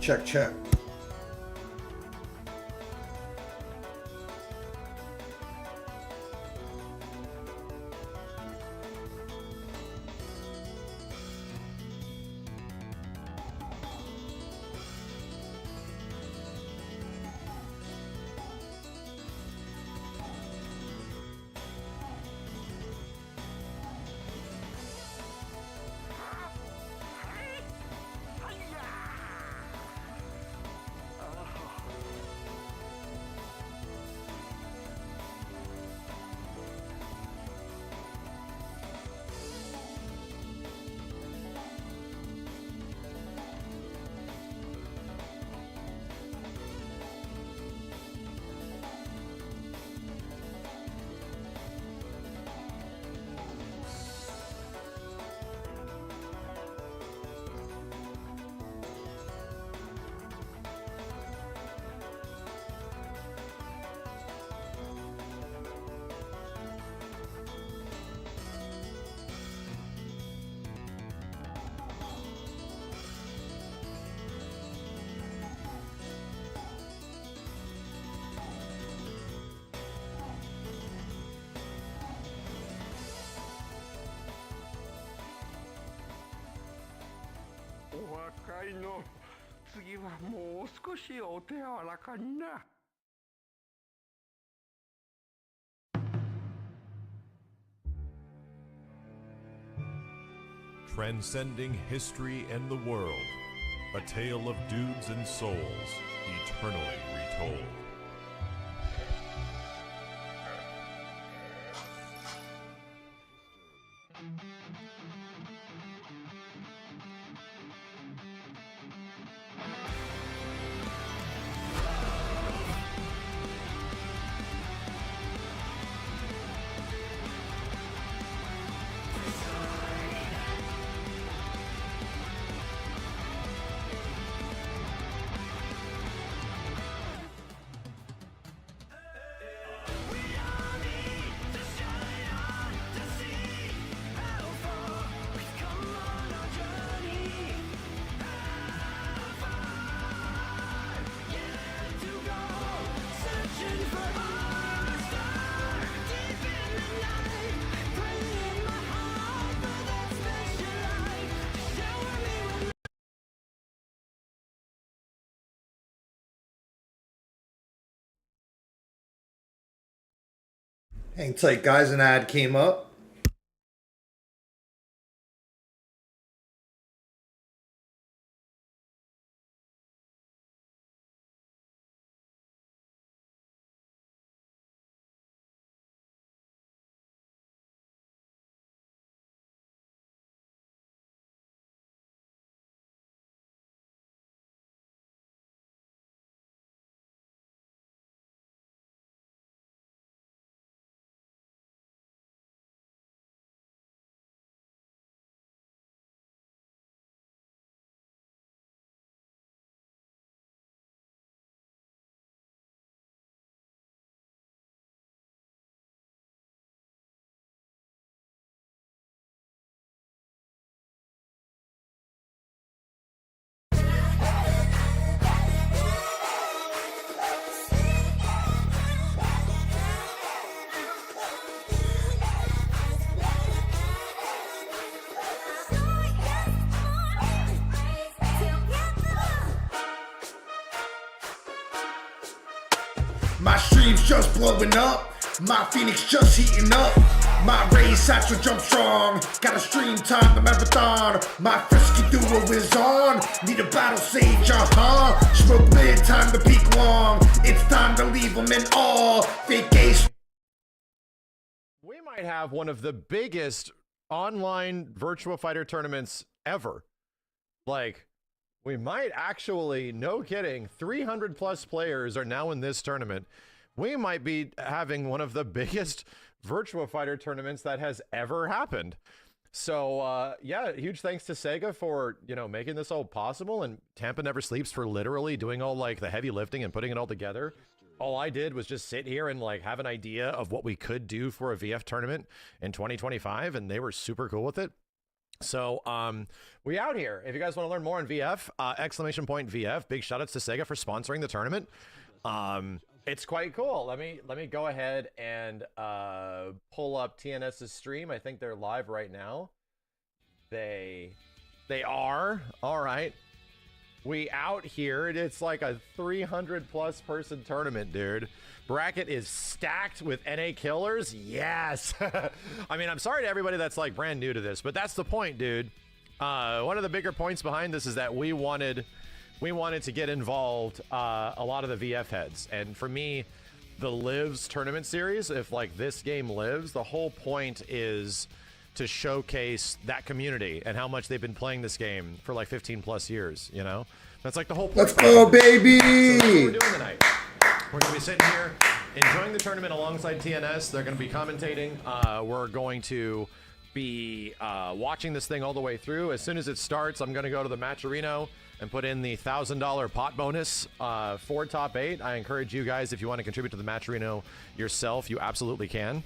Check, check. Transcending history and the world, a tale of dudes and souls, eternally retold. Hang tight, guys. An ad came up. My stream's just blowing up. My Phoenix just heating up. My race satchel jump strong. Got a stream time, the marathon. My frisky duo is on. Need a battle sage, Smoke mid, time to peak long. It's time to leave them in awe. Fake ace. We might have one of the biggest online Virtua Fighter tournaments ever. Like, we might actually, no kidding, 300 plus players are now in this tournament. We might be having one of the biggest Virtua Fighter tournaments that has ever happened. So yeah, huge thanks to Sega for, you know, making this all possible, and Tampa Never Sleeps for literally doing all like the heavy lifting and putting it all together. All I did was just sit here and like have an idea of what we could do for a VF tournament in 2025, and they were super cool with it. So we out here. If you guys want to learn more on VF, exclamation point VF. Big shout outs to Sega for sponsoring the tournament. It's quite cool. Let me go ahead and pull up TNS's stream. I think they're live right now. They are. All right. We out here. It's like a 300+ person tournament, dude. Bracket is stacked with NA killers. Yes. I mean, I'm sorry to everybody that's like brand new to this, but that's the point, dude. One of the bigger points behind this is that we wanted to get involved a lot of the VF heads. And for me, the Lives tournament series, if like this game lives, the whole point is to showcase that community and how much they've been playing this game for like 15+ years, you know? That's like the whole point. Let's go, baby! So that's what we're doing tonight. We're going to be sitting here enjoying the tournament alongside TNS. They're going to be commentating. We're going to be watching this thing all the way through. As soon as it starts, I'm going to go to the Matcherino and put in the $1,000 pot bonus for top 8. I encourage you guys, if you want to contribute to the Matcherino yourself, you absolutely can.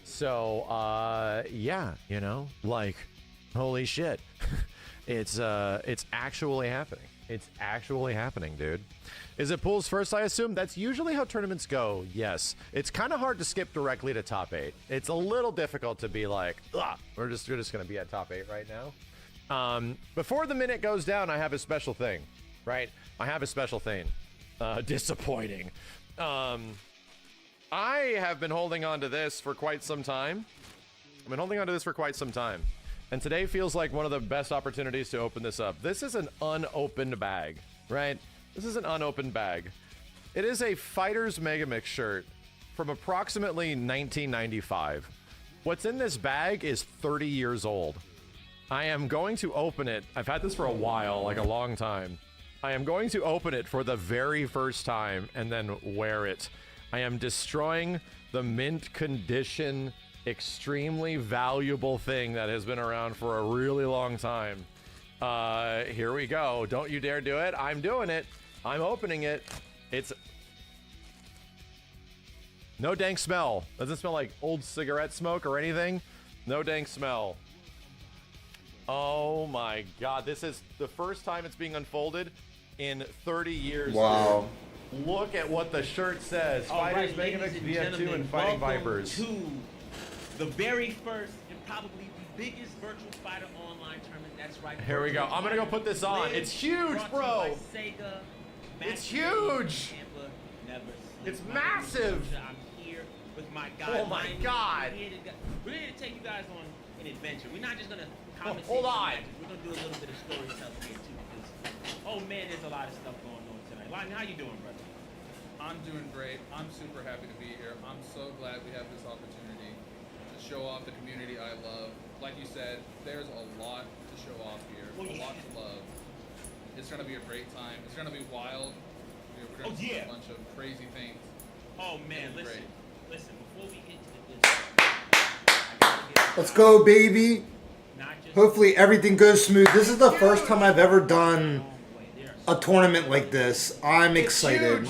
So, yeah, you know, like, holy shit. It's actually happening. It's actually happening, dude. Is it pools first, I assume? That's usually how tournaments go, yes. It's kind of hard to skip directly to top 8. It's a little difficult to be like, we're just going to be at top 8 right now. Before the minute goes down, I have a special thing, right? I have a special thing. Disappointing. I have been holding on to this for quite some time. And today feels like one of the best opportunities to open this up. This is an unopened bag, right? This is an unopened bag. It is a Fighters Megamix shirt from approximately 1995. What's in this bag is 30 years old. I am going to open it. I've had this for a while, like a long time. I am going to open it for the very first time and then wear it. I am destroying the mint condition, extremely valuable thing that has been around for a really long time. Here we go. Don't you dare do it. I'm doing it. I'm opening it. It's no dank smell. Doesn't smell like old cigarette smoke or anything. No dank smell. Oh my God. This is the first time it's being unfolded in 30 years. Wow. Dude. Look at what the shirt says. Fighters Megamix VF2 and Fighting Vipers. To the very first and probably the biggest virtual fighter online tournament. That's right. Here we go. I'm gonna go put this on. It's huge, bro. Sega, it's huge. It's massive. I'm here with my guy. Oh my God. We're here to take you guys on an adventure. We're not just gonna comment. Hold on. We're gonna do a little bit of storytelling here too. Oh man, there's a lot of stuff going on tonight. Lonnie, how you doing, brother? I'm doing great. I'm super happy to be here. I'm so glad we have this opportunity to show off the community I love. Like you said, there's a lot to show off here, a lot to love. It's going to be a great time. It's going to be wild. We're going to see a bunch of crazy things. Oh man, listen, before we get to the good stuff, Let's go, baby. Hopefully everything goes smooth. This is the first time I've ever done a tournament like this. I'm excited.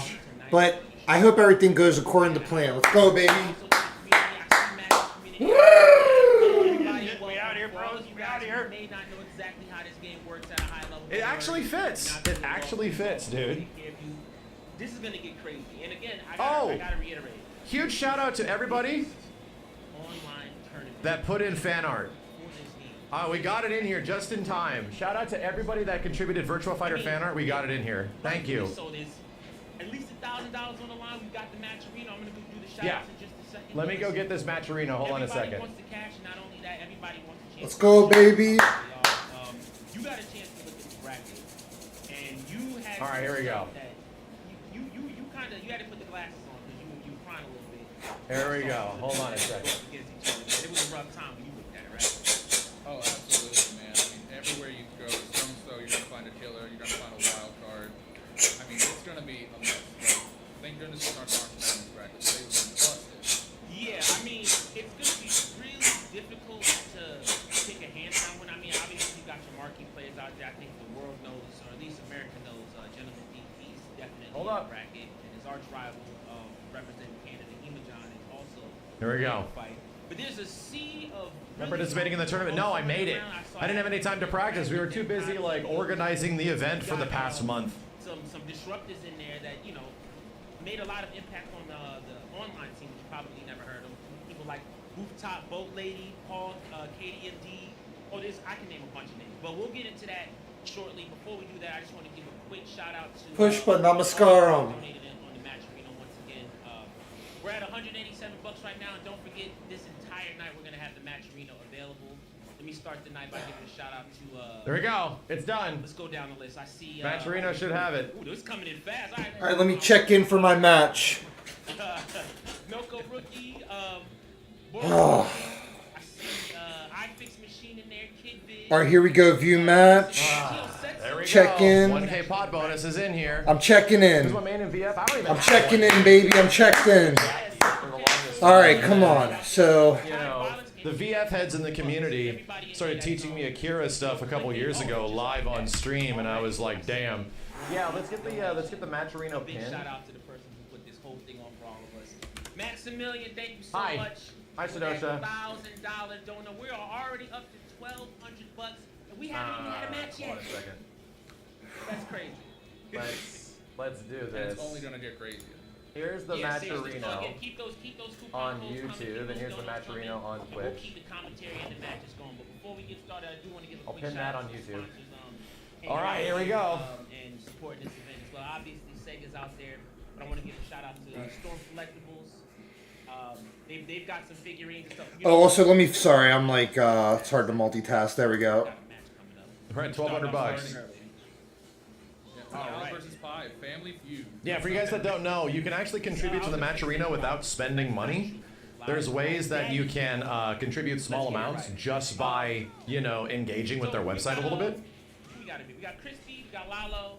But I hope everything goes according to plan. Let's go, baby. We out here, bros. We out here. It actually fits. It actually fits, dude. This is gonna get crazy. And again, I gotta reiterate. Huge shout out to everybody that put in fan art. We got it in here just in time. Shout out to everybody that contributed Virtua Fighter fan art. We got it in here. Thank you. So there's at least $1,000 on the line. We got the Matcherino. I'm gonna go do the shout outs in just a second. Let me go get this Matcherino. Hold on a second. Everybody wants to cash. Not only that, everybody wants a chance. Let's go, baby. You got a chance to look at the bracket, and you had. All right, here we go. You had to put the glasses on because you were crying a little bit. Here we go. Hold on a second. It was a rough time when you looked at it, right? Oh, absolutely, man. I mean, everywhere you go, so you're going to find a killer, you're going to find a wild card. I mean, it's going to be a mess. Like, thank goodness it's not March Madness bracket. They would have busted. Yeah, I mean, it's going to be really difficult to pick a hands down one. I mean, obviously you got your marquee players out there. I think the world knows, or at least America knows, Gentleman DP's definitely in the bracket. And his arch rival, representing Canada, Imogen, is also Here we go. Fight. But there's a sea of. I'm participating in the tournament. No, I made it. I didn't have any time to practice. We were too busy like organizing the event for the past month. Some disruptors in there that made a lot of impact on the online scene, which you probably never heard of. People like Rooftop Boat Lady, Paul, Katie and D. Oh, I can name a bunch of names, but we'll get into that shortly. Before we do that, I just want to give a quick shout out to Pushpa Namaskaram. donated in on the match arena once again. We're at $187 right now, and don't forget this entire night we're gonna have the match arena available. Let me start the night by giving a shout out to. There we go. It's done. Let's go down the list. I see. Matcherino should have it. Ooh, this is coming in fast. All right, let me check in for my match. Milko Rookie. Oh. I see iFix Machine in there. Kid Biz. All right, here we go. View match. There we Check go. in. 1K pod bonus is in here. I'm checking Who's in. my main in VF? I don't even I'm have checking one. in, baby. I'm checked in. All right, come on. So, You know, the VF heads in the community started teaching me Akira stuff a couple years ago live on stream, and I was like, damn. Yeah, let's get the Matcherino Big pin. shout out to the person who put this whole thing on for all of us. Maximilian, thank you so Hi. much. Hi, Sedosha. $1,000 donor. We're already up to $1,200, and we haven't even had a match Hold on yet. a second. That's crazy. Let's do And this. it's only gonna get crazier. Here's the Yeah, seriously. So Matcherino again, keep those coupon on codes coming, keep YouTube, and those here's the donuts coming, Matcherino on and we'll Twitch. keep the commentary and the matches going. But before we get started, I do want to give a I'll quick pin shout that out on to the YouTube. sponsors, All right, here we go. And supporting this event as well. Obviously, Sega's out there, but I want to give a shout out to Storm Collectibles. They've got some figurines and stuff. oh, also, let me. Sorry, I'm like, it's hard to multitask. There we go. Got a match coming up. We're at $1,200. Al versus Pie, Family Feud. Yeah, for you guys that don't know, you can actually contribute to the Matcherino without spending money. There's ways that you can contribute small amounts just by, engaging with their website a little bit. We got Crispy, we got Lalo,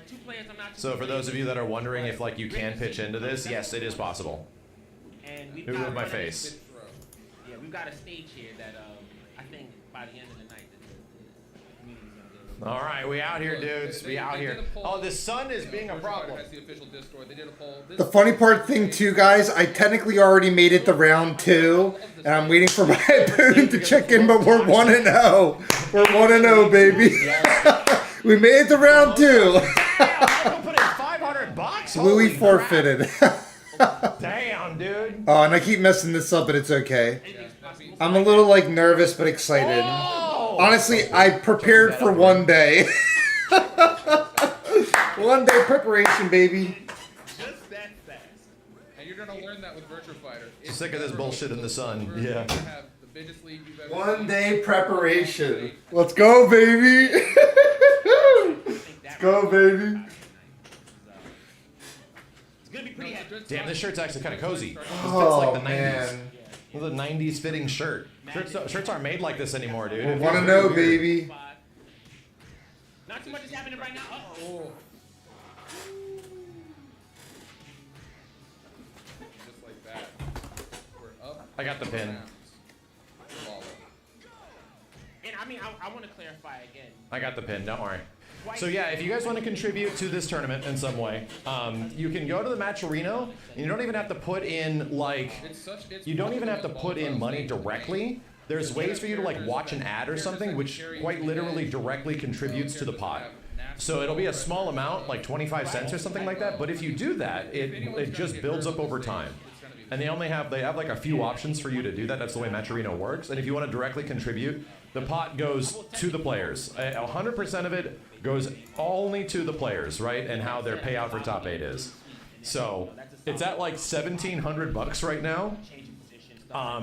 2 players I'm not too So for those of you that are wondering if you can pitch into this, yes, it is possible. And we've Who got moved my one of these- face? Yeah, we've got a stage here that I think by the end of the night the community's gonna go. All right, we out here, dudes. We out here. Oh, the sun is being a Virtua problem. has the official Discord. They did a poll. The funny part thing too, guys, I technically already made it to round 2, and I'm waiting for my opponent to check in, but we're 1-0. We're 1-0, baby. We made it to round 2. I'll put in $500. Louis Holy forfeited. crap. Damn, dude. Oh, and I keep messing this up, but it's okay. Anything's possible. I'm a little nervous but excited. Oh! Honestly, I prepared for one day. One day preparation, baby. Just that fast. And you're gonna learn that with Virtua Fighter. It's Sick of this never bullshit in the sun. over. Yeah. You're gonna have the biggest league you've ever One seen. day preparation. Let's go, baby. Let's go, baby. It's gonna be pretty heavy. Damn, this shirt's actually kind of cozy. This fits Oh, like the 90s. man. This is a 90s fitting shirt. Shirts aren't made like this anymore, dude. It feels 1-0, really weird. baby. Not too much is happening right now. Uh-oh. Oh. Just like that. We're up. I got the pin. rounds. Follow. And I mean, I want to clarify again. I got the pin, don't worry. So yeah, if you guys want to contribute to this tournament in some way, you can go to the Matcherino, and you don't even have to put in you don't even have to put in money directly. There's ways for you to watch an ad or something, which quite literally directly contributes to the pot. So it'll be a small amount, like 25 cents or something like that. But if you do that, it just builds up over time. And they have like a few options for you to do that. That's the way Matcherino works. And if you want to directly contribute, the pot goes to the players. 100% of it goes only to the players, right? And how their payout for top 8 is. So it's at like $1,700 right now.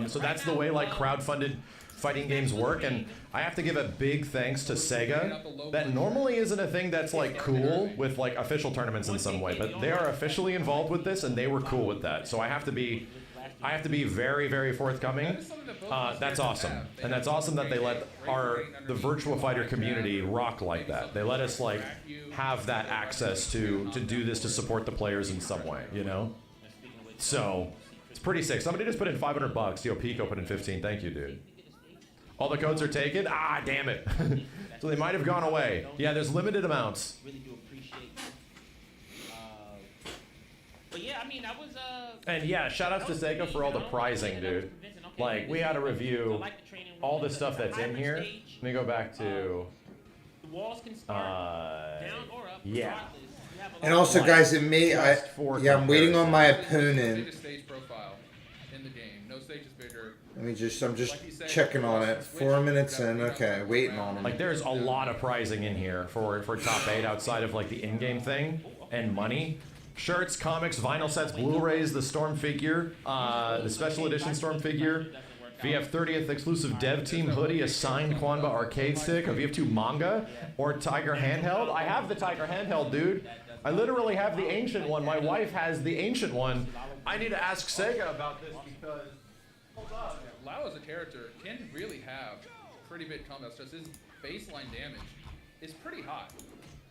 So that's the way crowdfunded fighting games work. And I have to give a big thanks to Sega. That normally isn't a thing that's cool with official tournaments in some way, but they are officially involved with this, and they were cool with that. So I have to be very, very forthcoming. That's awesome, and that's awesome that they let the Virtua Fighter community rock like that. They let us have that access to do this to support the players in some way, So it's pretty sick. Somebody just put in $500. Yo, Pico put in 15. Thank you, dude. All the codes are taken? Ah, damn it. So they might have gone away. Yeah, there's limited amounts. Really do appreciate. But yeah, I mean, that was And yeah, shout outs to Sega for all the prizing, dude. Okay, Like, we had to review I like the training room. all the stuff that's in hybrid here. stage, Let me go back to, the walls can start down or up. yeah. regardless. You have a And lot also, of- guys, it may. Just for I'm waiting on my comparison. opponent. Biggest stage profile in the game. No stage is bigger. Let me just. I'm just checking on it. 4 minutes in. Okay, waiting on him. Like, there's a lot of pricing in here for top 8 outside of, like, the in-game thing and money. Shirts, comics, vinyl sets, Blu-rays, the Storm figure, the special edition Storm figure, VF30th exclusive dev team hoodie, a signed Quanba arcade stick, a VF2 manga, or Tiger handheld. I have the Tiger handheld, dude. I literally have the ancient one. My wife has the ancient one. I need to ask Sega about this because... Hold up. Lau as a character can really have pretty big combat stress. His baseline damage is pretty high.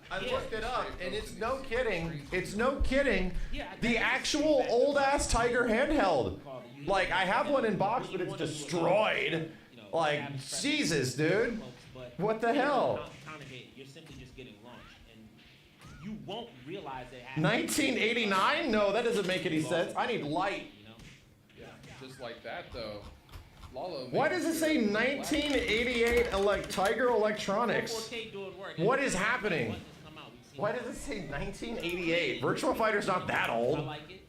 I looked it up, and it's no kidding. It's no kidding. The actual old-ass Tiger handheld. Like, I have one in box, but it's destroyed. Like, Jesus, dude. What the hell? You're simply just getting launched, and you won't realize it. 1989? No, that doesn't make any sense. I need light. Yeah, just like that though. Lalo. Why does it say 1988 Tiger Electronics? 4K doing work. What is happening? Why does it say 1988? Virtua Fighter's not that I old. like it.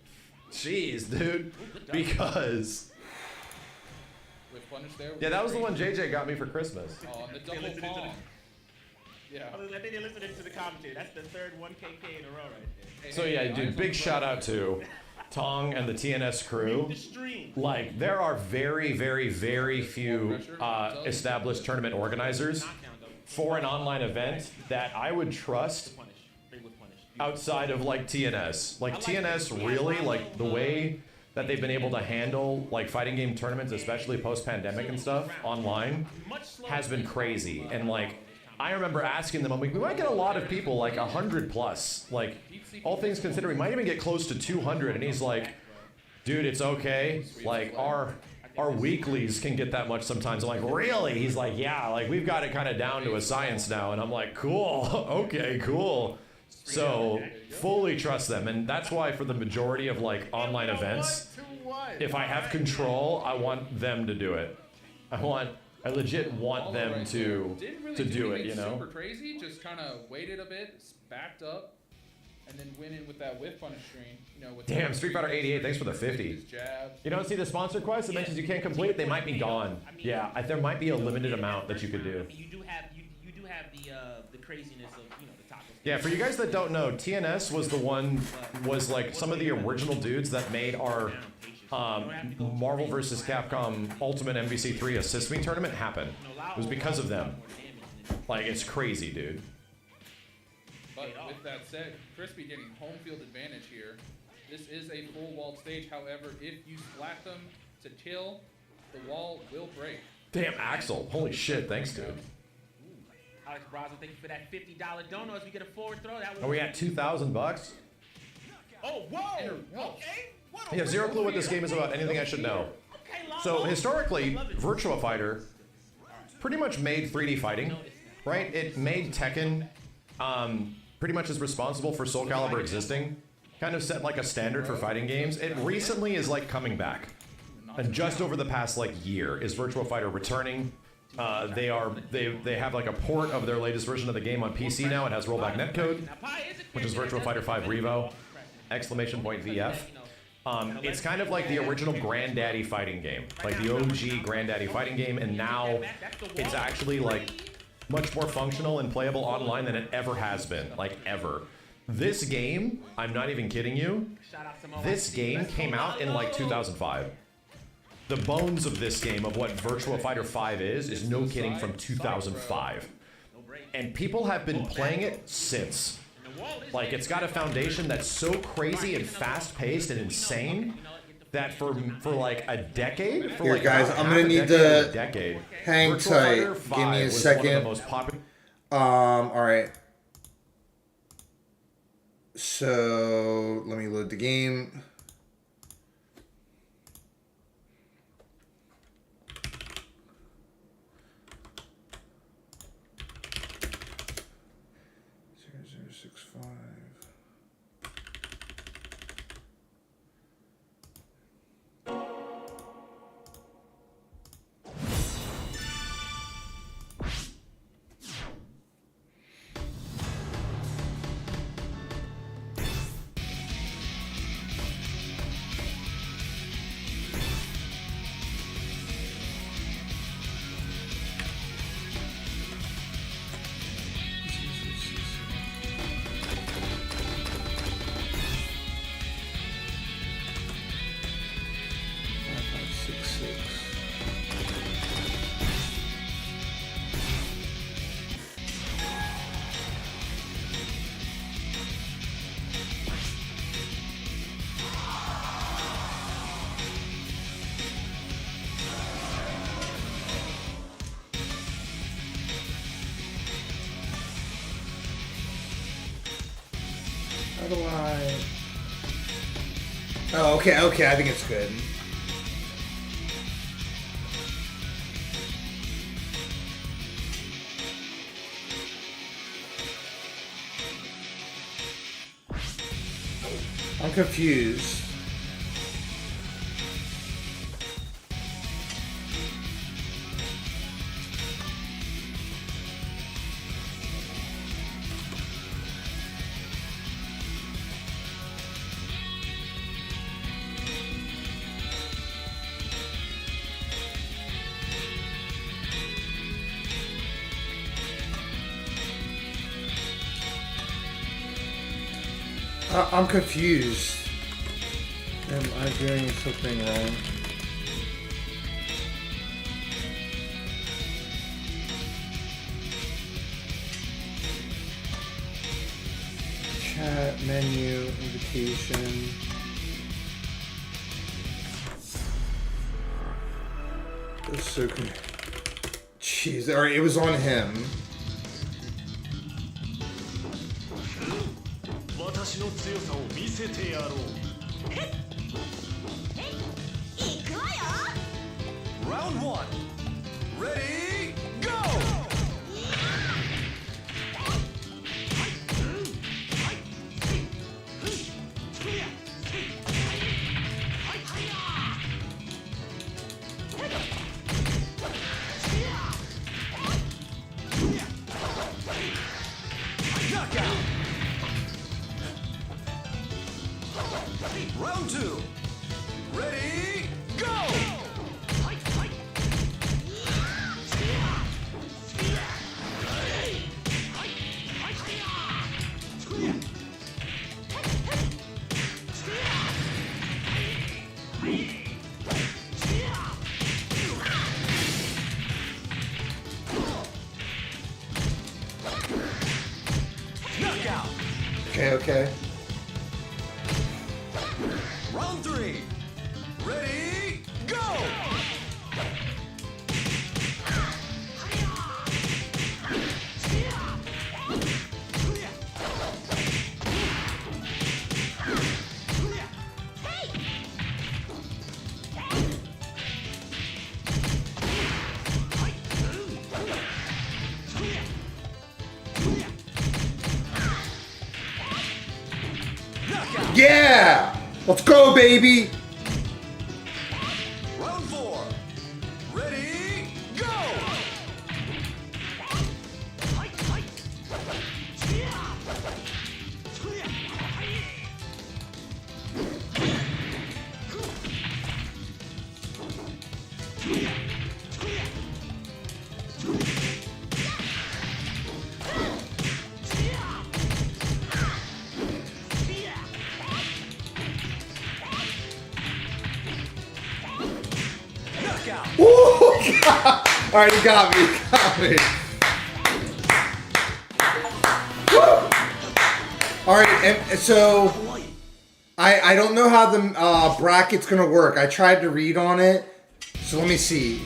Jeez, dude. Because... With punish there. Yeah, that was the one JJ got me for Christmas. Oh, and the double palm. Yeah. I think you're listening to the commentary. That's the third 1KK in a row right there. So yeah, dude, big shout out to Tong and the TNS crew. The stream. Like, there are very, very, very few established tournament organizers for an online event that I would trust outside of, like, TNS. Like, TNS really, like, the way that they've been able to handle, like, fighting game tournaments, especially post-pandemic and stuff, online, has been crazy. And, like, I remember asking them, I'm like, we might get a lot of people, like 100 plus. Like, all things considered, we might even get close to 200. And he's like, dude, it's okay. Like, our weeklies can get that much sometimes. I'm like, really? He's like, yeah, like, we've got it kind of down to a science now. And I'm like, cool. Okay, cool. So, fully trust them. And that's why for the majority of, like, online events, if I have control, I want them to do it. I legit want them to do it, you know? Super crazy, just kind of waited a bit, backed up, and then went in with that whiff punish screen. You know, with Damn, Street Fighter 88, thanks for the 50. his jab. You don't see the sponsor quest? It mentions you can't complete it. They might be gone. Yeah, there might be a limited amount that you could do. I mean, you do have the craziness of, you know, the tacos. Yeah, for you guys that don't know, TNS was like some of the original dudes that made our Marvel vs. Capcom Ultimate MVC3 Assist Me tournament happen. It was because of them. Like, it's crazy, dude. But with that said, Crispy getting home field advantage here. This is a full walled stage. However, if you splat them to kill, the wall will break. Damn, Axel. Holy shit, thanks, dude. Alex Brazo, thank you for that $50 donor. As we get a forward throw, that was. Are we at 2,000 bucks? Oh, whoa! Okay. I have zero clue what this game is about. Anything I should know. So historically, Virtua Fighter pretty much made 3D fighting, right? It made Tekken pretty much is responsible for Soul Calibur existing. Kind of set like a standard for fighting games. It recently is like coming back. And just over the past like year is Virtua Fighter returning. They have like a port of their latest version of the game on PC now. It has rollback netcode, which is Virtua Fighter 5 Revo, !VF. It's kind of like the original Granddaddy fighting game, like the OG Granddaddy fighting game, and now it's actually like much more functional and playable online than it ever has been, like ever. This game, I'm not even kidding you, this game came out in like 2005. The bones of this game, of what Virtua Fighter 5 is no kidding, from 2005. And people have been playing it since. Like, it's got a foundation that's so crazy and fast-paced and insane that for like a decade, for Here, like guys, about I'm half gonna a need decade to a decade, hang Virtua tight. Fighter Give 5 me a was one of the second. most popular. All right. So let me load the game. Oh, okay, okay, I think it's good. I'm confused. I'm confused. Am I doing something wrong? Chat, menu, invitation. That's so jeez, alright, it was on him. 私の強さを見せてやろう。行くわよ。Round 1. Ready, go! Knockout! Round 2. Ready, go! Knockout! Okay, okay. Round 3. Ready, go! Yeah! Let's go, baby! Round 4. Ready, go! Knockout! Alright, he got me, he got me. Alright, and so I don't know how the bracket's gonna work. I tried to read on it, so let me see.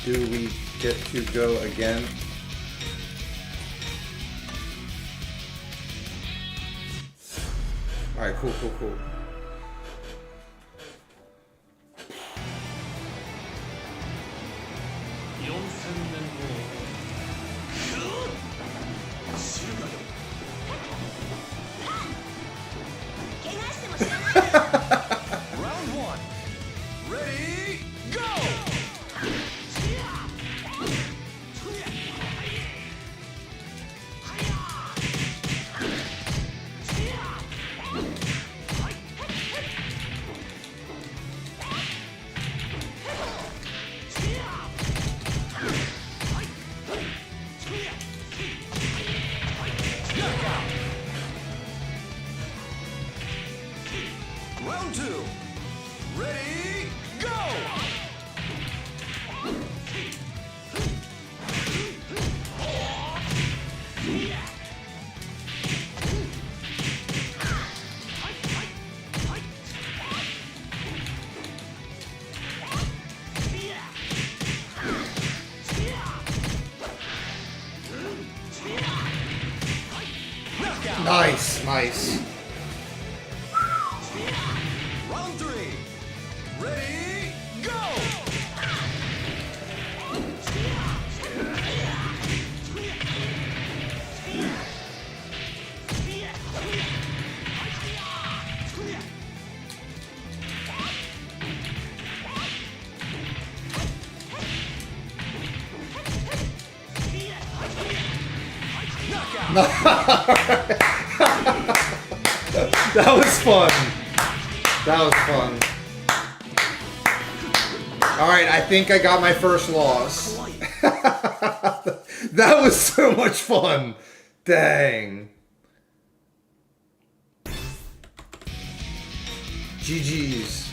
Do we get to go again? Alright, cool, cool, cool. Round 1. Ready, go! Round 2. Ready, go! Knockout! Nice, nice. Round 3. Ready, go! That was fun. That was fun. Alright, I think I got my first loss. That was so much fun. Dang. GG's.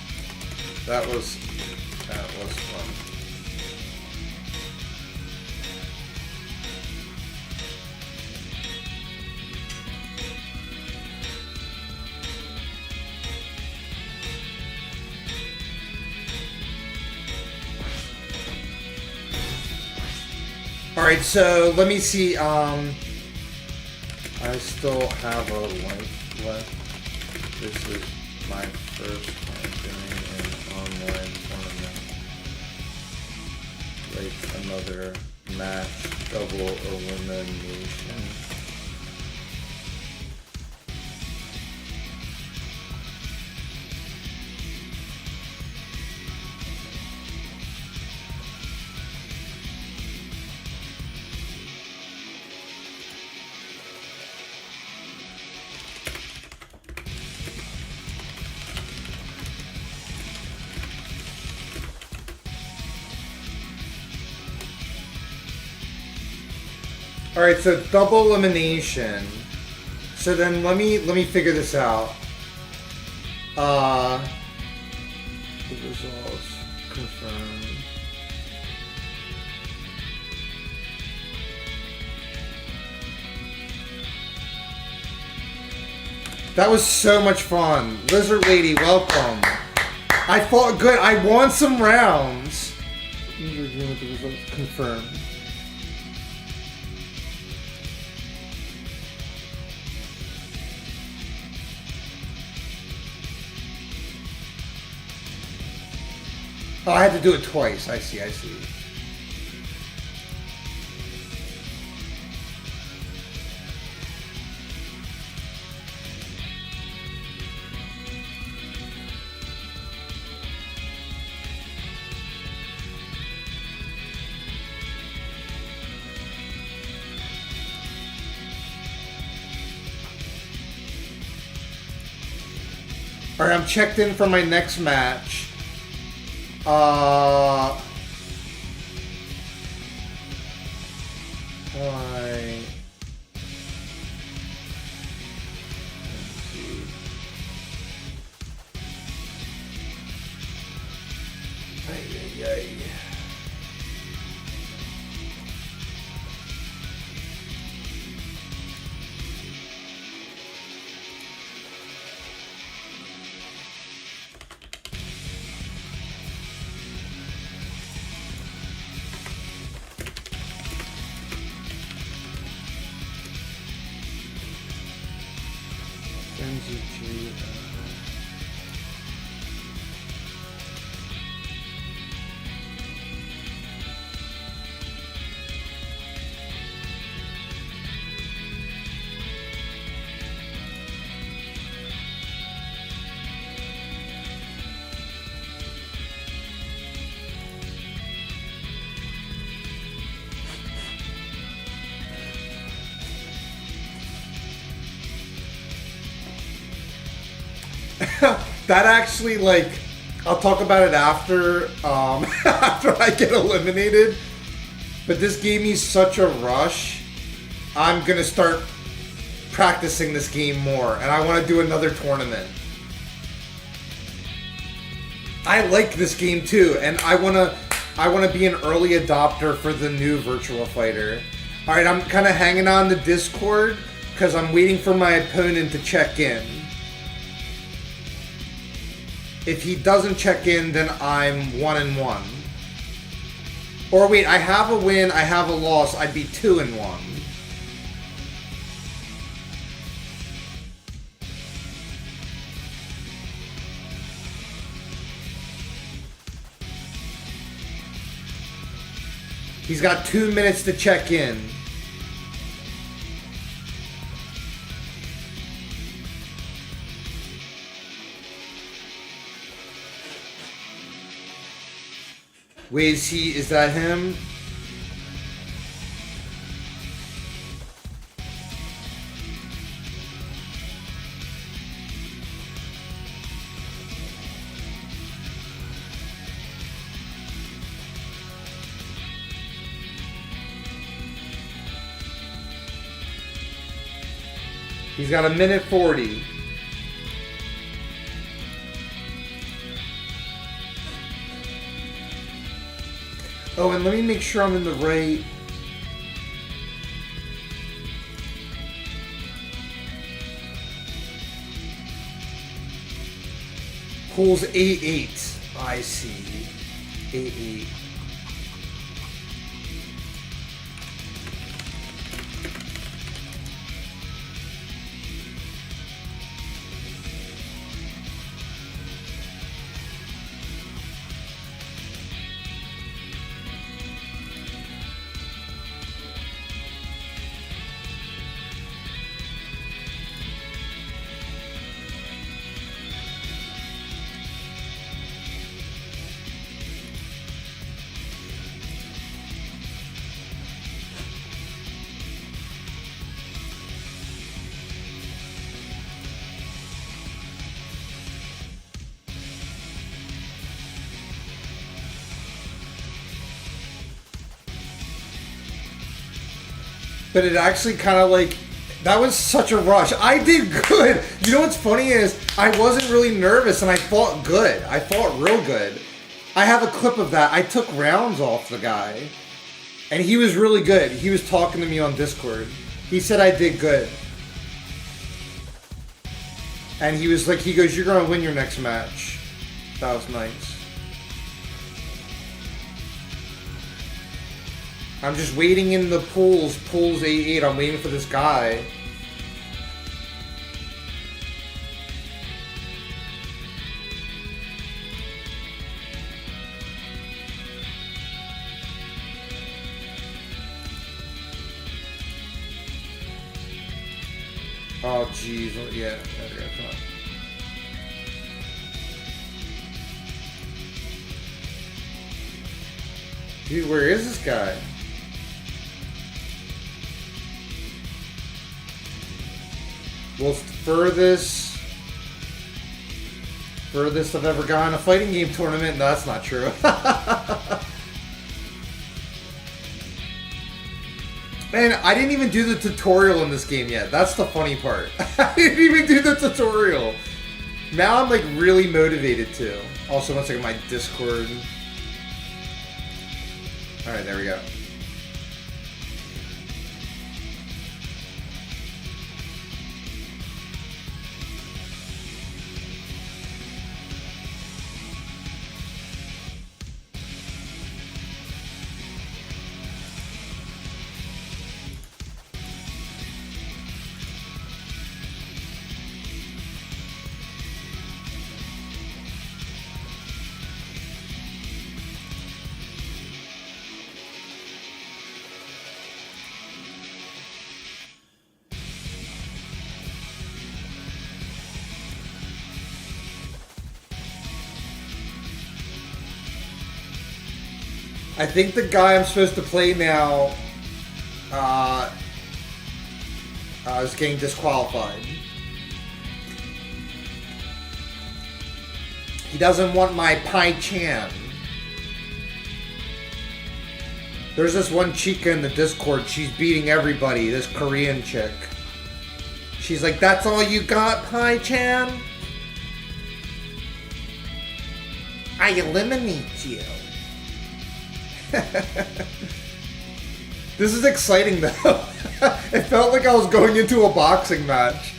That was fun. Alright, so let me see, I still have a life left. This is my first time doing an online tournament. Like another match, double elimination. All right, so double elimination. So then let me figure this out. The results confirmed. That was so much fun. Lizard Lady, welcome. I fought good. I won some rounds. The results confirmed. Oh, I had to do it twice. I see. All right, I'm checked in for my next match. Why? Let's see. Ay. That actually, like, I'll talk about it after, after I get eliminated. But this gave me such a rush. I'm gonna start practicing this game more, and I want to do another tournament. I like this game too, and I wanna be an early adopter for the new Virtua Fighter. All right, I'm kind of hanging on to Discord because I'm waiting for my opponent to check in. If he doesn't check in, then I'm 1-1. Or wait, I have a win, I have a loss, I'd be 2-1. He's got 2 minutes to check in. Wait, is that him? He's got 1:40. Oh, and let me make sure I'm in the right. Pool's 8-8. I see. 8-8. But it actually kind of like, that was such a rush. I did good. You know what's funny is I wasn't really nervous and I fought good. I fought real good. I have a clip of that. I took rounds off the guy and he was really good. He was talking to me on Discord. He said I did good. And he was like, he goes, you're going to win your next match. That was nice. I'm just waiting in the pools. Pools 8-8. I'm waiting for this guy. Oh, jeez. Yeah. There we go. Come on. Dude, where is this guy? Well, it's the furthest I've ever gone in a fighting game tournament. No, that's not true. Man, I didn't even do the tutorial in this game yet. That's the funny part. I didn't even do the tutorial. Now I'm like really motivated to. Also, once I get my Discord. Alright, there we go. I think the guy I'm supposed to play now is getting disqualified. He doesn't want my Pai Chan. There's this one chica in the Discord. She's beating everybody. This Korean chick. She's like, "That's all you got, Pai Chan? I eliminate you." This is exciting though. It felt like I was going into a boxing match.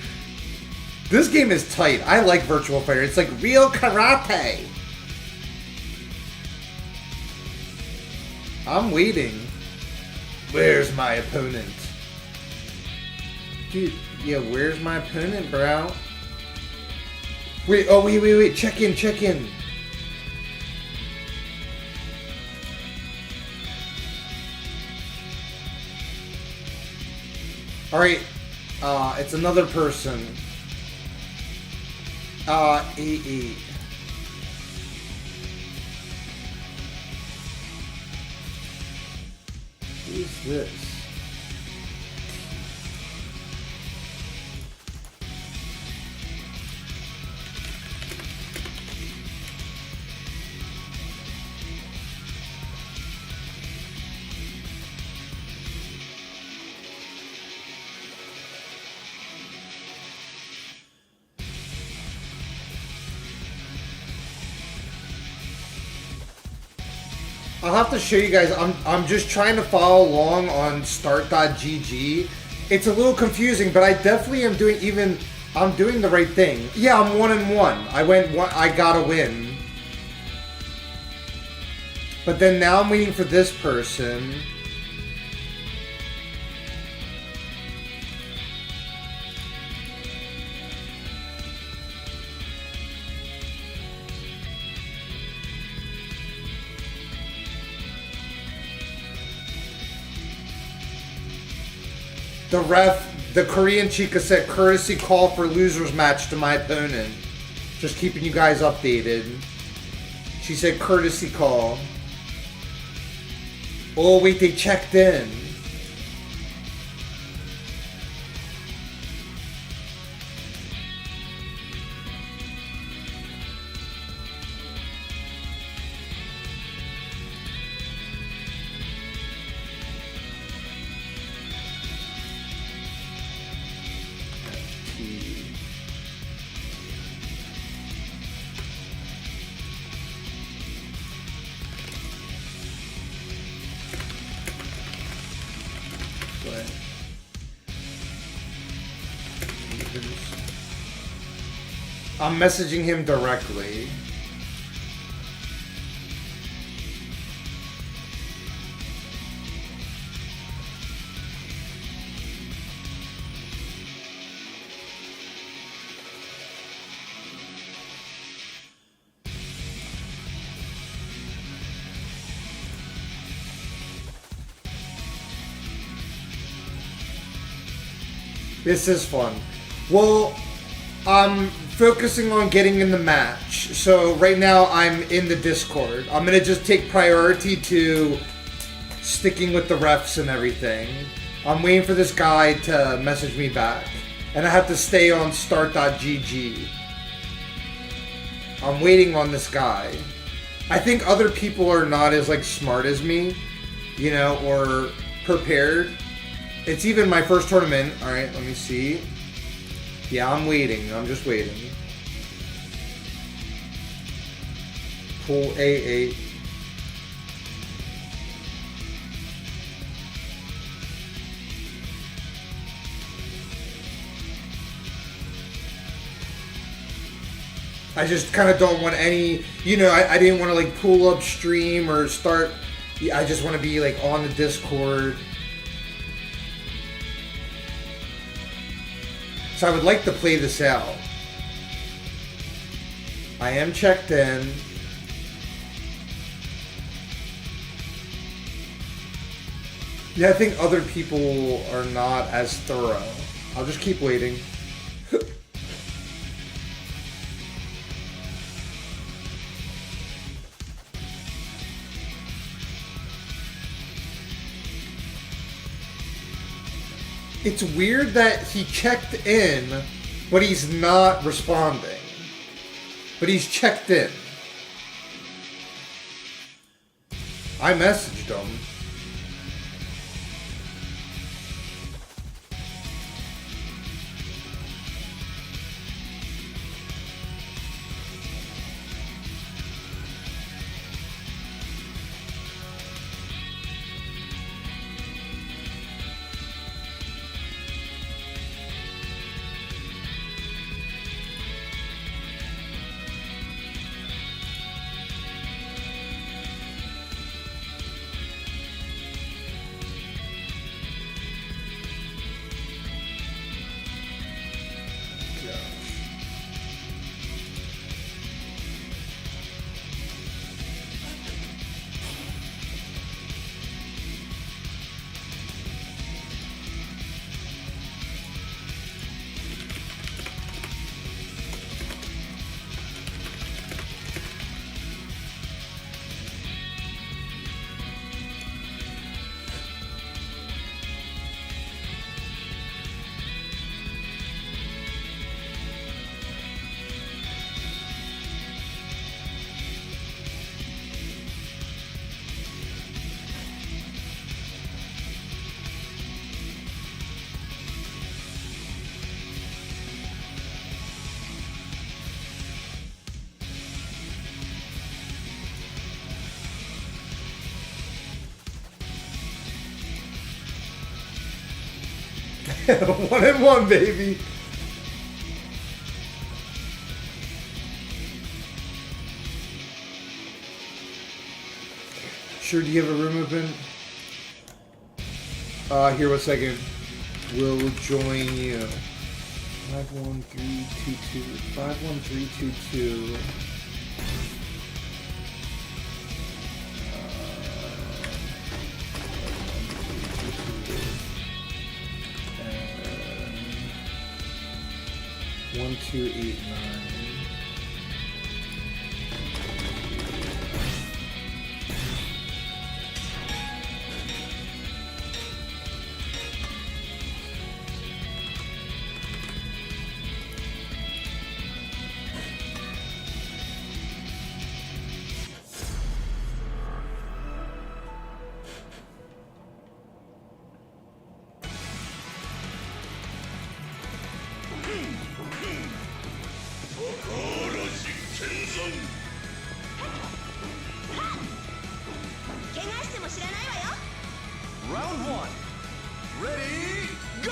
This game is tight. I like Virtua Fighter. It's like real karate. I'm waiting. Where's my opponent? Dude, yeah, where's my opponent, bro? Wait, oh, wait. Check in. Alright, it's another person. 88. Who's this? I'll have to show you guys. I'm just trying to follow along on start.gg. It's a little confusing, but I definitely am doing I'm doing the right thing. Yeah, I'm 1-1. I got a win. But then now I'm waiting for this person. The Korean chica said courtesy call for losers match to my opponent. Just keeping you guys updated. She said courtesy call. Oh wait, they checked in. I'm messaging him directly. This is fun. Well, I'm focusing on getting in the match. So right now I'm in the Discord. I'm gonna just take priority to sticking with the refs and everything. I'm waiting for this guy to message me back. And I have to stay on start.gg. I'm waiting on this guy. I think other people are not as like smart as me, you know, or prepared. It's even my first tournament. Alright, let me see. Yeah, I'm waiting. I'm just waiting. Pool A8. I just kind of don't want any, you know, I didn't want to like pull up stream or start. I just want to be like on the Discord. So I would like to play this out. I am checked in. Yeah, I think other people are not as thorough. I'll just keep waiting. It's weird that he checked in, but he's not responding. But he's checked in. I messaged him. 1-1, baby. Sure, do you have a room open? Here, 1 second. We'll join you. 51322. 51322. And 1289. Round one. Ready, go!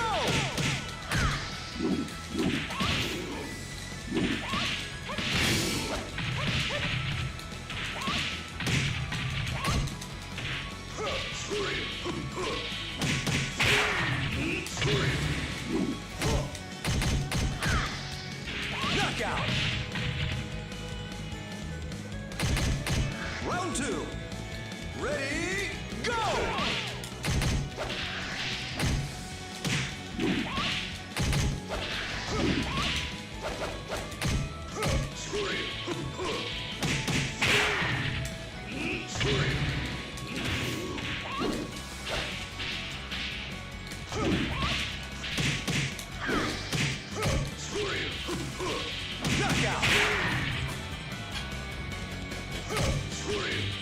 Knockout. Round two. Ready, go! Knockout.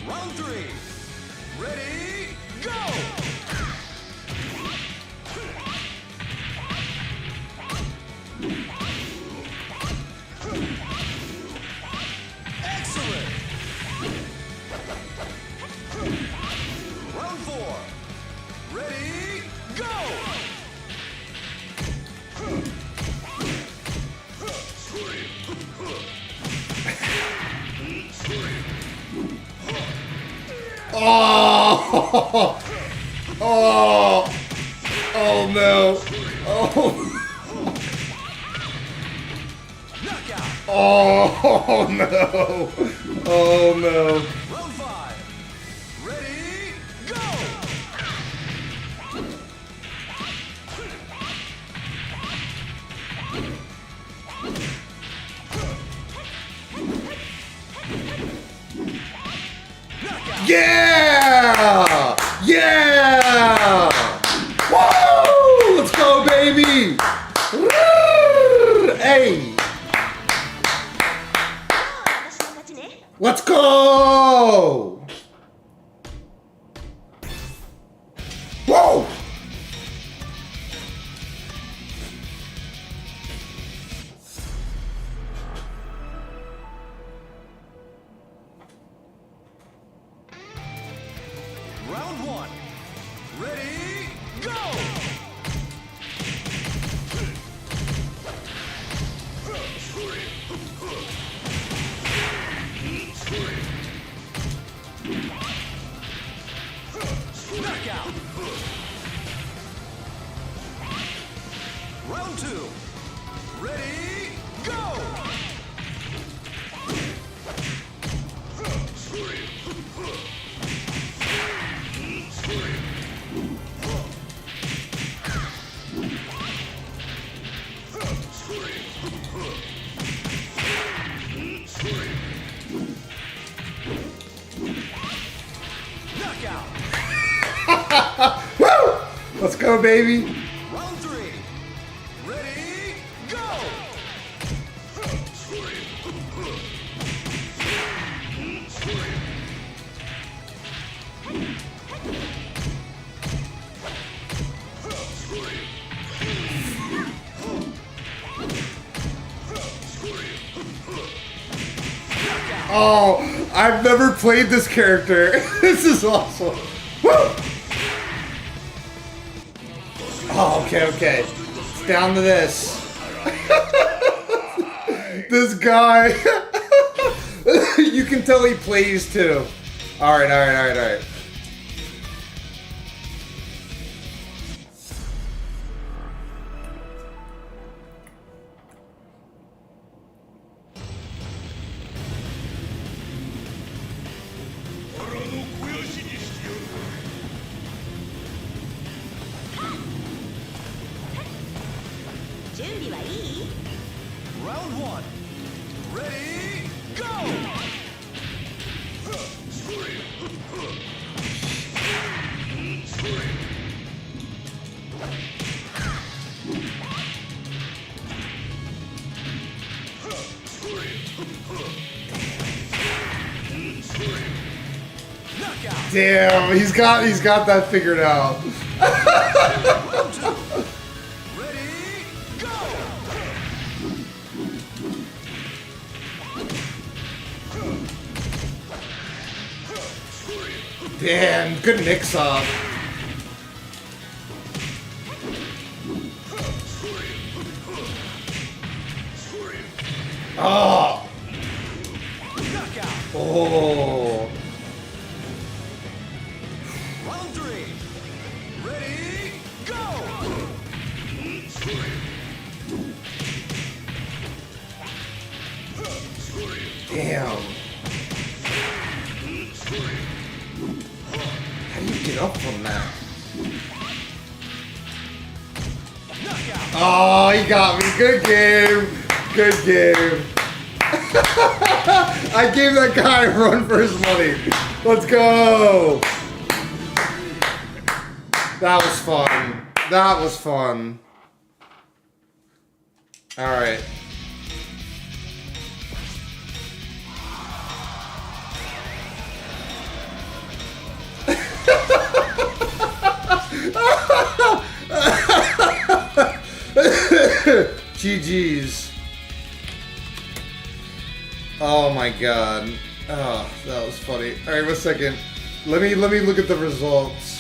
Round three. Ready, go! Excellent. Round four. Ready, go! Oh! Oh! Oh no! Oh! Knockout. Oh no! Oh no! Round five. Ready, go! Knockout. Yeah! Yeah! Woo! Let's go, baby! Woo! Hey! Let's go! Whoa! Round one. Ready, go! Knockout. Round two. Ready, go! Knockout. Woo! Let's go, baby! Round three. Ready, go! Oh, I've never played this character. This is awesome. Woo! Oh, okay, okay. down to this. This guy. You can tell he plays too. Alright, alright, alright, alright. Round one. Ready, go! Knockout. Damn, he's got that figured out. Round two. Ready, go! Damn, good mix up. Oh. Knockout. Oh. Round three. Ready, go! Damn. How do you get up from that? Knockout. Oh, he got me. Good game. Good game. I gave that guy a run for his money. Let's go. That was fun. That was fun. All right. GG's. Oh my god. Oh, that was funny. Alright, 1 second. Let me look at the results.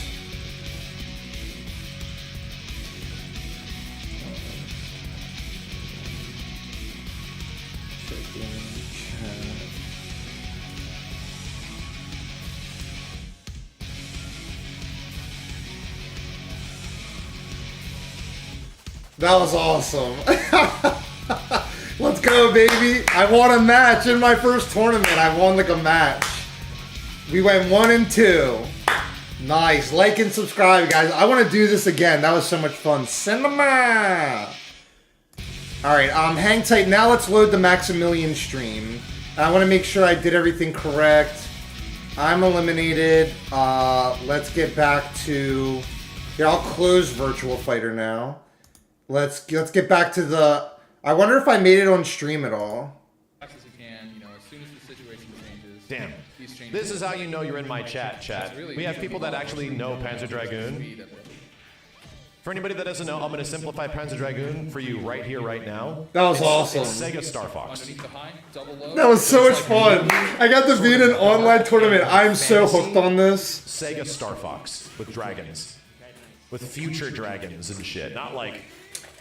That was awesome. Let's go, baby. I won a match in my first tournament. I won like a match. We went 1 and 2. Nice. Like and subscribe, guys. I want to do this again. That was so much fun. Cinema. Alright, hang tight. Now let's load the Maximilian stream. I want to make sure I did everything correct. I'm eliminated. Let's get back to... Here, I'll close Virtua Fighter now. Let's get back to the... I wonder if I made it on stream at all. As you can, you know, as soon as the situation changes. Damn. These changes. This is how you know you're in my chat. We have people that actually know Panzer Dragoon. For anybody that doesn't know, I'm going to simplify Panzer Dragoon for you right here, right now. That was awesome. It's Sega Star Fox. Underneath the high, double low. That was so much fun. I got to be in an online tournament. I'm so hooked on this. Sega Star Fox with dragons. With future dragons and shit. Not like...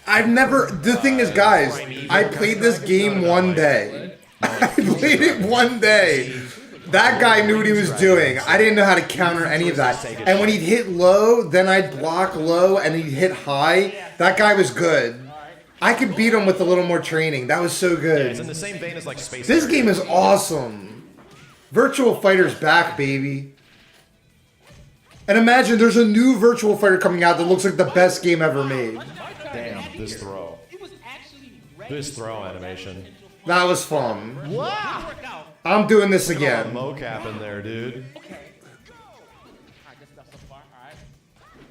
I've never... The thing is, guys, I played this game one day. I played it one day. That guy knew what he was doing. I didn't know how to counter any of that. And when he'd hit low, then I'd block low, and he'd hit high. That guy was good. I could beat him with a little more training. That was so good. It's in the same vein as like Space This Harrier. game is awesome. Virtua Fighter's back, baby. And imagine there's a new Virtua Fighter coming out that looks like the best game ever made. Damn, this throw. This throw animation. That was fun. Wow! I'm doing this again. Mocap in there, dude. Okay. Alright, good stuff so far. Alright.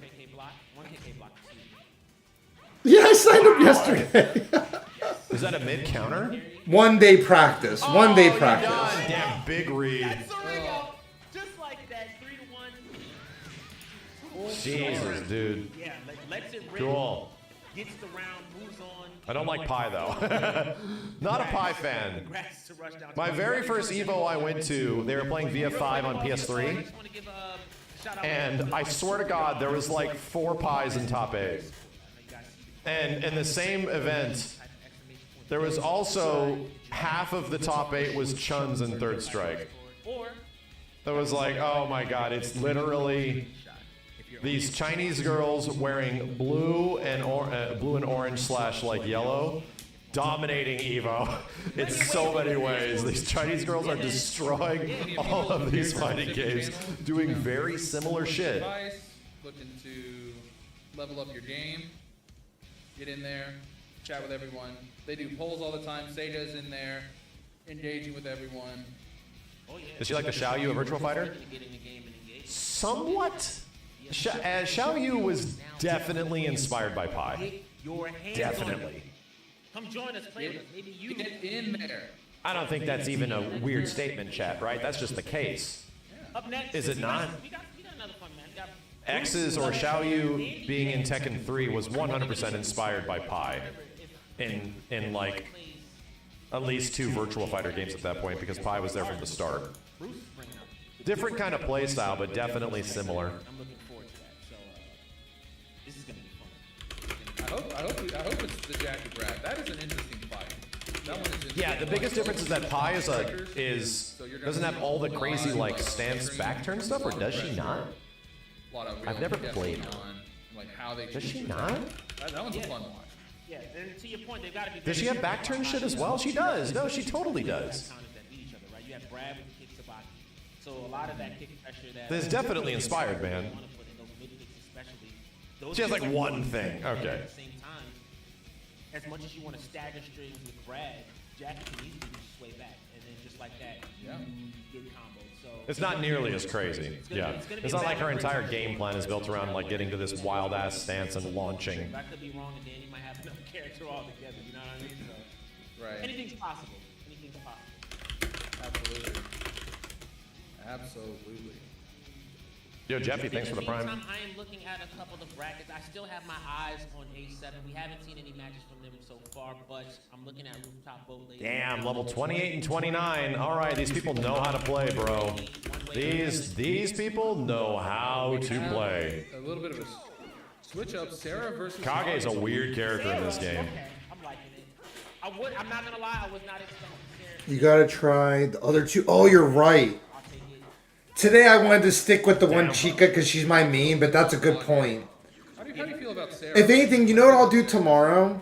KK block. 1 KK block. Yeah, I signed up yesterday. Is that a mid counter? 1 day practice. 1 day Oh, practice. you're done. Damn, big read. Just like that, 3 to 1. Jesus, dude. Yeah, lets it rip. Cool. Gets the round, moves on. I don't like pie though. Not a pie fan. Congrats to Rush Down. My very first Evo I went to, they were playing VF5 on I PS3, just want to give a shout out and I swear to God, there was like 4 pies in top 8. And in the same event, there was also half of the top 8 was Chun's in Third Strike. That was like, oh my god, it's literally these Chinese girls wearing blue and orange slash like yellow, dominating Evo in so many ways. These Chinese girls are destroying all of these fighting games, doing very similar shit. Looking to level up your game, get in there, chat with everyone. They do polls all the time. Sega's in there, engaging with everyone. Is she like the Xiaoyu, a Virtua Fighter? Somewhat. Xiaoyu was definitely inspired by Pi. Definitely. Come join us, play with us. Maybe you Get in there. I don't think that's even a weird statement, chat, right? That's just the case. Up next. Is it not? We got another fun man. We got X's or Xiaoyu being in Tekken 3 was 100% inspired by Pi. In like at least 2 Virtua Fighter games at that point, because Pi was there from the start. Different kind of play style, but definitely similar. I'm looking forward to that. So this is gonna be fun. I hope it's the Jackie Brad. That is an interesting fight. That one is interesting. Yeah, the biggest difference is that Pi doesn't have all the crazy like stance back turn stuff, or does she not? I've never played. Like how they Does she not? That one's a fun watch. Yeah, and to your point, they've got to be. Does she have back turn shit as well? She does. No, she totally does. You have Brad with the kick sabaki. So a lot of that kick pressure that. This is definitely inspired, man. She has like one thing. Okay. At the same time, as much as you want to stagger strings with Brad, Jackie can easily just sway back, and then just like that, you get comboed. So It's not nearly as crazy. Yeah. It's not like her entire game plan is built around like getting to this wild ass stance and launching. I could be wrong, and Danny might have another character altogether. You know what I mean? So Right. anything's possible. Anything's possible. Absolutely. Absolutely. Yo, Jeffy, thanks for the prime. I am looking at a couple of brackets. I still have my eyes on A7. We haven't seen any matches from them so far, but I'm looking at Rooftop Boat later. Damn, level 28 and 29. All right, these people know how to play, bro. These people know how to play. A little bit of a switch up. Sarah versus Kage's a weird character in this game. Okay, I'm liking it. I'm not gonna lie, I was not expecting Sarah. You gotta try the other 2. Oh, you're right. I'll take it. Today I wanted to stick with the one Chica because she's my main, but that's a good point. How do you feel about Sarah? If anything, you know what I'll do tomorrow?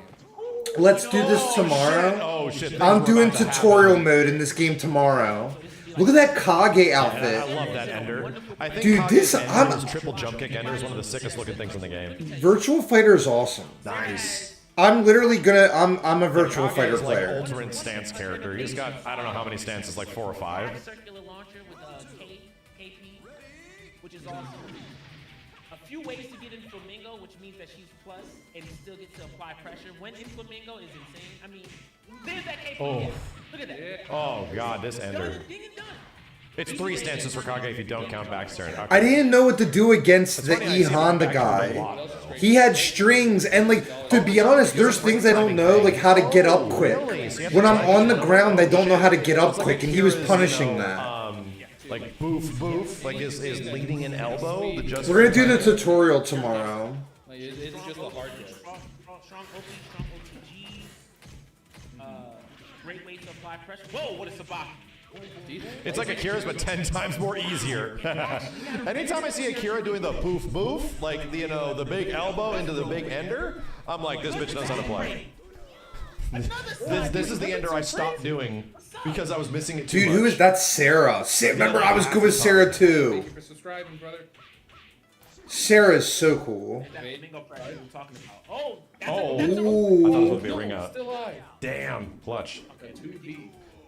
Let's do this tomorrow. Oh shit! I'm doing tutorial mode in this game tomorrow. Look at that Kage I outfit. love that Ender. I think Dude, Kage's this- Ender's triple jump kick Ender is one of the sickest looking things in the game. Virtual Fighter is awesome. Nice. I'm literally gonna. I'm a Virtual Kage Fighter is like player. alternate stance character. He's got I don't know how many stances, like 4 or 5. Circular launcher with KP, which is awesome. A few ways to get in Flamingo, which means that she's plus and still gets to apply pressure. When in Flamingo is insane. I mean, there's that KP. Oh. again. Look at that. Oh god, this Done, Ender. ding and done. It's 3 stances for Kage if you don't count back turn. Okay. I didn't know what to do against the funny, I E see Honda him back turn a guy. lot. He had strings, and like to be honest, there's things I don't know, like how to get up quick. Really? So you have When to I'm try on the to- ground, I don't know how to get up It's like quick, and he was Akira's, punishing you know, that. Like boof, like is leading an elbow. The just We're gonna do the tutorial tomorrow. Like, it's just a hard joke. Strong OP, strong OTG. Great way to apply pressure. Whoa, what a sabaki. It's like Akira's, but 10 times more easier. Anytime I see Akira doing the boof, like the, the big elbow into the big Ender, I'm like, this bitch knows how to play. This is the Ender I stopped doing because I was missing it too Dude, much. who is that? Sarah. Remember, I was good with Sarah too. Thank you for subscribing, brother. Sarah is so cool. That Flamingo pressure we were talking about. Oh, that's Oh, a, I that's thought it was Ooh. going to be a ring out. Still alive. Damn, clutch. Okay, 2B.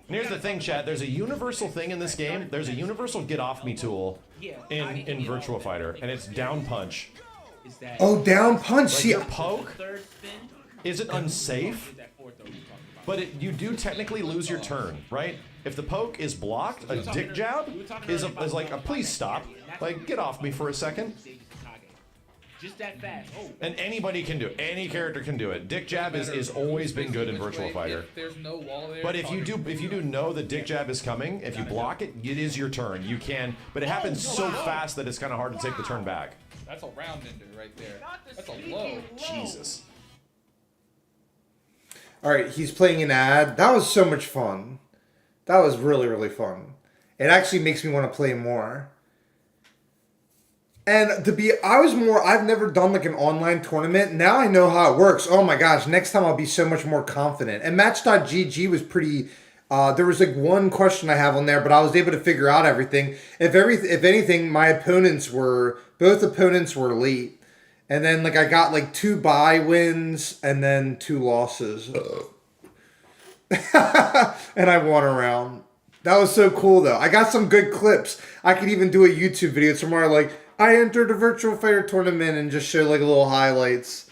And here's the thing, Chad. There's a universal thing in this game. There's a universal get off me tool in Virtua Fighter, and it's down punch. is that Oh, down punch. Like See, your poke third spin. isn't unsafe, That fourth though we talking about. but you do technically lose your turn, right? If the poke is blocked, a dick jab is like a please stop. Like, get off me for a second. Just that fast. Oh, And anybody can do it. Any character can do it. Dick jab is always been good in Which Virtua way, Fighter. If there's no wall there. But if you do know the dick jab is coming, if you block it, it is your turn. You can, but it happens so fast that it's kind of hard to take the turn back. That's a round ender right there. That's a low. Jesus. All right, he's playing an ad. That was so much fun. That was really, really fun. It actually makes me want to play more. And I've never done like an online tournament. Now I know how it works. Oh my gosh, next time I'll be so much more confident. And Match.gg was pretty, there was like one question I have on there, but I was able to figure out everything. If anything, both opponents were late. And then like I got like 2 bye wins and then 2 losses. And I won a round. That was so cool though. I got some good clips. I could even do a YouTube video somewhere like, I entered a Virtua Fighter tournament and just show like little highlights.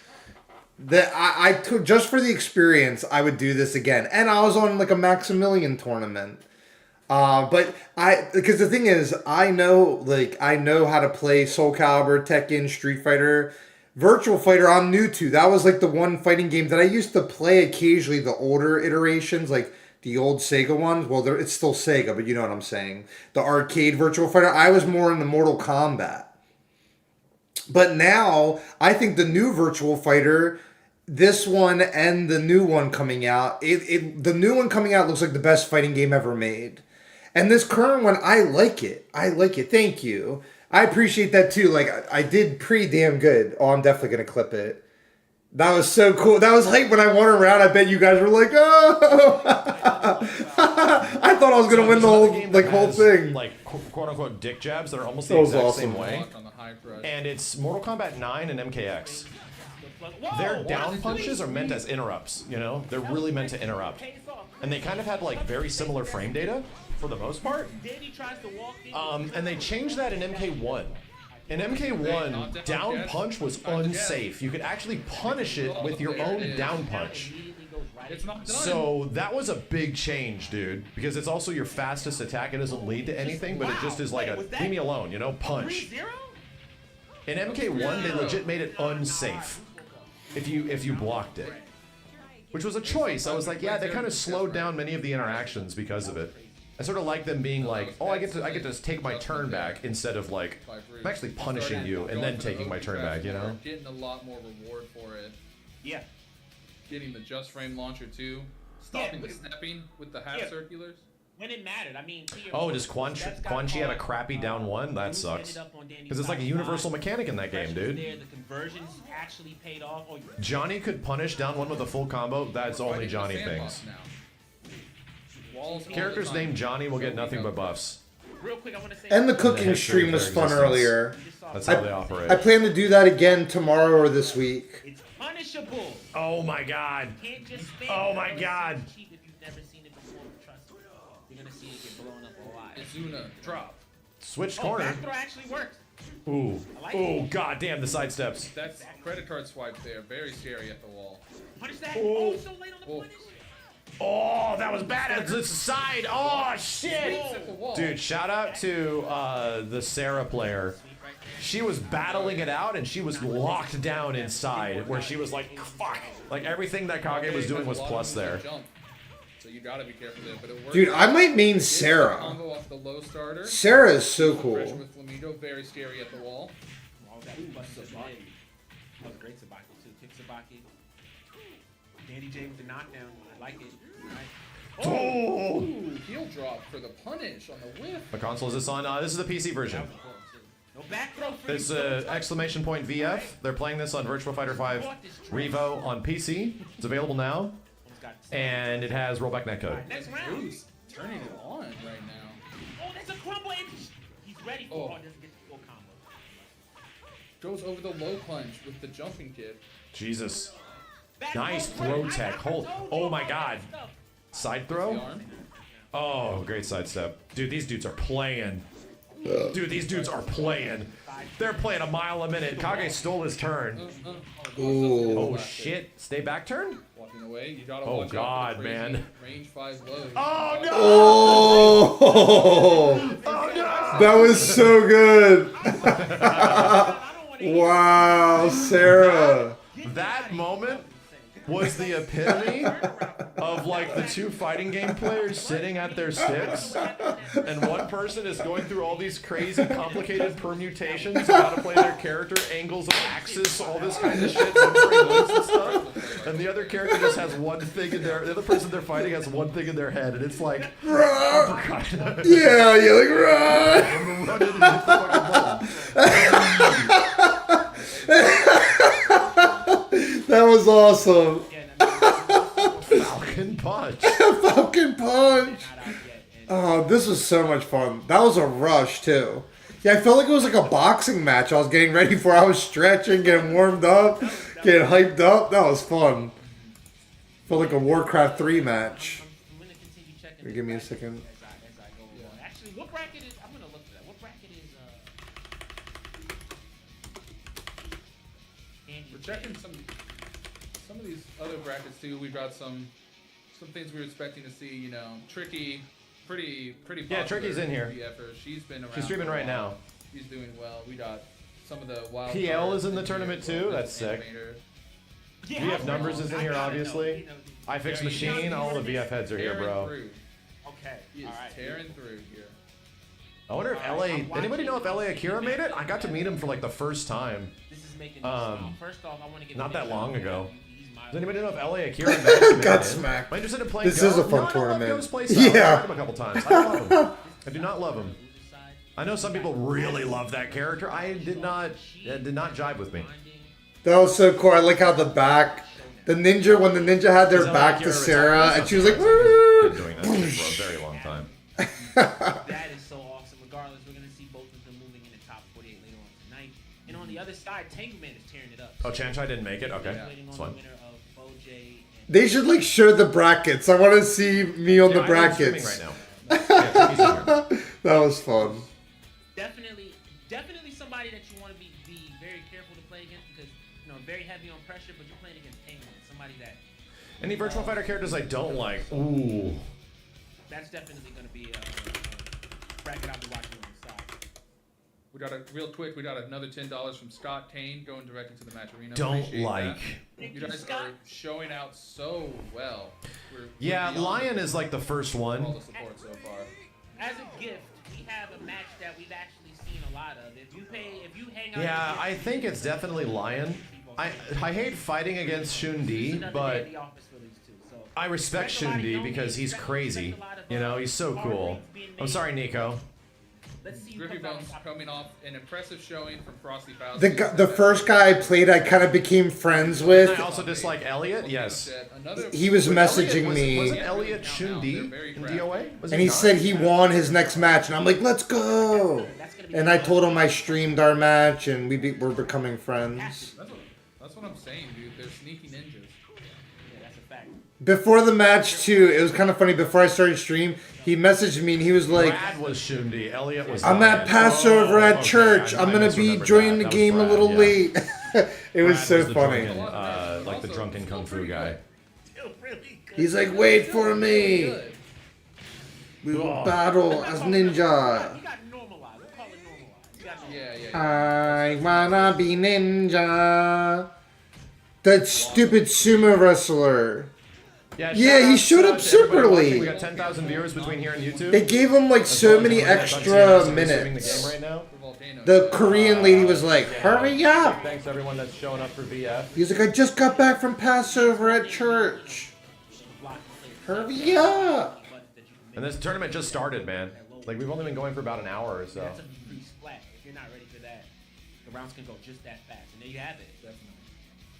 That I took just for the experience. I would do this again, and I was on like a Maximilian tournament. Because the thing is, I know how to play Soul Calibur, Tekken, Street Fighter, Virtua Fighter. I'm new to. That was like the one fighting game that I used to play occasionally. The older iterations, like the old Sega ones. Well, it's still Sega, but you know what I'm saying. The arcade Virtua Fighter. I was more in the Mortal Kombat. But now, I think the new Virtua Fighter, this one and the new one coming out, the new one coming out looks like the best fighting game ever made. And this current one, I like it. I like it. Thank you. I appreciate that too. Like, I did pretty damn good. Oh, I'm definitely going to clip it. That was so cool. That was like when I won a round, I bet you guys were like, oh! I thought I was going to win the whole thing. Like, quote unquote, dick jabs that are almost the That was exact awesome. same way. And it's Mortal Kombat 9 and MKX. Their down punches are meant as interrupts, you know? They're really meant to interrupt. And they kind of had like very similar frame data for the most part. And they changed that in MK1. In MK1, down punch was unsafe. You could actually punish it with your own down punch. So that was a big change, dude, because it's also your fastest attack. It doesn't lead to anything, but it just is like leave me alone, you know, punch. In MK1, they legit made it unsafe if you blocked it, which was a choice. I was like, yeah, they kind of slowed down many of the interactions because of it. I sort of like them being like, oh, I get to just take my turn back instead of like, I'm actually punishing you and then taking my turn back, you know? Getting a lot more reward for it. Yeah. Getting the just frame launcher too. Stopping the snapping with the half circulars. When it mattered, I mean. Oh, does Quan Chi have a crappy down one? That sucks. Because it's like a universal mechanic in that game, dude. The conversions actually paid off. Johnny could punish down one with a full combo. That's only Johnny things. Characters named Johnny will get nothing but buffs. Real quick, I want to say. And the cooking stream was fun earlier. That's how they operate. I plan to do that again tomorrow or this week. It's punishable. Oh my god. Can't just Oh my god. If you've never seen it before, trust me. You're gonna see it get blown up a lot. Izuna, drop. Switch Oh, corner. back throw actually works. Ooh. like Oh it. god damn the side steps. That's credit card swipe there. Very scary at the wall. Punish that. Oh, so late on the punish. Oh, that was bad. It's a side. Oh shit. At the wall. Dude, shout out to the Sarah player. She was battling it out and she was locked down inside where she was like, fuck. Like everything that Kage was doing was plus there. So you gotta be careful there, but it works. Dude, I might main Sarah. Combo off the low starter. Sarah is so Pressure cool. with Flamingo, very scary at the wall. Oh, that was a great Sabaki too. Kick Sabaki. Danny J with the knockdown. I like it. Right. Oh! Ooh, heel drop for the punish on the whiff. What console is this on? This is the PC version. No back throw for It's you. exclamation point VF. They're playing this on Virtua Fighter 5 Revo on PC. It's available now. And it has rollback netcode. Next round. Bruce turning it on right now. Oh, that's a crumble. He's ready for it. Doesn't get the full combo. Goes over the low punch with the jumping kick. Jesus. Back Nice throw. throw tech. Hold. Oh my god. Side The throw? arm. Oh, great sidestep. Dude, these dudes are playing. Dude, these dudes are playing. They're playing a mile a minute. Kage stole his turn. Ooh. Oh shit. Stay back turn? Walking away. You gotta Oh, watch God, out for the crazy man. Range 5 lows. Oh no! Oh! Oh no! That was so good. I don't want to hear Wow, Sarah. That moment was the epitome of like the two fighting game players sitting at their sticks, and one person is going through all these crazy, complicated permutations of how to play their character, angles of axis, all this kind of shit, and stuff. And the other character just has one thing in their. The other person they're fighting has one thing in their head, and it's like, Yeah, you're like, run! run it and hit the fucking ball. That was awesome. Falcon punch. Falcon punch. Oh, this was so much fun. That was a rush too. Yeah, I felt like it was like a boxing match. I was getting ready for. I was stretching, getting warmed up, getting hyped up. That was fun. Felt like a Warcraft 3 match. I'm gonna continue checking. Here, give me a second. As I go along. Actually, what bracket is? I'm gonna look for that. What bracket is? We're checking some of these other brackets too. We've got some things we were expecting to see. You know, Tricky, pretty popular. Yeah, Tricky's in here. BFer. She's been around. She's streaming for a right while. now. She's doing well. We got some of the wild. PL cards is in the here, tournament as well, too. as That's sick. animator. VF Numbers is in here, obviously. I Fix Machine, all the VF heads are here, Tearing bro. through. Okay. He is tearing through here. I wonder if LA. Anybody know if LA Akira made it? I got to meet him for like the first time. This is making me smile. First off, I want to get Not a that big long shout out. ago. He's my Does anybody know if LA Akira made Got it? smacked. Am I interested in playing This Go? is a fun No, I don't tournament. love Go's play style. Yeah. I've played him a couple times. I love him. I do not love him. I know some people really love that character. I did not. It did not jive with me. That was so cool. I like how the back, the ninja, when the ninja had their Is LA back Akira to Sarah, retired? and she was like, Been "Woo!" doing that for a very long time. That is so awesome. Regardless, we're gonna see both of them moving in the top 48 later on tonight. And on the other side, Tangleman is tearing it up. Oh, Chanchai didn't make it. Okay, Waiting that's on fine. the winner of OJ and They should like show the brackets. I want to see me on the Yeah, I'm streaming brackets. right now. Yeah, Tricky's in here. That was fun. definitely somebody that you want to be very careful to play against because very heavy on pressure, but you're playing against Tangleman, somebody that Any Virtual Fighter characters I don't like. Ooh. that's definitely going to be a bracket I'll be watching on the side. We got a real quick. We got another $10 from Scott Tane going directly to the match arena. Don't Appreciate like. that. You guys are showing out so well. We're Yeah, beyond Lion is like the first all one. the support so far. As a gift, we have a match that we've actually seen a lot of. If you hang out. Yeah, I think it's definitely Lion. I hate fighting against Shundi, but I respect Shundi because he's crazy. You know, he's so cool. I'm sorry, Nico. Let's see who Griffy comes out on Bones top. coming off an impressive showing from Frosty Fowles. The first guy I played, I kind of became friends with. I also dislike Elliot. Yes. He was messaging me, Wasn't Elliot Shundi in DOA? Was and he not? said he won his next match, and I'm like, let's go. And I told him I streamed our match, and we're becoming friends. That's what I'm saying, dude. They're sneaky ninjas. Yeah, that's a fact. Before the match too, it was kind of funny. Before I started stream, he messaged me and he was like, Brad was Shundi. Elliot was. "I'm Lion. at Passover at okay, church. I I'm gonna be misremembered joining that. the That was game a Brad, little yeah. late." It was Brad so the funny. drunken, like the drunken kung fu guy. He's like, "Wait for me. We will battle as ninja. You got normalized. We'll call it normalized. You got normalized. Yeah. I wanna be ninja." That stupid sumo wrestler. Yeah, Yeah, shout he out showed to up everybody super watching. late. We got 10,000 viewers between here and YouTube. They gave him like so many extra minutes. Right now. Volcano. The Korean lady was like, "Hurry up." Thanks to everyone that's showing up for VF. He's like, "I just got back from Passover at church. Hurry up." And this tournament just started, man. Like, we've only been going for about an hour or so. That's a free splat. If you're not ready for that, the rounds can go just that fast. And there you have it.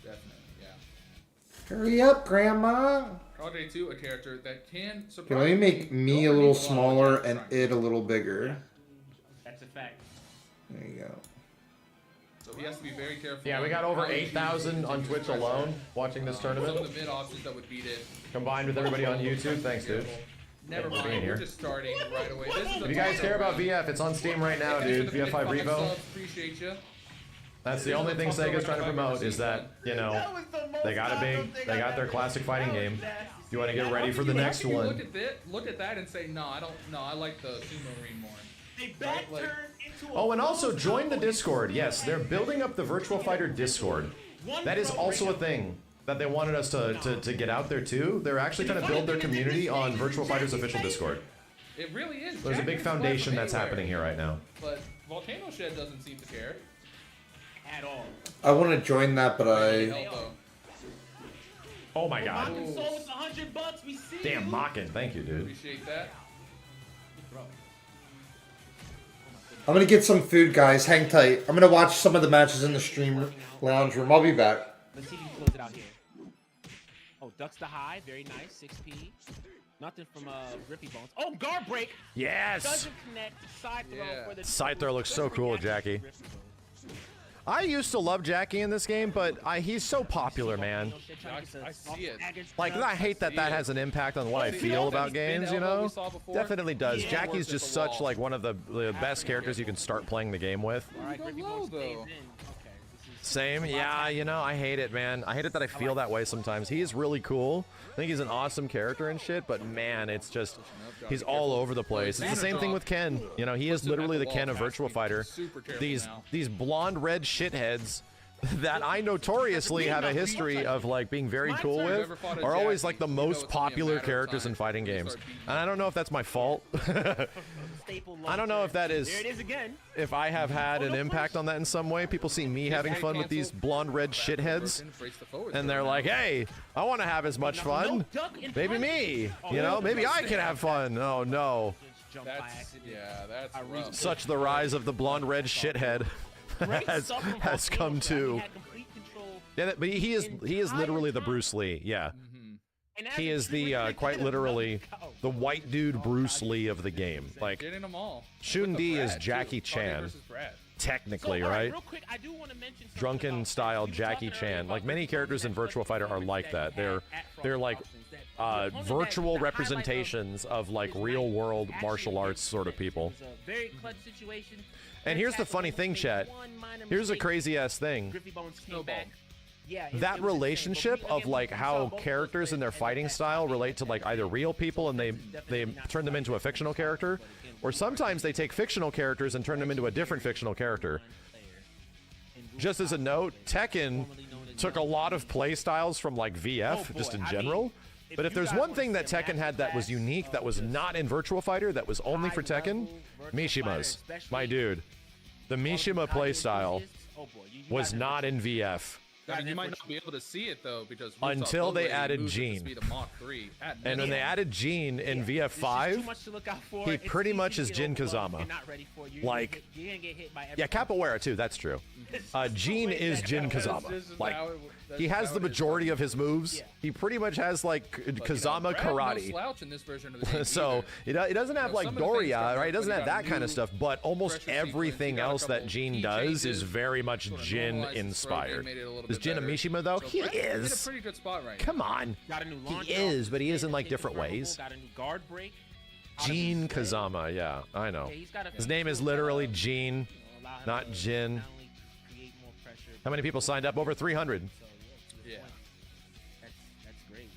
Definitely, yeah. Hurry up, Grandma. Project 2, a character that can Okay, surprise let me make me a little smaller and it. it a little bigger. That's a fact. There you go. So he has to be very careful. Yeah, we got over how he 8,000 chooses on to Twitch express alone it. watching this Some of tournament. the mid options that would beat it. Combined with everybody on YouTube. Thanks, dude. Never Thanks for being mind, here. we're just starting right away. This is If you guys care about VF, it's on Steam right now, dude. VF5 Revo. Appreciate you. That's the only thing Sega's trying to promote is that, you know, they got their classic fighting game. You want to get ready for the next Look one. at that, look at that and say, no, I like the Sumo Marine more. They back Like- turn into a Oh, and also join the Discord. Yes, they're building up the Virtual Fighter Discord. That is also a thing. that they wanted us to get out there too. They're actually trying to build their community on Virtua Fighter's official Discord. It really is. There's a big foundation that's happening here right now. But Volcano Shed doesn't seem to care At all. I want to join that, but I. Elbow. Oh my god. Mocking Soul, it's $100. We see Damn, you. Mocking. Thank you, dude. Appreciate that. I'm gonna get some food, guys. Hang tight. I'm gonna watch some of the matches in the stream lounge room. I'll be back. Let's see if you can close it out here. Oh, ducks the high. Very nice. 6P. Nothing from Grippy Bones. Oh, guard break. Yes. Doesn't connect. Side throw for the Side throw looks so cool, Jackie. I used to love Jackie in this game, but he's so popular, man. I see it. Like, I hate that that has an impact on what I feel about games, you know? Definitely does. Yeah. Jackie's just such, like, one of the best characters you can start playing the game with. All right, Grippy low, Bones stays though. in. Okay, this is Same. Yeah, you know, I hate it, man. I hate it that I feel that way sometimes. He is really cool. I think he's an awesome character and shit, but man, it's just, he's all over the place. It's the same thing with Ken. You know, he is literally the Ken of Virtua Fighter. These blonde red shitheads that I notoriously have a history of like being very cool with are always like the most popular characters in fighting games. And I don't know if that's my fault. I don't know if that is, there it is again. if I have had an impact on that in some way. People see me having fun with these blonde red shitheads and they're like, hey, I want to have as much fun. Maybe me, you know, maybe I can have fun. Oh no. That's rough. Such the rise of the blonde red shithead has come to. Yeah, but he is literally the Bruce Lee. Yeah. He is the quite literally the white dude Bruce Lee of the game. Like Getting them all. Shun Di is Jackie Chan, technically, right? Drunken style Jackie Chan. Like many characters in Virtua Fighter are like that. They're like virtual representations of like real world martial arts sort of people. And here's the funny thing, chat. Here's a crazy ass thing. That relationship of like how characters and their fighting style relate to like either real people and they turn them into a fictional character, or sometimes they take fictional characters and turn them into a different fictional character. Just as a note, Tekken took a lot of play styles from like VF just in general. But if there's one thing that Tekken had that was unique, that was not in Virtua Fighter, that was only for Tekken, Mishima's. My dude. The Mishima playstyle was not in VF. You might not be able to see it though because until they added Gene. And when they added Gene in VF5, he pretty much is Jin Kazama. Like, yeah, Capoeira too, that's true. Gene is Jin Kazama. Like, he has the majority of his moves. He pretty much has like Kazama karate. So he doesn't have like Doria, right? He doesn't have that kind of stuff, but almost everything else that Gene does is very much Jin inspired. Is Jin a Mishima though? He is. Come on. He is, but he is in like different ways. Gene Kazama, yeah, I know. His name is literally Gene, not Jin. How many people signed up? Over 300. Yeah. That's great.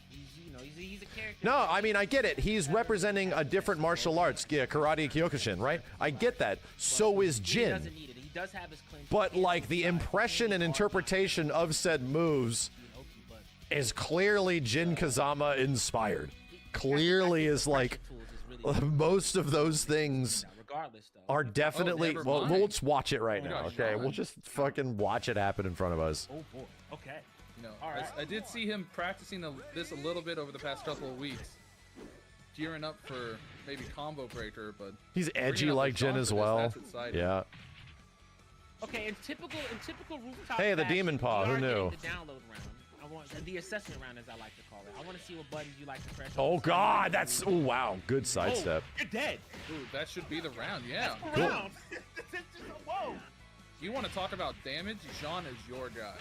He's a character. No, I mean, I get it. He's representing a different martial arts, yeah, karate Kyokushin, right? I get that. So is Jin. He does have his clinch. But like the impression and interpretation of said moves is clearly Jin Kazama inspired. Clearly is like most of those things are definitely, well, let's watch it right now, okay? We'll just fucking watch it happen in front of us. Oh boy. Okay. All right. I did see him practicing this a little bit over the past couple of weeks, gearing up for maybe combo breaker, but he's edgy like Jin as well. Yeah. Okay, in typical rooftop. Hey, the fashion, demon paw. we Who are getting knew? The download round. I want the assessment round, as I like to call it. I want to see what buttons you like to press. Oh God, that's wow, good sidestep. You're dead. Dude, that should be the round. Yeah. Cool. Round. Whoa. You want to talk about damage? Jean is your guy.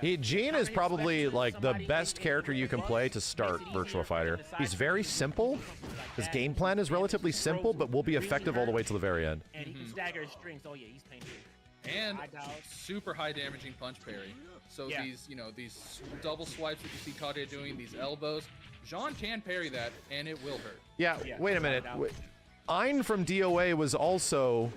Yeah. Gene is probably like the best character you can play to start Virtua Fighter. He's very simple. His game plan is relatively simple, but will be effective all the way to the very end. And he can stagger his strings. Oh yeah, he's painful. And super high damaging punch parry. So these double swipes that you see Kade doing, these elbows, Jean can parry that, and it will hurt. Yeah. Wait a minute. Ein from DOA was also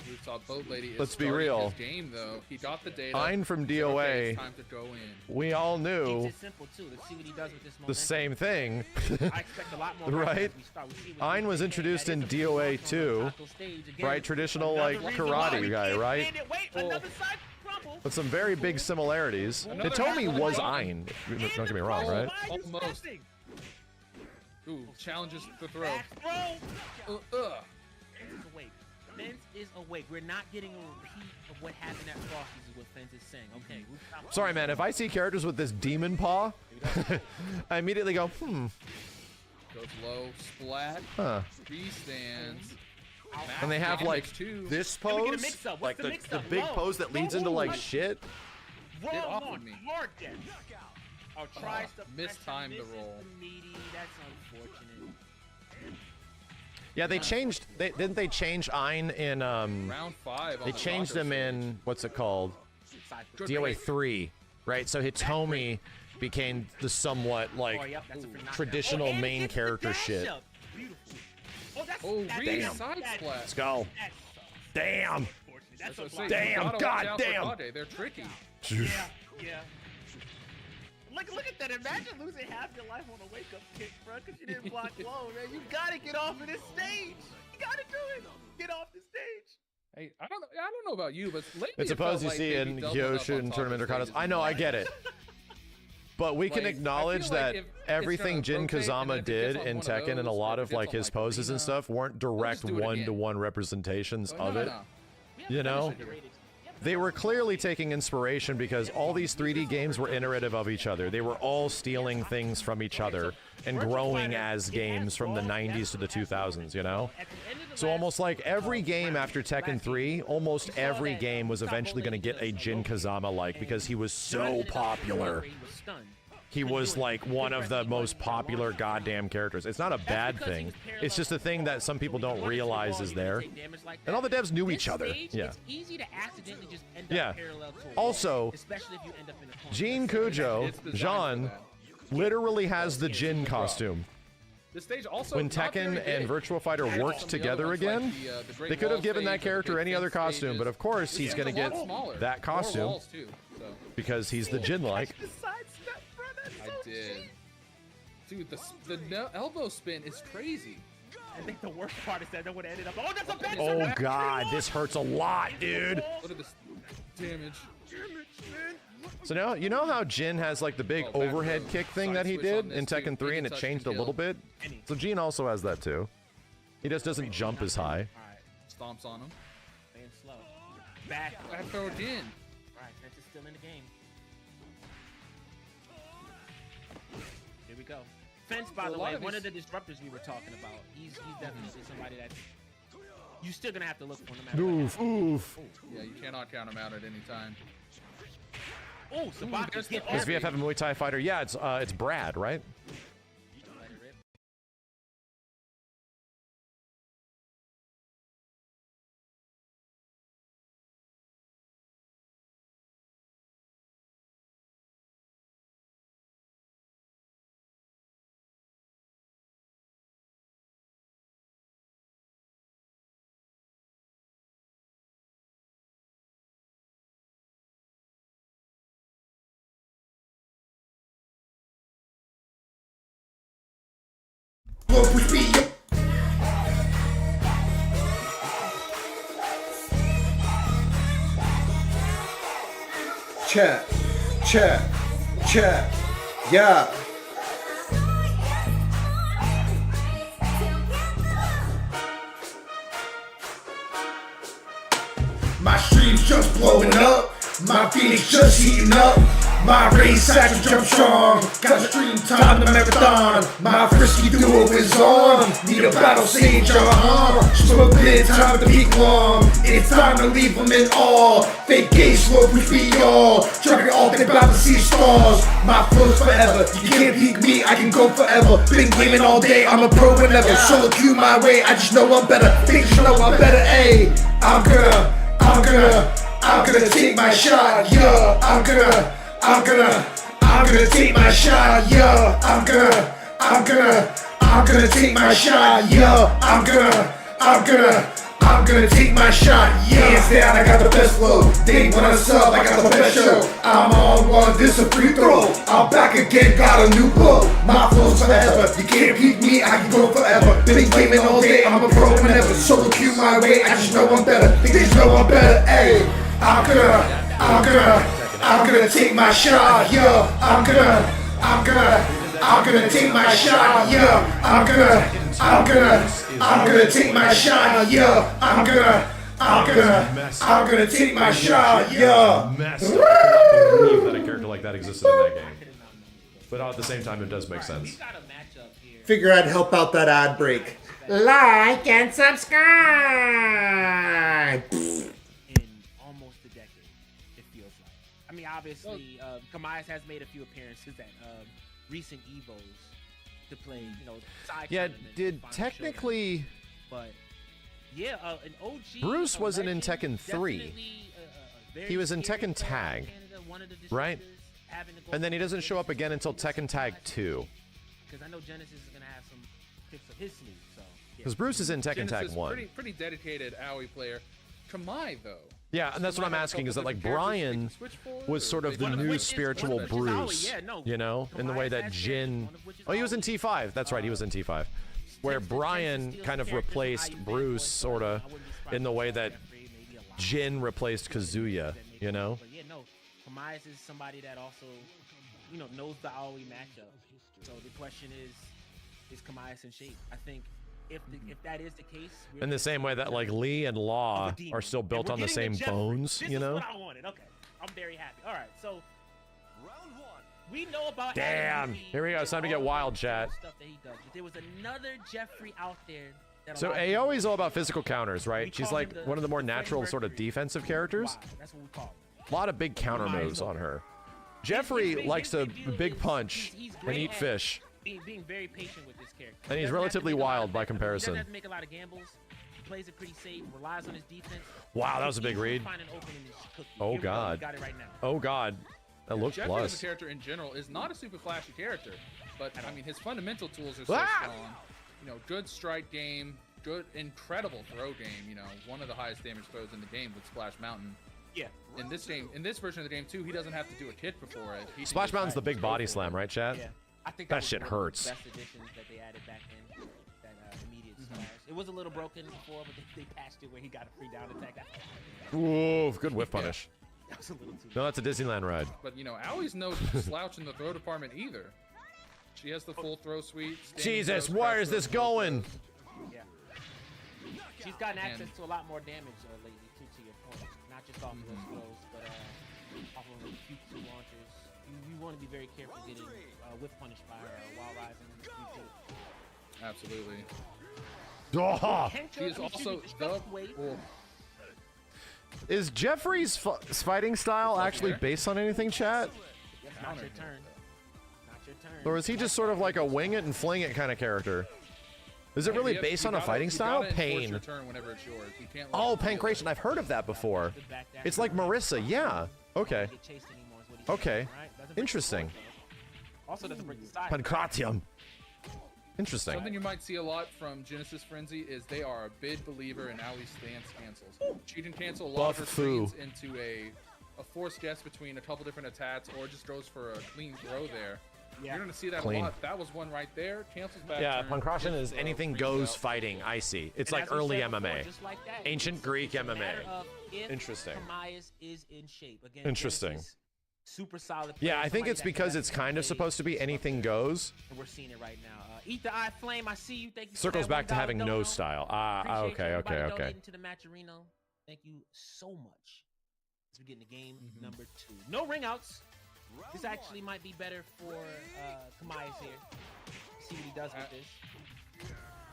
Rooftop Boat Lady is Let's be starting real. his game though. He got the data. Ein from He said, DOA. okay, it's time to go in. We all Keeps knew it simple too. Let's see what he does with this the momentum. same thing. I expect a lot more. Right? as we start. We see what Ein he was can. introduced That in is a DOA big too, taco stage again. right? Traditional Another like reason why we karate guy, can't right? stand it. Wait, another side crumble. With some very big similarities. Another Hitomi half was of Ein. Don't get me wrong, right? Almost. Ooh, challenges the throw. Back throw. Ugh. Fence is awake. Fence is awake. We're not getting a repeat of what happened at Frosty's is what Fence is saying. Okay. Sorry, man. If I see characters with this demon paw, I immediately go, Goes low, splat, huh. three stands. And they have like two. this Let me get a pose, mix-up. What's like the the mix-up? big Low. pose that leads into Low. like shit. Wrong off of one. me. Hard death. Oh, tries to mistimed the misses roll. the meaty. That's unfortunate. Yeah, they changed. Didn't they change Ein in Round 5. On They the changed Rocco him stage. in what's it called? Side Good DOA break. 3, right? So Hitomi became the somewhat like Oh, yep, that's a knockdown. traditional and main gets the character dash shit. up. Beautiful. Oh, that's Oh, that's Reed damn. side That's- splat. Let's go. that's Damn. unfortunate. That's That's what I a say, block. you Damn, gotta watch god out for damn. Kage, they're tricky. Yeah, yeah. Look at that. Imagine losing half your life on a wake-up kick, bro, because you didn't block low, man. You gotta get off of this stage. You gotta do it. Get off the stage. Hey, I don't know about you, but lately It's a it felt pose you like see maybe in doubling up on Kyoshin top tournament or of contests. stages I know, I more. get it. But we can Like, I acknowledge feel like that if it's everything gonna Jin rotate and then Kazama if it did gets on in one of Tekken and a those, lot or of if it like gets on, his like, poses and Rina, stuff weren't direct just do it again. one-to-one representations Oh, of no, it. no. You know? They were clearly taking inspiration because all these 3D games were iterative of each other. They were all stealing things from each other and growing as games from the 90s to the 2000s, you know? So almost like every game after Tekken 3, almost every game was eventually going to get a Jin Kazama-like because he was so popular. He was like one of the most popular goddamn characters. It's not a bad thing. It's just a thing that some people don't realize is there. And all the devs knew each other. Yeah. It's easy to accidentally just end Yeah. up parallel to a wall, Also, especially if you end up in a corner. Jean Kujo, It's designed Jean, for that. literally has the Jin costume. This stage also When not Tekken very and big. Virtua Fighter Some of worked the together other ones, again, like the Great they could have Wall given that stage or the character big any other fence costume, stages. but of course This he's game's going to a lot get smaller. that More costume walls, too, so. because he's the Jin-like. The sidestep, bro, that's I so did. cheap. Dude, the elbow spin is crazy. I think the worst part is that no one ended up. Oh, that's a bad Oh shot. god, this hurts a lot, dude. Look at this damage. So now, you know how Jin has like the big Oh, back overhead row. kick thing Side that he switch on did this in too. Tekken 3 Any and it touch changed a can little kill. bit? So Jin also has that too. He just doesn't jump as high. All right, Stomps on him. playing slow. Back. Back throw again. All right, Fence is still in the game. Here we go. Fence, by So a the lot way, of one these- of the disruptors we were talking about. He's definitely somebody that you're still gonna have to look for no matter what. Oof, oof. Yeah, you cannot count him out at any time. Oh, Sabaki there's get the Does off. VF have a Muay Thai fighter? Yeah, it's Brad, right? Let it rip. Blow push me up. Check, check, check. Yeah. My stream's just blowing up. My Phoenix just heating up. My race satchel jump strong. Got a stream time the marathon. My frisky duo is on. Need a battle sage, Smoke mid time to peak long. It's time to leave them in awe. Fake gay slow push me all. Drug it all, they about to see stars. My flow's forever. You can't peak me, I can go forever. Been gaming all day, I'm a pro whenever. Solo queue my way, I just know I'm better. Bitch know I'm better, ayy. I'm gonna take my shot, yeah. I'm gonna take my shot, yeah. I'm gonna take my shot, yeah. I'm I'm gonna take my shot, hands down, I got the best flow. They wanna sub, I got the best show. I'm on one, this a free throw. I'm back again, got a new blow. My flow's forever, you can't beat me, I can go forever. Been gaming all day, I'm a pro whenever. Solo cue my way, I just know I'm better. Think they know I'm better, ayy. I'm gonna take my shot, yeah. I'm gonna take my shot, yeah. I'm gonna take my shot, yeah. I'm gonna take my shot, yeah. Messed up. I cannot believe that a character like that existed in that game. But at the same time, it does make sense. We got a matchup here. Figure I'd help out that ad break. Like and subscribe. In almost a decade, it feels like. I mean, obviously, Kamais has made a few appearances at recent Evos to play, you know, side Yeah, tournaments, did find technically... children, but yeah, an OG. Bruce a wasn't in legend, Tekken 3. definitely a very He was in scary Tekken player Tag, in Canada, one of the right? distributors having to go And then he through doesn't this show up again until Tekken Tag 2. because I know Genesis is gonna have some tricks up his sleeve. So yeah. Because Bruce is in Tekken Tag Genesis, 1. pretty dedicated Aoi player. Kamai though. Yeah, and that's what I'm asking, is that like Brian was sort of the new spiritual Bruce, you know, in the way that Jin... Oh, he was in T5. That's right, he was in T5. Where Brian kind of replaced Bruce, sort of, in the way that Jin replaced Kazuya, you know? But yeah, no, Kamais is somebody that also, you know, knows the Aoi matchup. So the question is Kamais in shape? I think if that is the case, In the same way that like Lee and Law are still built on the same bones, this you know? This is what I wanted. Okay, I'm very happy. All right, so Round one. we know about. Damn. Adam Here we go. It's time to get all the wild, chat. Stuff that he does. But there was another Jeffrey out there. That a So lot of people- Aoi's all about physical counters, we right? She's call like him one of the more Freddie natural sort of Mercury. defensive characters. Wow, that's what we call him. A lot of big counter moves on her. Jeffrey likes to his deal big is punch he's and great eat at fish. Being very patient with this character. And he's Doesn't have to relatively make a lot wild of by He comparison. doesn't have to make a lot of gambles. He plays it pretty safe, relies on his defense. Wow, that was a big Easily read. find an opening and just cook you. Oh, Here we go, we God. got it right now. Oh god, that looks Jeffrey as plus. a character in general is not a super flashy character, but I mean his fundamental tools are so Ah! strong. You know, good strike game, good, incredible throw game. You know, one of the highest damage throws in the game with Splash Mountain. Yeah. In this game, in this version of the game too, he doesn't have to do a hit before it. He can Splash just Mountain's the big go body for slam, it. right, chat? Yeah. I think That was shit one of the hurts. Best additions that they added back in. That immediate splash. It was a little broken before, but they patched it where he got a free down attack. Ooh, good whiff punish. That was a little too. No, that's a Disneyland ride. But you know, Aoi's no slouch in the throw department either. She has the full throw suite. standing Jesus, throws, where crouch is this throws, low going? throws. Yeah. She's gotten access to a lot more damage lately, too, to your point. Not just off of those throws, but off of the Q2 launchers. You want to be very careful getting whiff punished by her while rising. Absolutely. Oh, She is also the. Oh, is Jeffrey's fighting style actually based on anything, chat? Not your turn. Not your turn. Or is he just sort of like a wing it and fling it kind of character? Is it really you based you on a gotta- fighting you style? gotta enforce Pain. your turn whenever it's yours. You can't let Oh, it steal it. pancreation. I've heard of that before. It's like Marissa. Yeah. Okay. Get chased anymore is what he said, Okay. right? Doesn't break the Interesting. board, though. Also doesn't break the side. Pancratium. Interesting. Something you might see a lot from Genesis Frenzy is they are a big believer in Aoi's stance cancels. She can cancel a lot of her Buff-foo. screens into a forced guess between a couple different attacks, or just goes for a clean throw there. Yeah. You're gonna see that Clean. a lot. That was one right there. Cancels back. Yeah, turn, Pancration hits is throw, anything freeze goes out. fighting. I see. It's And like as we early said before, MMA. just like that, Ancient it's Greek a matter MMA. of if Interesting. Kamais is in shape. Again, Interesting. Genesis, super solid. Yeah, player, I think somebody it's that can because it's definitely kind of play supposed to be anything goes. And we're seeing it right now. Eat the Eye Flame. I see you. Thank you. for Circles that back to $1 having no dono. style. Appreciate Okay, everybody okay, okay. donating to the Matcherino. Thank you so much. As we get into game number 2. No ring outs. This actually might be better for Kamais here. See what he does with this.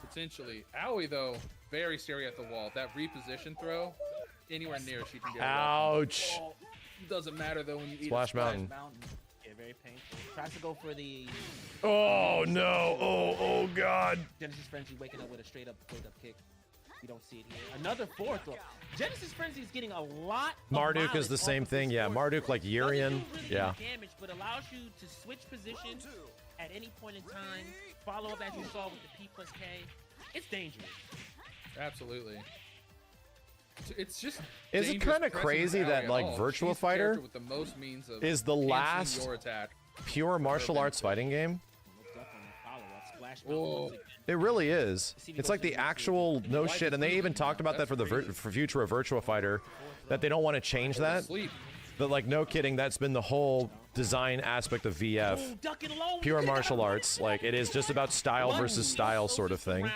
Potentially. Aoi though, very scary at the wall. That reposition throw, anywhere near she can get. Ouch. Oh, doesn't matter though when you eat Splash a Splash Mountain. Yeah, very painful. Tries to go for the Oh no. Oh god. Genesis Frenzy waking up with a straight up kick. We don't see it here. Another fourth throw. Genesis Frenzy is getting a lot of Marduk is mileage the off same of thing. this Yeah, fourth Marduk throw. like Doesn't Urian. do really Yeah. any damage, but allows you to switch positions at any point in time. Follow up as you saw with the P plus K. It's dangerous. Absolutely. It's just. Is it dangerous kinda pressing crazy rally that, at like, all. Virtua She's the Fighter character with the most means of is the canceling last your attack. pure martial arts fighting game? Whoa. It really is. It's like the actual no shit, and they even talked about that for the for future of Virtua Fighter, that they don't want to change that. Sleep. But like, no kidding, that's been the whole design aspect of VF. Pure martial arts, like it is just about style versus style sort of thing.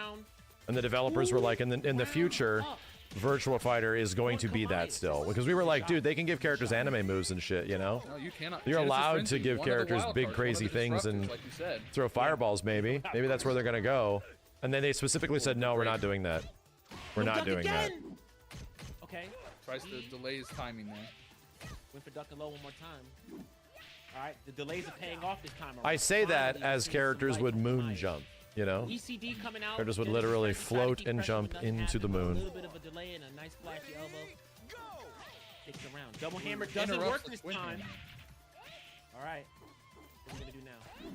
And the developers were like, in the future, Virtua Fighter is going to be that still, because we were like, dude, they can give characters anime moves and shit, you know? No, you cannot. You're Genesis allowed Frenzy, to give one of the characters wild big cards, crazy one of the things and disruptors, like you said. throw fireballs, maybe. Maybe that's where they're gonna go. And then they specifically said, no, we're not doing that. We're not doing that. Okay. Tries to delay his timing there. Went for ducking low one more time. All right, the delays are paying off this time. I say that Finally, as seeing characters some would light from moon the jump, you know? ECD coming out. Characters would Genesis literally Frenzy trying to float keep and pressure, jump but nothing into the happened. moon. A little bit of a delay and a nice flashy elbow. Takes around. Double hammer doesn't Interrupts work the this swing time. hand. All right. What are we gonna do now?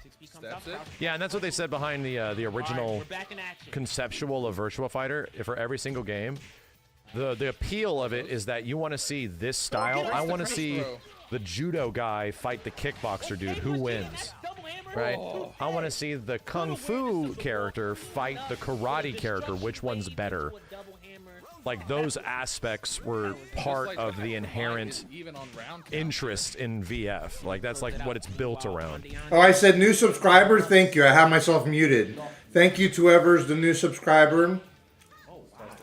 6B comes Steps up. it. crouch. Yeah, and that's what they said behind the All right, original we're back in action. conceptual of Virtua Fighter for every single game. The appeal of it is that you want to see this style. I want to see the judo guy fight the kickboxer dude. Who wins? Double hammer. Right? I want to see the kung fu character fight the karate character. Which one's better? Double hammer. Like, those aspects were part of the inherent Even on round count. interest in VF. Like, that's like what it's built around. Oh, I said new subscriber. Thank you. I have myself muted. Thank you to whoever's the new subscriber.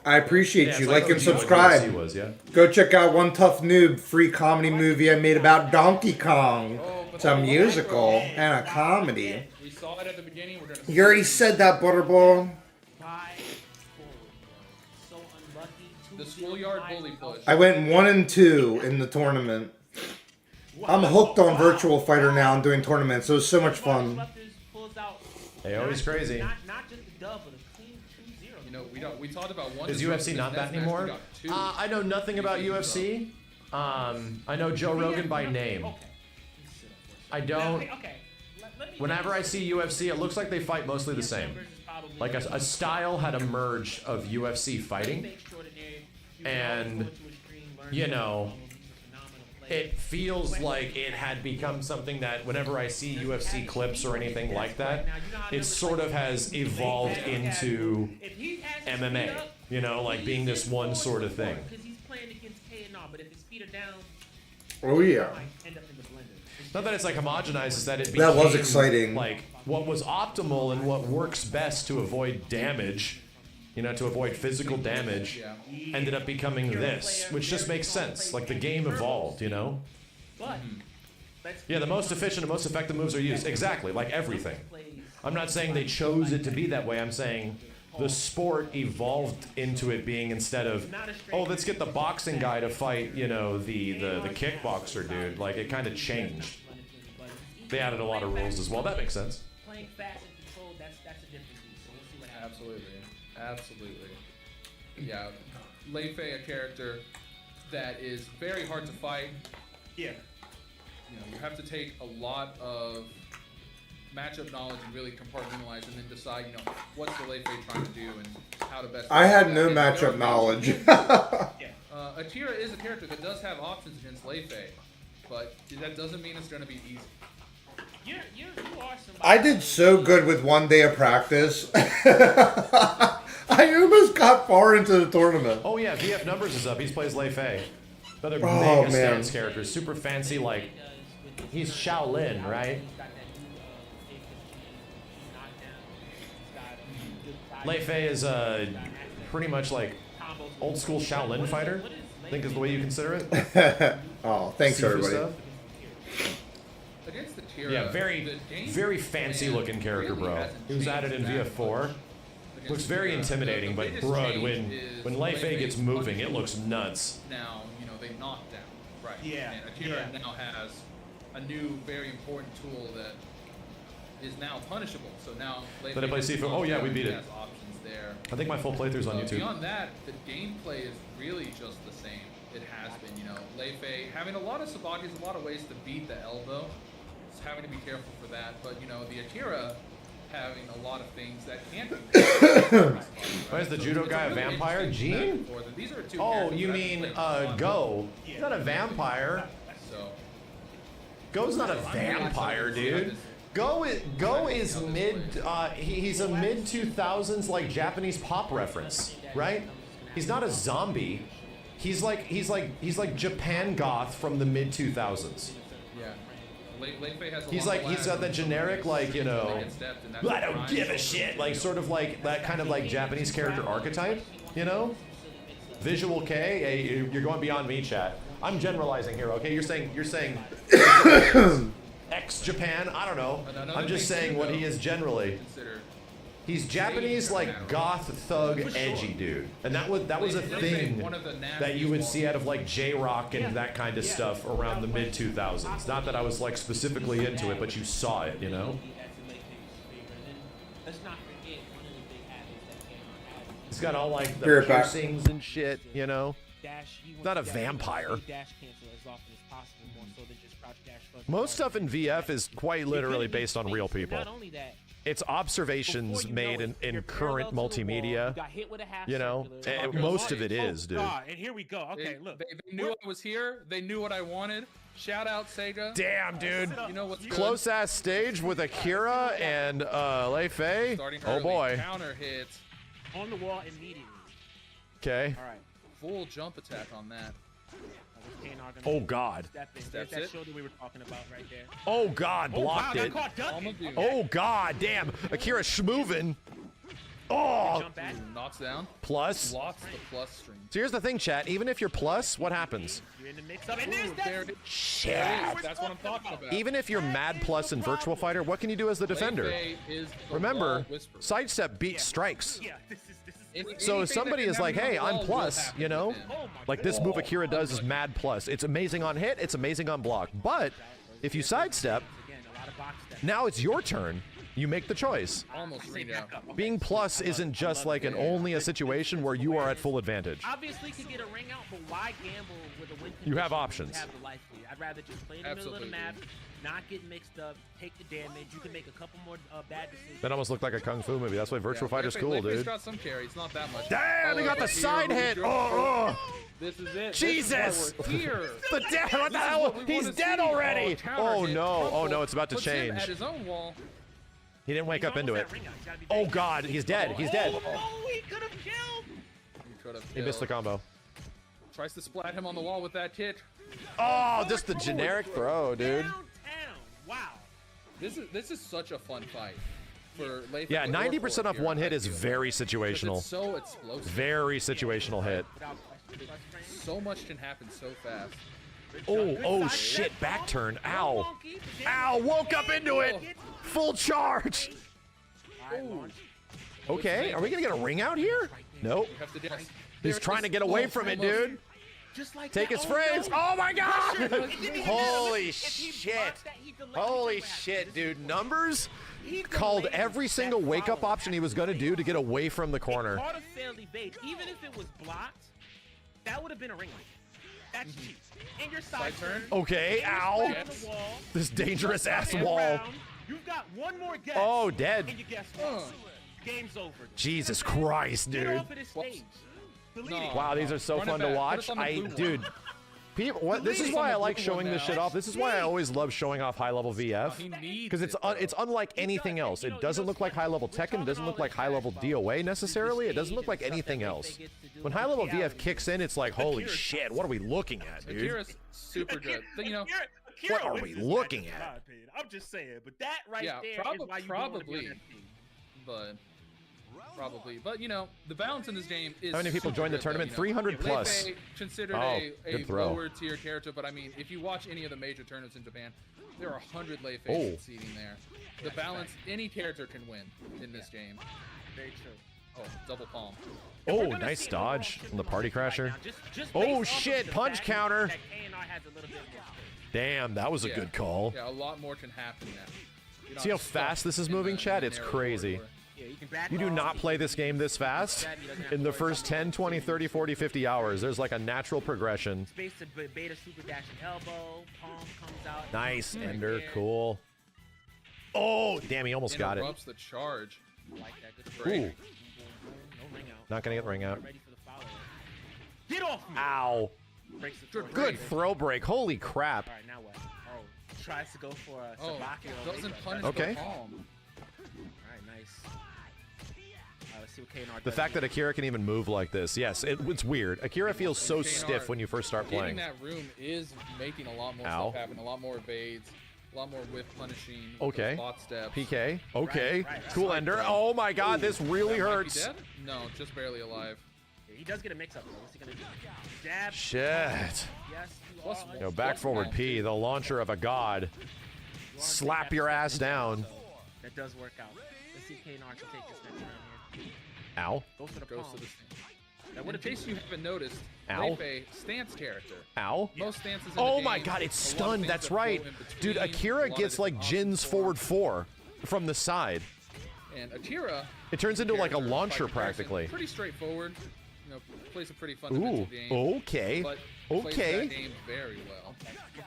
I appreciate you. Like and subscribe. Was, yeah. Go check out One Tough Noob, free comedy movie I made about Donkey Kong. It's a musical and a comedy. We saw it at the beginning. We're gonna. You already said that, Butterball. So unlucky. The schoolyard bully push. I went 1-2 in the tournament. I'm hooked on Virtual Fighter now and doing tournaments. So it's so much fun. Hey, always crazy. Not just the dub, but a clean 2-0. You know, we talked about one. Is UFC not that match, anymore? we got two. I know nothing about UFC. I know Joe Rogan by name. I don't. Whenever I see UFC, it looks like they fight mostly the same. Like a style had emerged of UFC fighting, and you know, it feels like it had become something that whenever I see UFC clips or anything like that, it sort of has evolved into MMA. You know, like being this one sort of thing. Because he's playing against K&R, but if his feet are down, Oh yeah. might end up in the blender. Not that it's like homogenized, it's that it became That was exciting. Like what was optimal and what works best to avoid damage, you know, to avoid physical damage, ended up becoming this, which just makes sense. Like the game evolved, you know. But Yeah, the most efficient and most effective moves are used. Exactly, like everything. I'm not saying they chose it to be that way. I'm saying the sport evolved into it being, instead of, oh, let's get the boxing guy to fight, you know, the kickboxer dude. Like it kind of changed. They added a lot of rules as well. That makes sense. playing fast and controlled, that's a different beast. So we'll see what happens. Absolutely. Yeah, Lei Fei, a character that is very hard to fight. Yeah. You know, you have to take a lot of matchup knowledge and really compartmentalize, and then decide, you know, what's the Lei Fei trying to do and how to best. I had no And there are matchup knowledge. Akira is a character that does have options against Lei Fei, but that doesn't mean it's going to be easy. You are somebody. I did so good with 1 day of practice. I almost got far into the tournament. Oh yeah, VF Numbers is up. He plays Lei Fei. Another Oh, mega man. stance character, super fancy. Like he's Shaolin, right? Lei Fei is pretty much like old school Shaolin fighter. I think is the way you consider it. Oh, thanks Sifu everybody. stuff. Against the Akira, Yeah, very, the game very fancy plan looking character, really bro. hasn't He was added in changed that VF4. much against Looks very Akira. intimidating, The but biggest bruh, change is when Lei Fei gets Fei's moving, it punching looks nuts. Now, you know, they knock down. Right. Yeah, And Akira yeah. now has a new, very important tool that is now punishable. So now Lei Did I Fei play has Sifu? knocked Oh, yeah, down, we beat he it. has options there. I think my full playthrough's on YouTube. Beyond that, the gameplay is really just the same. It has been, you know, Lei Fei having a lot of sabatis, a lot of ways to beat the elbow. Just having to be careful for that. But, you know, the Akira having a lot of things that can't be. Why is the judo guy a vampire? Gene? These are two Oh, characters you that mean play before. Go? He's not a vampire. So Go's not a vampire, dude. Go is mid. He's a mid 2000s like Japanese pop reference, right? He's not a zombie. He's like Japan goth from the mid 2000s. yeah. Lei has a He's long like he's class got the and generic like you know. against depth, and that's I what don't Brian give a is shit. Like sort of like that kind of like Japanese character archetype, you know? Visual K. Hey, you're going beyond me, chat. I'm generalizing here, okay? You're saying ex Japan. I don't know. I'm just saying what he is generally. considered. He's Japanese like goth thug edgy dude, and that was a thing that you would see out of like J-Rock and that kind of stuff around the mid 2000s. Not that I was like specifically into it, but you saw it, you know. Let's not forget one of the big habits that Kmart has. He's got all like Be the right back. piercings and shit, you know. Dash, he wants Not a to dash, vampire. dash cancel as often as possible, more so than just crouch dash. fuzz, Most stuff in VF is quite It literally couldn't be based on space, real but people. Not only that, It's observations before you made know in, it, in you're current parallel to the wall, multimedia. you got hit with a half You know, circular, and you're most of like, it is, dude. God, and here we go. Okay, look. They knew I was here. They knew what I wanted. Shout out Sega. Damn, dude. You know what's good? Close ass stage with Akira and Lei Fei. Starting Oh early. boy. Counter hits. on the wall immediately. Okay. All right. Full jump attack on that. Oh god. Step in. There's Steps that it. shoulder we were talking about right there. Oh god, blocked wow, it. got caught ducking. Almost Oh god, damn. Akira schmoovin'. Oh, Jump back. knocks down. plus. Blocks the plus string. So here's the thing, chat. Even if you're plus, what happens? You're in the mix up. And there's Ooh, that. there it is. Shit. That's what I'm talking about. Even if you're mad plus in Virtua Fighter, what can you do as the defender? Lei Fei is the Remember, wall whisperer. sidestep beats strikes. Yeah, this is So Anything if somebody that is can like, happen hey, on the I'm wall plus, will happen you know? to him. Like this move Akira does is mad plus. It's amazing on hit, it's amazing on block. But if you sidestep, Again, a lot of box steps. now it's your turn. You make the choice. Almost ring out. Being plus isn't just like an only a situation where you are at full advantage. Obviously, could get a ring out, but why gamble with a win condition? You have when options. You have the life lead? I'd rather just play in the middle of the map, not get mixed up, take the damage. You can make a couple more bad decisions. That almost looked like a kung fu movie. That's why Virtua Fighter's Lei cool, Fei's dude. got some carry. It's not that much. Damn, they got the here side we hit. go. Oh, This is it. Jesus. This is why we're here. the dead. What the This is hell? what we He's wanna dead see. already. Counter Oh hit, no. Oh crumple, no, it's about to puts him change. At his own wall. He didn't wake up into it. Almost that ring out. He's gotta be Oh dead. god, he's dead. He's dead. Oh, no, he could have killed. He could have He missed the killed. combo. Tries to splat him on the wall with that hit. Oh, just the generic throw, dude. Downtown. Wow. This is such a fun fight for Lei Fei Yeah, or 90% for off Akira, one hit I is feel. very 'Cause situational. It's so explosive. Very situational hit. Without question. Plus frame. So much can happen so fast. Oh shit, back turn. Ow. Ow, woke up into it. Full charge. All right, launch. Okay, are we gonna get a ring out here? Nope. You have to guess. He's trying to get away from it, dude. Just like Take that. his Oh, frames. no. Oh my god! If Holy he shit. blocked that, he delayed Holy the trap. shit, dude. Numbers He called delayed every that single wake up follow. option he was gonna do to get away from the It corner. caught a failed evade. Even if it was blocked, that would have been a ring light. That's cheap. And your side turn. turn. Okay, and your ow. splat on the wall, This dangerous ass and wall. round. You've got one more guess. Oh, dead. And you guess what? Game's over. Jesus Christ, Get dude. off of this stage. Delete No. it. Wow, these are so Run it fun to back. Put watch. us on the blue one. Dude. People, what? This is Delete why it. I like Blue showing one this now. shit off. This is why I always love showing off high level VF. He needs Because it, it's unlike anything else. It doesn't look like high level Tekken. It doesn't look like high level DOA necessarily. It doesn't look like anything else. When high level VF kicks in, it's like, holy shit, what are we looking at, dude? Akira's super good. You know, What are we looking at? My opinion. I'm just saying, but that right Yeah, there is why you don't wanna be on probably. that team. but probably. But you know, the balance in this game is. How many people super joined the good, tournament? though, 300 Lei plus. Fei considered Oh, a good throw. lower tier character, but I mean, if you watch any of the major tournaments in Japan, there are 100 Lei Fei Oh. succeeding there. The balance, any character can win in this game. Very true. Oh, double palm. Oh, We're gonna nice see dodge overall from the chip party on right crasher. now. Just Oh, based off of shit, the punch fact counter. that K&R has a little bit more space. Damn, that was a Yeah. good call. Yeah, a lot more can happen now. You're not See how stuck fast this is in moving, the Chad? It's narrow crazy. corridor. Yeah, you can back You do off. not play this game this fast in the first 10, 20, 30, 40, 50 hours. There's like a natural progression. Space to beta super dash and elbow. Palm comes out. Nice, Right Ender. there. Cool. Oh, damn, he almost got it. Interrupts the charge. I like that. Good Ooh. break. No ring out. Not gonna get the ring out. Ready for the follow. Get off me. Ow. Breaks the throw. Good throw break. Holy crap. All right, now what? Oh, tries to go for a Oh, Sabaki. doesn't punish Okay. the palm. All right, nice. Let's see what K&R The does fact here. that Akira can even move like this. Yes, it's weird. Akira feels so K&R stiff when you first start Getting playing. that room is making a lot more Ow. stuff happen, a lot more evades, a lot more whip punishing. Okay. those bot steps. PK. Okay. Right. Cool ender. Oh my god, this really That might be hurts. dead? No, just barely alive. Yeah, he does get a mix-up, though. What's he going to do? Jab. Shit. Yes, you Plus are. one. Yo, back forward P, the launcher of a god. Slap your ass down. That does work out. Let's see if K&R can take this next round here. Ow. Goes to the Goes palm. to the Now, in case you haven't noticed, Ow. Leifei, stance character. Ow. Most stances in the Oh my game, god, it's a lot of stunned. things That's that flow right. in Dude, between, a Akira lot of gets like different Jin's options forward 4 from the side. And Akira, It turns into like a character, by launcher comparison, practically. Pretty straightforward. You know, plays a pretty fundamental Ooh. game. Okay. But plays Okay. that game very well.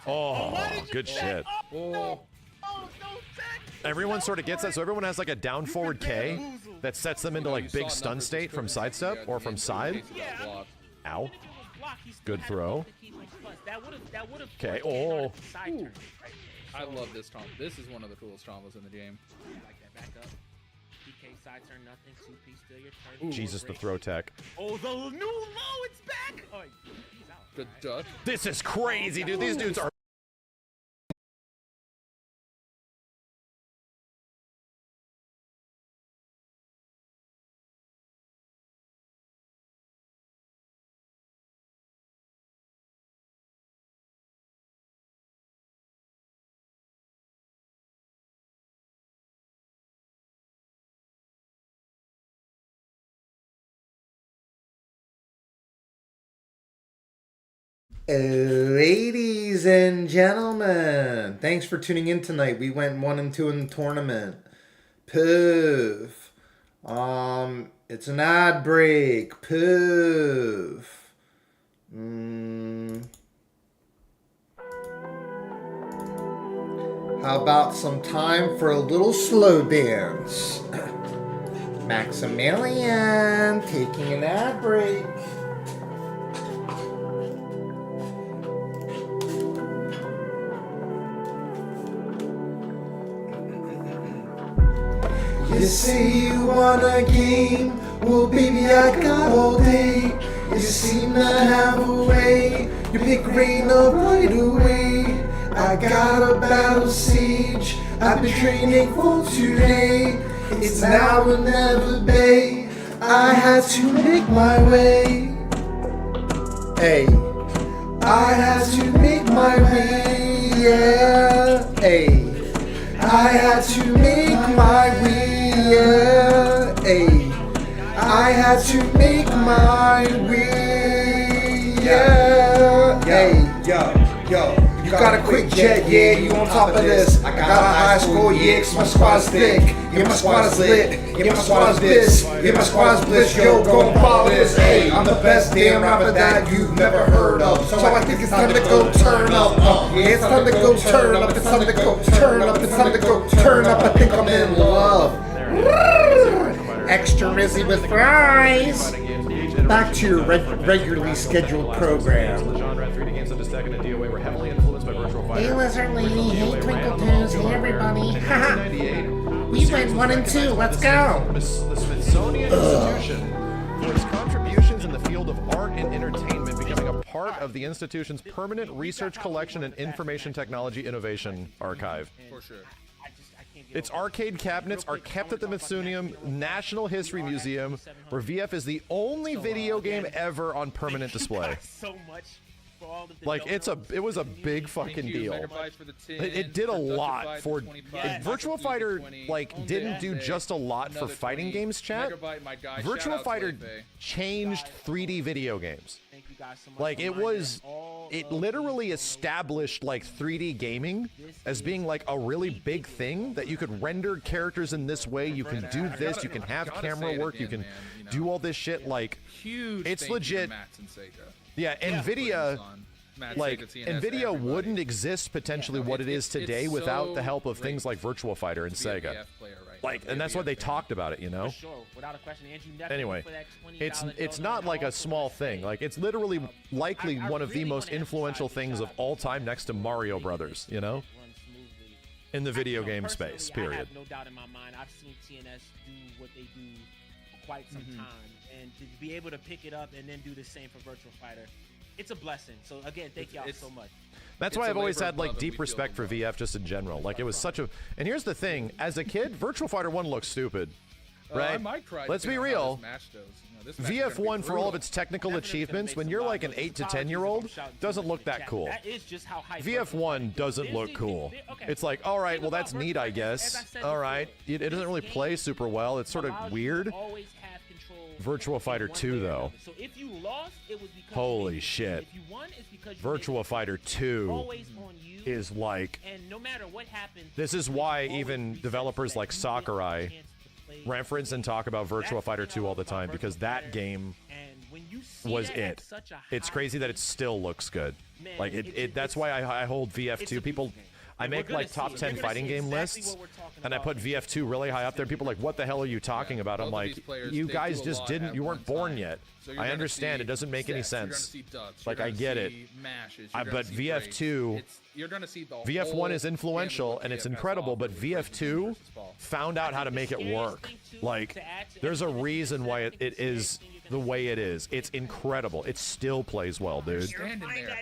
Oh, good shit. Oh, Oh, no, Zach! Everyone sort of gets that, so everyone has like a down forward K that sets them into you like saw big stun numbers state from discrepancy sidestep at or the from end, side. in case it got blocked. Ow. If it was blocked, he still Good had throw. enough to keep him plus. That would have. Okay, forced K&R oh. to side turn, right? I love this combo. This is one of the coolest combos in the game. I like that. Back up. PK side turn, nothing. 2P still your turn. Jesus, the Break. throw tech. Oh, the new low, it's back. Oh, he's out. The Alright. duck. This is crazy, dude. These dudes are. Ladies and gentlemen, thanks for tuning in tonight. We went 1-2 in the tournament. Poof. It's an ad break. Poof. How about some time for a little slow dance? Maximilian taking an ad break. You say you want a game, well baby I got all day. You seem to have a way, you pick rain up right away. I got a battle siege, I've been training for today. It's now or never, babe, I had to make my way. Hey, I had to make my way, yeah. Hey, I had to make my way, yeah. Hey, I had to make my way, yeah. Hey, yo, you got a quick jet, yeah, you on top of this. I got a high score, yeah, 'cause my squad's thick. Yeah, my squad is lit, yeah, my squad is this. Yeah, my squad is bliss, yo, gon' follow this. Hey, I'm the best damn rapper that you've never heard of. So I think it's time to go turn up. Yeah, it's time to go turn up, it's time to go turn up, it's time to go turn up. I think I'm in love. Extra busy with fries. Back to your regularly scheduled program. Hey Lizard Lady, hey Twinkle Toes, hey everybody. Haha. We went 1-2, let's go. The Smithsonian Institution for its contributions in the field of art and entertainment, becoming a part of the institution's permanent research collection and information technology innovation archive. For sure. Its arcade cabinets are kept at the Smithsonian National History Museum, where VF is the only video game ever on permanent display. So much for all of the Like it was a big fucking Thank you, deal. Megabytes for the 10, It did a Productive lot Byte for 25, Virtua Maximilian Fighter. 20, Like Owned didn't It, do just a lot for another fighting 20, games, chat. Megabyte, my guy, shout Virtua out to Fighter Leifei. changed 3D video games. Thank you guys so much Like for it reminding was, us all it of literally the established like 3D gaming as being like a really big thing that you could render characters in this way. You can do this. You can have Gotta camera say it work. You again, can man, you know. do all this shit. Like Huge It's thank you to legit. Max and Sega. yeah, Putting Nvidia. this on. Matt like Sega TNS, Nvidia everybody. wouldn't exist potentially what it is today it's without the so help of great things like Virtua Fighter and to be a Sega. VF player right Like, now, and that's why they VF fan. talked about it, you know. For sure, without a question. Andrew, definitely Anyway, for that $20 it's donut, not like a also small wanna thing. say, Like, it's literally likely I one of the really most wanna influential emphasize things the of shot all time, next to Mario Brothers. You know, runs smoothly. in the video You know, game personally, space. I Period. have no doubt in my mind. I've seen TNS do what they do for quite some time, and to be able to pick it up and then do the same for Virtua Fighter, it's a blessing. So again, thank y'all so much. That's It's why a I've always labor had of like love, and deep we feel respect the for love. VF just in general. Like it was such a. And here's the thing: as a kid, Virtua Fighter 1 looked stupid, I right? might cry Let's be depending on how real. this match goes. You know, this match is gonna be VF1 for all of brutal. its technical Definitely gonna achievements, make when some you're wild like an noise. 8 to Apologies 10-year-old, if I'm shouting too doesn't much look in the that chat. cool. That is just how hype VF1 doesn't look cool. It's like, all right, well that's neat, I guess. All right, it doesn't really play super well. It's sort of weird. Virtua Fighter 2 though. So if you lost, it was because Holy you shit. If you won, it's because you Virtua Fighter 2 always on you. is like. And no matter what happens, This is why even developers like Sakurai reference and talk about Virtua Fighter 2 all the time, because that game was it. It's crazy that it still looks good. Like that's why I hold VF2. People, I make like top 10 fighting game lists, and I put VF2 really high up there. People are like, what the hell are you talking about? I'm both of like, these players, you they guys do a just lot didn't, at you weren't one born time. yet. So you're I gonna understand see it doesn't make any sets, you're gonna sense. see ducks, Like you're I gonna get it. see mashes, But you're gonna see VF2 breaks. You're gonna see the VF1 whole is influential gamut and of it's VF has incredible, to but offer with VF2 versus ball. found out how to make it work. Like, there's a reason why it is the way it is. It's incredible. It still plays well, dude. Standing there.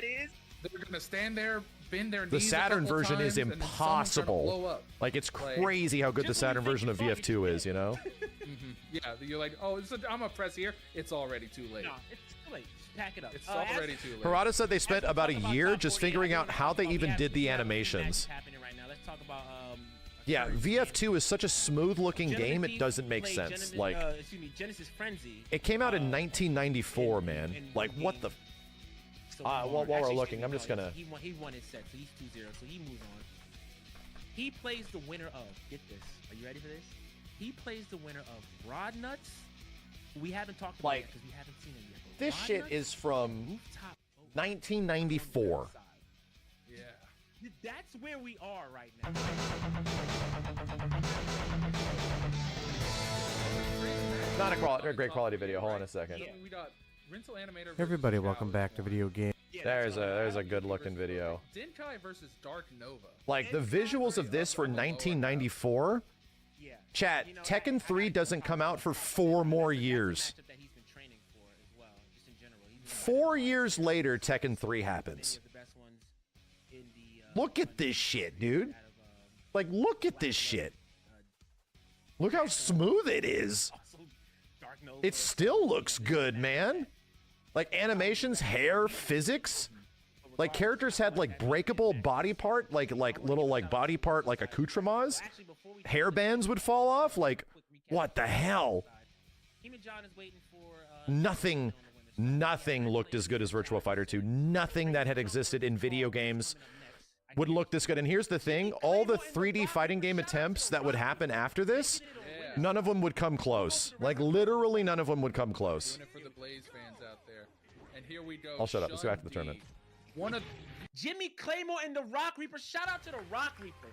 They're gonna stand there, bend their The knees a Saturn couple version is times, and then someone's gonna blow impossible. up. Like, it's Like, crazy how good the just when you Saturn think version of you fucking VF2 is, you know? Yeah, you're like, oh, I'm gonna press here. It's already too late. No, it's too late. Just pack it up. It's already too late. Harada said they spent As we about a talk about year top just 40, figuring I out think how they we even have did the some animations. matches happening right now. Let's talk about Yeah, current VF2 is such a smooth-looking Gentleman game, it Thief doesn't make played sense. Gentleman- Like, excuse me, Genesis Frenzy. it came out in 1994, man. and Like, he- what the... So while hard. we're Actually, looking, I'm just no, gonna- He won his set, so he's 2-0. So he moves on. He plays the winner of. Get this. Are you ready for this? He plays the winner of Rod Nuts. We haven't talked about Like, it because we haven't seen it yet. but This Rod shit Nuts, is from Rooftop Boat 1994. on the Yeah. side. That's where we are right now. Not a great quality video. Hold on a second. I mean, we got Rental Animator versus Everybody, Chao welcome as back to one. Video Game. There's a good looking video. Denkai versus Dark Nova. Like the visuals of this for 1994. Yeah. Chat, You know, Tekken 3 doesn't come out for 4 more years. Matchup that he's been training for as well, just in general. He's been 4 years later, Tekken 3 many happens. of the best ones in the, Look at this shit, dude. out of, Like, look at this shit. Look how smooth it is. also Dark Nova. It still looks good, man. Like animations, hair, physics. Like characters had like breakable body part, like little like body part like accoutrements. Actually, before we Hair bands would fall off. Like, what the hell? Him and John is waiting for Nothing looked as good as Virtua Fighter 2. Nothing that had existed in video games would look this good. And here's the thing, all the 3D fighting game attempts that would happen after this, none of them would come close. Like literally none of them would come close. Doing it for the Blaze fans out there. And here we go. I'll shut up. Let's go back to the Shun tournament. D. One of Jimmy Claymore and the Rock Reaper. Shout out to the Rock Reaper.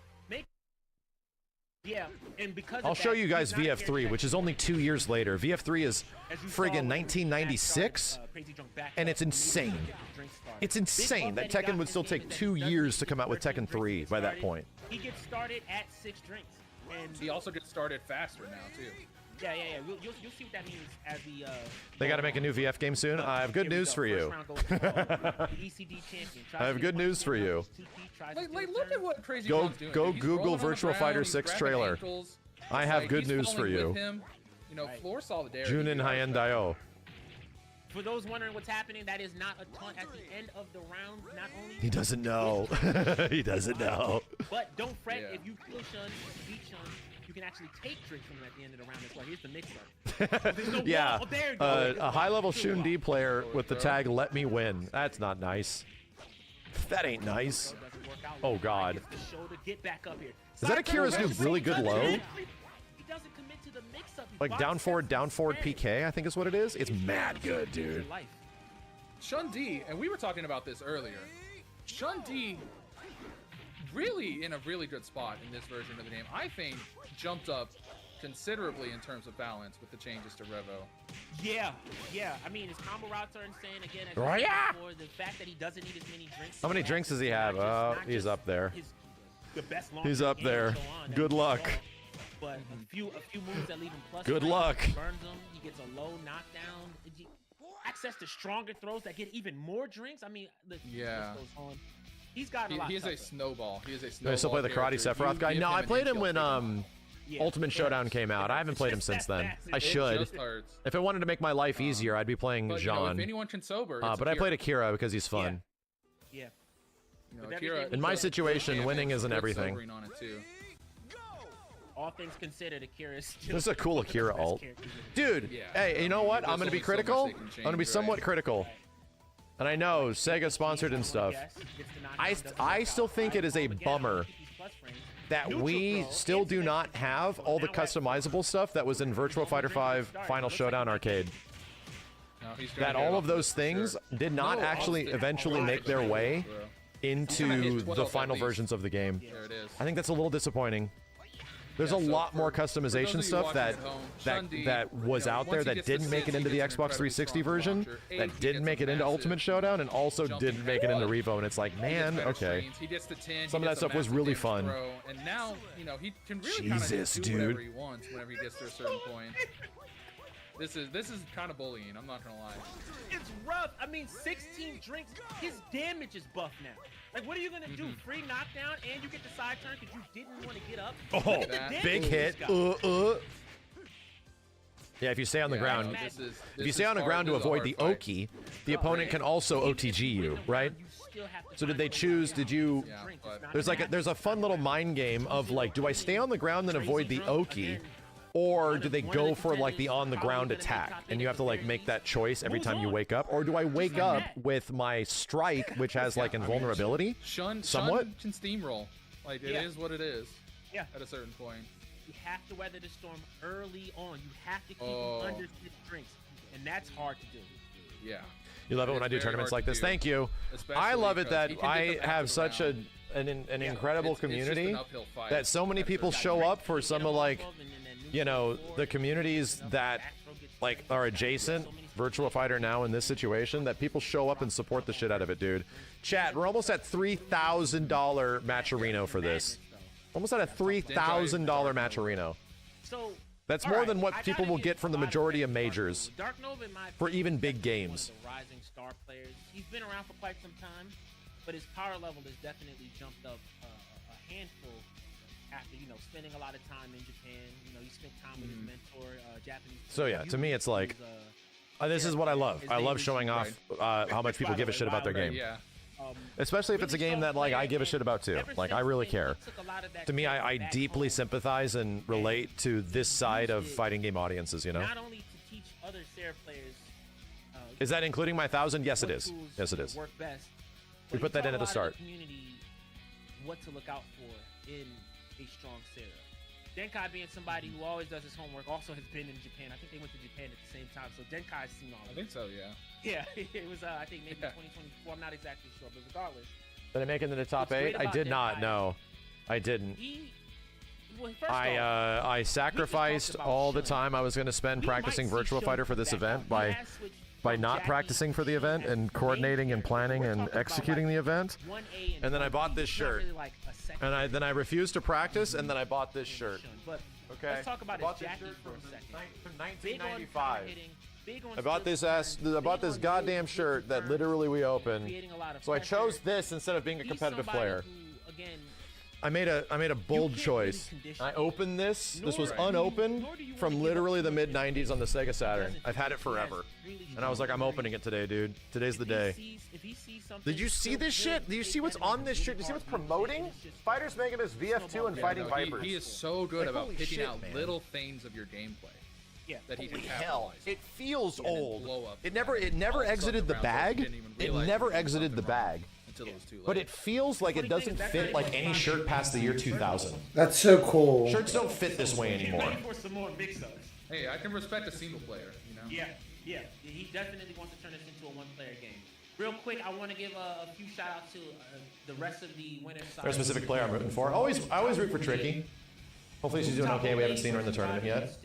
Yeah, and because of I'll show that, you guys he's not here VF3, to which is only 2 years later. VF3 is as you saw friggin' when 1996. Crazy Drunk backed and up it's when insane. the drink started. It's Big insane bump that he got Tekken in would this still game take is that 2 he doesn't years to get come out with 13 Tekken 3 drinks by that started. point. He gets started at 6 drinks. And he also gets started faster now too. yeah. You'll see what that means as we They got to make a new VF game soon. I have good Here we news go. for First you. round goes to, the ECD champion. Tries I have to good get news for you. 2P, tries Like, to look turn. at what Crazy Go- Drunk's doing. go He's Google rolling on the Virtua ground, Fighter he's 6 grabbing trailer. ankles. I It's have like, good he's news for falling you. with him. You know, Right. floor solidarity. Junin You know, Hyen Dio. For those wondering what's happening, that is not a taunt at the end of the round. Not only He doesn't know. He doesn't know. But don't fret, Yeah. if you kill Shun, beat Shun, you can actually take drinks from him at the end of the round as well. Here's the mix-up. There's no Yeah, wall. Oh, there you go. a high-level Shun D player with the tag "Let me win." That's not nice. That ain't nice. Doesn't work out. Oh, God. Gets the shoulder, get back up here. Is that Akira's new really good low? He doesn't commit to the mix-up. He Like blocks down forward steps PK, instead. I think is what it is. It's mad good, dude. Life. Chun-Li, and we were talking about this earlier. Chun-Li really in a really good spot in this version of the game. I think jumped up considerably in terms of balance with the changes to Revo. Yeah. I mean, his combo routes are insane. Again, as Oh, I said yeah. before, the fact that he doesn't need as many drinks. How many drinks does he have? Oh, he's up there. The best He's up there. Good luck. But a few moves that leave him plus. Good one, luck. Burns him. He gets a low knockdown. Access to stronger throws that get even more drinks. I mean, the list goes on. He's gotten a lot. He is tougher. a snowball. He is a Do snowball. I still play the Karate character. Sephiroth You guy? give No, him I an played him infield, when he'll take him. Yeah, Ultimate Showdown came out. I haven't played him since then. I It should. just hurts. If I wanted to make my life easier, I'd be playing But, you know, Jean. if anyone can sober, But I played Akira because he's fun. Yeah. You know, With Akira, everything In my Good situation, damage, winning isn't good everything. sobering on it too. All things considered, Akira is still This is a cool one of the Akira best alt. characters in the Dude, Yeah. hey, you know what? There's I'm going to be only so much critical. they can I'm going to be change, somewhat right? critical. And I know Sega sponsored and stuff. I still think it is a bummer that we still do not have all the customizable stuff that was in Virtua Fighter 5 Final Showdown Arcade. No, he's gonna That get it all off of those for sure. things did not No, actually Austin, eventually right, make their right, way bro. Gonna into hit 12 the at final least. versions of the game. There it is. I think that's a little disappointing. There's Yeah, a so lot more for those customization of you stuff watching that at home, that Chun-Li, that was you know, out there once he that gets the didn't make it sits, into he the gets an Xbox incredibly 360 strong version, launcher. that He didn't gets make it into massive Ultimate Showdown, and also jumping didn't make it into head. Revo. And it's like, He gets man, better okay. strings, he gets the 10, Some he of that gets a stuff was massive really damage fun. throw, and now, you know, he can really kind Jesus, of do dude. whatever he wants whenever he gets to a certain point. This is kind of bullying. I'm not gonna lie. It's rough. I mean, 16 drinks. His damage is buffed now. Like, what are you gonna do? Free knockdown, and you get the side turn because you didn't want to get up. Oh, Look at the damage big he's hit. got. Yeah, if you stay on the Yeah, ground, no, this is- if you this stay is on the hard- ground to this is a avoid hard the fight. Oki, the opponent can also OTG you, right? So did they choose? Did you? Yeah, but There's a fun little mind game of like, do I stay on the ground and avoid the Oki, or do they go for like the on the ground attack? And you have to like make that choice every time you wake up, or do I wake up with my strike, which has like invulnerability? Shun Somewhat. can steamroll. Like it Yeah. is what it is. Yeah. At a certain point. You have to weather the storm early on. You have to keep Oh. him under 6 drinks, and that's hard to do. Yeah. You love it when I It's do very tournaments hard like to this. do, Thank you. especially I love it because that he can I get the have back such around. an incredible It's just an community uphill fight that so many at people first. show up for some of like, you know, the communities that like are adjacent Virtua Fighter now in this situation, that people show up and support the shit out of it, dude. Chat, we're almost at $3,000 Matcherino for this. Almost at a $3,000 Matcherino. So That's all more right, than what I people gotta will give get from the a lot of majority of credit to Dark majors. Nova. Dark Nova, in my For opinion, even is big definitely games. one of the rising star players. He's been around for quite some time, but his power level has definitely jumped up a handful after, you know, spending a lot of time in Japan. You know, he spent time with his mentor, Japanese. So yeah, to me it's like, who's, this is what I love. his I name love is showing off how much people give a shit about their game. Yeah. Especially if it's a game that like I give a shit about too. Like I really care. To me, I back deeply home, sympathize and relate to this side of fighting game audiences, you know? Not only to teach other Sarah players. Is that including my 1,000? Yes, it what is. tools Yes, it is. Work best. We but put he that in taught at the a lot start. of Community, what to look out for in a strong Sarah. Denkai, being somebody who always does his homework, also has been in Japan. I think they went to Japan at the same time, so Denkai's seen all of I it. think so, yeah. Yeah, it was I think maybe Yeah. 2024. I'm not exactly sure, but regardless, Did I make it into the top What's great 8? I about did not. Denkai- No, I didn't. well, first off, I sacrificed about all the Shun. time I was going to spend we might practicing see Virtua Shun Fighter for come this back event out. He by has switched from not Jackie practicing for the to event Shun and as the coordinating main and character. planning We're and talking about, executing the event. 1A And then I 1B. bought this It's not shirt. really like a second And then I refused to practice, and then I bought this shirt. Shun. But Okay. let's talk about Bought his this Jackie shirt for a from second. from Big on 1995. power hitting, big on I bought split this turns, I bought big this on goddamn moves, shirt that turns, literally we opened. creating a lot of So I pressure. chose this instead of being a He's competitive somebody player. who, again, I made a bold can't choice. really condition I opened this. This was nor- unopened nor do you wanna from give literally up the too mid much. '90s on the Sega Saturn. doesn't I've had it he has forever, really and I was like, I'm strong opening it today, dude. Today's the If he day. if he sees something Did you see so this good, shit? Do you take see what's that and on this make shit? Do you see it what's hard. promoting? It's just- Fighters Megamus VF2 and Yeah, Fighting No, Vipers. He is so good Like, about holy picking shit, out man. little things of your gameplay Yeah. that he can Holy hell! capitalize on. It feels And then old. blow up It from never that. it All never of a sudden exited the rounds where you bag. didn't even It realize never you did exited the something wrong bag. until it was too late. But it feels like it doesn't fit like any shirt past the year 2000. That's so cool. Shirts don't fit this way anymore. Ready for some more mix-ups. Hey, I can respect a single player, you know? Yeah. Yeah, he definitely wants to turn this into a one-player game. Real quick, I want to give a few shout-outs to the rest of the winners side. There's a specific player I'm rooting for. I always root for Tricky. Hopefully she's doing okay. We haven't seen her in the tournament yet.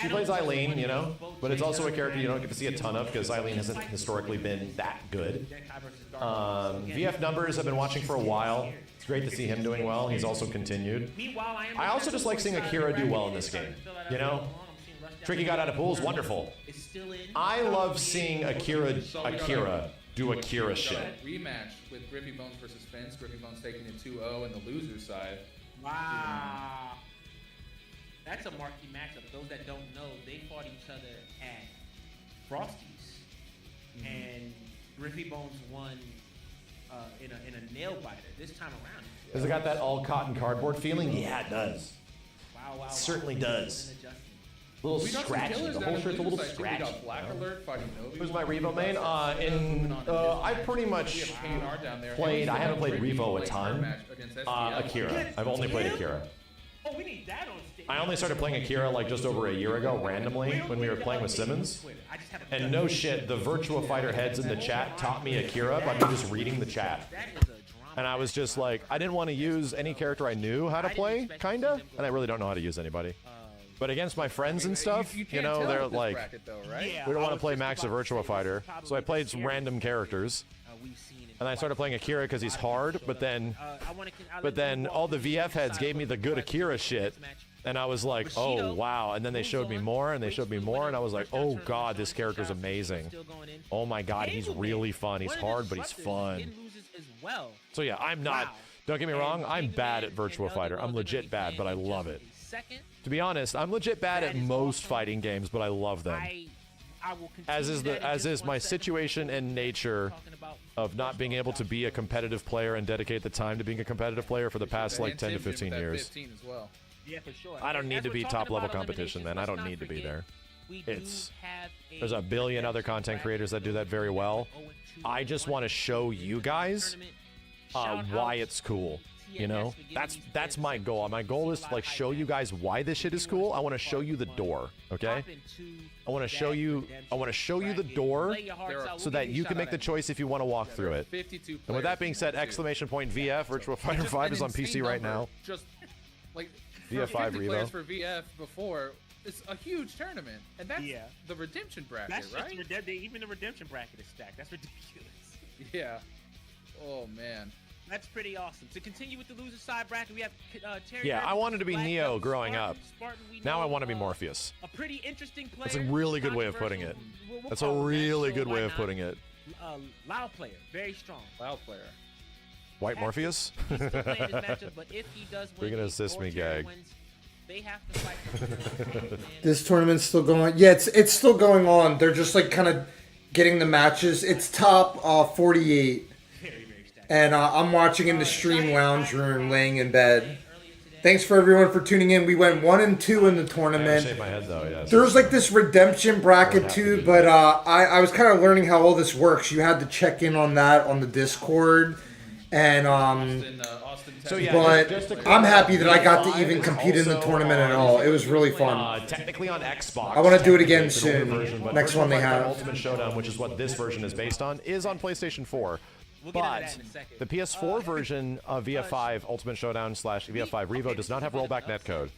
She plays Eileen, you know, but it's also a character you don't get to see a ton of because Eileen hasn't historically been that good. VF Numbers I've been watching for a while. It's great to see him doing well. He's also continued. I also just like seeing Akira do well in this game, you know? Tricky got out of pools, wonderful. I love seeing Akira do Akira shit. Rematch with Grippy Bones versus Vince. Grippy Bones taking it 2-0 in the loser side. Wow. That's a marquee matchup. Those that don't know, they fought each other at Frosty's. And Griffy Bones won in a nail biter this time around. Does it got that all cotton cardboard feeling? Yeah, it does. Wow. It certainly does. A little scratchy. The whole shirt's a little scratchy. Who's my Revo main? I pretty much played. I haven't played Revo a ton. Akira. I've only played Akira. Oh, we need that on stage. I only started playing Akira like just over a year ago, randomly, when we were playing with Simmons. And no shit, the Virtua Fighter heads in the chat taught me Akira by me just reading the chat. And I was just like, I didn't want to use any character I knew how to play, kinda, and I really don't know how to use anybody. But against my friends and stuff, you know, they're like, we don't want to play Max a Virtua Fighter. So I played some random characters. And I started playing Akira because he's hard, but then all the VF heads gave me the good Akira shit. And I was like, oh, wow. And then they showed me more, and they showed me more, and I was like, oh, God, this character's amazing. Oh, my God, he's really fun. He's hard, but he's fun. So, yeah, I'm not, don't get me wrong, I'm bad at Virtua Fighter. I'm legit bad, but I love it. To be honest, I'm legit bad at most fighting games, but I love them. As is my situation and nature of not being able to be a competitive player and dedicate the time to being a competitive player for the past like 10 to 15 years. Yeah, for sure. I don't need to be top level competition, man. I don't need to be there. There's a billion other content creators that do that very well. I just want to show you guys why it's cool. You know, that's my goal. My goal is to like show you guys why this shit is cool. I want to show you the door, okay? I want to show you the door so that you can make the choice if you want to walk through it. And with that being said, exclamation point VF Virtua Fighter 5 is on PC right now. Just like VF5 players Revo. for VF before, it's a huge tournament, and that's the redemption bracket, That's right? just even the redemption bracket is stacked. That's ridiculous. Yeah. Oh man. That's pretty awesome. To continue with the loser side bracket, we have Terry. Yeah, I wanted to be Neo growing up. Now I want to be Morpheus. A pretty interesting player. That's a really good way of putting it. That's a really good way of putting it. Loud player, very strong. Loud player. White Morpheus? He's still playing his matchup, but if he does win, You're gonna assist me, Gag. they have to fight. This tournament's still going. Yeah, it's still going on. They're just like kind of getting the matches. It's top 48. And I'm watching in the stream lounge room, laying in bed. Thanks for everyone for tuning in. We went 1 and 2 in the tournament. I shake my head though, yes. There's like this redemption bracket too, but I was kind of learning how all this works. You had to check in on that on the Discord, and but I'm happy that I got to even compete in the tournament at all. It was really fun. Technically on Xbox. I want to do it again soon. Next one they have. Ultimate Showdown, which is what this version is based on, is on PlayStation 4. But the PS4 version of VF5 Ultimate Showdown / VF5 Revo does not have rollback netcode.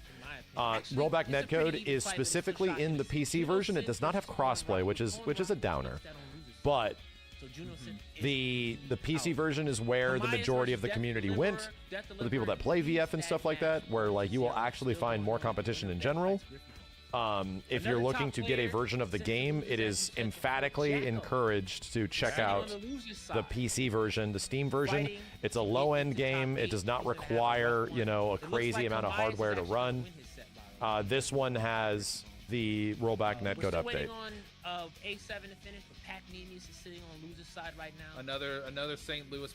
Rollback netcode is specifically in the PC version. It does not have crossplay, which is a downer. But the PC version is where the majority of the community went, for the people that play VF and stuff like that, where like you will actually find more competition in general. If you're looking to get a version of the game, it is emphatically encouraged to check out the PC version, the Steam version. It's a low-end game. It does not require, you know, a crazy amount of hardware to run. This one has the rollback netcode update. A7 to finish, but Pac Nemes is sitting on loser's side right now. Another St. Louis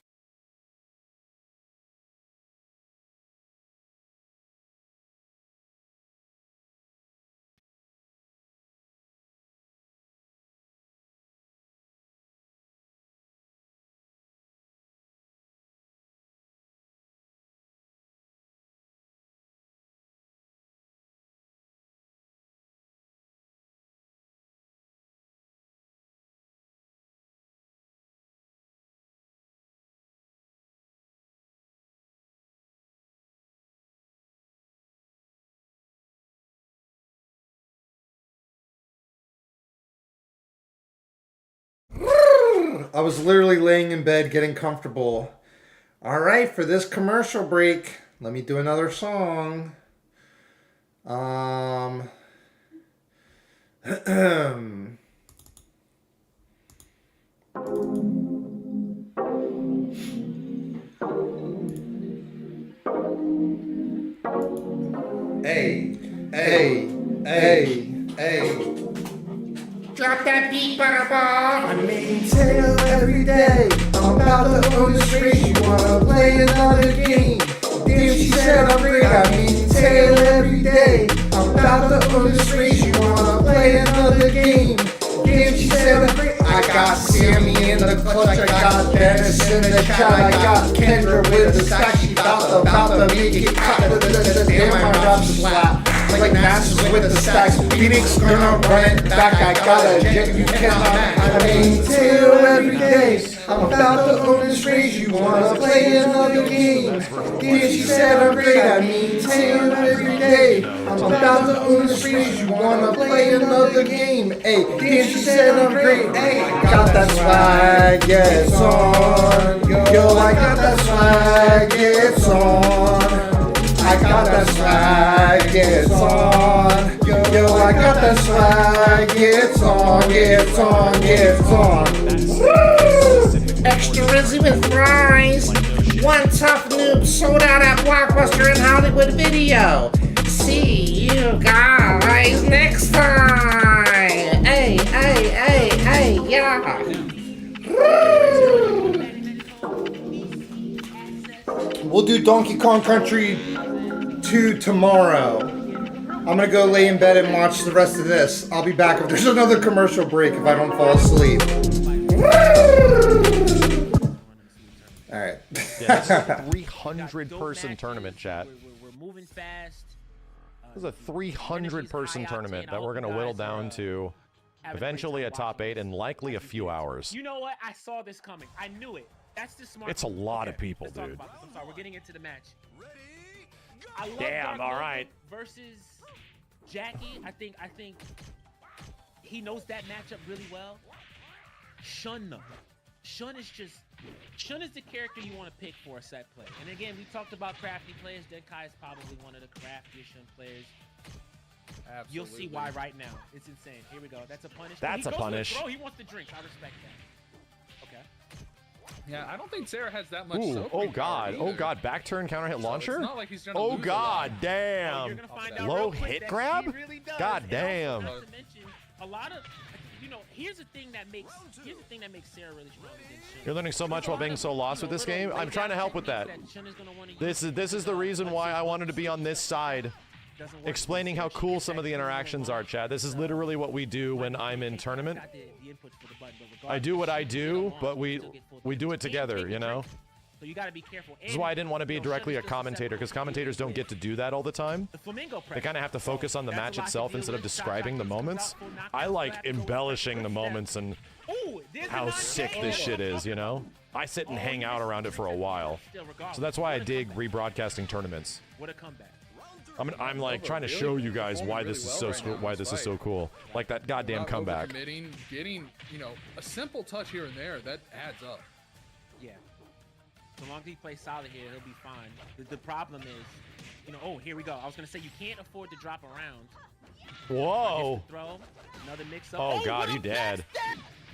I was literally laying in bed getting comfortable. All right, for this commercial break, let me do another song. Hey, hey, hey, hey. Drop that beat, butterball. I maintain every day. I'm about to own this race. You wanna play another game? Damn, she said I'm great. I maintain every day. I'm about to own this race. You wanna play another game? Damn, she said I'm great. I got Sammy in the clutch. I got Dennis in the chat. I got Kendra with the stack. She about to make it cut. Damn, my rap's slap. Like Nasus with the stacks. Phoenix gonna run it back. I got a jet. You cannot. I maintain every day. I'm about to own this race. You wanna play another game? Damn, she said I'm great. I maintain every day. I'm about to own this race. You wanna play another game? Hey, damn, she said I'm great. Hey, I got that swag, yeah, it's on. Yo, I got that swag, yeah, it's on. I got that swag, yeah, it's on. Yo, I got that swag, yeah, it's on, yeah, it's on, yeah, it's on. Woo! Extra Rizzy with fries. One tough noob sold out at Blockbuster in Hollywood Video. See you guys next time. Hey, hey, hey, hey, yeah. Woo! We'll do Donkey Kong Country 2 tomorrow. I'm gonna go lay in bed and watch the rest of this. I'll be back if there's another commercial break if I don't fall asleep. Alright. Yeah, this is a 300-person tournament, chat. We're moving fast. This is a 300-person tournament that we're going to whittle down to eventually a top 8 in likely a few hours. You know what? I saw this coming. I knew it. That's the smart. It's a lot of people, let's talk dude. about this. I'm sorry. We're getting into the match. Ready? I love Damn, all right. Versus Jackie. I think he knows that matchup really well. Shun though. Shun is the character you want to pick for a set play. And again, we talked about crafty players. Denkai is probably one of the craftiest Shun players. Absolutely. You'll see why right now. It's insane. Here we go. That's a punish. That's a punish. Bro, he wants the drink. I respect that. Okay. Yeah, I don't think Sarah has that much. Ooh, soak oh recovery god, oh either. god, back turn, counter hit So launcher? It's not like he's gonna Oh lose a god, lot. damn. You're gonna find out Low real quick hit that grab? she really does. God And damn. also, not to mention, a lot of, you know, here's the thing that makes Sarah really strong against Shun. You're learning so much while being so lost with this game. I'm trying to help with that. This is the reason why I wanted to be on this side, explaining how cool some of the interactions are, Chad. This is literally what we do when I'm in tournament. I do what I do, but we do it together, you know? So you gotta be careful. This is why I didn't want to be directly a commentator, because commentators don't get to do that all the time. They kind of have to focus on the match itself instead of describing the moments. I like embellishing the moments and how sick this shit is, you know? I sit and hang out around it for a while. So that's why I dig rebroadcasting tournaments. What a comeback. I'm like trying to show you guys why this is so cool. Like that goddamn comeback. Getting, you know, a simple touch here and there, that adds up. Yeah. So long as he plays solid here, he'll be fine. The problem is, you know, oh, here we go. I was going to say you can't afford to drop around. Whoa. Throw, another mix-up. Oh, God, wow, he dead.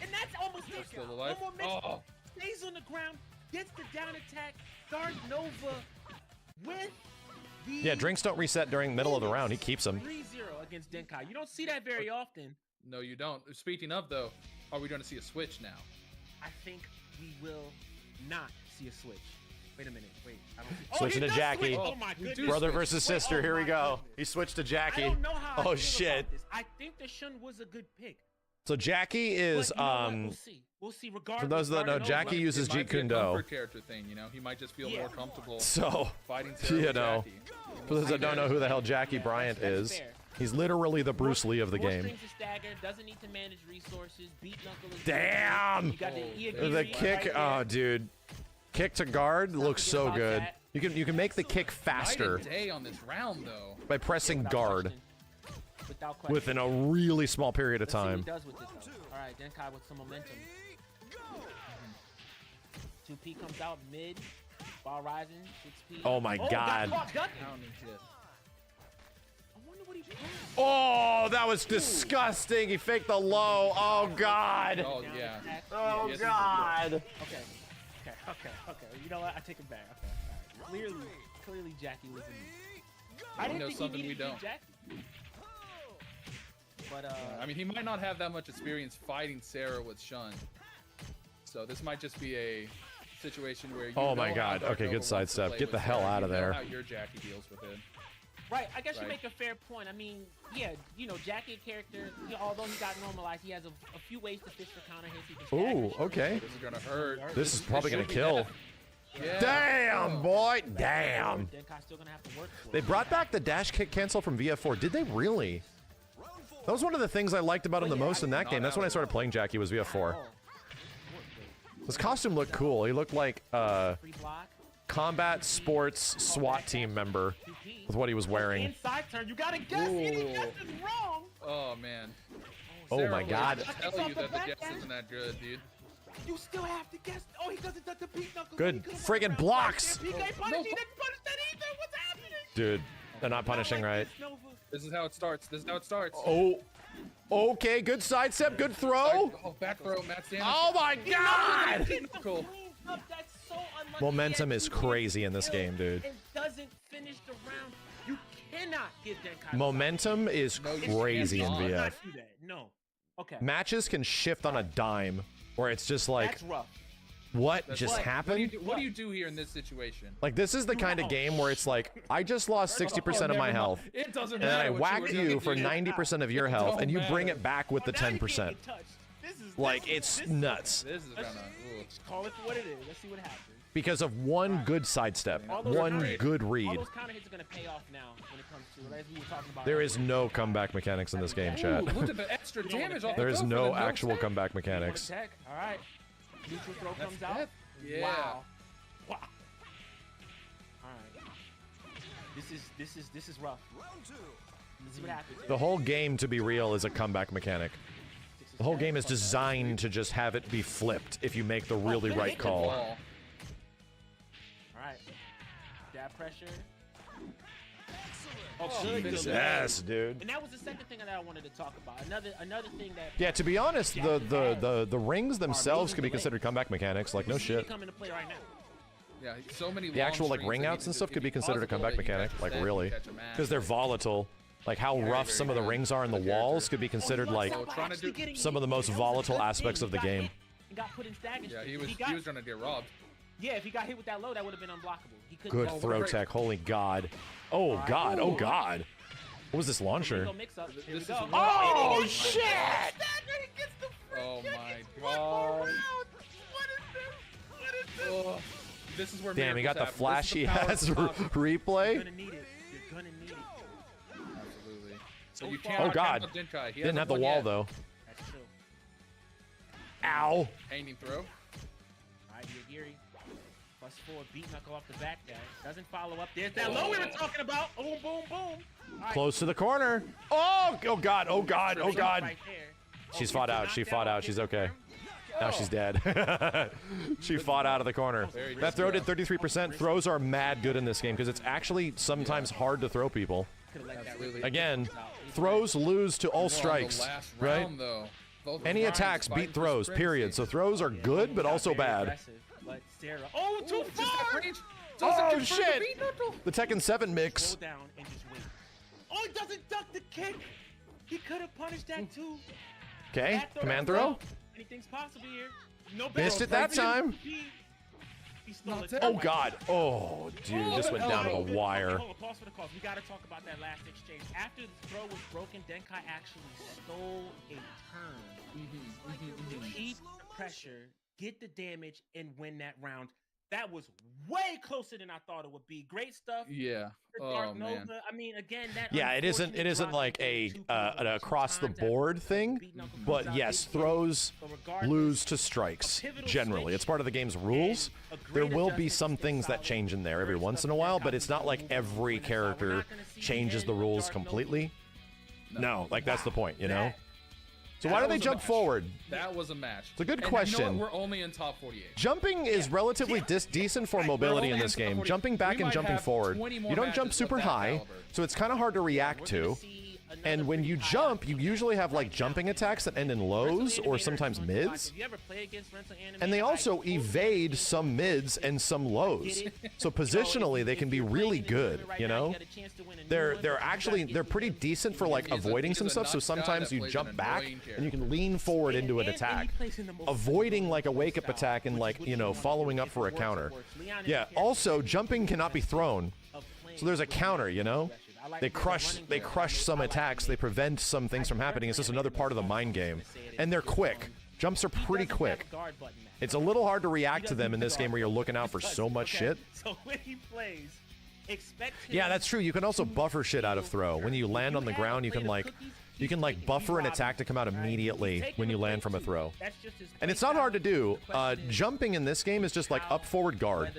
And that's almost it. Still alive. One more mix. Oh. Stays on the ground, gets the down attack. Dark Nova with the... Yeah, drinks don't reset during middle of the round. He keeps them. 3-0 against Denkai. You don't see that very often. No, you don't. Speaking of, though, are we going to see a switch now? I think we will not see a switch. Wait a minute. Wait. I don't see... Switching he to does Jackie. switch. Oh my We do goodness. Brother switch. versus sister. Wait, Here we my go. goodness. He switched to I Jackie. don't know how I Oh feel shit. about this. I think the Shun was a good pick. So Jackie is But you know what? We'll see. We'll see. Regardless. for those that don't know, Dark Jackie Nova- uses It might Jeet be a Kune Do. comfort character thing, you know? He might just feel Yeah. more comfortable So, fighting Sarah you with know, Jackie. for those that don't know who the hell Jackie Bryant That's is, fair. he's literally the Bruce Lee of the More game. strings to stagger, doesn't need to manage resources. Beat knuckle is Damn! You got the Iagiri The right kick, there. oh dude, kick to guard looks so about good. that. You can make the kick Night faster and day on this round, though. by pressing Without guard question. Without question. within a really small period of Let's see what he time. does with this, though. All right, Denkai with some momentum. 2P comes out mid, ball rising, 6P. Oh my God. Got caught ducking. Pounding shit. I wonder what he did. Oh, that was disgusting. He faked the low. Oh God. Oh yeah. Oh Yes, God. Okay. You know what? I take it back. Okay. All right. Clearly, Jackie was in me. I didn't know think something he needed we to don't. beat Jackie. But I mean, he might not have that much experience fighting Sarah with Shun. So this might just be a situation where you Oh my know God. how Okay, Darkover good wants to sidestep. play Get the with hell Sarah. out of You know there. how your Jackie deals with it. right, I guess you Right. make a fair point. I mean, yeah, you know, Jackie character, although he got normalized, he has a few ways to fish for counter hits. He can stagger, Ooh, okay. This is gonna hurt. This is probably gonna should be kill. death. Yeah. Damn, boy. Damn. Denkai's still gonna have to work for They it. brought back the dash kick cancel from VF4. Did they really? That was one of the things I liked about him the most in that game. That's when I started playing Jackie, was VF4. His costume looked cool. He looked like Free block. combat sports SWAT team member 2P. with what he was wearing. Inside turn, you gotta guess. Any guess is wrong. Oh man. Oh Sarah my will God. Tell you that the guess isn't that good, dude. You still have to guess. Oh, he doesn't touch the peak knuckles. Good He could've friggin' went around. blocks. He ain't punish. He didn't punish that either. What's happening? Dude, they're not punishing Not like right. this, Nova. This is how it starts. This is how it starts. Oh, okay. Good sidestep. Good throw. Oh, back throw, Matt Stanley. Oh my God. Cool. That's so unlucky. Momentum He is had two crazy in this kills game, dude. And doesn't finish the round. You cannot give Denkai. Momentum is No, you crazy in cannot. VF. Not do that. No. Okay. Matches can shift on a dime, where it's just like, That's rough. what That's just right. happened? What do you do here in this situation? Like, this is the kind of game where it's like, I just lost 60% of my Never health, mind. It doesn't and then matter I what whacked were you doing, for dude. 90% of your health, don't and you bring matter. it back with the Now you can't 10%. get touched. This is Like, it's nuts. This is gonna. Ooh. Call it for what it is. Let's see what happens. Because of one good sidestep, All those one counter- good All read. those counter hits are gonna pay off now when it comes to, as we were talking about. There is no comeback mechanics in this game, Ooh, chat. look at the extra You don't wanna damage off tech? There the is top for no the actual tech. comeback Wanna mechanics. tech? All right. Neutral throw That's comes out. death. Yeah. Wow. Wow. All right. This is rough. Let's see what happens. The whole game, to be real, is a comeback mechanic. The whole game is designed to just have it be flipped if you make the really right call. Ball. All right. Jab pressure. Oh, good. Finish it. Yes, dude. And that was the second thing that I wanted to talk about. Another thing that. Yeah, to be honest, the rings themselves could be considered comeback mechanics. Like, no shit. Come into play right now. Yeah, so many. The long actual like strings ring that outs you and stuff just could be give considered a possible comeback that you mechanic. catch a Like, set, really, catch a match. because they're volatile. Like how rough very some of the bad rings are in the for the walls character. could be considered like So trying to do some of the most volatile aspects of the game. And got put in stagnant. Yeah, state. he was trying to get robbed. Yeah, if he got hit with that low, that would have been unblockable. He couldn't. Good Oh, throw great. tech. Holy God. Oh God. Oh God. What was this launcher? Mix up. Here This we is go. Oh shit! Oh my god. Oh, this is where Damn, he got the miracles happen. flash This he is the power has of Soccer. replay. You're gonna need it. You're gonna need it. Absolutely. So So you far- can't. Oh God. count out Denkai. He Didn't hasn't have the won wall yet. though. That's true. Ow. Hanging throw. All right, Yagiri. +4 beat knuckle off the back dash. Doesn't follow up. There's that low we were talking about. Boom, boom, boom. All right. Close to the corner. Oh. Oh God. Oh God. Oh God. Right there. She's Oh, fought it's a out. She knockdown. fought out. She's okay. Now she's dead. She fought out of the corner. Very That throw did risky. 33%. Throws are mad good in this game because it's actually sometimes hard to throw people. Could've let that Absolutely. rip. Again, throws lose to all We're on strikes, the last right? round, though. Those Any rounds attacks fighting beat for throws, supremacy. period. So throws are good, but Got also very bad. aggressive, But Sarah. Oh, too Ooh, just that far. range doesn't Oh confirm the shit! beat knuckle. The Tekken 7 mix. Slow down and just wait. Oh, he doesn't duck the kick. He could have punished that too. Okay, That command that's throw. all. Anything's possible here. No Missed it that time. He stole Not it. that- Oh God. Oh dude, just went down to the wire. Hold on, pause for the cause. We gotta talk about that last exchange. After the throw was broken, Denkai actually stole a turn to keep the pressure, get the damage, and win that round. That was way closer than I thought it would be. Great stuff. Yeah. The Oh Dark man. Nova. I mean, again, that. Yeah, it isn't unfortunate like drop a into 2 an across the times after board thing, beat knuckle comes but out yes, big throws but regardless, lose to strikes a pivotal generally. switch It's part of the game's rules. and a There great will be adjustment some to things that solid change in there every first once in a stuff while, that but it's not like moving every on the side. We're character not gonna see changes him the with rules Dark Nova. completely. No, like that's the point, you know? So why do they was a jump match. forward? That was a match. It's a good And question. You know what? We're only in top 48. Jumping is relatively decent for mobility in only this in top game. 40. Jumping back We and might jumping have forward. 20 more You don't jump matches super of that high, caliber. so it's kind of hard to react to. And when you jump, you usually have like jumping attacks that end in lows or sometimes mids. And they also evade some mids and some lows. So positionally, they can be really good, you know? They're pretty decent for like avoiding some stuff. So sometimes you jump back and you can lean forward into an attack, avoiding like a wake up attack and like, you know, following up for a counter. Yeah, also jumping cannot be thrown. So there's a counter, you know? They crush some attacks, they prevent some things from happening. It's just another part of the mind game. And they're quick. Jumps are pretty quick. It's a little hard to react to them in this game where you're looking out for so much shit. So when he plays, expect him. Yeah, that's true. You can also buffer shit out of throw. When you land on the ground, you can like buffer an attack to come out immediately when you land from a throw. And it's not hard to do. Jumping in this game is just like up forward guard.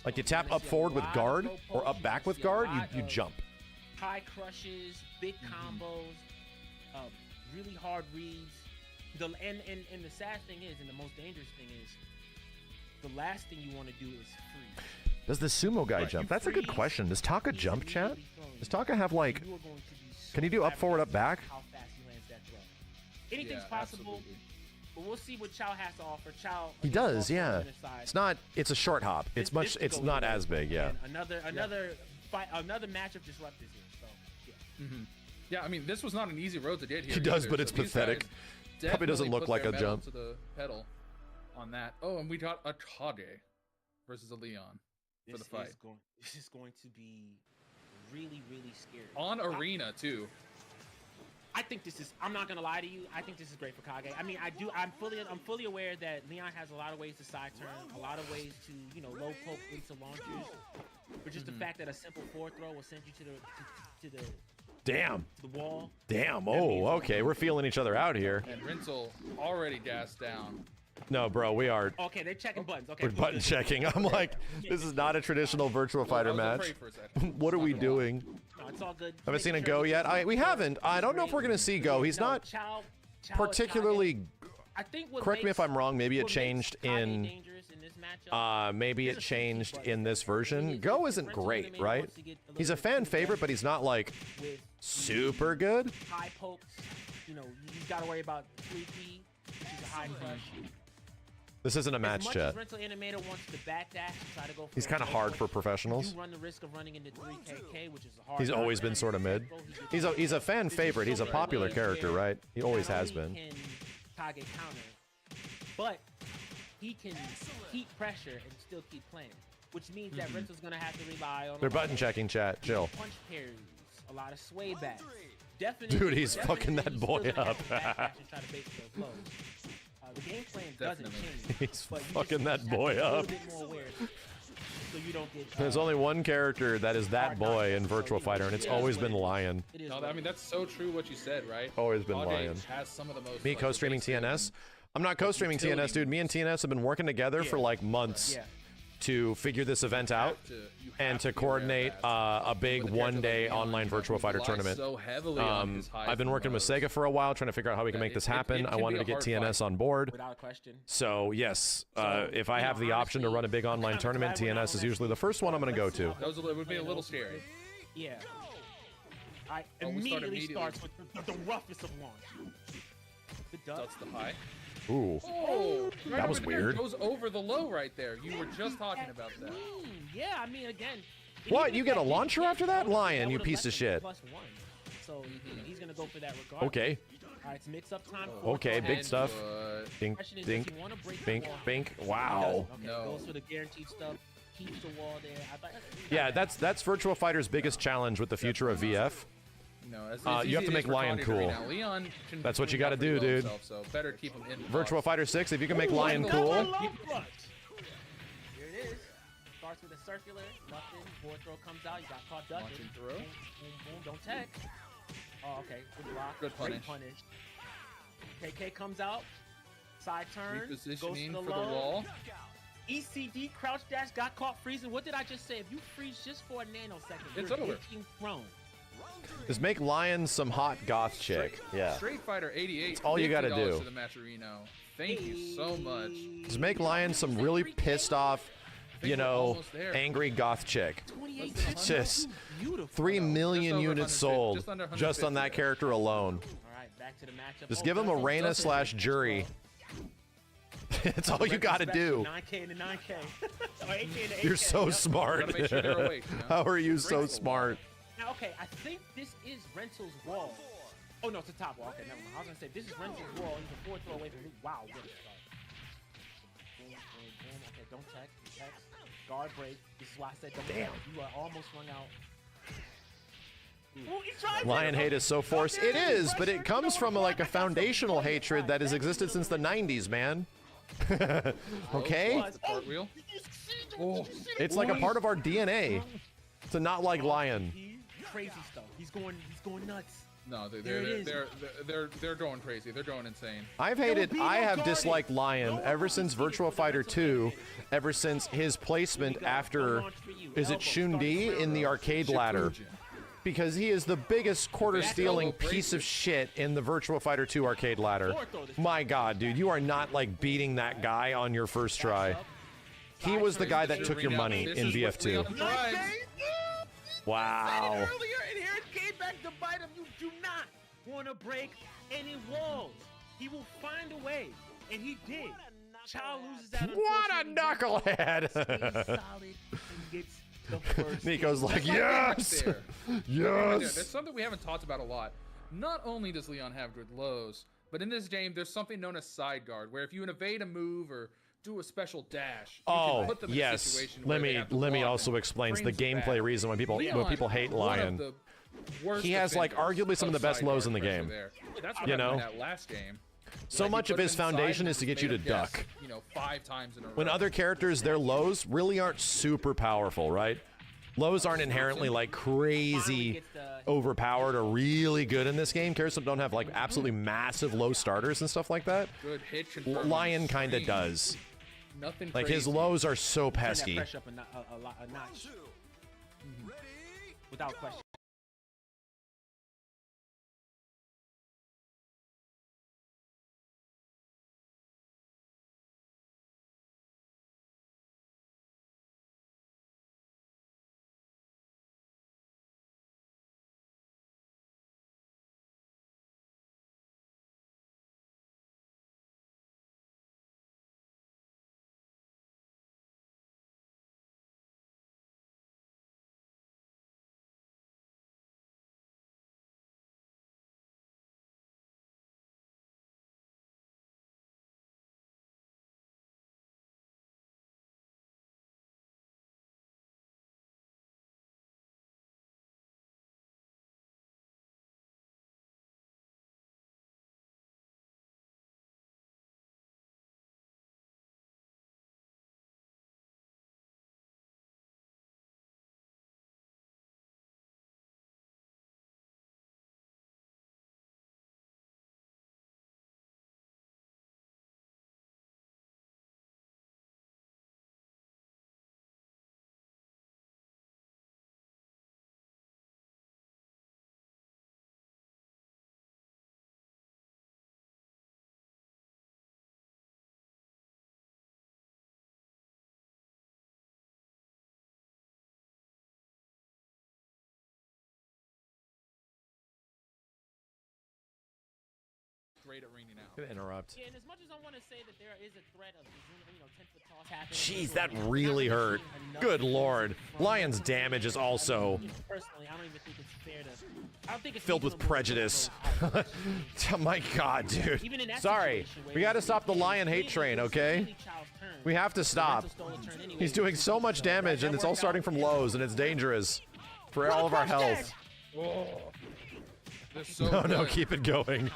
Like you tap up forward with guard or up back with guard, you jump. High crushes, big combos, really hard reads. And the sad thing is, and the most dangerous thing is, the last thing you want to do is freeze. Does the sumo guy jump? That's a good question. Does Taka jump, chat? Does Taka have like... Can he do up, forward, up, back? How fast he lands that throw. Anything's possible, absolutely. but we'll see what Chow has to offer. Chow. He does, yeah. It's a short hop. It's not as big, yeah. Another match of disruptors here. So yeah. Yeah, I mean, this was not an easy road to get here. He does, either, but so it's these pathetic. guys Probably doesn't definitely look put like their a metal jump. to the pedal on that. Oh, and we got a Kage versus a Leon for the fight. This is going to be really, really scary. On Arena, too. I think this is. I'm not gonna lie to you. I think this is great for Kage. I mean, I'm fully aware that Leon has a lot of ways to side turn, a lot of ways to low poke into launchers. But just the fact that a simple forward throw will send you to the Damn. to the wall. Damn. Oh, okay. We're feeling each other out here. And Rinsel already gassed down. No, bro, we are. Okay, they're checking buttons. Okay, We're button checking. I'm like, this is not a traditional Virtua Fighter match. What are we doing? No, it's all good. Haven't seen a go yet. We haven't. I don't know if we're gonna see go. He's not Chow particularly. I think what Correct me if I'm wrong. Maybe it what makes changed Kage in. dangerous in this matchup. Maybe it changed in this version. Go isn't great, right? He's a fan favorite, but he's not like with super good. high pokes, he's got to worry about 3P, which is a high crush. This isn't a match, As much chat. as Rental Animator wants to backdash and try to go for He's a kind of low hard poke, for professionals. You run the risk of running into 3KK, which is a hard. He's always been sort of mid. He's a fan favorite. He's a popular character, right? He always has been. Can Kage counter, but he can keep pressure and still keep playing, which means that Rental's gonna have to rely on. They're button checking, chat. Chill. Punch parries, a lot of sway backs. Definitely, Dude, he's fucking that he's boy still gonna up. have to backdash and try to bait those lows. The game plan doesn't change. He's but you fucking just that have to boy be a little up. bit more aware, so you don't get, There's only one character that is that boy in Virtua Fighter, and it's always been Lion. It is No, what I it mean, is. that's so true what you said, right? Always been Kage Lion. has some of the most, Me like, co-streaming basic TNS. I'm not co-streaming TNS, dude. Me and TNS have been working together for like months Yeah. to figure this event out you and have to be aware of coordinate that. a big With a character one-day like Leon, online you know, Virtua he Fighter relies tournament. so heavily on his highs I've been and working with lows. Sega for a while, trying to figure out how we can Yeah, make this it happen. can I be wanted a to get hard TNS fight. on board. Without a question. So yes, So, if I have the option to run a big online tournament, TNS is usually the first one I'm going to go to. That would be a little scary. Yeah. I Oh, we start immediately immediately. starts with the roughest of launch. Good duck. That's the high. Ooh, Oh, That was weird. Goes over the low right there. You were just talking about that. Yeah, I mean, again. What, even you if get a that didn't launcher hit, after that? that Lion, you would've piece left of it shit. +1. So he's gonna go for that regardless. Okay. All right, it's mix-up time. Okay, big stuff. Dink, Question is, dink, does he wanna break the bink, wall? bink. He Wow. does. Okay, No. goes for the guaranteed stuff. Keeps the wall there. Yeah, that's Virtua Fighter's biggest challenge with the future of VF. No, as You easy have to it is make for Lion Kage cool. right now. Leon can That's what you prove gotta that pretty do, well dude. himself, so better keep him in. Virtua Fighter 6, if you can make Lion cool. Here it is. Starts with a circular. Nothing. Forward throw comes out. You got caught ducking. Launching through. Boom, boom, boom. Don't tech. Oh, okay. Good block. Good Great punish. KK comes out. Side turn. Goes to Repositioning the for the low. wall. ECD crouch dash got caught freezing. What did I just say? If you freeze just for a nanosecond, It's you're over. glitching prone. Just make Lion some hot goth chick. Yeah. Street Fighter 88. That's all you gotta $50 do. To the Matcherino. Thank you so much. Just make Lion some really pissed off, you we're know, almost there. angry goth chick. 28 It's just beautiful. 3 million Just over units 150, sold just under just on that 150. character alone. All right, back to the matchup. Just Oh, give him a Dustin- Reina Dustin- slash jury. That's all you gotta do. 9K into 9K. Or 8K into 8K. You're so Yep. smart. Gotta make sure they're awake, you know? How are you so Breaks the wall. smart? Now, okay, I think this is Rental's wall. Oh, no, it's a top wall. Okay, never mind. I was going to say, this is Rental's wall. He's a 4 throw away from me. Wow, what a start. Boom, boom, boom. Okay, don't tech. Text. Guard break. This is why I said, damn, you are almost run out. Ooh, he tried Lion to- hate is so forced. It is, but it comes from like a foundational hatred that has existed since the 90s, man. Okay? The cartwheel. Oh, It's like a part of our DNA to not like Lion. crazy stuff. He's going nuts. No, There it is. they're going crazy. They're going insane. I have disliked Lion ever since Virtua Fighter 2, ever since his placement after, is it Shun-Di in the arcade ladder? Shippuden. Because he is the biggest quarter-stealing piece of shit in the Virtua Fighter 2 arcade ladder. My god, dude, you are not like beating that guy on your first try. He was the guy that took your money This in is what BF2. Leon drives. Wow. Earlier, and here it came back to bite him. You do not want to break any walls. He will find a way, and he did. Child loses that. What a unfortunately, knucklehead! stays solid and gets the first Nico's like, That's my thing right yes! there. Right there. There's Yes! something we haven't talked about a lot. Not only does Leon have good lows, but in this game, there's something known as side guard, where if you evade a move or do a special dash, you Oh, can put them in a yes. situation Let where they me have to let me block also and explain the frames are gameplay bad. reason when people Leon, hate one of Lion. the worst He has, like, defenders arguably some of the best side lows guard in the pressure game. there. That's what You happened know? in that last game. So Like, he much put of him his inside foundation and is to just get you to made him guess, duck. You know, 5 times in a row. When other characters, their lows really aren't super powerful, right? Lows aren't inherently like crazy overpowered or really good in this game. Characters don't have like absolutely massive low starters and stuff like that. Good hit confirming Lion kind of screen. does. Nothing Like his crazy. lows are so Turn that pesky. pressure up a notch, without question. Great at ringing out. Gonna interrupt. Yeah, and as much as I want to say that there is a threat of 10-foot toss happening. Jeez, that really hurt. Good lord. Lion's damage is also Personally, I don't even think it's fair to. I don't think it's filled with reasonable to prejudice. throw out. Oh my god, dude. Even in that Sorry. situation where We gotta stop the Lion hate it train, was okay? really Child's turn, We have to stop. Rental stole a turn anyway. He's doing so much damage and it's all starting from lows and it's dangerous for all of our health. They're so No, no, good. keep it going.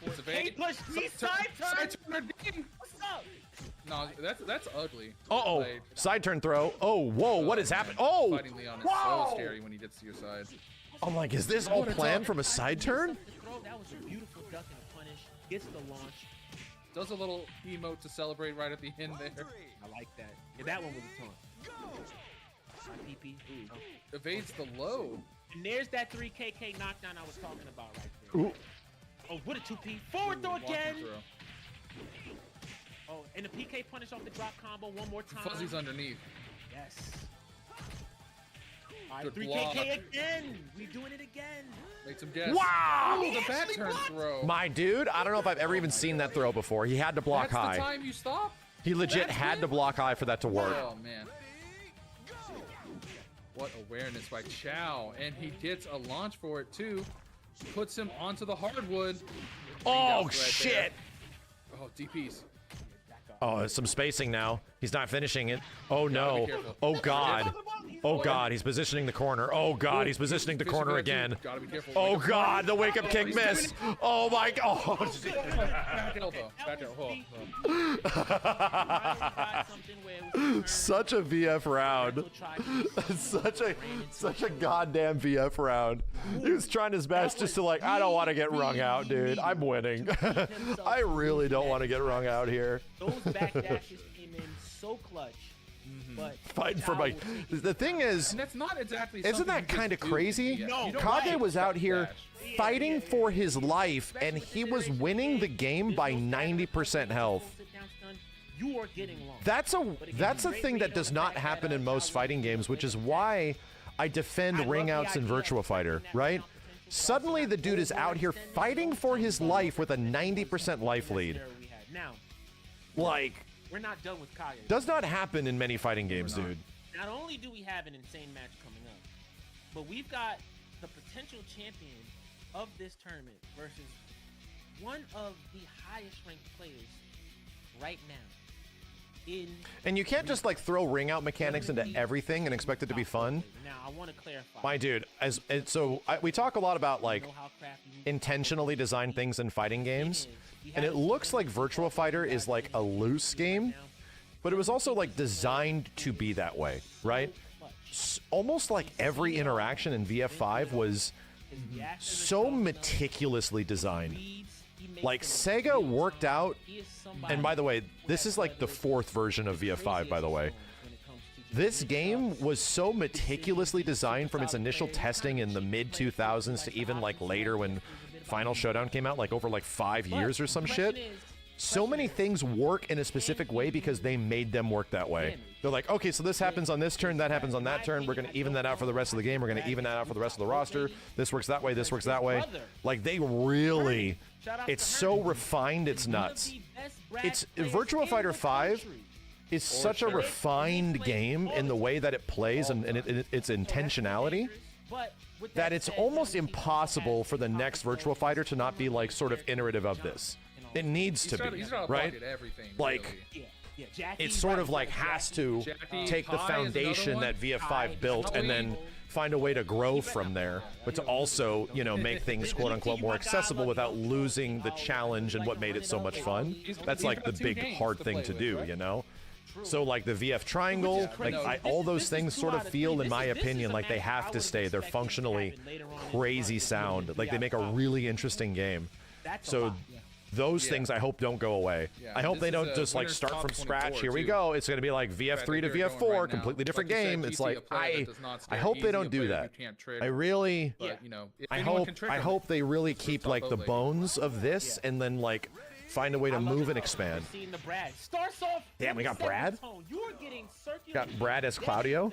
It's evade. Push me side turn. What's up? No, that's ugly. Uh-oh. Like, Side turn throw. Oh, whoa, what is happening? Oh! Fighting Leon is so scary when he gets to your side. I'm like, is this all planned from a side turn? That was a beautiful duck and a punish. Gets the launch. Does a little emote to celebrate right at the end there. I like that. Yeah, that one was a taunt. My PP. Ooh. Evades the low. And there's that 3KK knockdown I was talking about right there. Ooh. Oh, what a 2P. Forward throw Walking again. throw. Oh, and the PK punish off the drop combo one more time. Fuzzy's underneath. Yes. All right, Good 3KK block. again. We doing it again. Makes him guess. Wow! Ooh, the back turn throw. My dude, I don't know if I've ever even seen that throw before. He had to block That's high. the time you stop? He legit That's had it? to block high for that to work. Oh, man. What awareness by Chow. And he gets a launch for it, too. Puts him onto the hardwood. Oh, Right shit. there. Oh, DPs. Oh, some spacing now. He's not finishing it. Oh, Gotta no. be careful. Oh, God. Oh, God. He's positioning the corner. Oh, God. He's positioning the corner Fishing there, again. too. Gotta be careful. Oh, Wake up. God. The wake up kick He's miss. doing Oh, my God. Oh, shit. Back elbow. Back elbow. Such a VF round. such a goddamn VF round. He was trying his best just to like, I don't want to get wrung out, dude. I'm winning. I really don't want to get wrung out here. Those back dashes came in so clutch. But Fighting for my. The thing is, And that's not exactly isn't something that you just kind of do in crazy? VF. No. You don't Kage like was out here dash. fighting for his life, and he was winning the game by 90% health. You are getting long. That's a thing that does not happen in most fighting games, which is why I defend ring outs in Virtua Fighter, right? Suddenly the dude is out here fighting for his life with a 90% life lead. Now, Like, we're not done with Kage. does not happen in many fighting games, dude. Not only do we have an insane match coming up, but we've got the potential champion of this tournament versus one of the highest ranked players right now. And you can't just like throw ring out mechanics into everything and expect it to be fun. Now, I want to clarify. My dude, we talk a lot about like intentionally designed things in fighting games, and it looks like Virtua Fighter is like a loose game, but it was also like designed to be that way, right? Almost like every interaction in VF5 was so meticulously designed. Like Sega worked out, and by the way, this is like the 4th version of VF5, by the way. This game was so meticulously designed from its initial testing in the mid 2000s to even like later when Final Showdown came out, like over like 5 years or some shit. So many things work in a specific way because they made them work that way. They're like, okay, so this happens on this turn, that happens on that turn. We're going to even that out for the rest of the game. We're going to even that out for the rest of the roster. This works that way. This works that way. Like they really, it's so refined. It's nuts. It's Virtua Fighter 5 is such a refined game in the way that it plays and its intentionality that it's almost impossible for the next Virtua Fighter to not be like sort of iterative of this. It needs to be, right? Like, it sort of like has to take the foundation that VF5 built and then find a way to grow from there, but to also, you know, make things quote unquote more accessible without losing the challenge and what made it so much fun. That's like the big hard thing to do, you know? So like the VF triangle, like all those things sort of feel, in my opinion, like they have to stay. They're functionally crazy sound. Like they make a really interesting game. So those things I hope don't go away. I hope they don't just like start from scratch. Here we go. It's going to be like VF3 to VF4, completely different game. It's like I hope they don't do that. I really, I hope they really keep like the bones of this and then like find a way to move and expand. Damn, we got Brad. Got Brad as Claudio.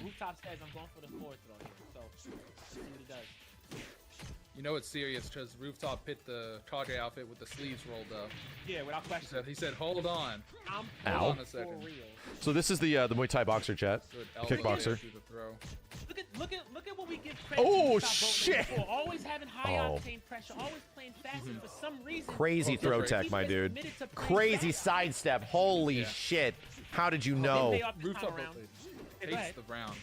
Rooftop says I'm going for the 4th throw here, so see what he does. You know it's serious because Rooftop hit the Kage outfit with the sleeves rolled up. Yeah, without question. He said, hold on. Ow. On a second. So this is the Muay Thai boxer, chat. The kickboxer. Look at what we give credit Oh to shit! For always having high octane pressure, always playing fast, and for some reason Crazy throw tech, my dude. Crazy sidestep. Holy shit! How did you know? Rooftop takes the round.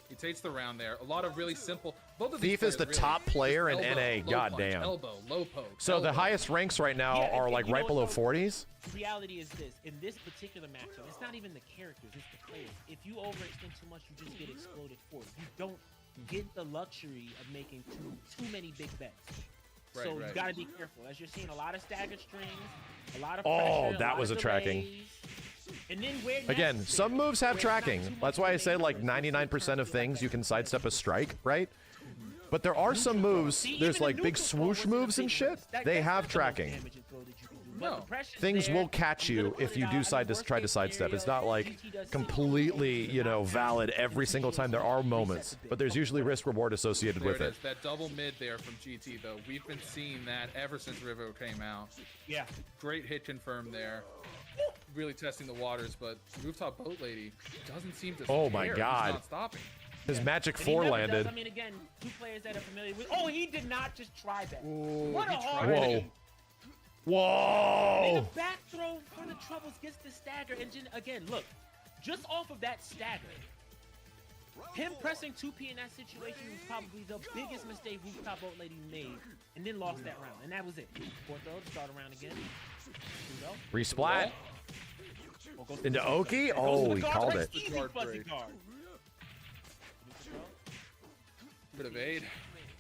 He takes the round there. A lot of really simple. Both of these Thief is the players top really, player in elbow, NA. low Goddamn. punch, elbow, low poke. So the elbow. highest ranks right now are like right below 40s. The reality is this: in this particular matchup, it's not even the characters; it's the players. If you overextend too much, you just get exploded forward. You don't get the luxury of making too many big bets. So you gotta be careful. As you're seeing a lot of staggered strings, a lot of pressure, that was a tracking. delays. And then where Again, necessary, some moves have where it's not tracking. too much That's why I say of a like danger, 99% of feel like things you that. can sidestep a strike, right? But there are some moves, See, there's even like the big neutral throw swoosh wasn't a moves and big shit. miss. That- They that's have not the most tracking. damaging throw that you can do. No. But the pressure's Things there. will catch I'm gonna you put if it you out. do I mean, worst try to case sidestep. It's scenario, not like GT does completely, you know, valid every single time. There are moments, but there's usually risk reward associated There with it it. is. That double mid there from GT, though. We've been seeing that ever since Rivo came out. Yeah. Great hit confirmed there. Really testing the waters, but Rooftop Boat Lady doesn't seem to Oh my care. God. He's not stopping. His Magic And he 4 never landed. does. I mean, again, two players that are familiar with. Oh, he did not just try that. Ooh, What a he hard tried Whoa. it. hit. And Whoa! the back throw for the troubles gets the stagger. And then, again, look, just off of that stagger, him pressing 2P in that situation was probably the biggest mistake Rooftop Boat Lady made, and then lost that round. And that was it. Fourth throw to start around again. Here we go. Resplat Oh, goes to into the- Oki. goes to Oh, the he guard. called That's it. Easy Guard fuzzy break. guard. Could evade.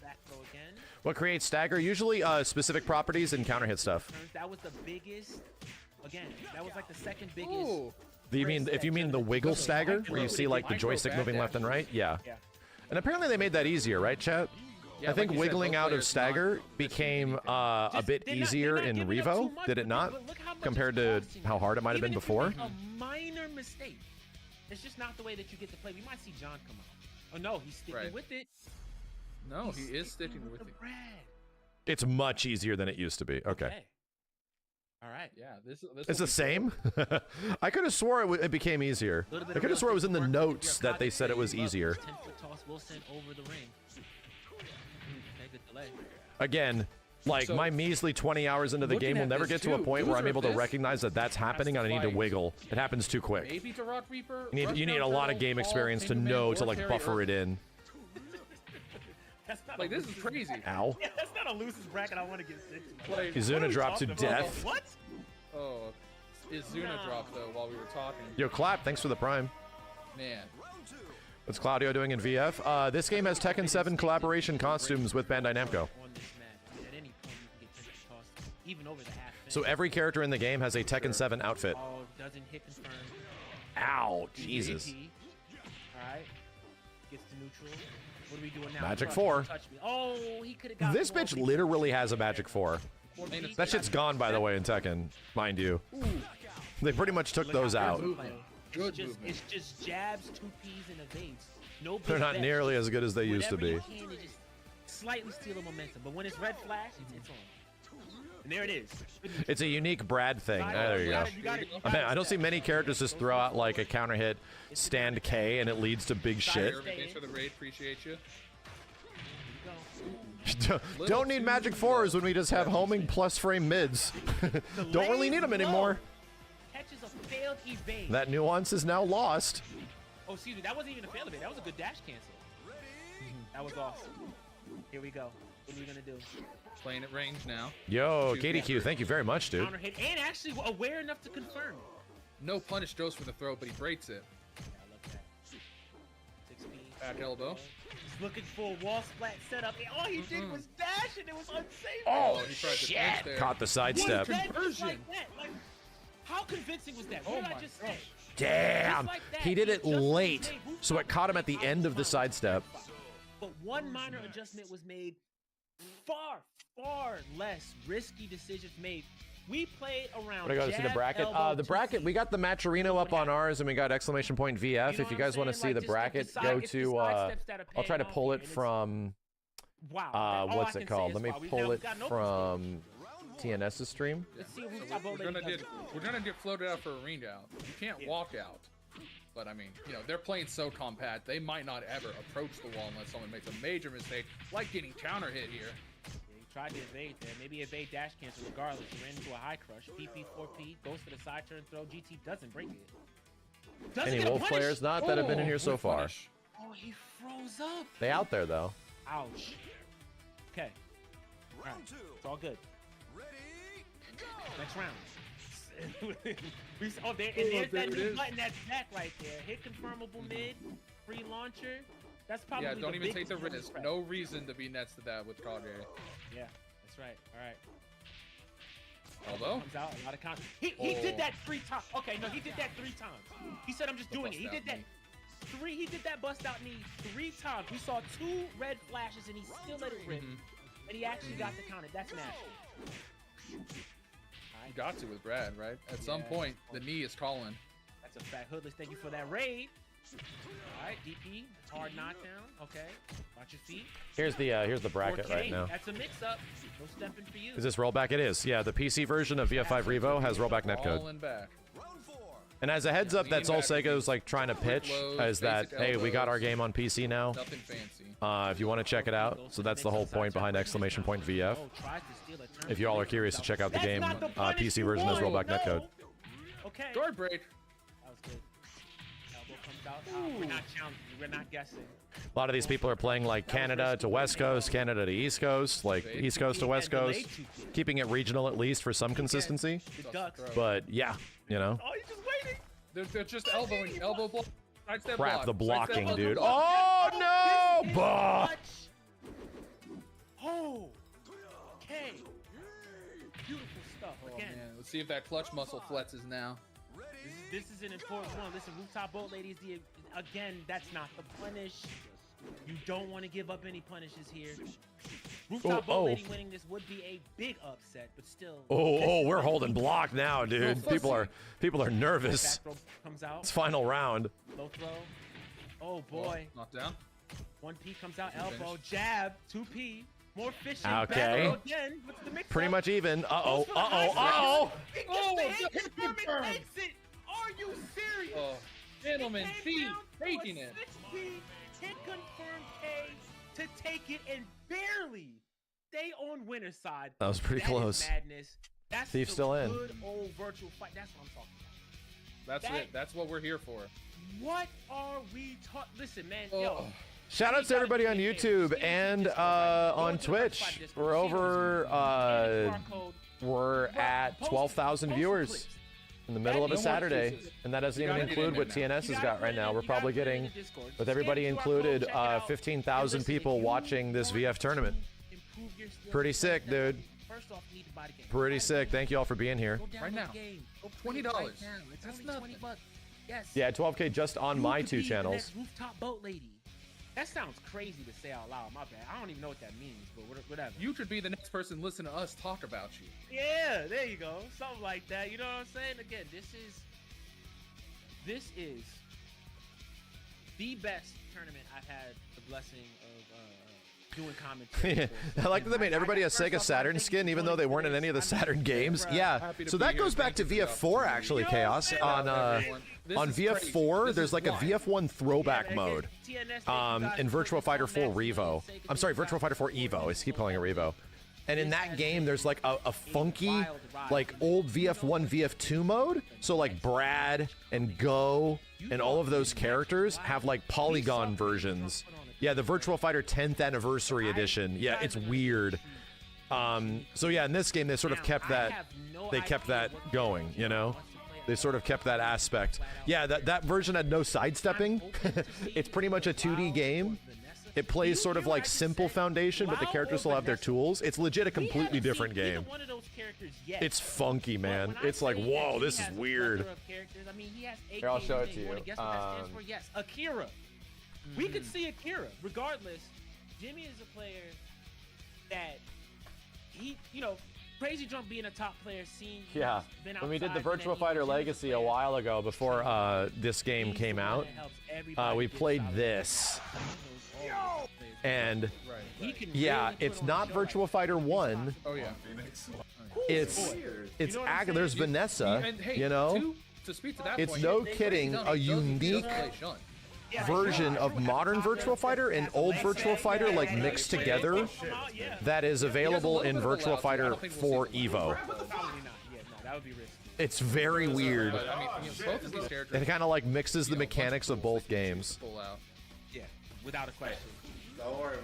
Back throw again. What creates stagger? Usually specific properties and counter hit stuff. That was the biggest. Again, that was like the second biggest. Ooh. Do you mean if you mean the wiggle stagger, where you see like the Micro joystick back moving dash. left and right? Yeah. Yeah. And apparently they made that easier, right, chat? Yeah, I think like you said, wiggling both out of players stagger not became anything. a Just- bit they're not easier in giving up too Revo, much, did it not? but look how much Compared it's to costing how you. hard it might have been Even if you before? make a minor mistake. It's just not the way that you get to play. We might see John come out. Oh no, he's sticking Right. with it. No, He's he is sticking with the it. bread. It's much easier than it used to be. Okay. All right. Yeah, this It's will the be same? I could have swore it became easier. Little bit I of could have swore it was in the realistic work with notes your that they said it was pocket. easier. 10-foot toss Wilson over the ring. Okay, good delay. Again, like So, my measly 20 hours into the looking game will at never this get to a too, point where I'm loser able of to this recognize that that's happening and I need to fight. wiggle. It happens too quick. Maybe to Rock Reaper. You need a lot of game experience to know to like buffer it in. That's not Like a this is loser's crazy. bracket. Ow. Yeah, that's not a loser's bracket I want to get sent to. Like, Izuna What are we dropped to talking about? death. What? oh, Izuna dropped though while we were talking. Yo, Clap, thanks for the prime. Man, What's Claudio doing in VF? This game has Tekken 7 collaboration costumes with Bandai Namco. On this match, I mean, at any point you can get tempted tossed, even over the half. So every character in the game has a Tekken 7 outfit. Oh, doesn't hit confirmed. Ow, Jesus. All right, gets to neutral. What are we doing now? Magic Touch 4. me, touch me. Oh, he could have got This bitch literally has a Magic 4. That shit's gone, by the way, in Tekken, mind you. They pretty much took those out. Good It's movement. just jabs, 2Ps, and evades. No big They're not bets. nearly as good as they used to Whatever be. you can to just slightly steal the momentum. But when it's red flash, it's on. And there it is. It's a unique Brad thing. There you go. I mean, I don't see many characters just throw out like a counter hit, stand K, and it leads to big shit. Irvin, thanks for the raid. Appreciate you. Don't need Magic 4s when we just have homing plus frame mids. Don't really need them anymore. Catches a failed evade. That nuance is now lost. Oh, excuse me. That wasn't even a failed evade. That was a good dash cancel. That was awesome. Here we go. What are we gonna do? Playing at range now. Yo, KDQ, thank you very much, dude. Counter hit and actually aware enough to confirm. No punish goes for the throw, but he breaks it. Yeah, I love that. 6P. Back elbow. He's looking for a wall splat setup. And all he did was dash, and it was unsafe. Oh, he tried to pinch there. Caught the sidestep. That just Conversion. like that. Like, how convincing was that? Oh What did I my just gosh. say? Damn. Just like that, He did it just late, made so it caught him at the end of the sidestep. But one minor adjustment was made. Far less risky decisions made. We played around. What do I go to see the jab, bracket? elbow, The 2C. bracket, we got the Matcherino up on ours, and we got exclamation point VF. You know If you what guys I'm want to saying? see Like, the just bracket, the go side to. steps that are I'll try to paying pull off it here, and from. Wow. All I What's can it say called? is, Let me wow, we pull now it got no from TNS's stream. Let's see who's We're gonna get floated out for a ring out. You can't walk out. But I mean, you know, they're playing so compact, they might not ever approach the wall unless someone makes a major mistake, like getting counter hit here. Yeah, he tried to evade there. Maybe evade dash cancel regardless. He ran into a high crush. PP 4P goes for the side turn throw. GT doesn't break it. Doesn't Any get a Wolf punish. players not that have been in here so Good far? punish. Oh, he froze up. They out there though. Ouch. Okay. All right. It's all good. Next round. Oh, there, and there's there that it new is. button that's back right there. Hit confirmable mid, free launcher. That's probably Yeah, don't the even take biggest the bonus risk. threat. No reason to be nets to that with Cadre. Yeah, that's right. All right. Although Comes out a lot of counters. He did that 3 times. Okay, no, he did that 3 times. He said I'm just doing it. He did that. He did that bust out knee 3 times. We saw 2 red flashes and he still let it rip. And he actually got the counter. That's nasty. you got to with Brad, right? At some point, the knee is calling. That's a fact. Hoodless, thank you for that raid. All right, DP, hard knockdown. Okay, watch your feet. Here's the bracket 4K, right now. That's a mix-up. No stepping for you. Is this rollback? It is. Yeah, the PC version of VF5 Revo has rollback netcode. Falling back. And as a heads up, that's all Sega's like trying to pitch, is that, basic hey, we got our elbows. game on PC now. Nothing fancy. If you want to check it out, so that's the whole point behind exclamation point VF. Oh, tries to steal a turn. If you all are curious to check out the That's game, not the punish PC you version has want. rollback netcode. Okay. Guard break. That was good. Elbow comes out. We're not challenging. We're not guessing. A lot of these people are playing like Canada to West Coast, Canada to East Coast, like East Coast to West Coast, keeping it regional at least for some consistency. The ducks. But yeah, you know. Oh, he's just waiting. They're just elbowing. Elbow block. Sidestep Crap, block. the Sidestep blocking, block. dude. Oh no! Bah! Oh. Okay. Beautiful stuff. Oh, Again, man. Let's see if that clutch muscle flexes now. this is an important one. Listen, rooftop boat ladies. Again, that's not the punish. You don't want to give up any punishes here. Rooftop boat lady winning this would be a big upset, but still. Oh, we're holding block now, dude. People are nervous. Back throw comes out. It's final round. Low throw. Oh boy. Knocked down. 1P comes out. Elbow. Jab. 2P. More fishing. Okay. Back throw again. What's the mix Pretty up? much even. Uh-oh. Goes for the Uh-oh. high Uh-oh. side. He gets the hit confirm and takes it. Are you serious? Oh, gentlemen, It see, came down to a taking it. 6P hit confirm K to take it and barely stay on winner's side. That was pretty That is close. madness. That's Thief the still in. good old virtual fight. That's what I'm talking about. That's it. That's what we're here for. What are we talking? Listen, man. Oh. Yo. Shout out to everybody on YouTube and on Twitch. We're over we're at 12,000 viewers in the middle of a Saturday, and that doesn't even include what TNS has got right now. We're probably getting, with everybody included, 15,000 people watching this VF tournament. Pretty sick, dude. First off, you need to buy the game. Pretty sick. Thank you all for being here. Right now. $20. It's That's only nothing. $20. Yes. Yeah, 12K just on my You could 2 be the channels. next rooftop boat lady. That sounds crazy to say out loud. My bad. I don't even know what that means, but whatever. You should be the next person listening to us talk about you. Yeah, there you go. Something like that. You know what I'm saying? Again, this is the best tournament I've had the blessing of doing commentary. I like that they made everybody a Sega Saturn skin, even though they weren't in any of the Saturn games. Yeah, Happy to so be that here. goes back to Thank you for VF4 actually, Chaos. On This on is VF4, crazy. there's like a VF1 throwback mode. In Virtua Fighter 4 Revo. I'm sorry, Virtua Fighter 4 Evo. I keep calling it Revo. And in that game, there's like a funky, like old VF1, VF2 mode. So like Brad and Go and all of those characters have like polygon versions. Yeah, the Virtua Fighter 10th Anniversary Edition. Yeah, it's weird. So yeah, in this game, they sort of kept that. They kept that going. You know, they sort of kept that aspect. Yeah, that version had no sidestepping. It's pretty much a 2D game. It plays sort of like simple Foundation, but the characters still have their tools. It's legit a completely different game. It's funky, man. It's like, whoa, this is weird. Here, I'll show it to you. Guess what that stands for? Yes, Akira. We could see Akira. Regardless, Jimmy is a player that he, Crazy Jump being a top player, Yeah, when we did the Virtua Fighter Legacy a while ago, before this game came out, we played this. And yeah, it's not Virtua Fighter 1. Oh yeah. It's there's Vanessa, And hey, to speak to that It's point, no Crazy kidding Jump a does just unique play Shun. version of modern Virtua Fighter and old Virtua Fighter like mixed together that is available in Virtua Fighter 4 Evo. That would be risky. It's very weird. But I mean, both of these characters. It kind of like mixes the mechanics of both games. Pull out. Yeah, without a question.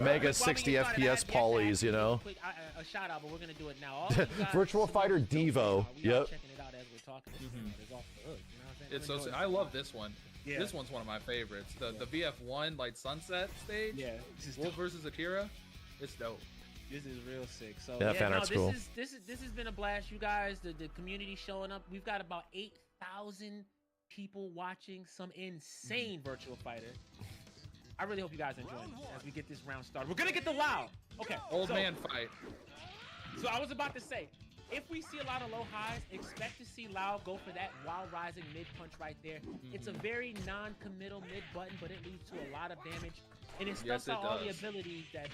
Mega 60 FPS polys, you know. A shout out, but we're gonna do it now. Virtua Fighter Devo. Yep. Checking it out as we're talking. It's off the hook, you know what I'm It's saying? so. I love this one. Yeah. This one's one of my favorites. The VF1 like Sunset stage. Yeah, this is Wolf versus Akira. It's dope. This is real sick. So Yeah, fan art's this cool. This has been a blast, you guys. The community showing up. We've got about 8,000 people watching. Some insane Virtua Fighter. I really hope you guys enjoy this as we get this round started. We're gonna get the loud. Okay. Old man fight. So I was about to say, if we see a lot of low highs, expect to see Lau go for that while rising mid punch right there. It's a very non-committal mid button, but it leads to a lot of damage. And it stuffs out all the abilities that,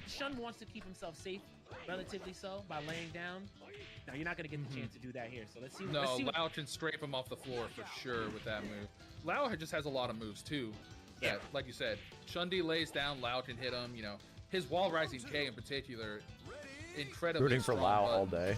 Shun wants to keep himself safe, relatively so, by laying down. Now, you're not going to get the chance to do that here, so let's see. No, Lau can scrape him off the floor for sure with that move. Lau just has a lot of moves, too. That, like you said, Shundi lays down, Lau can hit him, His wall rising K in particular, incredibly Rooting for strong Lau button. all day.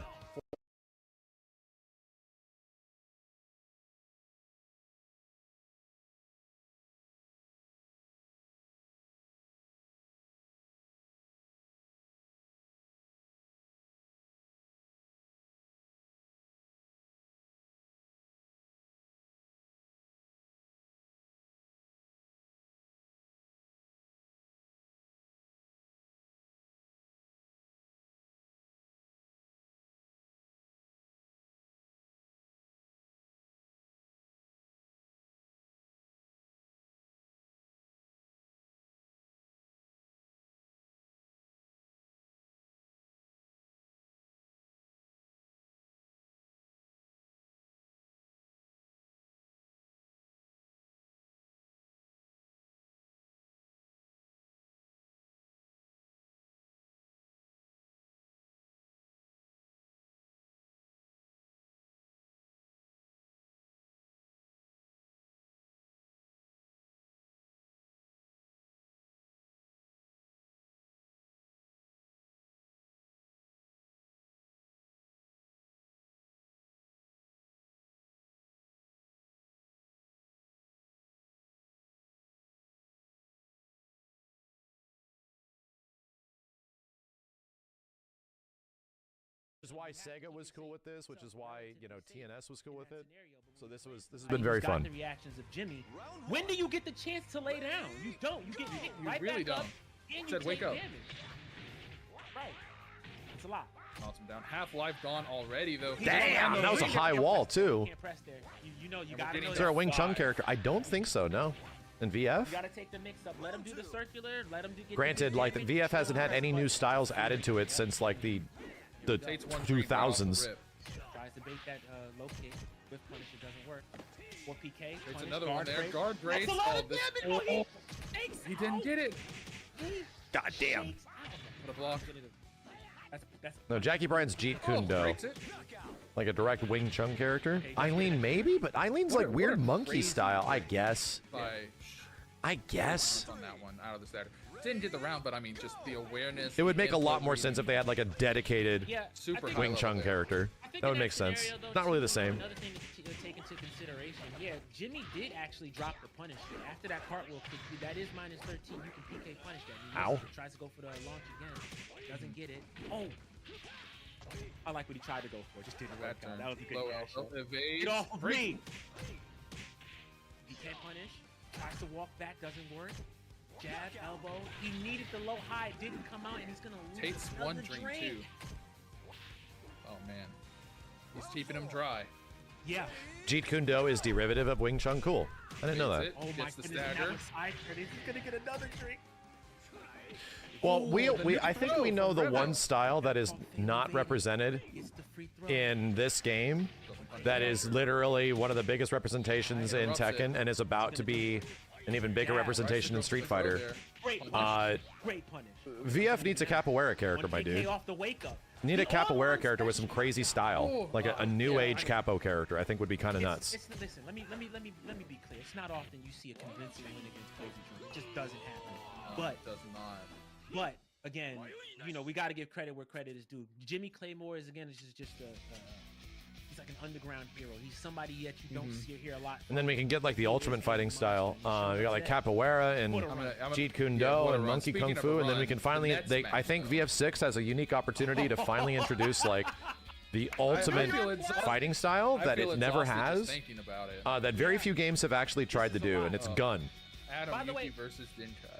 Which is why Sega was cool with this, which is why, TNS was cool with it. So this has been very fun. The reactions of Jimmy. When do you get the chance to lay down? You don't. You get hit right really back don't. up, and you Said, take "Wake up." damage. Right. It's a lot. Knocks him down. Half-life gone already, though. Damn, that was a high wall, too. Can't press there. You gotta know Is there a that Wing Chun slide. character? I don't think so, no. In VF? You gotta take the mix up. Let him do the circular. Let him get Granted, the like, the damage, VF hasn't had any new styles added to it since, like, the Takes one drink, right off the 2000s. rip. Tries to bait that low kick with punish. It doesn't work. Or PK. There's punish, another one guard there. break. Guard brace. That's a lot Oh, of this- damage. oh, He he didn't get it. God damn. What a block. That's No, Jackie Bryan's Jeet Oh, Kune Do. breaks it. Like a direct Wing Chun character. Eileen, maybe? But Eileen's like What weird a monkey crazy style, I guess. By I guess. on that one out of the starter. Didn't get the round, but I mean, just the awareness. It would make a lot input, more reading. sense if they had like a dedicated Yeah, Super I think- high Wing level Chun there. character. I think That would in make sense. scenario, though, Not really the too, same. Another thing to take into consideration. Yeah, Jimmy did actually drop the punish here. After that cartwheel kick, that is minus 13. You can PK punish that. Ow. He tries to go for the launch again. Doesn't get it. Oh. I like what he tried to go for. Just didn't work out. That was a good Low dash. elbow, evade. Get off of me! PK punish. Tries to walk back. Doesn't work. Jab, elbow. He needed the low high. It didn't come out, and he's going to lose Takes another one drink too. Oh man, he's keeping him dry. Yeah. Jeet Kune Do is derivative of Wing Chun. Cool. I didn't know that. Gets it, Oh my gets the goodness, and stagger. that was side credit. He's gonna get another drink. Well, Ooh, the I new think throw we know from the Rebel. one style that is not represented It's the free throw. in this game that is literally one of the biggest representations in Interrupts it. Tekken and is about to be an even bigger representation in Street Fighter. Great punish. Great punish. VF needs a capoeira character, my One PK dude. off the wake up. Need a He capoeira almost character with some actually- crazy style, like a new age I- capo character. I think would be kind of nuts. Listen, let me be clear. It's not often you see a convincing win against Crazy Dream. It just doesn't happen. But Does not. But again, we got to give credit where credit is due. Jimmy Claymore is just he's like an underground hero. He's somebody that you don't see or hear a lot. And then we can get like the ultimate fighting style. We got like capoeira and Jeet Kune Do what a and run. Monkey Speaking Kung of Fu, a and then we run, can the finally. Nets I match, think though. VF6 has a unique opportunity to finally introduce like the ultimate feel exhausted. fighting style I that feel it never exhausted just has. thinking about it. That very few games have actually tried to do, and it's Gun. Adam By the way- Yuki versus Dinkai.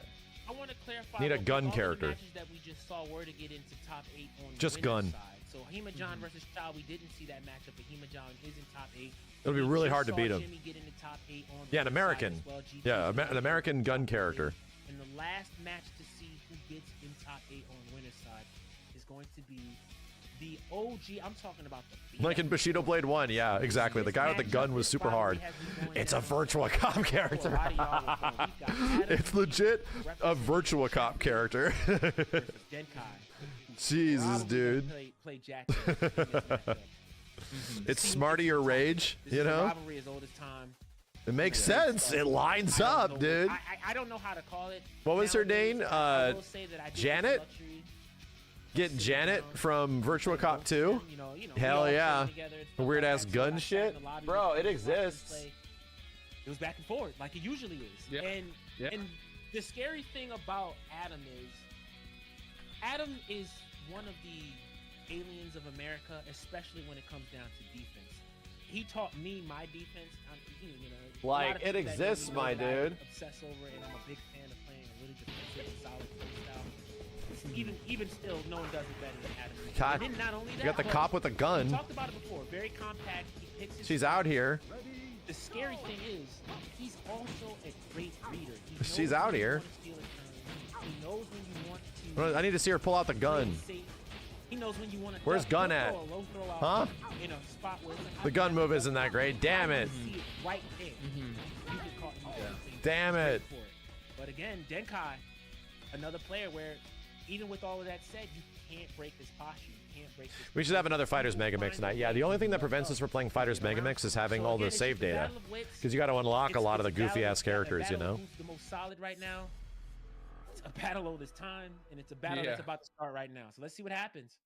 I want to clarify. Need a what gun all of the character. matches that we just saw were to get into top 8 on Just winner's gun. side. So Hema-John versus Chow, we didn't see that matchup, but Hema-John is in top 8. It'll be We really just hard to saw beat him. Jimmy get into top 8 on Yeah, an winner's side American. as well. GT Yeah, is an American gun top 8. character. And the last match to see who gets in top 8 on winner's side is going to be the OG. I'm talking about the Like in Bushido Blade 1, yeah, exactly. The guy with the gun was super hard. It's a Virtua Cop character. It's legit a Virtua Cop character. Jesus, dude. Play Jack. It's Smarty or Rage, This you is a know? rivalry as old as time. It makes sense. It lines I don't up, know- dude. I don't know how to call it. What was her nowadays. name? I will say that I did Janet? the luxury Get Janet from Virtua Cop 2? you know, Hell we all yeah. trained together and stuff Weird like ass that, so gun I sat shit? in the lobby Bro, with it people watching us exists. play. It was back and forth like it usually is. Yeah. And Yeah. and the scary thing about Adam is one of the aliens of America, especially when it comes down to defense. He taught me my defense. You know, a lot Like, of it people that know exists, me know my that I dude. obsess over, and I'm a big fan of playing a really defensive, solid play style. Even still, no one does it better than Adam. God, And then not only that, you got the but cop with a we gun. talked about it before. Very compact. He picks his She's spots. out here. The scary thing is, he's also a great reader. He She's knows out when you here. want to steal a turn. He knows when you want to I need to see her pull out the play gun. safe. He knows when you want to. Where's duck, gun he'll at? throw a low throw out Huh? In a spot where it's like, The gun move isn't that great. Damn it. See it right there. You get caught in the thing. Damn it. For it. But again, Denkai, another player where, even with all of that said, you can't break this posture. You can't break this. We should have another Fighters Mega Mix tonight. Yeah, the only thing that prevents us from playing Fighters Mega Mix is having So all again, the it's save just a data. battle of wits. Because you got to unlock a lot of the It's a battle goofy ass of- characters, you a battle know? of who's the most solid right now. It's a battle over this time, and it's a battle that's Yeah. about to start right now. So let's see what happens.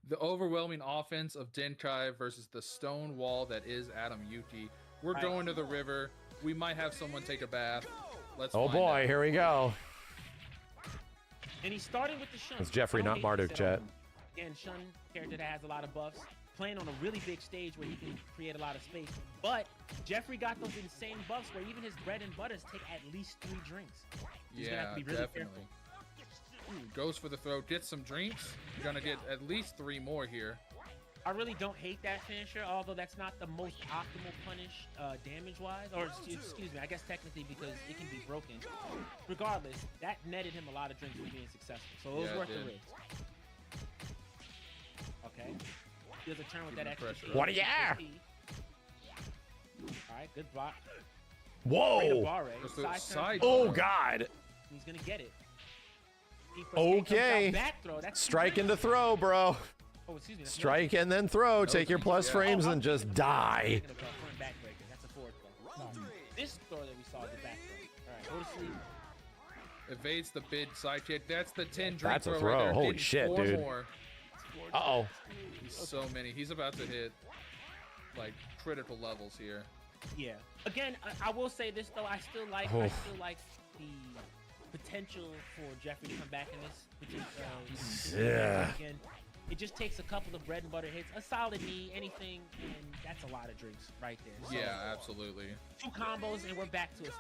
The overwhelming offense of Denkai versus the stone wall that is Adam Yuki. We're Right. going to the river. We might have someone take a bath. Let's Oh find boy, out. here we go. And he's starting with the Shun. It's Jeffrey, I don't not hate Marduk, this at all. chat. Again, Shun, character that has a lot of buffs, playing on a really big stage where he can create a lot of space. But Jeffrey got those insane buffs where even his bread and butters take at least 3 drinks. He's gonna have Yeah, to be really definitely. careful. Goes for the throw, gets some drinks. You're gonna get at least 3 more here. I really don't hate that finisher, although that's not the most optimal punish damage-wise. Or excuse me, I guess technically because it can be broken. Regardless, that netted him a lot of drinks for being successful. So it was Yeah, it worth the did. risk. Okay. He does a turn with that Keeping extra. pressure speed. What a yeah! Alright, good block. Whoa! Barre, Just a side turn. side Oh, bar. God. He's gonna get it. He first comes Okay. out, back throw. That's Strike into throw, bro. Oh, excuse me. that's Strike and then throw. Take your plus yeah. frames Oh, and just I'm die. thinking about front backbreaker. That's a forward throw. Sorry. This throw that we saw is a back throw. All right, go to sleep. Evades the bid side kick. That's the 10 drink That's a throw throw. right there. Holy Hitting shit, 4 dude. More. Uh-oh. He's so many. He's about to hit like critical levels here. Yeah. Again, I will say this though. I still like Oh. the potential for Jeffrey to come back in this. Which is, Yeah. Again, it just takes a couple of bread and butter hits, a solid knee, anything, and that's a lot of drinks right there. So, Yeah, absolutely. 2 combos and we're back to a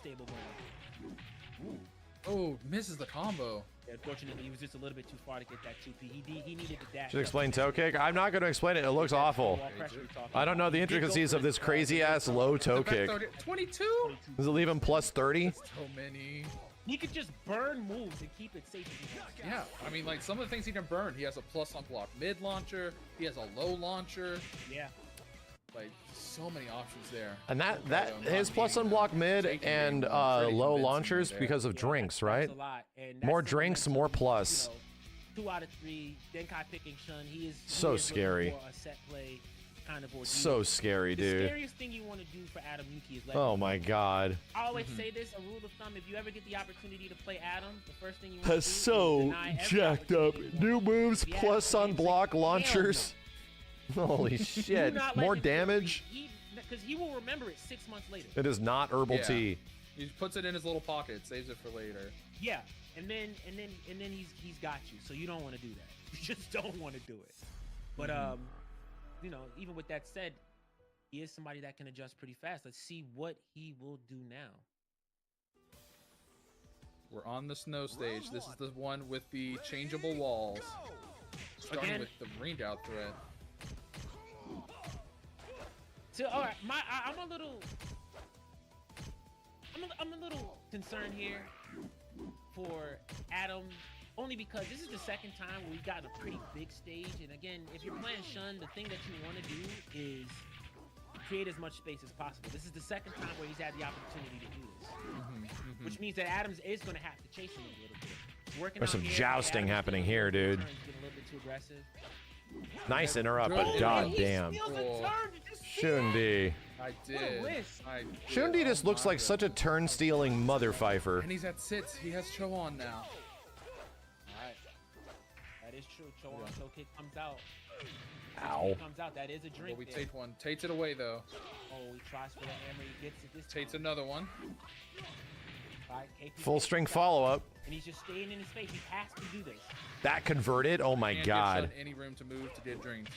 stable going. Oh, misses the combo. Yeah, unfortunately, he was just a little bit too far to get that 2P. He needed to dash. Should up. explain toe kick? I'm not going to explain it. It looks awful. Wall pressure we talked I don't know the about. He did go intricacies for of the- this crazy ass low toe Back kick. throw to- 22? Does it leave him plus 30? So many. He could just burn moves and keep it safe. if he wants. Yeah, I mean, like some of the things he can burn. He has a plus on block mid launcher. He has a low launcher. Yeah. Like so many options there. And that Not his plus needing on block that. mid Taking and it, pretty low convincing launchers there. because of drinks, right? That's a lot. And More that's the drinks, momentum, more plus. You know, 2 out of 3. Denkai picking Shun. He is So looking scary. for a set play kind of ordeal. So scary, The dude. scariest thing you want to do for Adam Yuki is let Oh him my god. I always say this, a rule of thumb, if you ever get the opportunity to play Adam, the first thing you want That's to do so is deny every jacked up. opportunity. New moves Yeah, plus on it's block like, hell no. launchers. Holy Do shit. not let More him- damage? Because he will remember it 6 months later. It is not herbal Yeah. tea. He puts it in his little pocket, saves it for later. Yeah, and then he's got you. So you don't want to do that. You just don't want to do it. But you know, even with that said, he is somebody that can adjust pretty fast. Let's see what he will do now. We're on the snow stage. This is the one with the changeable walls. Starting Again? with the rained out threat. So, all right, I'm a little concerned here for Adam, only because this is the second time where we've gotten a pretty big stage. And again, if you're playing Shun, the thing that you want to do is create as much space as possible. This is the second time where he's had the opportunity to do this, which means that Adams is going to have to chase him a little bit. Working There's out some here, jousting Adams happening getting a here, little dude. turns, getting a little bit too aggressive. Nice interrupt, but goddamn. Shundi. I did. Shundi just looks like such a turn-stealing mother fifer. And he's at sits. He has Cho on now. Alright. That is true. Cho kick comes out. Ow. Comes out. That is a drink. Well, we there. take one. Tate's it away, though. Oh, he tries for the hammer. He gets it. This Tate's another one. Alright, KP Full string follow-up. And he's just staying in his face. He has to do this. That converted? Oh my Can't god. give Shun any room to move to get drinks.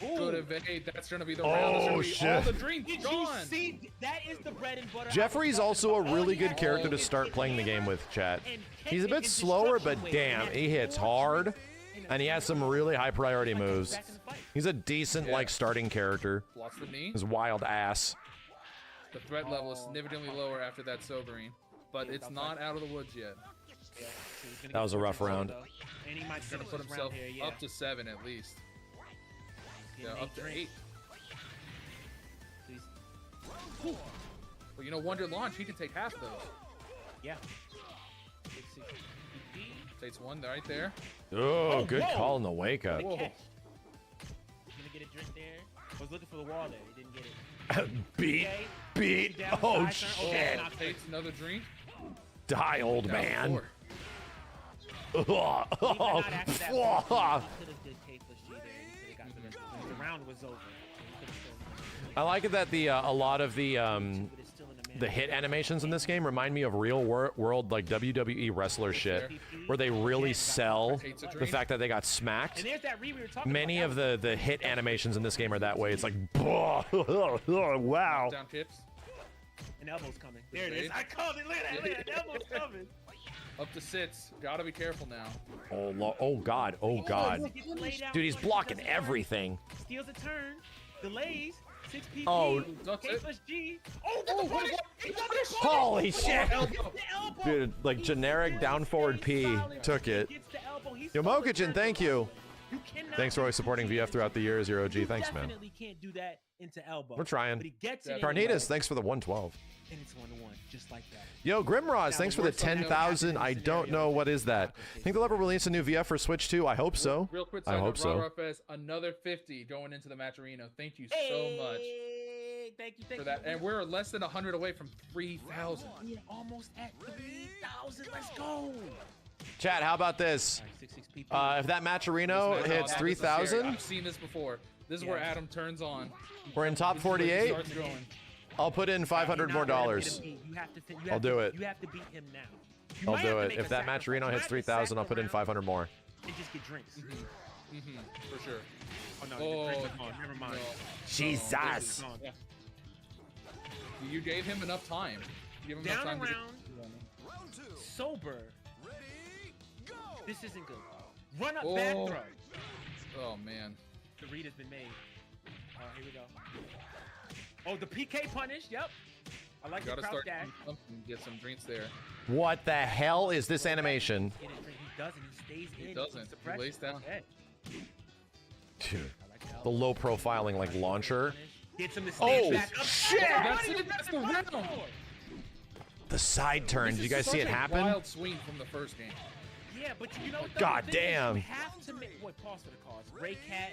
Ooh. Good evade. That's going to be the round. That's Oh, gonna be shit. all the drinks Did gone. you see? That is the bread and butter. Jeffrey's also a really good character to start playing the game with, chat. He's a bit slower, but damn, he hits hard. And he has some really high priority moves. He's a decent, like, starting character. Blocks the knee. His wild ass. The threat level is significantly lower after that sobering, but it's not out of the woods yet. That was a rough round. And he might He's gonna finish put this himself round here, yeah. up to 7 at least. He's Yeah, getting up to drinks. 8. Please. Well, you know, Wonder Launch, he can take half those. Yeah. Takes one right there. Oh, good whoa. call in the wake up. Whoa. He's gonna get a drink there. I was looking for the wall there. He didn't get it. Beat. Okay. Beat. Down, Oh, side turn. Oh, shit. that's not Takes another drink. Die, old Down man. 4. Even Oh, not after that, oh, he could have did K plus G there. He could have got the rest of it. The round was over. So he could've still- I like it that the a lot of the but it's still in the the hit animations in this game remind me of real world like WWE wrestler shit, where they really sell the fact that they got smacked. And there's that we were talking Many about. of the hit animations in this game are that way. It's like, wow. Down tips. An elbow's coming. There it is. I called it. Look at that. Look at that. Elbow's coming. Up to sits. Gotta be careful now. Oh god, oh god. Gets laid out. Dude, he's blocking everything. Steals a turn. Delays. 6 PP. Oh, that's K it. plus G. Oh, get the punish. He got the punish. Holy shit. Gets the elbow. Dude, like generic down forward P took it. Gets the elbow. He's Yo, Mokichin, thank you. You cannot Thanks for always supporting VF throughout the year, Zero G. Thanks, man. definitely can't do that into elbow. We're trying. But he gets it Carnitas, anyway, thanks for the 112. and it's 1-1, just like that. Yo, Grimroz, thanks for the 10,000. I don't know what is that. Think they'll ever release a new VF for Switch 2? I hope so. Real quick, I hope so. Fez, another 50 going into the Matcherino. Thank you so much Thank you for that. And we're less than 100 away from 3,000. We're almost at 3,000. Let's go. Chat, how about this? All right, 6 PP. If that Matcherino hits 3,000, I've seen this before. This is where Adam turns on. we're in top This is where he 48. starts going. I'll put in $500 more dollars. I'll do it. You have to beat him now. You I'll might do have to it. make If a that sacrifice. Matcherino You hits might have to 3,000, I'll put in sack 500 more. around And just get drinks. For sure. Oh no, Oh, the drinks are gone. Never mind. Jesus. Gone. You gave him enough time. You gave him enough Down time around, Round 2. sober. Ready, go. This isn't good. Run up Oh. back throw. Oh, man. The read has been made. Here we go. Oh, the PK punish. Yep. I like You the gotta crouch start dash. doing something, get some drinks there. What the hell is this animation? Get it, he doesn't. He stays in. He doesn't. keeps the He pressure. lays down. Okay. Dude, I like that. the low profiling like launcher. Gets him to Oh, stand back up. shit! That's it. That's the round. The side turn. This Did you is guys see such it a happen? Wild swing from the first game. Yeah, but you know what? God the thing is, damn. You have to make what pause for the cause. Ray Cat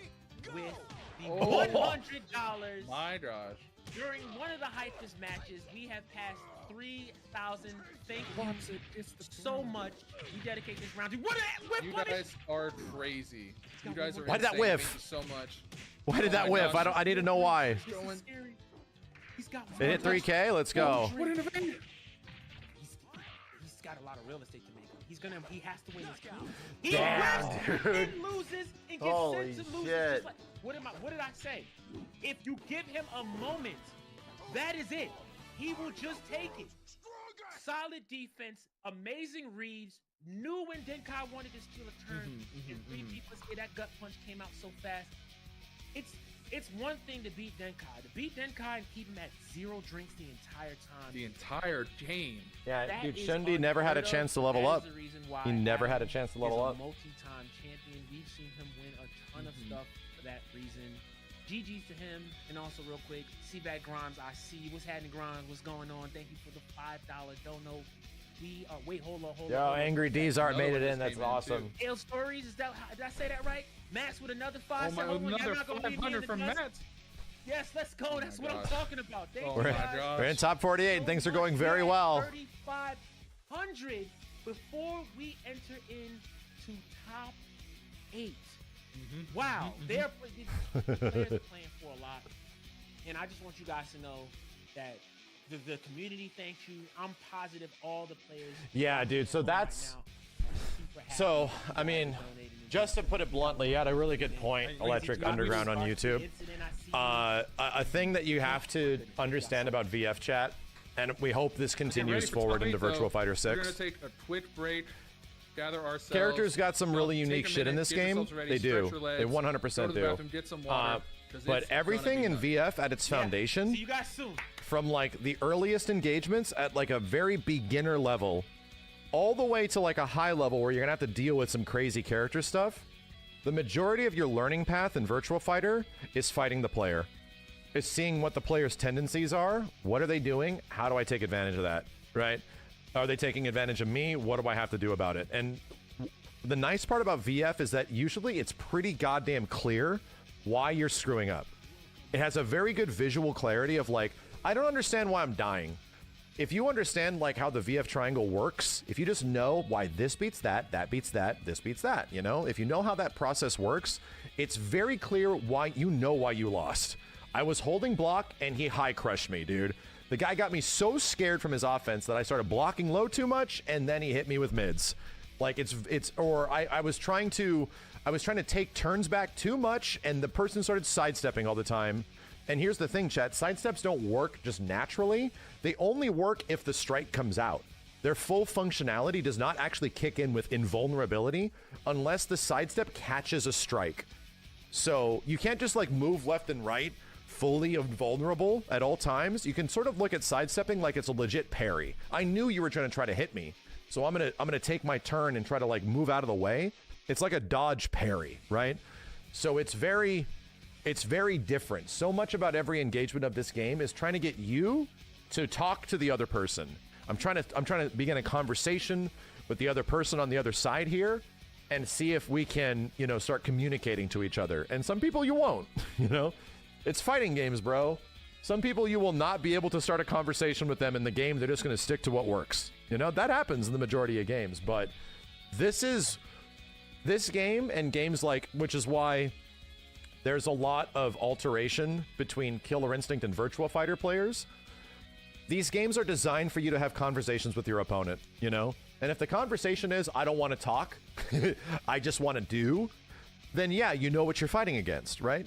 with the Oh. $100 My gosh. during one of the hypest matches. We have passed 3,000. Thank you so much. We dedicate this round to what? You guys are crazy. You guys are Why did that insane. whiff? Thank you so much. Why did Oh that my whiff? gosh. I need to know why. Going. Scary. He's got. It hit 3K. Let's go. What an event. He's got a lot of real estate to make. He has to win this game. He Damn, wins dude. and loses and gets Holy sent to lose. shit. Just like, what did I say? If you give him a moment, that is it. He will just take it. solid defense, amazing reads, knew when Denkai wanted to steal a turn, and 3 people say that gut punch came out so fast. It's one thing to beat Denkai. To beat Denkai and keep him at 0 drinks the entire time. The entire game. Yeah, That dude, is Shundi never had a unheard of. chance to level That up. is the reason why He never had a Adam chance to level is up. a multi-time champion. We've seen him win a ton of stuff for that reason. GG's to him. And also, real quick, Seabag Grimes, I see you. What's happening, Grimes? What's going on? Thank you for the $5 dono. We wait, hold on. Yo, Angry D's art Another made it one in. just That's came in, awesome. Ale Stories, did I say that right? Max with another 5. Oh my, another 500 from Matt. Yes, let's go. Oh That's my what I'm gosh. talking about. Thank Oh you We're, my guys. gosh. we're in top 48 and things are going very well. 3,500 before we enter into top 8. Wow, these players are playing for a lot, and I just want you guys to know that the community thanks you. I'm positive all the players. Yeah, dude. So right that's now are super happy so. with I you mean, guys donating and just to put it bluntly, you had a really good point, Electric Underground on YouTube. A thing that you have to understand about VF chat, and we hope this Get ready continues for forward top into 8, though. Virtua Fighter We're gonna 6. take a quick break, gather ourselves. Characters got some really take a unique shit in minute, this get game. yourselves ready, They stretch do. your They legs, 100% go to the do. bathroom, get some water, 'cause But it's gonna everything be in nuts. VF at its foundation, See you guys soon. from like the earliest engagements at like a very beginner level, all the way to like a high level where you're gonna have to deal with some crazy character stuff, the majority of your learning path in Virtua Fighter is fighting the player. It's seeing what the player's tendencies are. What are they doing? How do I take advantage of that? Right? Are they taking advantage of me? What do I have to do about it? And the nice part about VF is that usually it's pretty goddamn clear why you're screwing up. It has a very good visual clarity of like, I don't understand why I'm dying. If you understand like how the VF triangle works, if you just know why this beats that, that beats that, this beats that, you know, if you know how that process works, it's very clear why you lost. I was holding block and he high crushed me, dude. The guy got me so scared from his offense that I started blocking low too much and then he hit me with mids. Like I was trying to take turns back too much and the person started sidestepping all the time. And here's the thing, chat, sidesteps don't work just naturally. They only work if the strike comes out. Their full functionality does not actually kick in with invulnerability unless the sidestep catches a strike. So you can't just like move left and right fully invulnerable at all times. You can sort of look at sidestepping like it's a legit parry. I knew you were trying to try to hit me, so I'm gonna take my turn and try to like move out of the way. It's like a dodge parry, right? So it's very different. So much about every engagement of this game is trying to get you to talk to the other person. I'm trying to begin a conversation with the other person on the other side here and see if we can, you know, start communicating to each other. And some people you won't, you know? It's fighting games, bro. Some people you will not be able to start a conversation with them in the game. They're just going to stick to what works. You know, that happens in the majority of games, but this game and games like, which is why there's a lot of alteration between Killer Instinct and Virtua Fighter players. These games are designed for you to have conversations with your opponent, you know? And if the conversation is, I don't want to talk, I just want to do, then yeah, you know what you're fighting against, right?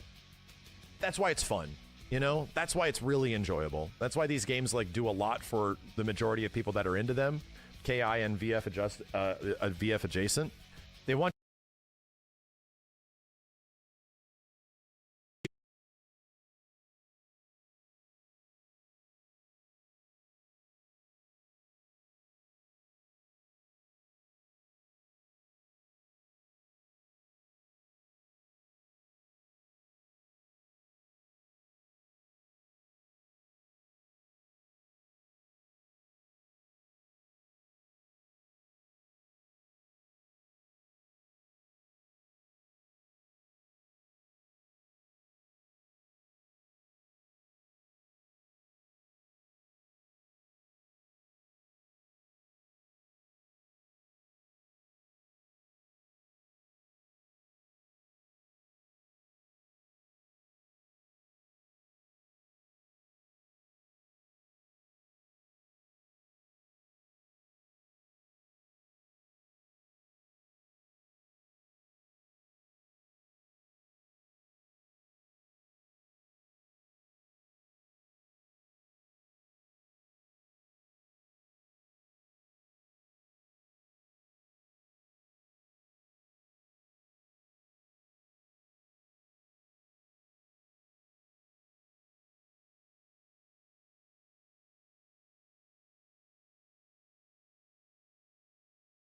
That's why it's fun, you know? That's why it's really enjoyable. That's why these games like do a lot for the majority of people that are into them. KI and VF adjacent. They want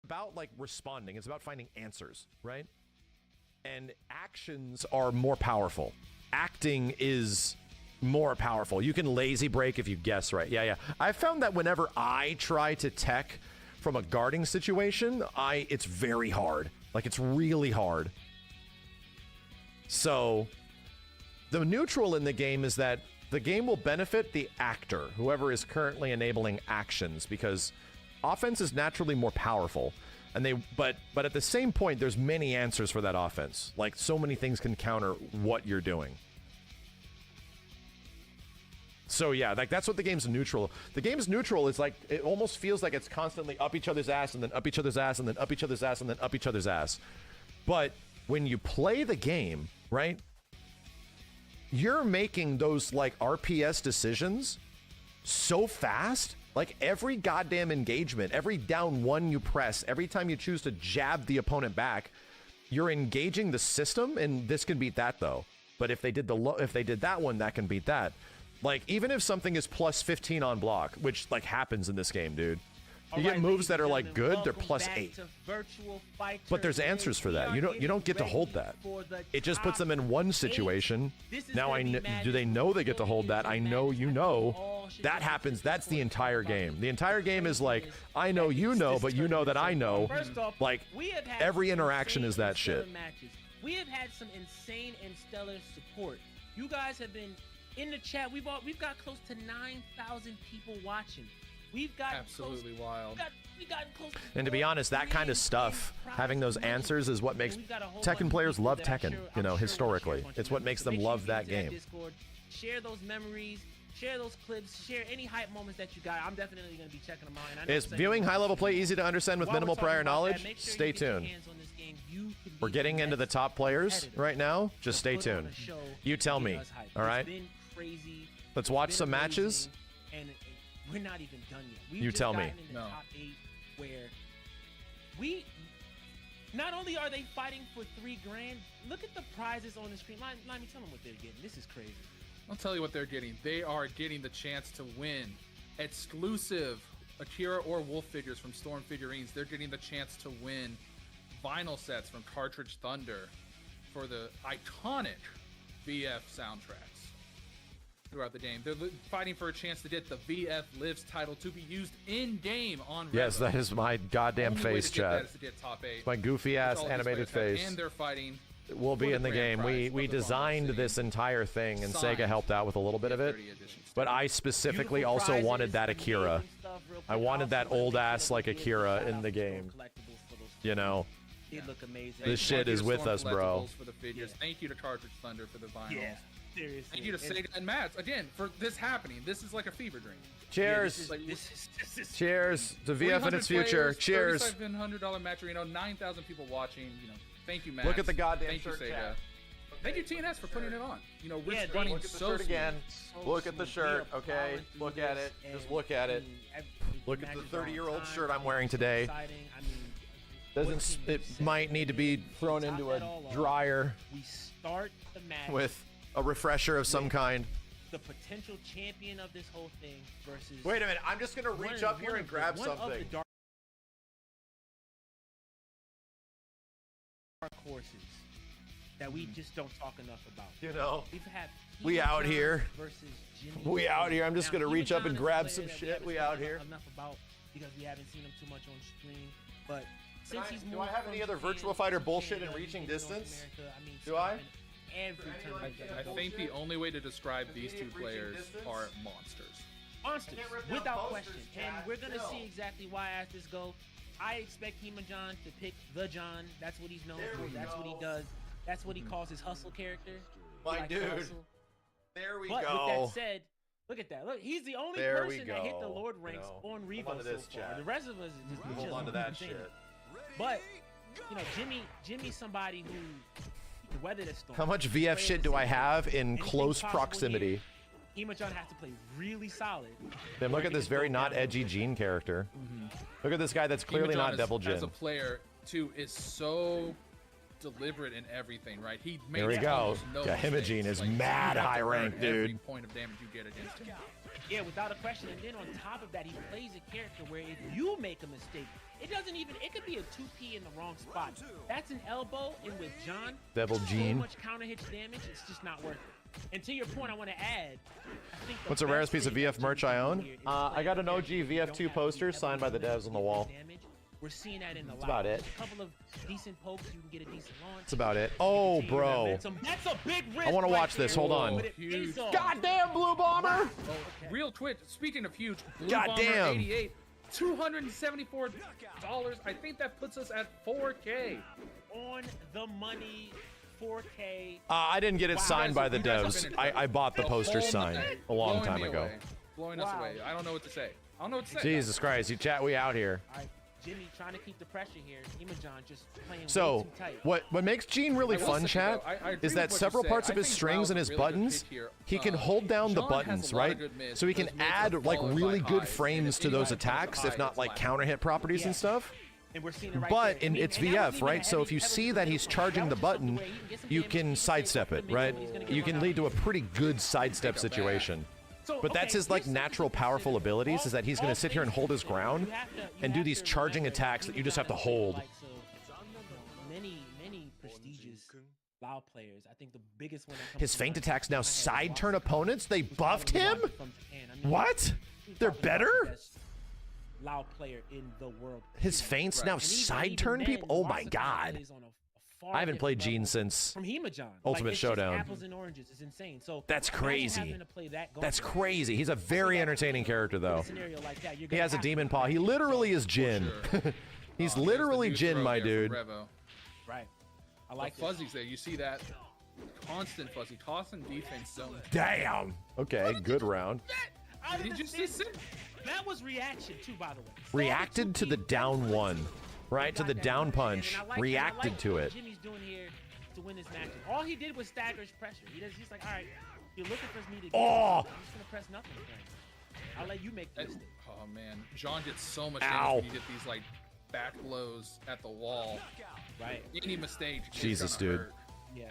about like responding. It's about finding answers, right? And actions are more powerful. Acting is more powerful. You can lazy break if you guess right. Yeah. I found that whenever I try to tech from a guarding situation, it's very hard. Like, it's really hard. So the neutral in the game is that the game will benefit the actor, whoever is currently enabling actions, because offense is naturally more powerful. And but at the same point, there's many answers for that offense. Like, so many things can counter what you're doing. So yeah, like, that's what the game's neutral. The game's neutral is like, it almost feels like it's constantly up each other's ass and then up each other's ass and then up each other's ass and then up each other's ass. But when you play the game, right, you're making those like RPS decisions so fast. Like, every goddamn engagement, every down one you press, every time you choose to jab the opponent back, you're engaging the system. And this can beat that though. But if they did that one, that can beat that. Like, even if something is plus 15 on block, which like happens in this game, dude, you get moves that are like good, they're plus 8. But there's answers for that. You don't get to hold that. It just puts them in one situation. Now do they know they get to hold that? I know you know. That happens. That's the entire game. The entire game is like, I know you know, but you know that I know. Like, every interaction is that shit. We have had some insane and stellar support. You guys have been in the chat. We've got close to 9,000 people watching. We've got absolutely wild. We got close to And to be honest, that kind of stuff, having those answers, is what makes Tekken players love Tekken. You know, historically, it's what makes them love that game. Discord, share those memories, share those clips, share any hype moments that you got. I'm definitely going to be checking them out. Is viewing high-level play easy to understand with minimal prior knowledge? Stay tuned. We're getting into the top players right now. Just stay tuned. You tell me. All right. Let's watch some matches. And we're not even done yet. You tell me. No. Top 8 where not only are they fighting for $3 grand, look at the prizes on the screen. Let me tell them what they're getting. This is crazy. I'll tell you what they're getting. They are getting the chance to win exclusive Akira or Wolf figures from Storm Figurines. They're getting the chance to win vinyl sets from Cartridge Thunder for the iconic VF soundtracks throughout the game. They're fighting for a chance to get the VF Lives title to be used in-game on Revo. Yes, that is my goddamn face, chat. It's my goofy ass animated face. And they're fighting. It will be in the game. We designed this entire thing, and Sega helped out with a little bit of it. But I specifically also wanted that Akira. I wanted that old ass like Akira in the game. You know. Look amazing. This shit is with us, bro. For the figures. Thank you to Cartridge Thunder for the vinyls. Yeah, seriously. Thank you to Sega and Matt again for this happening. This is like a fever dream. Cheers. Yeah, this is Cheers to VF and its future. Cheers. $3,700 match arena, 9,000 people watching. You know, thank you, Matt. Look at the goddamn thank shirt, you, Sega. chat. Thank you, TNS, for putting it on. You know, we're Yeah, running Look at the so shirt again. So Look at the smooth. shirt, We are okay? plowing through Look at this, it. Just and, look at it. Look at the matches are on 30-year-old time. shirt I'm wearing today. Exciting. I mean, It might need to be thrown into a dryer we start the match with a refresher of some kind. the potential champion of this whole thing versus. Wait a minute, I'm just gonna reach up here and grab one of something. the dark horses that we just don't talk enough about. You know, We've had we out John here. versus Jimmy. We out here. I'm just Now, gonna reach Hema up and John is a grab player some that we shit. haven't We spoken out here. enough about because we haven't seen him too much on stream, but. Do Since he's I moved have from any other Japan Virtua to Fighter Japan, bullshit in he's reaching in North distance? America. I mean, Do I? stopping every tournament that I goes. think the only way to describe these two Reaching players distance? are monsters. Monsters, Can't rip down without posters, question. Chad. And we're gonna No. see exactly why as this go. I expect Hema John to pick the John. That's what he's known There for. we That's what he go. does. That's what he calls his hustle character. He My likes to dude. hustle. There we But go. with that said, look at that. Look, he's the only There we person that hit the go. Lord You ranks know, on hold Revo on to this, so far. Chad. The rest of us is just Hold chilling, on to that insane. shit. But you know, Jimmy's somebody who can weather the storm. How much VF shit do I have in Anything's close possible proximity? here. Hema John has to play really solid. Then look at this very not edgy Gene character. Look at this guy that's clearly Hema John not Devil as Jin. a player, too, is so deliberate in everything, right? He makes Here we go. almost no Yeah, Himagene mistakes. is Like, you mad have to high earn rank, every dude. point of damage you get against him. Yeah, without a question. And then on top of that, he plays a character where if you make a mistake, it doesn't even, it could be a 2P in the wrong spot. That's an elbow, and with John, Devil so Gene. much counter hit damage, it's just not worth it. And to your point, I want to add, I think What's the rarest piece of VF merch I own? I got an OG VF2 poster signed by the devs on the wall. We're seeing that in the That's about it. A couple of decent pokes, you can get a decent launch. That's about it. Oh, bro. That's a big risk. I want to right watch this. there. Hold on. But it pays off. Goddamn, Blue Bomber! Oh, real twitch. Speaking of huge, Blue Goddamn. Bomber 88, $274. I think that puts us at 4K. On the money, 4K. I didn't get it signed by the You guys have devs. been I bought the poster whole signed night a long blowing time me ago. away, blowing us away. I don't know what to say. I don't know what to say. Jesus Christ, you chat, we out here. All right, Jimmy trying to keep the pressure here. Hemajon just playing way So, too tight. what makes Gene really I will fun, say, chat, though, I agree is with that what you several said. parts I of his think strings Raul's and a his really good buttons, pick here. he can hold down the John has buttons, a lot of right? good mids, So he but can his mids add are like followed really by good highs. frames And to if those anyone calls attacks, the if high, not it's like flat. counter hit properties and Yeah. stuff. And we're seeing it right But there. it's and that VF, wasn't even right? So if you heavy see that he's move. charging the That was just button, way he can get some you damage, can he can sidestep take it, off the right? mid, he's gonna get You one can out. lead to a pretty good sidestep Take a back. situation. So, But that's okay, his like here's something natural to powerful consider. abilities is that he's going All to sit here and hold his things ground you have to- you and do have these to charging remember, attacks that you just have to Hemajon hold. is the likes of, many prestigious WoW players. I think the biggest one that comes His to feint mind attacks is now Ryan side Watson, turn opponents? They who's buffed probably him? one from Japan. I mean, What? he's They're talking about the better? best WoW player in the world. His period. feints Right. now And even side turn then, people? Oh my Watson god. plays on a far I haven't played different Gene level since from Hemajon. Ultimate it's Showdown. Just apples and oranges. It's insane. So That's imagine crazy. having to play that That's gauntlet. crazy. He's a very entertaining character In a though. scenario like that, you're He gonna has a have to demon play paw. He it. literally is Jin. Sure. He's There's literally the Jin, neutral my there dude. for Revo. Right. I The like this. fuzzies there. You see that constant fuzzy toss and defense zone. Damn. Okay, good round. I Did you just understand. sit? That was reaction too, by the way. Reacted to the down one. Right, to the down punch. Reacted to it. Jimmy's doing here to win this match. All he did was stagger his pressure. He's like, all right, you're looking for me to get Oh! I'm just gonna press nothing. I'll let you make the mistake. Oh man, John gets so much Ow. damage when you get these like back blows at the wall. Right. Any mistake, is Jesus, gonna dude. hurt. Yeah.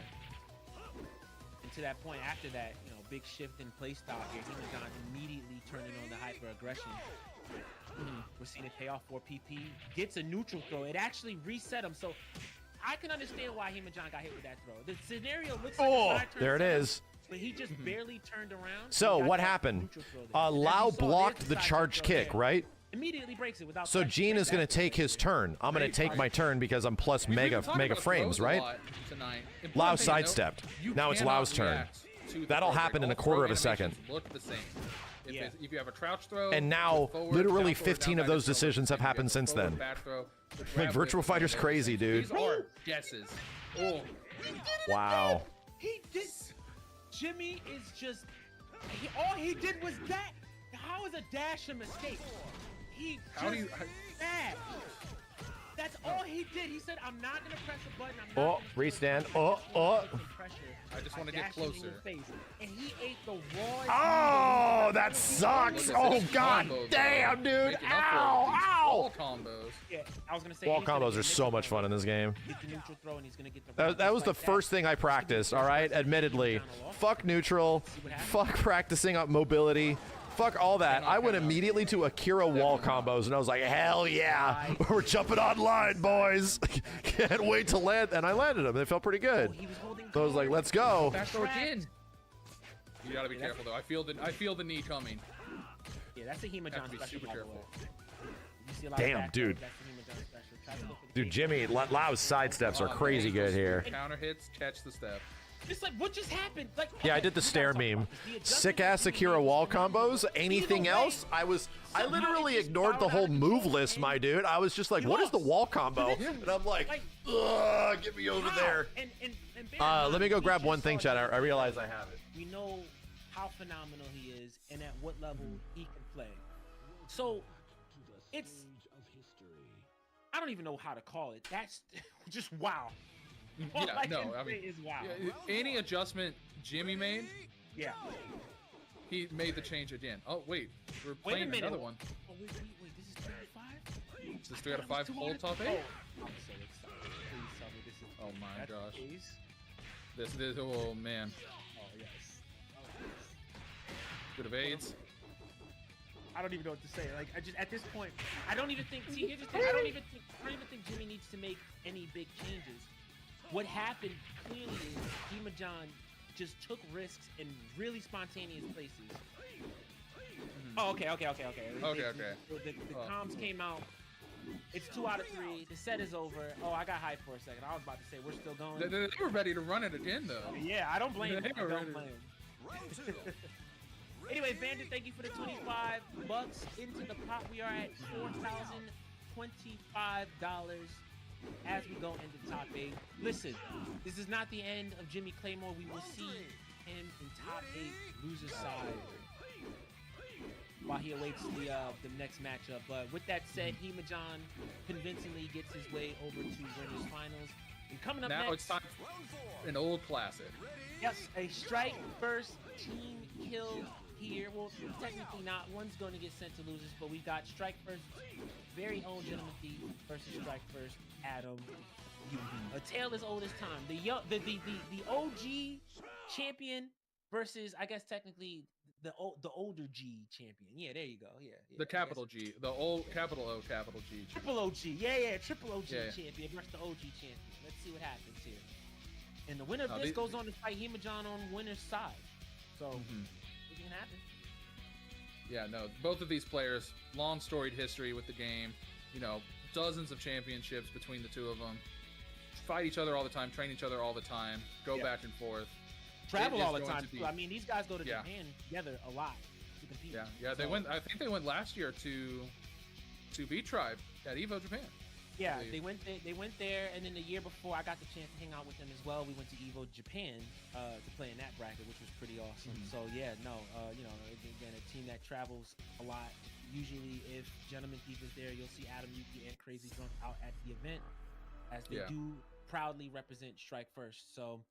And to that point, after that, big shift in play style here. Hemajon immediately turning on the hyper aggression. We're seeing it pay off for PP. Gets a neutral throw. It actually reset him. So I can understand why Hemajon got hit with that throw. The scenario looks like Oh, a side turn there it setup, is. but he just barely turned around. So He got what that happened? neutral throw there. And as Lau you saw, blocked there's the side turn charge throw kick, there. right? Immediately breaks it without So pressure. Gene is gonna That's take what his it is. turn. I'm gonna Great take fight. my turn because I'm plus We've been mega talking mega about frames, throws a right? lot tonight. Important Lau thing to note, sidestepped. you Now it's cannot Lau's turn. react to the That'll throw happen rate. in a All quarter throw of a second. animations Look the same. If, Yeah. if you have a crouch throw, And go now, forward, literally down forward, 15 down of back those throw, decisions have if you happened a since forward, then. back throw, the Like, grab Virtua whip, Fighter's these crazy, dude. are guesses. Oh, Wow. He did. Jimmy is just. All he did was that. How is a dash a mistake? He How do just you- dashed. That's all he did. He said, "I'm not gonna press a button. I'm not Oh, gonna press a restand. button. I just wanna Oh. put some pressure I just by wanna get dashing in your closer." face." And he ate the raw. Oh, that sucks. Look at Oh this god combo, damn, though. dude. Making up for it Ow, with these ow. wall combos. Yeah, I was gonna say Wall he's gonna combos get are so much fun in this game. Get the neutral throw, and he's gonna get the. That was the first thing I practiced, all right? Admittedly. Fuck neutral. Fuck practicing up mobility. Fuck all that. I went immediately to Akira wall combos, and I was like, hell yeah. We're jumping online, boys. Can't wait to land. And I landed them. They felt pretty good. He was holding. So I was like, let's go. Back throw again. You gotta be careful though. I feel the knee coming. Yeah, that's a Have Hemajon to be special. super by the careful. way. You see a lot of Damn, back dude. throws, that's a Hemajon special. Try to look for the Dude, cage. Jimmy, Lau's sidesteps are crazy good here. Counter hits, catch the step. It's like, what just happened? Like, Yeah, I okay, did the we gotta stare talk about meme. this. The adjustment Sick ass between Akira these wall two combos. Anything Either way, else? I somehow literally it just ignored the spiraled whole out of control, move list, man. my dude. I was just like, You what is the lost. wall combo? Yeah. And I'm like, Like, ugh, get me over how? there. And bear in Let me mind, go we grab just one thing, saw Chad. that I realize I have it. We know how phenomenal he is and at what level he can play. So it's, I don't even know how to call it. That's just wow. All Yeah, I no, can I say mean, is wow. yeah, any adjustment Jimmy made, Yeah. he made the change again. Oh wait, we're Wait a playing minute. another one. Oh, wait, this is 35? Is this 3 out of 5 whole top 8? Oh, I'm so excited. Please tell me this is. Oh my that's the gosh. case. This oh man. Oh yes. Oh yes. Good of AIDS. I don't even know what to say. Like, I just at this point, I don't even think. See, here's the thing. I don't even think Jimmy needs to make any big changes. What happened clearly is Hima-John just took risks in really spontaneous places. Oh, okay. Okay. The comms came out. It's 2 out of 3. The set is over. Oh, I got hyped for a second. I was about to say we're still going. They were ready to run it again, though. Yeah, I don't blame them. I They were don't ready. blame them. Anyway, Bandit, thank you for the $25 into the pot. We are at $4,025 as we go into top 8. Listen, this is not the end of Jimmy Claymore. We will see him in top 8 loser's side while he awaits the next matchup. But with that said, Hima-John convincingly gets his way over to winners finals. And coming up Now next, it's time for an old classic. yes, a strike first team kill here. Well, technically not. One's going to get sent to losers, but we've got strike first, very own Gentleman Thief versus strike first Adam. A tale as old as time. The OG champion versus, I guess technically the older G champion. Yeah, there you go. Yeah. The capital G, the old capital O, capital G. Triple OG. Yeah. Triple OG Yeah. champion versus the OG champion. Let's see what happens here. And the winner of this goes on to fight Hima-John on winner's side. So, it can happen. Yeah, no, both of these players, long storied history with the game, you know, dozens of championships between the two of them, fight each other all the time, train each other all the time, go back and forth. Travel It is all the going time. to be- I mean, these guys go to Yeah. Japan together a lot to compete. Yeah, they So, went. I think they went last year to B-Tribe at Evo Japan. Yeah, believe. they went there, and then the year before, I got the chance to hang out with them as well. We went to Evo Japan to play in that bracket, which was pretty awesome. So yeah, no, you know, again, a team that travels a lot. Usually, if Gentleman Thief is there, you'll see Adam, Yuki, and Crazy Drunk out at the event, as they do proudly represent Strike First. So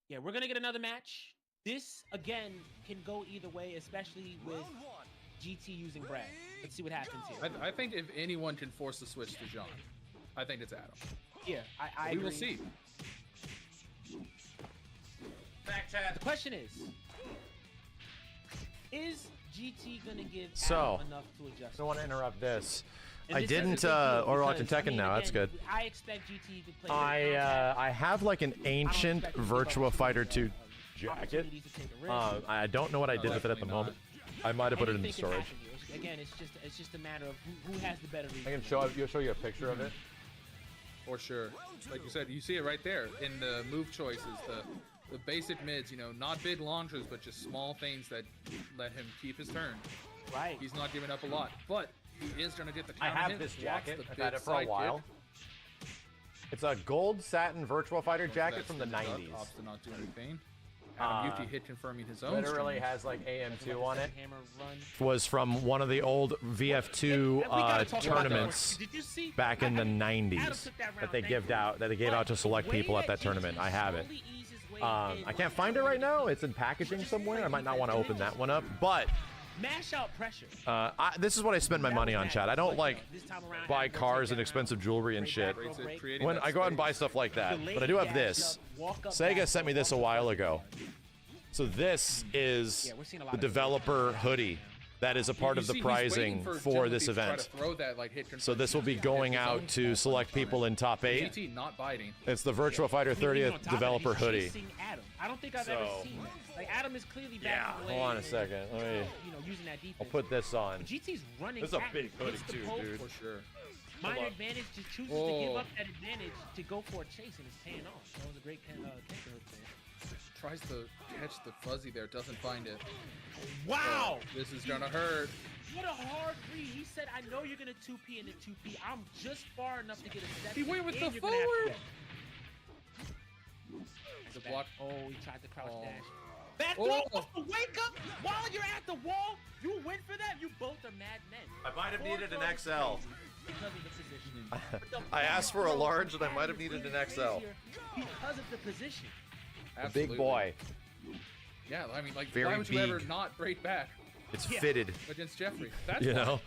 yeah, we're gonna get another match. This again can go either way, especially with GT using Brad. Let's see what happens here. I think if anyone can force the switch to John, I think it's Adam. Yeah, I We agree. will see. Fact chat. The question is GT gonna give So, Adam enough to adjust? I don't want to interrupt this. And I this is a didn't, big deal or watching because, Tekken now. That's again, good. I expect GT to play. very I have like an ancient expect them to give up Virtua too Fighter many, 2 jacket. opportunities to take a risk. I don't know what I did with it at the definitely moment. I might have put it in the Anything can storage. happen here. Again, it's just a matter of who has the better reason. I can show you a picture of it. For sure. Like you said, you see it right there in the move choices, the basic mids, you know, not big launchers, but just small things that let him keep his turn. Right. He's not giving up a lot, but he is going to get the I counter have hit, this blocks jacket. the I've big had it for a side while. kick. It's a gold satin Virtua Fighter jacket That's from the duck, 90s. opts to not do anything. Adam Yuki hit confirming his own. Literally stream. has like AM2 on it. Hammer run. Was from one of the old VF2 We gotta talk about tournaments that. Did you see? back in the Adam 90s took that that round, they thank gave you. out to select But the people way at that GT tournament. I have it. slowly eased his way I in, can't find it right now. It's in packaging somewhere. I might not want to open that one up, but mash out pressure. this is what I spend my money on, Chad. I don't like This time around, buy Adam will cars take and that expensive round. jewelry and Straight shit. back row break. Creating When that I go out and space. buy stuff like that, Delayed but I do have dash this. up, walk up Sega back, sent me walk this a up while back. ago. So this is Yeah, we're seeing a lot the of developer hoodie that is a part You of the see, he's waiting prizing for for Gentleman this Thief to try event. to throw that, like, hit So this will be going out to select people in top 8. GT not biting. It's the Virtua Fighter I mean, even 30th on top of it, developer he's hoodie. chasing Adam. I don't think I've ever So- seen that. Like Adam is clearly back Yeah, in the way. hold on a and, second. Let me. you know, using that defense. I'll put this on. GT's running. This is a at big him, hoodie hits the too, poke. dude. For sure. Minor Hold up. advantage just chooses to Whoa. give up that advantage to go for a chase, and it's paying off. That was a great counter hook there. Tries to catch the fuzzy there, doesn't find it. Wow! This is gonna hurt. What a hard read. He said, I know you're going to 2P into 2P. I'm just far enough to get a step. He went with and the you're gonna have to forward. go. The Back. block. Oh, he tried to crouch Oh. dash. Back Oh. throw off the wake up while you're at the wall. You win for that. You both are mad men. I might have needed an Forward XL. throw because of the positioning. But the I asked for a forward large throw and I might have is needed even an XL. crazier because of the position. A Absolutely. big boy. Yeah, I mean, like, Very why would you ever big. not break back It's Yeah. fitted. against Jeffrey? That's You why. know?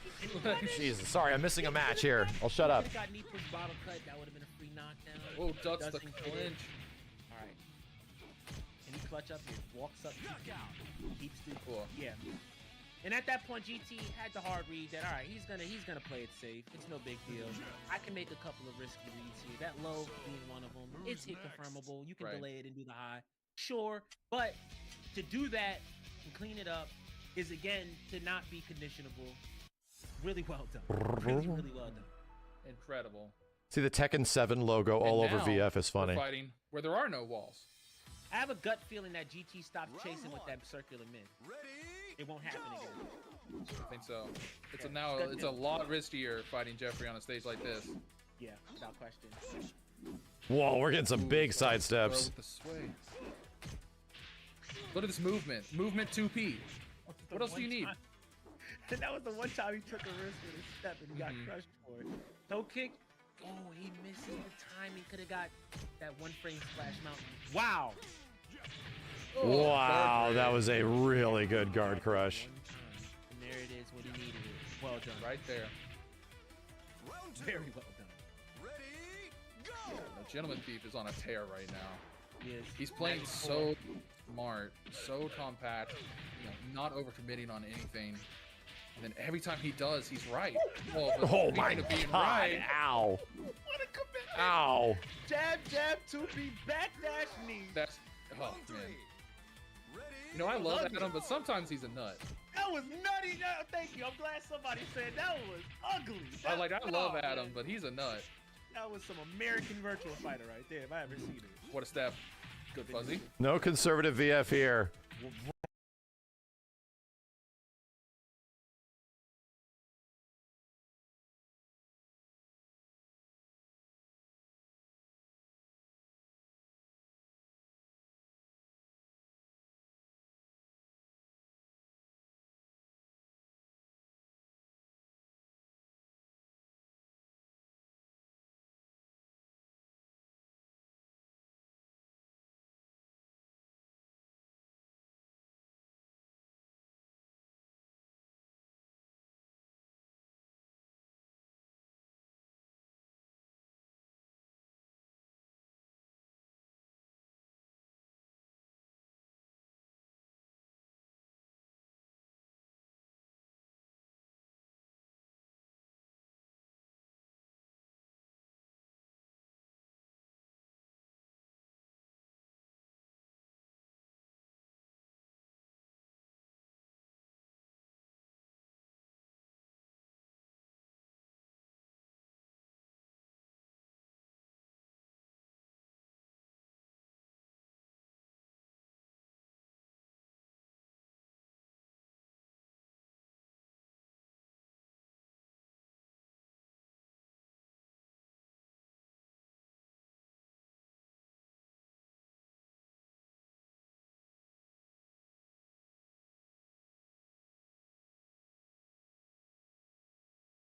Jesus, sorry, I'm missing a match here. I'll shut up. Could've got knee push bottle cut. That would have been a free knockdown. Whoa, ducks the Doesn't get it. clinch. All right. And he clutch up here, walks up, keeps the Cool. yeah. And at that point, GT had the hard read that all right, he's gonna play it safe. It's no big deal. I can make a couple of risky reads here. That low being one of them. It's hit confirmable. You can Right. delay it and do the high, sure. But to do that and clean it up is again to not be conditionable. Really well done. Really, really well done. Incredible. See the Tekken 7 logo all And over now VF is funny. We're fighting where there are no walls. I have a gut feeling that GT stopped chasing with that circular mid. It won't happen again. I think so. It's Okay. now Good it's deal. a lot riskier fighting Jeffrey on a stage like this. Yeah, without question. Whoa, we're getting some big Throw sidesteps. with the sway. Look at this movement. Movement 2P. What else do you need? And that was the one time he took a risk with his step and he got Mhm. crushed for it. Toe kick. Oh, he misses the timing. Could have got that one frame splash mountain. Wow. Oh, Wow, guard that break. was a really good guard crush. One time. And there it is, what he needed. Well done. right there. Round 2. Very well done. Ready, go. The Gentleman Thief is on a tear right now. He is. He's playing Magic so smart, so compact, not overcommitting on anything. And then every time he does, he's right. Well, but Oh speaking my of being god, right, ow. What a commitment. Ow. Jab, jab, 2P, backdash knee. that's oh Round 3. man. Ready, You know I love Love it. Adam, but sometimes he's a nut. That was nutty. No, thank you. I'm glad somebody said that was ugly. I love Oh, Adam, man. but he's a nut. That was some American virtual fighter right there, if I ever seen it. What a step. Good fuzzy. No conservative VF here.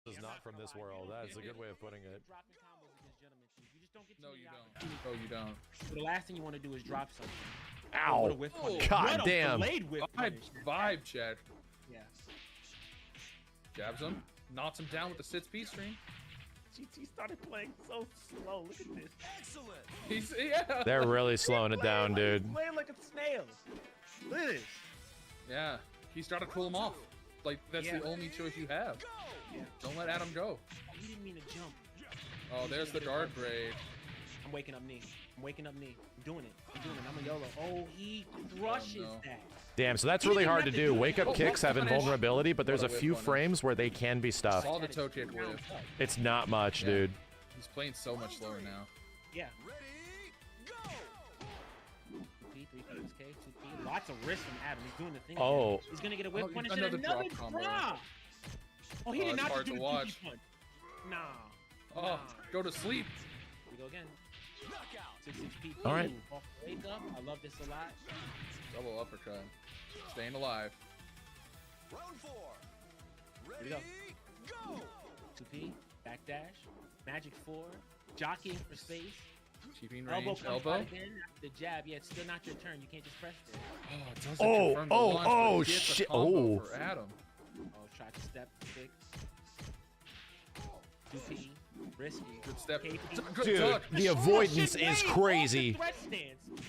Is not from this world. That's a good way of putting it. Dropping combos against Gentleman Thief. You just don't get too No, many you don't. opportunities. No, you don't. So the last thing you want to do is drop something. Ow. What a whiff punish. God What a damn. delayed whiff Vibe, punish. vibe check. Yeah. Jabs him. Knocks him down with the sits P string. GT started playing so slow. Look at this. excellent. He's yeah. They're really slowing it down, dude. He's playing like a snail. Look at this. Yeah. He's trying to cool him off. Like that's Yeah. the only choice you have. Yeah. Don't let Adam go. He didn't mean to jump. Oh, there's the guard braid. I'm waking up knee. I'm waking up knee. I'm doing it. I'm doing it. I'm a YOLO. Oh, he crushes no. that. Damn, so that's He really didn't hard have to to do. do Wake up it. kicks Oh, have punish. invulnerability, but there's a What a whiff few punish. frames where they can be stuffed. Saw the toe kick whiff. It's not much, Yeah. dude. He's playing so much slower now. Yeah. Ready, go. 2P, 3P, K, 2P. Lots of risk from Adam. He's doing the thing. Oh. again. He's gonna get a whip Oh, punish and another another drop combo. drop. Oh, he Oh, did it's not hard just do to the watch. 2P punch. Nah. Oh, Nah. go to sleep. Here we go again. Knockout. 6-6P. All right. Off the wake up. I love this a lot. Double uppercut. Staying alive. Round 4. we Ready, go. go. 2P. Backdash. Magic 4. Jockeying for space. Keeping Elbow range. punch Elbow. right again. After the jab. Yeah, it's still not your turn. You can't just press it. Oh, it doesn't Oh, confirm the oh, launch, but oh, it gets a shit. combo Oh. for Adam. Oh, try to step. Kick. 2P. Risky. Good step. KP. Good Dude, duck. the Oh, avoidance shit, is wait, crazy. off the threat stance.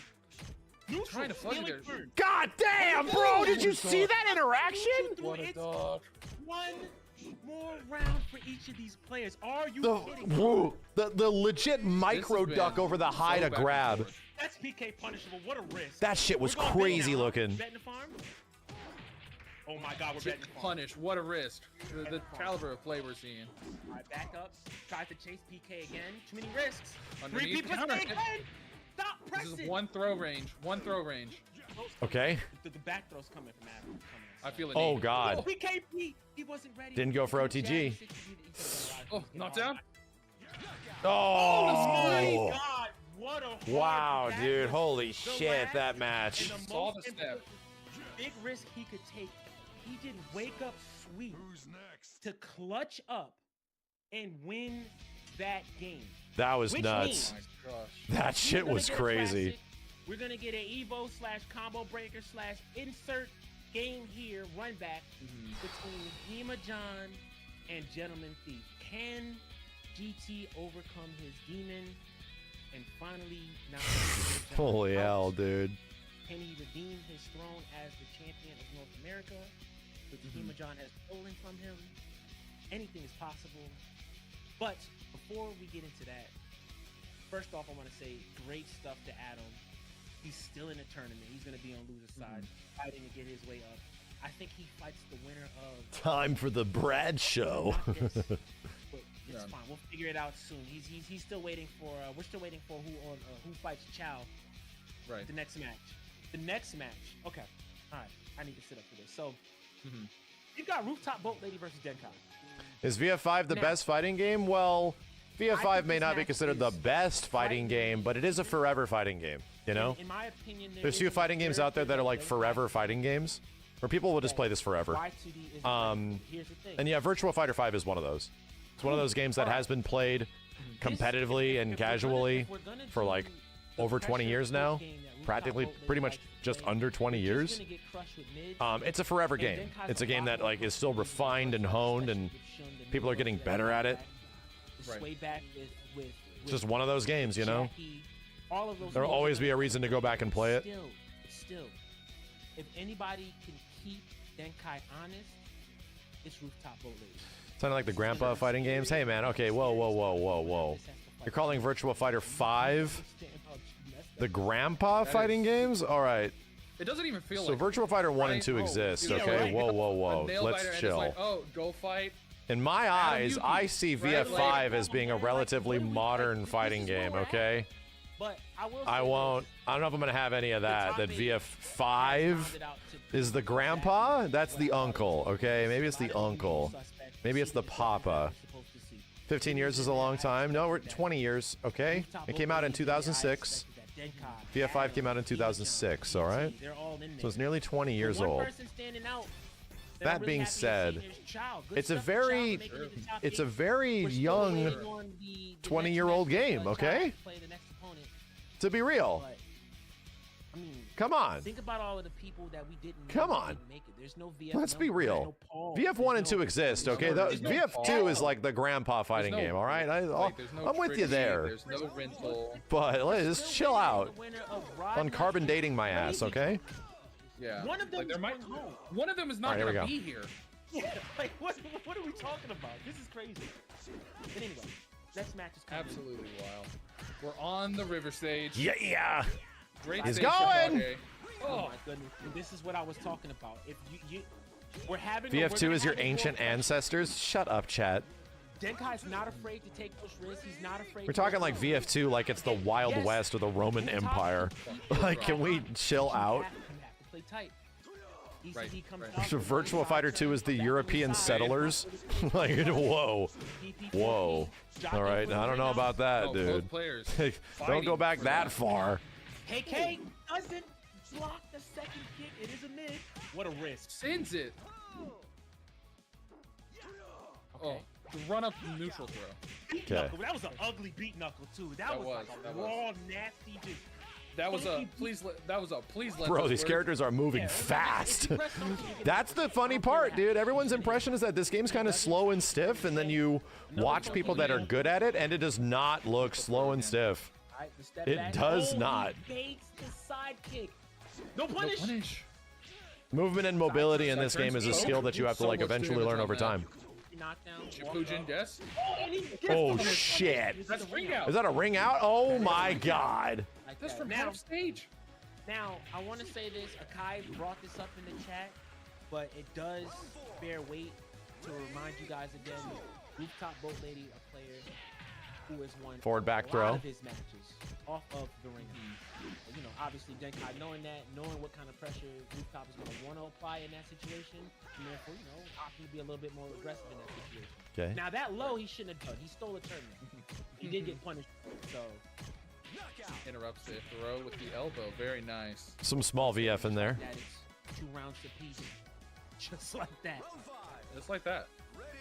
Neutral, Trying to fuzzy stealing there. turn. God damn, bro! did you see that interaction? What a dog. One more round for each of these players. Are you The kidding me? whoa, the legit micro been duck over the high so to back and grab. forth. That's PK punishable. What a risk. That shit was We're going big crazy now. looking. Betting the farm? Oh my God, we're betting the farm. Punish. What a risk. The caliber of play we're seeing. All right, back up. Tries to chase PK again. Too many risks. Underneath, Repeat counter. mistake again. Stop This pressing. is one throw range. One throw range. Okay. The back throw's coming from Adam. I feel it. Oh God. PK, he wasn't ready. Didn't go for OTG. Oh, knocked down. Oh. My God, what a hard Wow, back dude. fist. Holy The shit, last that match. and the Saw most the step. important big risk he could take. He did wake up sweet to clutch up and win that game. That was Which nuts. means Oh my gosh. That shit we're gonna was get a crazy. classic. We're gonna get an Evo / combo breaker / insert game here run back between Hema John and Gentleman Thief. Can GT overcome his demon and finally knock Hema John Holy out? hell, dude. Can he redeem his throne as the champion of North America, which Hema John has stolen from him? Anything is possible. But before we get into that, first off, I want to say great stuff to Adam. He's still in the tournament. He's going to be on loser's side, fighting to get his way up. I think he fights the winner of. Time for the Brad show. Not this, but it's Yeah. fine. We'll figure it out soon. He's still waiting for. We're still waiting for who fights Chow. Right. The next match. The next match. Okay. All right. I need to sit up for this. So you've got Rooftop Boat Lady versus Denkai. Is VF5 the Now- best fighting game? Well, VF5 may this not be match considered the is best fighting right- game, but it is a forever fighting game, you know? In my opinion, There's few fighting games out there that are like forever fighting games, where people will just play this forever. Y2D is here's the thing. And yeah, Virtua Fighter 5 is one of those. It's one of those games that has been played competitively and casually for like over 20 years now. Practically, pretty much just under 20 years. It's a forever game. It's a game that like is still refined and honed, and people are getting better at it. Way back with It's just one of those games, you know? Jackie, all of those There'll games always are be a reason to go back and play it. Still, if anybody can keep Denkai honest, it's Rooftop Boat Lady. Sounding like the grandpa fighting games. Hey man, okay, whoa. You're calling Virtua Fighter 5 the grandpa fighting games? All right. It doesn't even feel So like Virtua Fighter 1 and right? 2 Oh, exist, yeah, okay? right. Whoa. a nail Let's biter, and chill. it's like, oh, go fight. In my eyes, Yuki, I see right? VF5 as being a relatively modern fighting game, okay? But I won't. I don't know if I'm going to have any of that. That VF5 is the grandpa? That's the uncle, okay? Maybe it's the uncle. Maybe it's the papa. 15 years is a long time. No, we're 20 years, okay? It came out in 2006. VF5 came out in 2006, all right? So it's nearly 20 years old. That being said, it's a very young 20-year-old game, okay? To be real. I mean, Come on. think about all of the people that we didn't. Come know on. didn't make it. There's no VF. Let's be number, there's real. no Paul, VF1 and there's 2 no- exist, okay? There's no VF2 is like the grandpa fighting There's no- game, all right? Like, there's no I'm with you Trixie, there. There's no rental. But let's just chill out The winner of on Rodney carbon and dating my ass, Crazy. okay? Yeah. One of them Like, there is might. going home. One of them is not All right, here gonna we be here. Yeah, like what are we talking about? This is crazy. But anyway, next match is coming. Absolutely wild. We're on the river stage. Yeah. Great He's stage going! Kage. Oh my goodness, and this is what I was talking about. If you we're having VF2 is your ancient ancestors? Shut up, chat. Denkai's not afraid to take push risks. He's not afraid. We're to talking like go. VF2 like it's the Wild Yes. West or the Roman We're talking- Empire. Like, can we chill out? You have to play tight. Right, ECD comes right. out So with Virtua one Fighter side, 2 is the back on European side. settlers? Like, whoa. Whoa. All right, I don't know about that, Oh, dude. both players. Don't fighting go back for that far. KK doesn't block the second kick. It is a mid. What a risk. Sends it. Oh, the run up neutral throw. Beat Okay. knuckle. That was an ugly beat knuckle too. That was like a that was. raw, nasty. Just That was a please. That was a please let. Bro, this these work. characters are moving Yeah, fast. if you press those, you get That's the funny part, dude. Everyone's impression is that this game's kind of slow and stiff, and then you watch people that are good at it, and it does not look slow and stiff. All right, the step It back. does Oh, not. He baits the side kick. No No punish. punish. Movement and mobility in this game is a skill that you have to like eventually learn over time. Knockdown. Shipujin Des? Oh shit! That's ring out. Is that a ring out? Oh my god! Like That's that. from Now, half stage. now, I want to say this. Akai brought this up in the chat, but it does bear weight to remind you guys again. Rooftop Boat Lady, a player who has won Forward back a throw. lot of his matches off of the ring. You know, obviously Denkai knowing that, knowing what kind of pressure Rooftop is going to want to apply in that situation, and therefore, you know, opting to be a little bit more aggressive in that situation. Okay. Now that low, he shouldn't have done. He stole a tournament. He did get punished, so. Interrupts the throw with the elbow. Very nice. Some small VF in there. That is 2 rounds apiece, just like that. Just like that.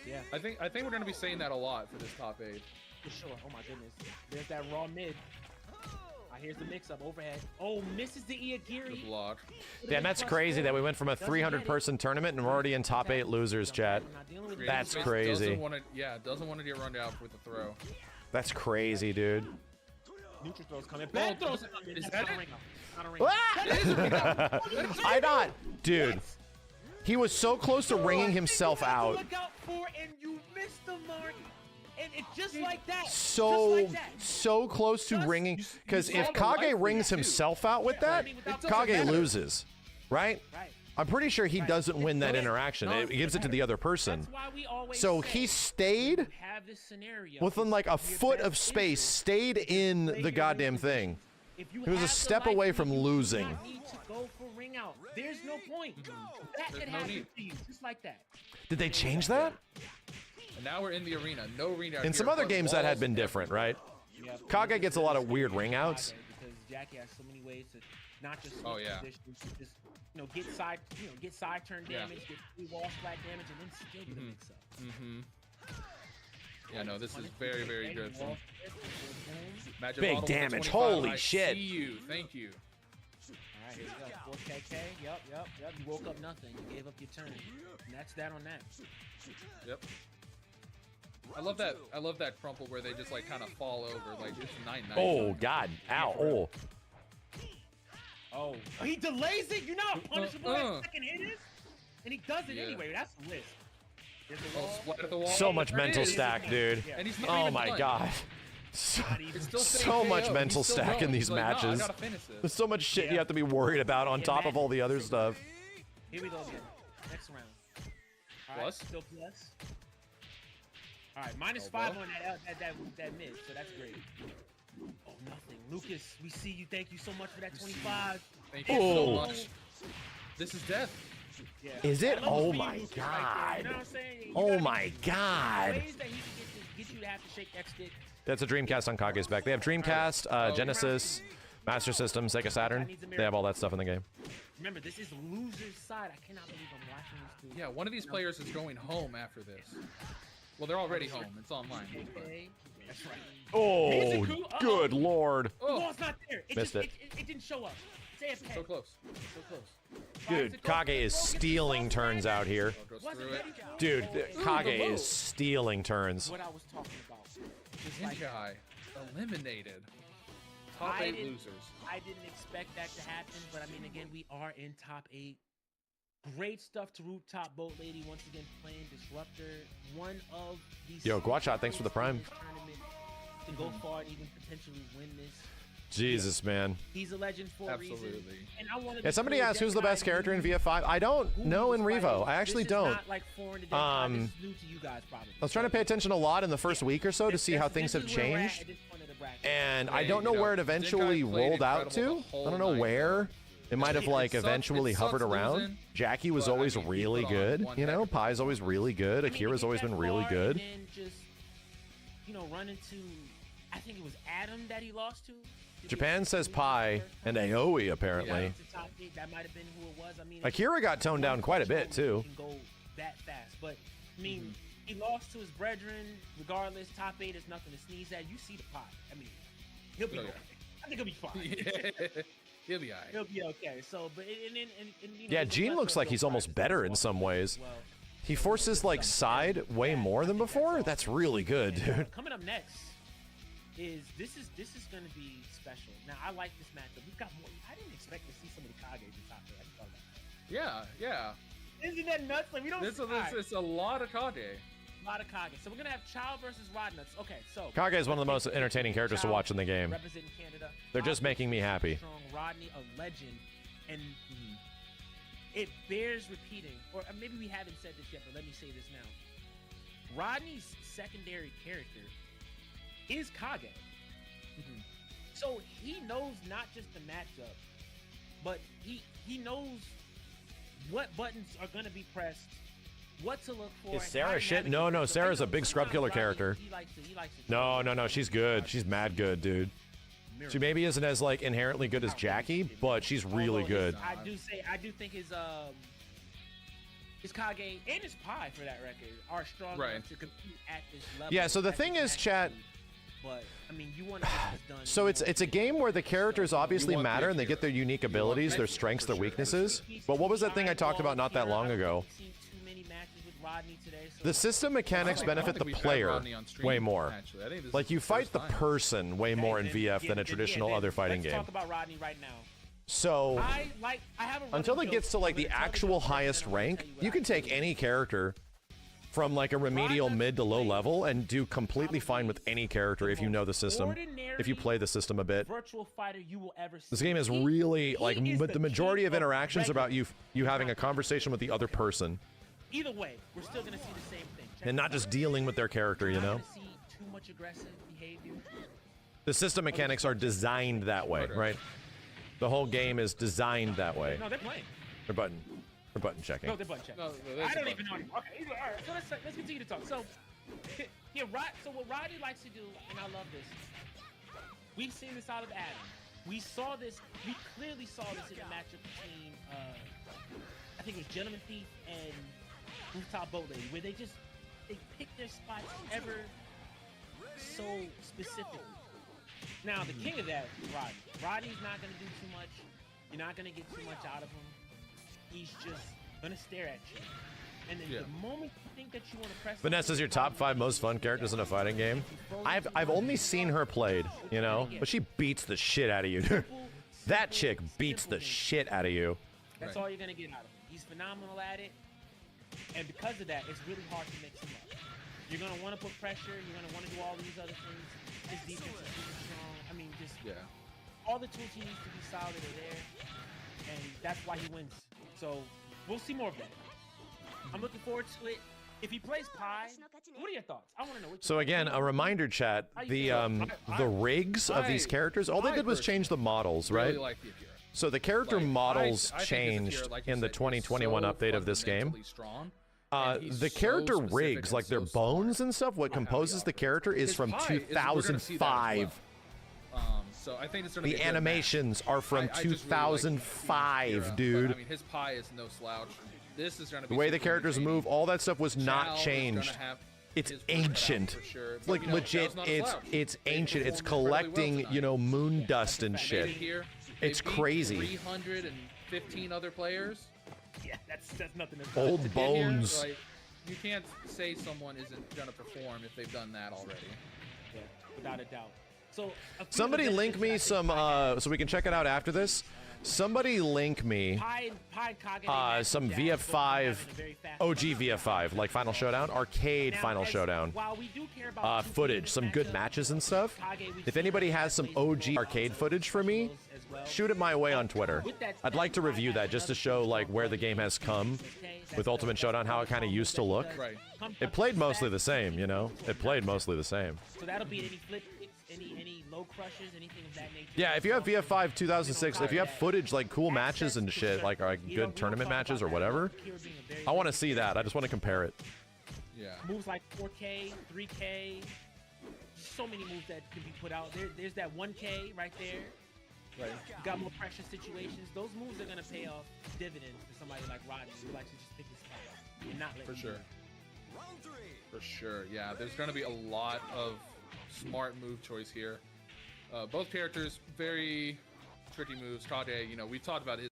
Yeah, I think we're gonna be saying that a lot for this top 8. for sure. Oh my goodness, there's that raw mid. Here's the mix-up overhead. Oh, misses the Good Iagiri. block. Damn, that's crazy that we went from a 300-person tournament and we're already in top 8 losers, chat. That's Space crazy. Doesn't want to, doesn't want to get run down with the throw. That's crazy, dude. Neutral throws coming. Bad throws coming. Is That's that not a it? ring out. Not a ring out. I not, dude. He was so close to ringing himself out. Look out for, and you missed the mark. And it's just like that. So just like that. so close to ringing, because if saw the Kage light rings bleed, too. himself out with that, Kage loses, right? Right. I'm pretty sure he doesn't win that interaction. It gives it to the other person. That's why we always So say, he stayed you have this scenario within like a your foot best of space, interest. stayed in Play the your goddamn moves. thing. If you He was a have the step life away lead, from you do losing. not need to go for ring out. There's no point. That There's could no happen need. to you, just like that. Did they change that? And now we're in the arena. No arena. In some other games that had been different, right? Yeah, Kage gets a lot of weird ring outs. because Jackie has so many ways to not just Oh, switch yeah. positions, to just get side, get side turn Yeah. damage, get 3 wall splat damage, and then still get a mix up. Yeah, no, this is very, very good. From Magic Big Bottle with the damage. 25. Holy I shit. See you. Thank you. All right, here we go. 4KK. Yep. You woke up nothing. You gave up your turn. And that's that on that. Yep. I love that crumple where they just like kind of fall over. Like it's 9-9. Oh god. Ow. Oh. Oh, he delays it. You know how punishable that Uh-uh. second hit is? And he does it Yeah. anyway. That's a risk. There's a Oh, wall. splat at the wall. So much There it mental is. stack, dude. Yeah. And he's not Oh even my done. god. So, It's still so saying much KO. mental He's still stack in going. these He's like, "Nah, matches. I gotta finish this. There's so much shit you Yeah. have to be worried about on top of Imagine- all the other stuff. Here we go again. Next round. All right, Plus? still plus. All right, minus Oh, 5 well. on that mid, so that's great. Oh, nothing. Lucas, we see you. Thank you so much for that 25. Thank you Oh. so much. This is death. Yeah. Is it? That level Oh speed my Lucas right there, god. you know what I'm saying? You Oh gotta my get god. ways that he can get you to have to shake that stick. That's a Dreamcast on Kage's back. They have Dreamcast, Genesis, Master System, Sega Saturn. They have all that stuff in the game. Remember, this is loser's side. I cannot believe I'm watching these two. Yeah, one of these players is going home after this. Well, they're already home. It's online. but- Okay. That's right. Oh, Mizuku, uh-oh. good lord. The wall's not there. It Missed just, it. It didn't show up. Say it, So close. So close. Dude, Kage is stealing turns out here. Goes Wasn't through it. ready for it. Dude, Kage the low. is stealing turns. What I was talking about. Just like that. Guy eliminated. Top I 8 didn't- losers. I didn't expect that to happen, but I mean, again, we are in top 8. Great stuff to Rooftop Boat Lady once again playing Disruptor. One of these. Yo, Guachot, thanks for the prime. To go far and even potentially win this. Jesus, man. He's a legend for a reason. Absolutely. And I wanted Yeah, to somebody see asked who's the best character in VF5. I don't who know was in fighting. Revo. I actually This is don't. not like foreign to Denkai. This is new to you guys probably. I was trying to pay attention a lot in the first week or so to see how things have This is where we're at changed. at this point of the bracket. And I Hey, don't know you know, where it eventually Zenkai played rolled out to. incredible the whole I don't know night. where. It might have It like sucks- eventually it hovered sucks around. losing, Jackie was but, I always mean, he really put on good. one You know, heck of a Pai's always really good. I mean, to Akira's get always that been really far good. And then just, run into, I think it was Adam that he lost to. Did Japan he- says did he Pai lose the first and time? Aoi apparently. Yeah, to top 8, that might have been who it was. I mean, Akira got toned down quite a bit too. Can go that fast, but I mean, he lost to his brethren. Regardless, top 8 is nothing to sneeze at. You see the pot. I mean, he'll be Oh, okay. yeah. I think he'll be fine. Yeah. He'll be alright. He'll be okay. So, but and Yeah, Gene looks like he's almost better in some ways. Well, He forces like side way more than before. That's really good, and, dude. coming up next is this is going to be special. Now, I like this matchup. We've got more. I didn't expect to see somebody Kage in top 8. I just thought about that. Yeah, yeah. Isn't that nuts? Like we don't. It's a lot of Kage. A lot of Kage. So we're gonna have Child versus Rodnuts. Okay, so Kage is one of the most entertaining characters to watch in the game. Representing Canada. They're just making me happy. Strong Rodney, a legend, and it bears repeating. Or maybe we haven't said this yet, but let me say this now. Rodney's secondary character is Kage. So he knows not just the matchup, but he knows what buttons are gonna be pressed, what to look for. Is and Sarah how to shit? navigate No, it. no, So Sarah's I a know big scrub sometimes killer Rodney, character. He likes to No, she's good. She's mad good, dude. She maybe isn't as like inherently good as Jackie, but she's really Although good. I do think his Kage and his Pi for that record are strong enough to compete at this level. Yeah, so the at thing this is, chat. magnitude. But I mean, you want to get this done. So it's a game where the characters obviously want the matter and they get their Akira. unique You want abilities, their Mexico strengths, for their sure, for weaknesses. sure. But what was that thing I talked about not that long ago? I've seen too many matches with Rodney today, so The system mechanics I don't benefit the think we've had player Rodney on stream, way more. actually. I think this Like is you the fight first the time. person way more in VF than a traditional other fighting let's game. talk about Rodney right now. So I have a until running it gets joke. to like I'm the gonna tell actual joke first, highest then I'm gonna rank, tell what you I can take think. any character from like a remedial mid to low level and do completely fine with any character if you know the system, if you play the system a bit. Virtual fighter you will ever see. This game is really like, but the majority of interactions are about you having a conversation with the other person Either way, we're still gonna see the same thing. Check and not this just out. dealing with their character, you We're not know? gonna see too much aggressive behavior. The system mechanics are designed that way, right? The whole game is designed that way. No, they're playing. They're button checking. No, they're button checking. No, I don't even know anymore. Okay, all right. So let's continue to talk. So, yeah, so what Rodney likes to do, and I love this. We've seen this out of Adam. We saw this. We clearly saw this in the matchup between, I think it was Gentleman Thief and Rooftop Boat Lady, where they pick their spots ever so specifically. Now, the king of that is Rodney. Rodney's not going to do too much. You're not going to get too much out of him. He's just going to stare at you. And then the moment you think that you want to press... Vanessa's your top 5 most fun characters in a fighting game. I've only seen her played, you know, but she beats the shit out of you. That chick beats the shit out of you. That's all you're going to get out of him. He's phenomenal at it. And because of that, it's really hard to mix him up. You're going to want to put pressure. You're going to want to do all these other things. His defense is really strong. I mean, just all the tools he needs to be solid are there. And that's why he wins. So we'll see more of that. I'm looking forward to it. If he plays Pi, what are your thoughts? I want to know. So again, a reminder, chat. The rigs of these characters, all they did was change the models, right? Really like the Akira. So the character models I think this changed Akira, like you in the said, is 2021 so update of this game. fundamentally strong, and he's The so character specific rigs, and like their so smart bones and stuff, what composes the character is His from pie is- we're gonna see that as 2005. well. So I think it's gonna be The a good animations match. are from I just really like 2005, Akira, but, dude. I mean, his pie is no slouch. This is gonna be The way the super characters entertaining. move, all that stuff was Chao not is changed. gonna have It's his work cut out ancient. for sure. It's But, like you know, legit. Chao's not a slouch. It's They ancient. It's performed really well collecting, tonight. you know, moon dust and Made shit. it here. It's They beat crazy. 315 other players. Yeah, that's nothing. Old To get here, bones. like, you can't say someone isn't gonna perform if they've done that already. Yeah, without a doubt. So a few of the Somebody benefits link that I me think some, Pi has- so we can check it out after this. Somebody link me Pi and Kage, they match some down, both of them VF5, having a very fast OG running VF5, like Final Showdown, arcade Now, Final as- Showdown. While we do care about two Footage, players some good matchup, matches and stuff. Kage, we've If seen anybody him has some plays OG before, arcade also footage for me, as well. shoot it my way on Twitter. With that I'd said, like to Pi review has that just to another show super like strong where the point game has come okay? with That's Ultimate the- Showdown, how it kind of used to look. Right. It played mostly the same, you know? It played mostly the same. So that'll be any flip kicks, any low crushes, anything of that nature. Yeah, if you have VF5 2006, if you have footage like cool matches and shit, like good tournament matches or whatever, I want to see that. I just want to compare it. Yeah. Moves like 4K, 3K, so many moves that can be put out. There's that 1K right there. Right. You got more pressure situations. Those moves are gonna pay off dividends for somebody like Rodney who likes to just pick his spot and not let For you sure. do it. Round 3. For sure, yeah. There's going to be a lot of smart move choice here. Both characters, very tricky moves. Kage, you know, we talked about his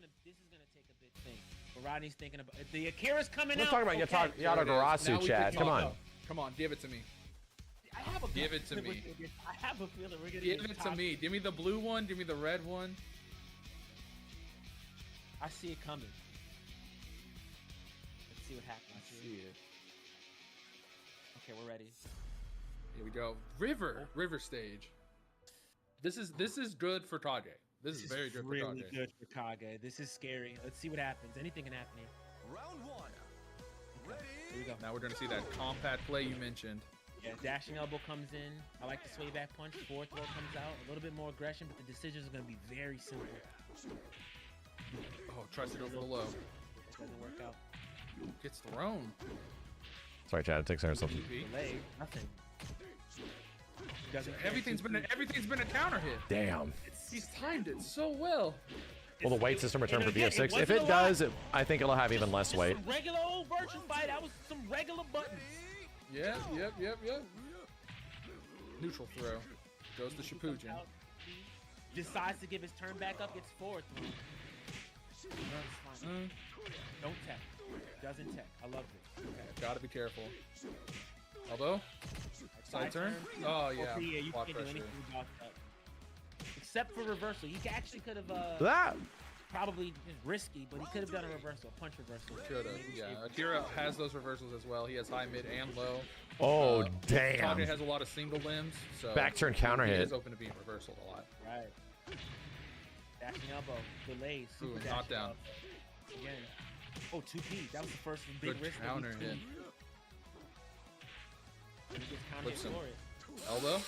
gonna take a big thing. But Rodney's thinking about the Akira's coming Let's out. talk about okay. Yato Now Garasu, we chat. can Come talk. on. Come on, give it to me. I have a Give it to feeling me. I have a feeling we're gonna Give get it to top- me. Give me the blue one. Give me the red one. I see it coming. Let's see what happens. See it. Okay, we're ready. Here we go. River stage. This is good for Kage. This is very good really for Kage. good for Kage. This is scary. Let's see what happens. Anything can happen here. Round one. Ready? Here we go. Now we're gonna see that compact play you mentioned. Yeah, dashing elbow comes in. I like the sway back punch. Forward throw comes out. A little bit more aggression, but the decisions are gonna be very simple. Oh, tries to go for the low. It doesn't work out. Gets thrown. Sorry, Chad. It takes or something. TP. Delay, nothing. Doesn't Everything's been a counter hit. Damn. He's timed it so well. Will the weight system return for And again, BF6? it If wasn't it a lot. does, I think it'll have even less weight. Some regular old virtual fight. That was some regular buttons. Yeah, yep. Neutral throw. Goes to Shippuden. Decides to give his turn back up. Gets forward throw. It's fine. Don't tech. Doesn't tech. I love this. Okay. Gotta be careful. Elbow. Side turn. Oh yeah. Okay, yeah, you Quad can't do pressure. anything about that. Except for reversal. He actually could have That. probably risky, but he could have done a reversal, a punch reversal. Could have. Yeah. Akira has those reversals as well. He has high, mid, and low. Oh, Kage damn. has a lot of single limbs, so Back turn counter he hit. is open to being reversal a lot. Right. Dashing elbow, delays, super Ooh, dashing knockdown. elbow. Again. Oh, 2P. That was the first big Good risk. counter hit. And he gets counter Flips hit him. for it. Elbow.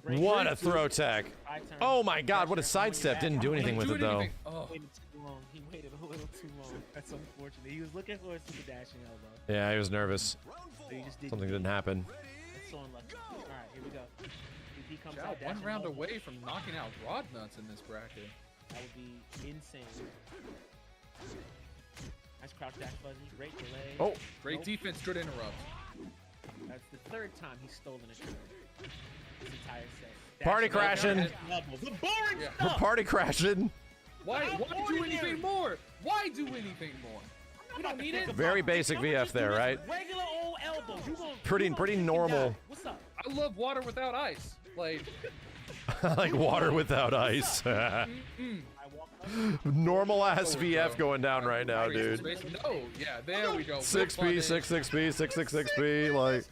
Great What a move. throw tech. Side turn, Oh my god, what a pressure, when you're sidestep. back. Didn't do anything Didn't with do it though. anything. Oh. Waited too long. He waited a little too long. That's unfortunate. He was looking for a super dashing elbow. Yeah, he was nervous. Round four. But he just didn't. Something didn't happen. That's so unlucky. All right, here we go. If he comes Chow, out one dashing round elbow, away from knocking out Rod Nuts in this bracket. that would be insane. Nice crouch dash fuzzy. Great delay. Oh, Great Nope. defense, good interrupt. That's the third time he's stolen a turn. This entire set. Party Dashing elbow, crashing. dashing elbow. The boring Yeah. stuff. party crashing. Why do ordinary. anything more? Why do anything more? We don't need it. Very basic I'm gonna VF just do there, this right? Regular old elbow. You gonna, Pretty- you gonna pretty freaking normal. die. What's up? I love water without ice. Like, Like water without ice. I walk up. Normal ass Oh, VF bro. going down right now, Various dude. space. No, yeah, there we go. 6P, Whip 6P, 666P. Like,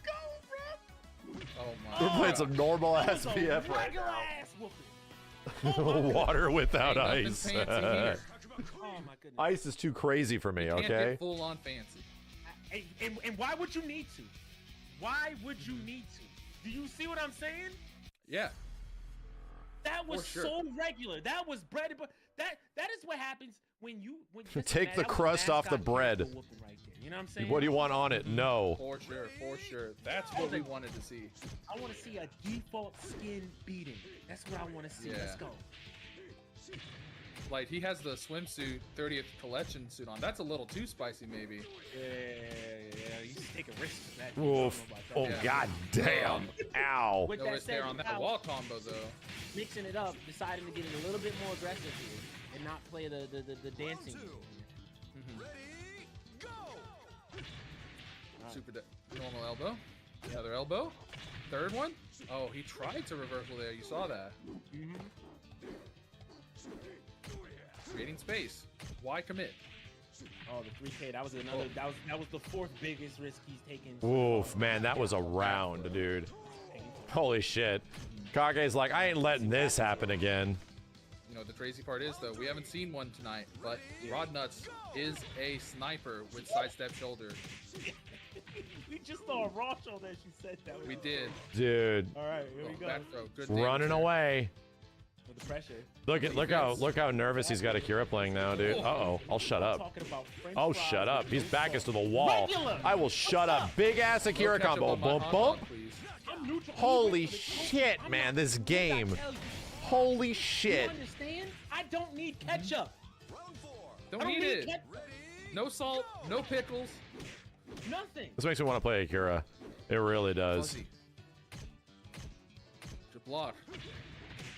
Oh we're my. playing some normal ass That was a VF right regular now. ass whooping. Water without Ain't ice. nothing fancy here. Oh my goodness. Ice is too crazy for me, Can't okay? get full on fancy. And why would you need to? Why would you need to? Do you see what I'm saying? Yeah. That was For sure. so regular. That was bread and butter. That is what happens when you listen, Take man, the that was crust off the mascot bread. character whooping right there. You know what I'm saying? What do you want on it? No. For sure, for sure. That's what we wanted to see. I want to see a default skin beating. That's what I want to see. Let's Yeah. go. Like, he has the swimsuit 30th collection suit on. That's a little too spicy, maybe. Yeah. You just take a risk with that. Oof. I don't know Oh, about that. Yeah. god damn. Ow. With No that risk said, there on that now, wall combo, though. mixing it up, deciding to get it a little bit more aggressive here and not play the dancing. Ready? Go. Super normal elbow. Another elbow. Third one. Oh, he tried to reversal there. You saw that. Mm-hmm. Creating space. Why commit? Oh, the 3K. That was another. That was the fourth biggest risk he's taken. Oof, man, that was a round, dude. Holy shit. Kage's like, I ain't letting this happen again. You know, the crazy part is, though, we haven't seen one tonight, but Rod Nuts is a sniper with sidestep shoulder. We just saw a raw show that she said that. We did. Dude, All right, here we Oh, go. back throw. Good running damage. away. With the pressure. Look how nervous he's got Akira playing now, dude. Uh-oh. I'll shut up. Talking about French Oh, fries shut up. with His no back sauce. is to the wall. Regular. I will shut What's up. Big ass Akira Ketchup combo. on my Boom, hot boom. dog, please. I'm neutral. Holy I'm shit, not- man, this what did I game. tell you? Holy You shit. understand? I don't need ketchup. Round four. Don't I don't eat need it. ketchup. No salt, no pickles. Nothing. This makes me want to play Akira. It really does. Fuzzy. Good block.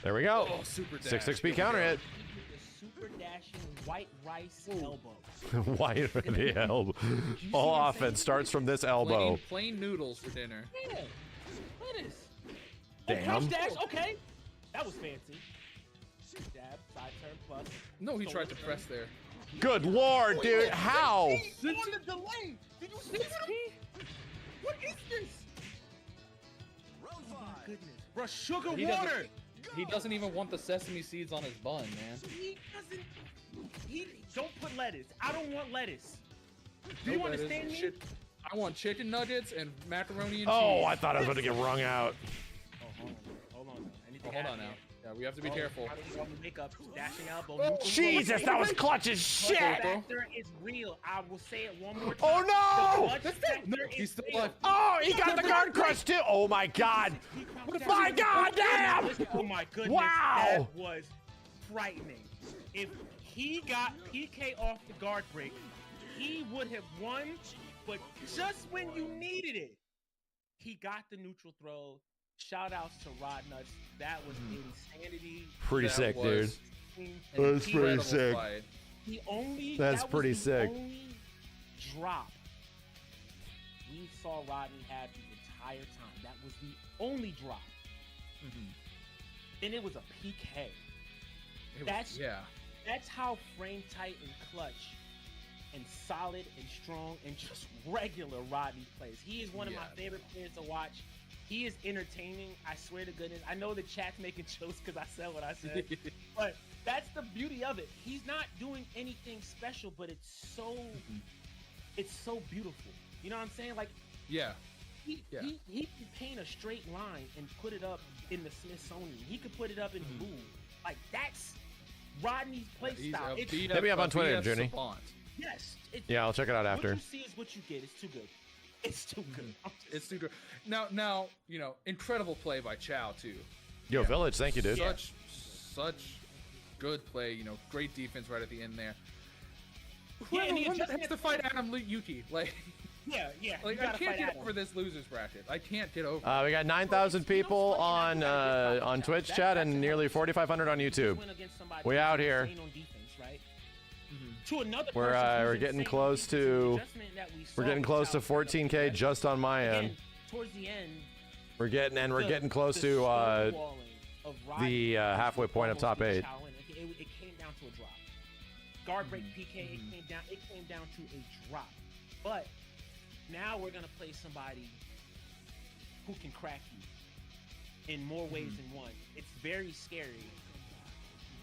There we go. Oh, super dash. 6-6 Here B we counter go. hit. The super dashing white rice elbow. Why the elbow? All offense starts from this elbow. Plain noodles for dinner. Yeah, lettuce. Damn. Oh, crouch dash. Okay, that was fancy. Jab, side turn plus. No, he tried to press there. Good lord, dude. How? On the delay. Did you see that? What is this? Round Oh my 5. goodness. Bruh, sugar He water. He doesn't even want the sesame seeds on his bun, man. He doesn't. He don't put lettuce. I don't want lettuce. Do you No lettuce, understand me? shit. I want chicken nuggets and macaroni and Oh, cheese. I thought I was about to get wrung out. Oh, hold on. Anything Oh, hold on now. Yeah, we have to be careful. Makeup, dashing elbow. Oh, Jesus, that was clutch as The shit. factor is real. I will say it one more time. Oh The no! clutch factor He's is still real. alive. Oh, he got the guard crush too. Oh my god. My god damn! Oh my goodness. Wow. That was frightening. If he got PK off the guard break, he would have won. But just when you needed it, he got the neutral throw. Shout outs to Rod Nuts. That was insanity. Pretty That sick, dude. was That's pretty incredible sick. fight. The only That's that was pretty the sick. Only drop we saw Rodney have the entire time. That was the only drop, and it was a PK. It That's- was, yeah. That's how frame tight and clutch and solid and strong and just regular Rodney plays. He is one of my Yeah. favorite players to watch. He is entertaining. I swear to goodness. I know the chat's making jokes because I said what I said, but that's the beauty of it. He's not doing anything special, but it's so beautiful. You know what I'm saying? Like Yeah. he can paint a straight line and put it up in the Smithsonian. He could put it up in the Louvre. Like that's Rodney's play He's style. a It's, BF Hit me up on Twitter, BF Junie. savant. yes. It's, Yeah, I'll check it out What after. you see is what you get. It's too good. It's too good. I'm just- It's too good. Now, you know, incredible play by Chow too. Yo, Village, thank you, dude. Such good play. You know, great defense right at the end there. Yeah, and Whoever the won that has adjustment- to fight Adam Yuki. Like, yeah. like you I gotta can't fight get Adam. over this losers bracket. I can't get over. We got 9,000 people on Twitch chat and nearly 4,500 on YouTube. Win against somebody We who's out here. insane on defense, right? To another We're, person who's we're getting insane close on defense, to- the adjustment that we We're saw getting with close to South 14K just on my end. Again, towards the end, We're getting close the to stonewalling of Rodney the was halfway point of almost top the 8. challenge. It came down to a drop. Guard break PK. It came down to a drop. But now we're gonna play somebody who can crack you in more ways than one. It's very scary.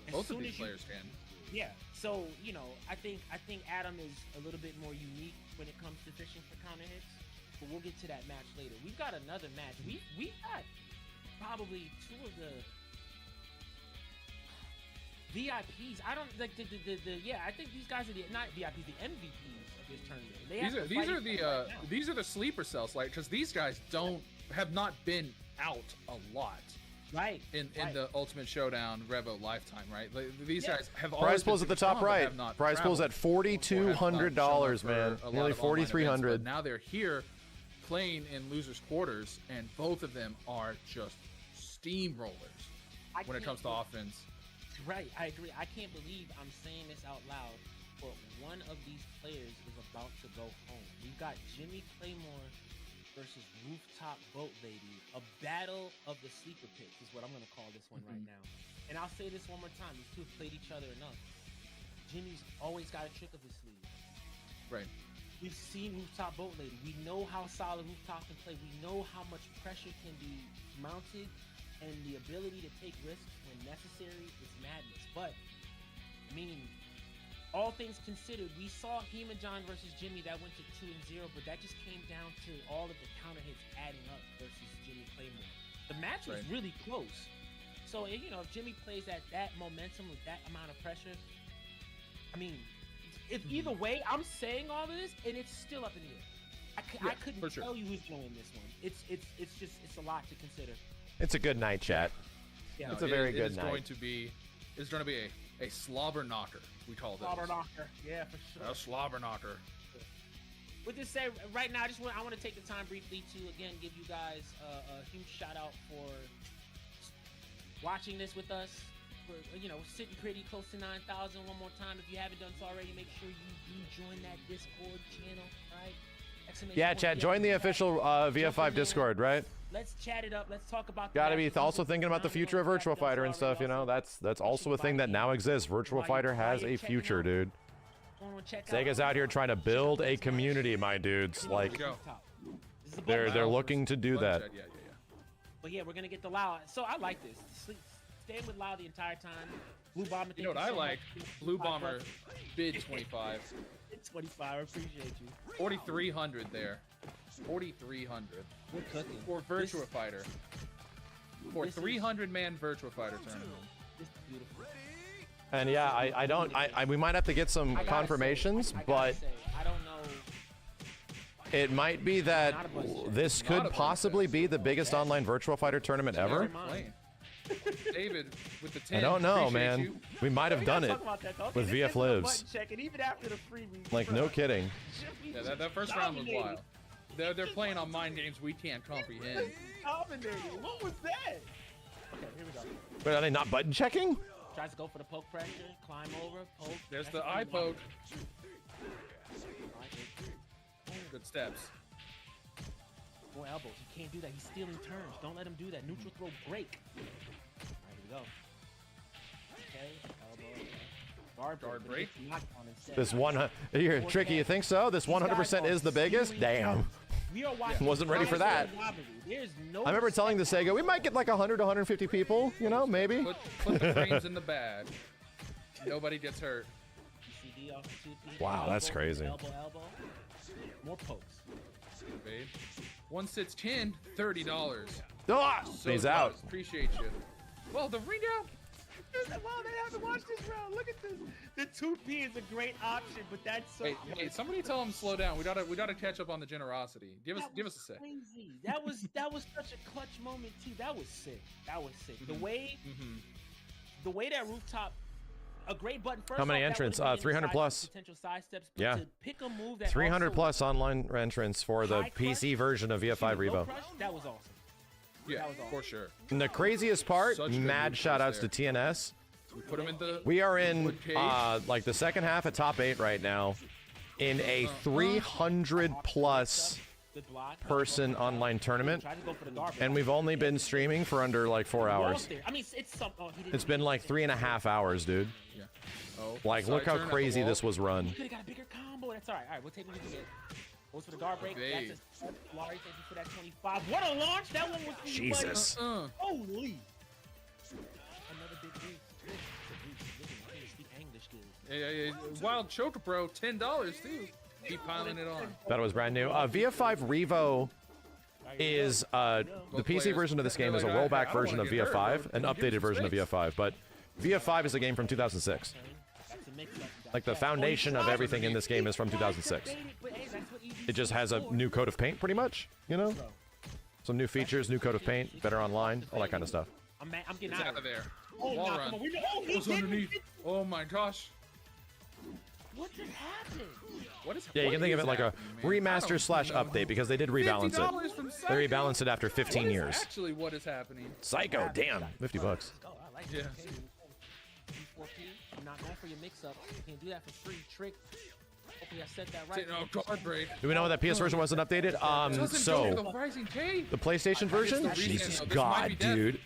As Both of soon these as you- players can. Yeah. So I think Adam is a little bit more unique when it comes to fishing for counter hits. But we'll get to that match later. We've got another match. We've got probably two of the VIPs. I don't like the yeah. I think these guys are not VIPs, the MVPs of this tournament. They have to fight each other right now. These are the sleeper cells, like, because these guys have not been out a lot right in right. the Ultimate Showdown Revo lifetime, right? Like, these Yeah. guys have Prize always pool's been at the super top strong, but right. have not Prize pool's at traveled or have not shown up $4,200, for man. a lot Nearly of online events, $4,300. but now they're here playing in losers quarters, and both of them are just steamrollers when it comes to offense. Right, I agree. I can't believe I'm saying this out loud, but one of these players is about to go home. We've got Jimmy Claymore versus Rooftop Boat Lady. A battle of the sleeper picks is what I'm going to call this one right now. And I'll say this one more time. These two have played each other enough. Jimmy's always got a trick up his sleeve. Right. We've seen Rooftop Boat Lady. We know how solid Rooftop can play. We know how much pressure can be mounted, and the ability to take risks when necessary is madness. But, meaning, all things considered, we saw Hemajon versus Jimmy that went to 2-0, but that just came down to all of the counter hits adding up versus Jimmy Claymore. The match was really close. So, if Jimmy plays at that momentum with that amount of pressure, I mean, if either way, I'm saying all of this, and it's still up in the air. I couldn't tell you who's going to win this one. It's a lot to consider. It's a good night, chat. Yeah. It's a very good It's night. going to be a slobber knocker. We call this Slobber knocker. Yeah, for sure. a slobber knocker. With this said, right now, I want to take the time briefly to again give you guys a huge shout out for watching this with us, we're sitting pretty close to 9,000. One more time, if you haven't done so already, make sure you join that Discord channel, right? Yeah, chat. Join the official VF5 Discord, right? Let's chat it up. Let's talk about. Gotta be also thinking about the future of Virtua Fighter and stuff. You know, that's also a thing that now exists. Virtua Fighter has a future, dude. Sega's out here trying to build a community, my dudes. Like, they're looking to do that. But yeah, we're gonna get the Lao. So I like this. Staying with Lao the entire time. Blue Bomber. You know what I like? Blue Bomber bid 25. 25. I appreciate you. 4,300 there. 4,300. Good cooking. For Virtua Fighter. For 300-man Virtua Fighter tournament. This is beautiful. And yeah, we might have to get some confirmations, but I don't know. It might be that this could possibly be the biggest online Virtua Fighter tournament ever. David, with the 10. I don't know, man. We might have done it with VF Lives. Like, no kidding. Yeah, that first round was wild. They're playing on mind games we can't comprehend. What was that? Okay, here we go. But are they not button checking? Tries to go for the poke pressure, climb over, poke. There's the eye poke. Good steps. More elbows. You can't do that. He's stealing turns. Don't let him do that. Neutral throw break. All right, here we go. Okay, elbow. Guard break. This one, here, Tricky, you think so? This 100% is the biggest? Damn. We are watching. Wasn't ready for that. There's no. I remember telling the Sega, we might get like 100 to 150 people, you know, maybe. Put the frames in the bag. Nobody gets hurt. Wow, that's crazy. Elbow. More pokes. Babe. One sits 10, $30. Ah, So he's out. Appreciate you. Well, the rebound. Wow, they have to watch this round. Look at this. The 2P is a great option, but that's so. Hey, somebody tell him to slow down. We gotta catch up on the generosity. Give us a sec. Crazy. That was such a clutch moment too. That was sick. The way that rooftop. A great button. First How many off, entrants? that 300 plus. Potential side steps, but Yeah. to pick a move that 300 also plus online entrants for the high PC crush, version of VF5 low Revo. crush, that was awesome. Yeah, That was awesome. for sure. And the craziest part, Such good mad move shout outs there. to TNS. We put him in the. We are in wood cage. like the second half of top 8 right now in a 300 plus Good block. person online tournament, Tried to go for the guard, and we've only been streaming for under like 4 hours. I mean, it's some. Oh, he didn't. It's been like 3.5 hours, dude. Yeah. Oh. Like, side look how turn at the crazy wall. this was run. Could have got a bigger combo. That's all right. All right, we'll take what we can get. Goes for the guard break. Okay. That's a Larry. Thank you for that 25. What a launch! That one was. Jesus. Holy. Another big boost. Speak English good. Yeah. Wild Choker Bro, $10 too. Keep piling it on. Thought it was brand new. VF5 Revo is the PC version of this game is a rollback version of VF5, an updated version of VF5, but VF5 is a game from 2006. Like the foundation of everything in this game is from 2006. It just has a new coat of paint, pretty much, you know? Some new features, new coat of paint, better online, all that kind of stuff. I'm getting It's out of there. Oh, Wall nah, run. come on. He What's didn't. underneath? Oh my gosh. What just happened? What is? Yeah, you can think of it like a remaster slash update because they did rebalance $50 it. from They Psycho. rebalanced it after 15 What is years. actually what is happening? Psycho, damn, 50 bucks. Oh, I like Yeah. it. Okay. P4P. I'm not going for your mix-up. You can't do that for free. Trick. Hopefully I said that right. No, guard break. Do we know that PS version wasn't updated? Doesn't go for So the Rising J. the PlayStation version? the reason. Jesus No, this might God, be death. dude.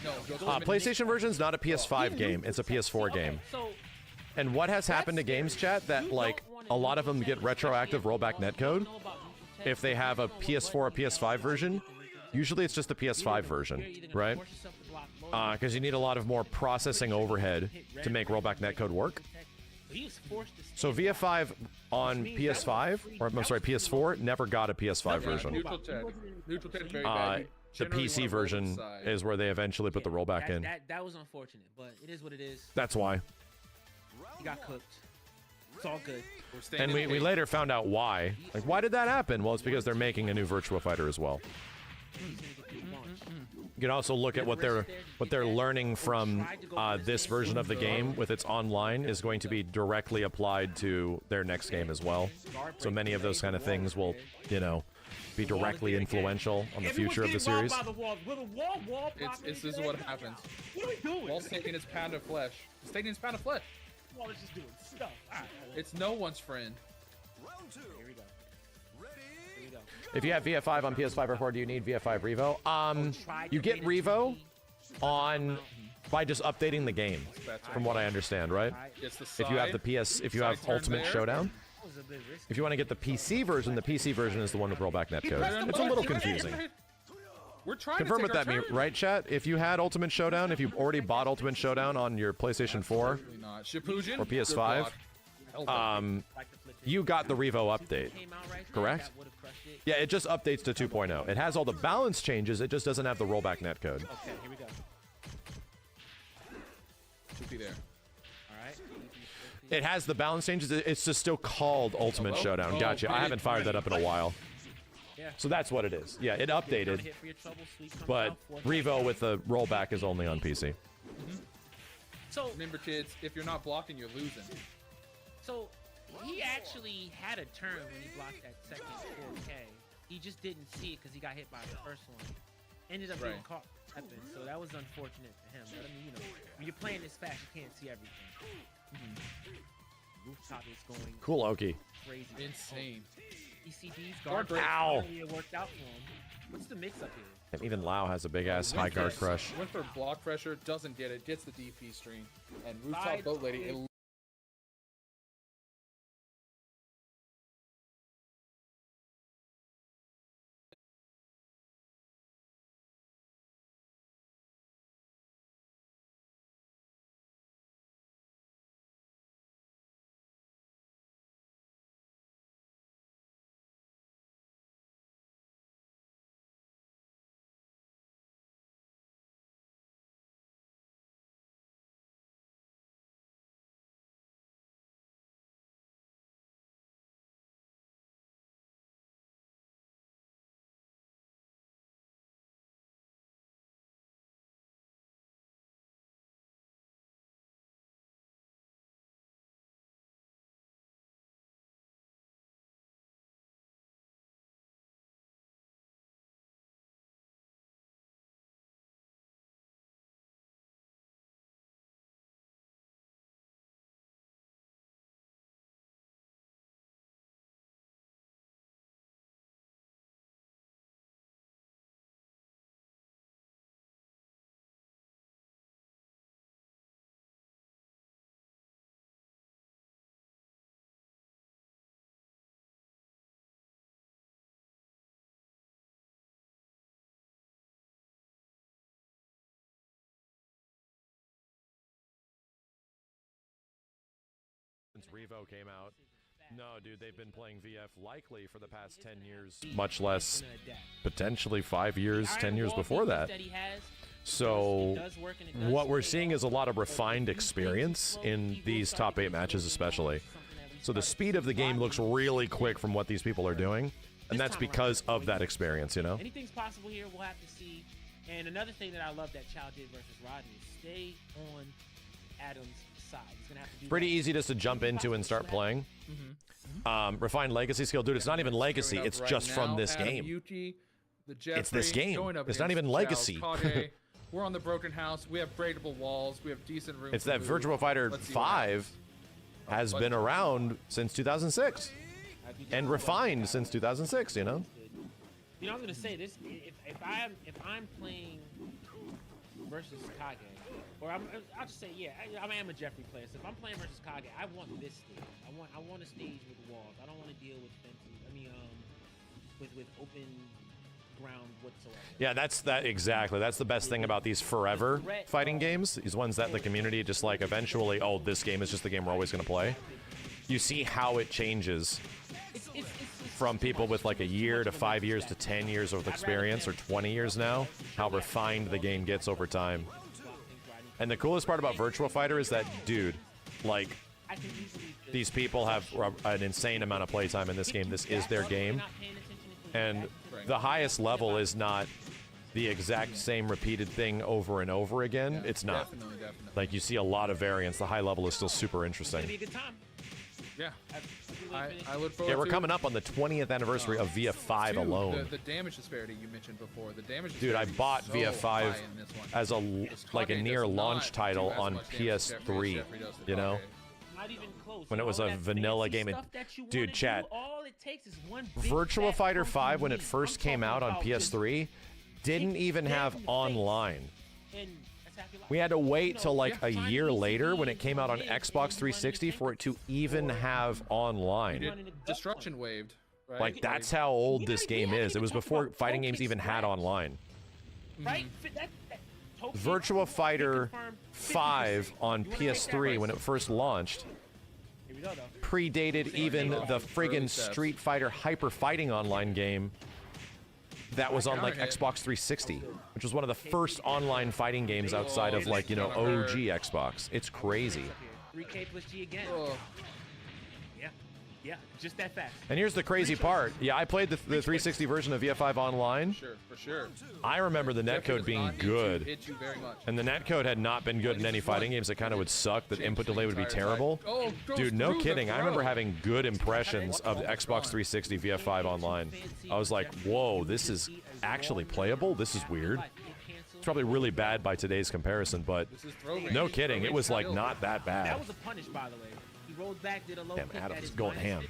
No, goes for the PlayStation version's not a PS5 game, it's a PS4 game. So And what has happened to games, chat, that like a lot of them get retroactive rollback netcode if they have a PS4 or PS5 version. Usually it's just the PS5 version, right? Because you need a lot of more processing overhead to make rollback netcode work. So VF5 on PS5, or I'm sorry, PS4, never got a PS5 version. Neutral Ted. Neutral Ted very bad. The PC version is where they eventually put the rollback in. That was unfortunate, but it is what it is. That's why. He got cooked. It's all good. And we later found out why. Like, why did that happen? Well, it's because they're making a new Virtua Fighter as well. You can also look at what they're learning from this version of the game with its online is going to be directly applied to their next game as well. So many of those kind of things will, you know, be directly influential on the future of the series. This is what happens. What are we doing? Wall's taking its pound of flesh. It's taking its pound of flesh. Wall is just doing stuff. All right. It's no one's friend. Round 2. Here we go. Ready? Here we go. If you have VF5 on PS5 or 4, do you need VF5 Revo? You get Revo on by just updating the game, from what I understand, right? It's the If you have the PS, if you have Ultimate Showdown. If you want to get the PC version is the one with rollback netcode. It's a little confusing. We're trying Confirm to with take that, our turn. right, chat? If you had Ultimate Showdown, if you already bought Ultimate Showdown on your PlayStation 4 Absolutely not. Shippuden, or good PS5, block. you got the Revo update, correct? Yeah, it just updates to 2.0. It has all the balance changes, it just doesn't have the rollback netcode. Okay, here we go. Should be there. All right. It has the balance changes, it's just still called Ultimate Showdown. Gotcha, I haven't fired that up in a while. Yeah. So that's what it is. Yeah, it updated, Hit for your trouble, sweet comes but out, fourth Revo with the rollback is only on PC. So, Remember, kids, if you're not blocking, you're losing. so he actually had a turn when he blocked that second 4K. He just didn't see it because he got hit by the first one. Ended up being Right. caught stepping, so that was unfortunate for him. But I mean, you know, when you're playing this fast, you can't see everything. Rooftop is going Cool, Oki. crazy. Insane. ECD's Guard guard break. Ow. finally worked out for him. What's the mix up here? And even Lau has a big ass high guard crush. Went for block pressure, doesn't get it, gets the DP string. And Rooftop Side Boat Lady, is- it Since Revo came out. No, dude, they've been playing VF likely for the past 10 years, much less potentially 5 years, 10 years before that. So what we're seeing is a lot of refined experience in these top 8 matches especially. So the speed of the game looks really quick from what these people are doing, and that's because of that experience, you know? Anything's possible here. We'll have to see. And another thing that I love that Chow did versus Rodney is stay on Adam's side. He's gonna have to do Pretty that. easy just to jump into and start playing. Refined legacy skill, dude. It's not even legacy. Showing up It's right just from now, this Adam game. Yuki, the It's this Jeffrey, game. going up It's not against even legacy. Charles Kage. We're on the broken house. We have breakable walls. We have decent room. It's to that move. Virtua Fighter Let's see what 5 has been around since 2006 and refined since 2006. You know. You know, I'm gonna say this: if I'm playing versus Kage, or I'll just say, yeah, I am a Jeffrey player. So if I'm playing versus Kage, I want this stage. I want a stage with walls. I don't want to deal with fences. I mean, with open ground whatsoever. Yeah, that's exactly. That's the best thing about these forever fighting games. These ones that the community just like eventually, oh, this game is just the game we're always gonna play. You see how it changes from people with like a year to 5 years to 10 years of experience or 20 years now, how refined the game gets over time. And the coolest part about Virtua Fighter is that, dude, like, these people have an insane amount of playtime in this game. This is their game. And the highest level is not the exact same repeated thing over and over again. Yeah, it's not. Definitely. Like, you see a lot of variance. The high level is still super It's gonna be interesting. a good time. Yeah. I I look forward Yeah, we're to coming up on the 20th anniversary of VF5 Two, alone. The damage disparity you mentioned before. The damage Dude, I disparity bought is so VF5 high in this one. as like a Kage near does launch not title do as on much damage to Jeffrey PS3, as Jeffrey does to you know? Kage. Not even close. When it was All a that vanilla fancy game, stuff that you dude, wanna chat. do, all it takes is one big Virtua fat Fighter funky 5, when it leap. first I'm came out talking on about just PS3, didn't kick even dead have in the face. online. And that's half your life. We had to wait You know, till like a finding year these later when CDs it came out on and Xbox 360 for it to even have You online. did destruction waved, right? Like, that's how old this game we haven't is. It was even talked before about fighting Tokyo games even had Scratch. online. Right? Tokyo Virtua Fighter confirmed 5 on You wanna take that PS3 risk? when it first launched Here we go, though. predated even off the early friggin' steps. Street Fighter Hyper Fighting Online game that was on like Counter hit. Xbox 360, which was one of the first online fighting games outside of like, you know, gonna OG Xbox. It's crazy. 3K plus G again. Oh, Yeah, just that fast. And here's the crazy part. Yeah, I played the 360 version of VF5 online. sure, for sure. I remember the Jeffrey netcode does being not good. hit you very much. And the netcode had not been good in any fighting games. It kind of would suck. The input delay would be terrible. Oh, goes Dude, no through the kidding. I remember throat. having good impressions of the Xbox 360 VF5 online. I was like, whoa, this is actually playable? This is weird. It's probably really bad by today's comparison, but This is throw range. no kidding. It was like Throw range not that bad. That was a punish, by the way. He rolled back, did a low Damn, kick Adam's that is going ham. -15.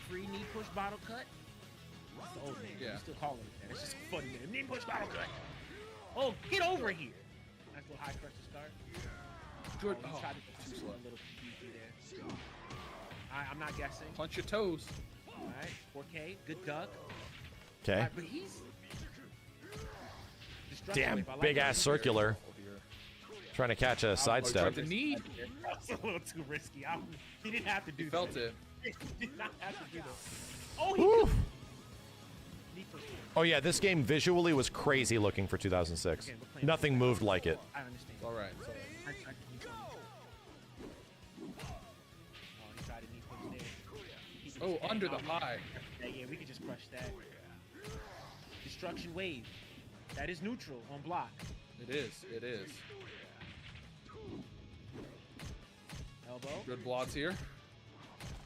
Free knee push bottle cut. That's the old name. Yeah. You still call it that. It's just a funny name. Knee push bottle cut. Oh, get over here. Nice little high crush to start. Good. Oh, he Oh, tried too to slow. a little PG there. I'm not guessing. Punch your toes. All right, 4K, good duck. Okay. All right, but he's destructive Damn, wave. I like big that. ass circular. Trying to catch a Oh, he sidestep. tried the knee. That was a little too risky. He didn't have to do He felt that. it. He did not have to do that. Oh, he Woo. could. Knee push. Oh yeah, this game visually was crazy looking for 2006. Nothing moved like it. I understand. It's all right. It's all right. Oh, he tried to knee push there. Keep it Oh, steady. under the high. Yeah, we could just crush that. Destruction wave. That is neutral on block. It is. It is. Elbow. Good blocks here.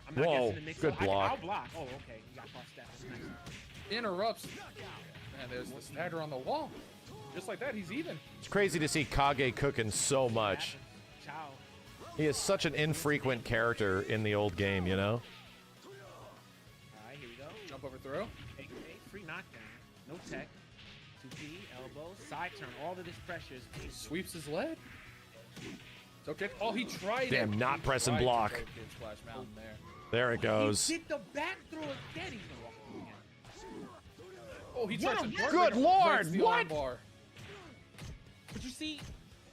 I'm not Whoa, guessing the mix good block. I'll block. Oh, okay. You got cross step. That's nice. Interrupts. Man, there's the stagger on the wall. Just like that, he's even. It's crazy to see Kage cooking so much. Ciao. He is such an infrequent character in the old game, you know? All right, here we go. Jump over throw. AK, free knockdown. No tech. 2P, elbow, side turn. All of this pressure is painful. Sweeps his leg. It's okay. Oh, he tried it. Damn, not He pressing tried to block. go Kid Splash Mountain there. There it goes. He did the back throw again. He's gonna walk through again. Oh, he What tried a to work. Good lord, the what? armbar. But you see,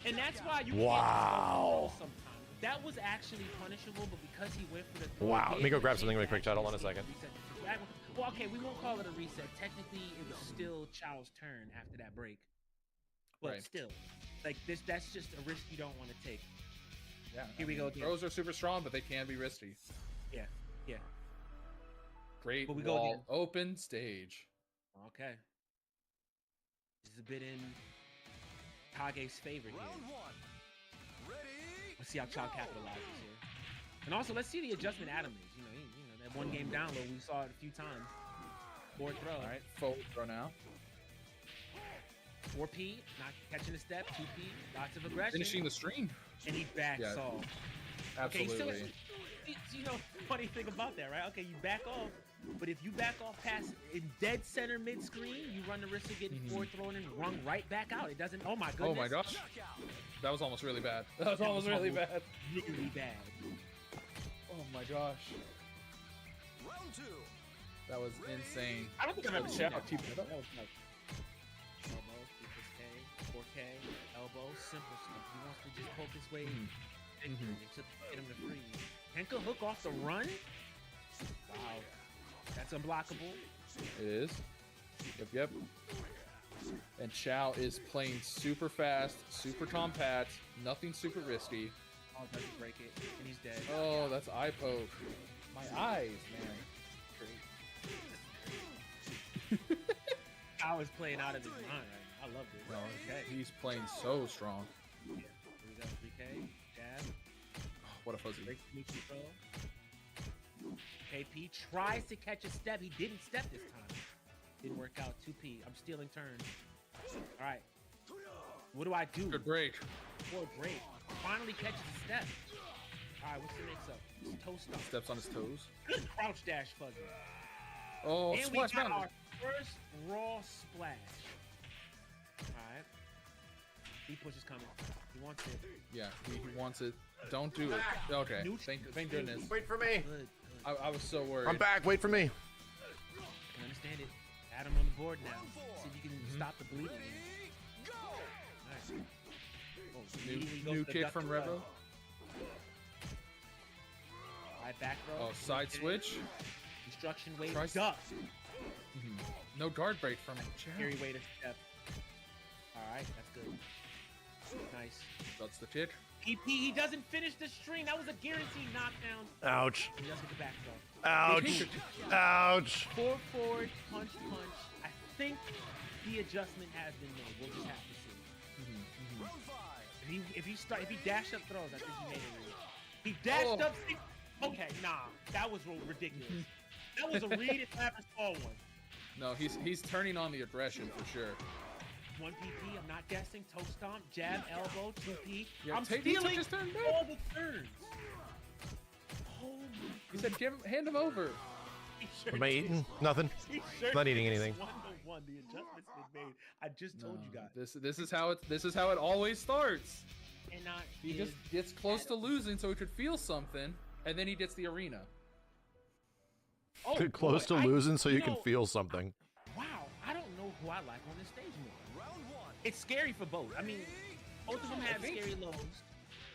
and that's why you Wow. can't sometimes. That was actually punishable, but because he went for the throw, Wow, he let me go had grab to something really change quick, chat. Hold on a the second. reset the situation. Well, okay, we won't call it a reset. Technically, it was still Chao's turn after that break. But Right. still, like that's just a risk you don't want to take. Yeah. Here we go again. Throws are super strong, but they can be risky. Yeah, yeah. Great But we go wall. again. Open stage. Okay. This is a bit in Kage's favor here. Round one. Ready? Let's see how Chao capitalizes here. And also, let's see the adjustment Adam is. You know, that one game download, we saw it a few times. Forward throw. All right. Forward throw now. 4P, not catching a step. 2P, lots of aggression. Finishing the stream. And he backs Yeah. off. Okay, Absolutely. you know, funny thing about that, right? Okay, you back off, but if you back off past in dead center mid screen, you run the risk of getting forward thrown and run right back out. It doesn't. Oh my goodness. Oh my gosh. That was almost really bad. That was almost really bad. Really bad. Oh my gosh. Round two. That was insane. I don't think I've ever seen Chao that. keeping it up. That was like elbow, 3K, 4K, elbow, simple stuff. He wants to just poke his way in to get him to freeze. Henka hook off the run? Wow. That's unblockable. It is. Yep. And Chao is playing super fast, super compact, nothing super risky. Oh, doesn't break it, and he's dead. Oh, that's eye poke. My eyes, man. Great. Chow is playing out of his mind right now. I love this. No, Okay. he's playing so strong. Here we go. 3K. Jab. What a fuzzy. Break the control. KP tries to catch a step. He didn't step this time. Didn't work out. 2P. I'm stealing turns. All right. What do I do? Good break. Poor break. Finally catches a step. All right, what's the mix-up? Toe stomp. Steps on his toes. Good crouch dash fuzzy. Oh, And we splash got mountain. our first raw splash. All right. He pushes coming. He wants it. Yeah, he wants it. Don't do it. Okay, thank goodness. Wait for me. Good. I was so worried. I'm back. Wait for me. I can understand it. Add him on the board now. See if you can stop the bleeding. Nice. Oh, immediately goes New to the kick duck from as well. Revo. All right, back row. Oh, side switch. Instruction wave. Tries- Duck. No guard break from Carry Chow. way to step. All right, that's good. Nice. That's the kick. he doesn't finish the string. That was a guaranteed knockdown. Ouch. He does get the back throw. Ouch. Ouch. Forward, punch. I think the adjustment has been made. We'll just have to see. If he dashed up throws, I think he made it. Read. He dashed up. Okay, nah, that was ridiculous. That was a read if I ever saw one. No, he's turning on the aggression for sure. 1 PP, I'm not guessing. Toe stomp, jab, elbow, 2P. Yeah, I'm take stealing his turn back. all the turns. Oh my He said, hand him over. Am I eating? Nothing. Not eating anything. 1-1. The adjustment's been made. I just told you guys. This is how it always starts. And not He just gets close to losing so he could feel something, and then he gets the arena. Too close to losing so you can feel something. Wow, I don't know who I like on this stage more. It's scary for both. I mean, both of them have scary lows.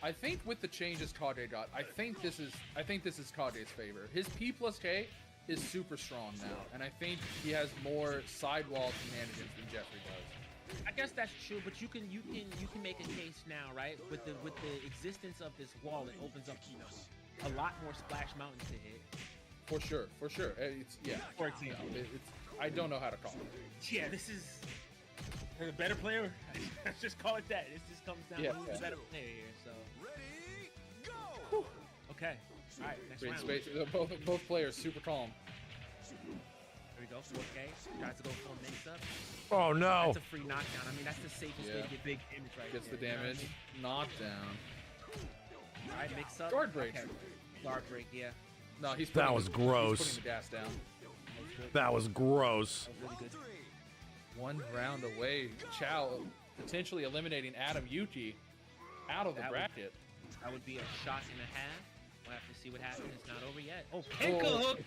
I think with the changes Kage got, I think this is Kage's favor. His P plus K is super strong now, and I think he has more sidewall shenanigans than Jeffrey does. I guess that's true, but you can make a case now, right? With the existence of this wall, it opens up a lot more splash mountains to hit. For sure. It's For example, I don't know how to call it. yeah, this is a better player. Let's just call it that. This just comes down to who's a better player here. So Ready, go! Whew. Okay, all right, next Great round. space. Both players super calm. Here we go. 4K tries to go full mix up. Oh no. That's a free knockdown. I mean, that's the safest way to get big damage right Gets the there. damage. Knockdown. All right, mix up. Guard break. Okay. Guard break, yeah. No, he's That putting was the- gross. He's putting the gas down. That was gross. That was really good. 1 round away. Chow potentially eliminating Adam Yuki out of the bracket. That would be a shot and a half. We'll have to see what happens. It's not over yet. Oh, Kenka hook!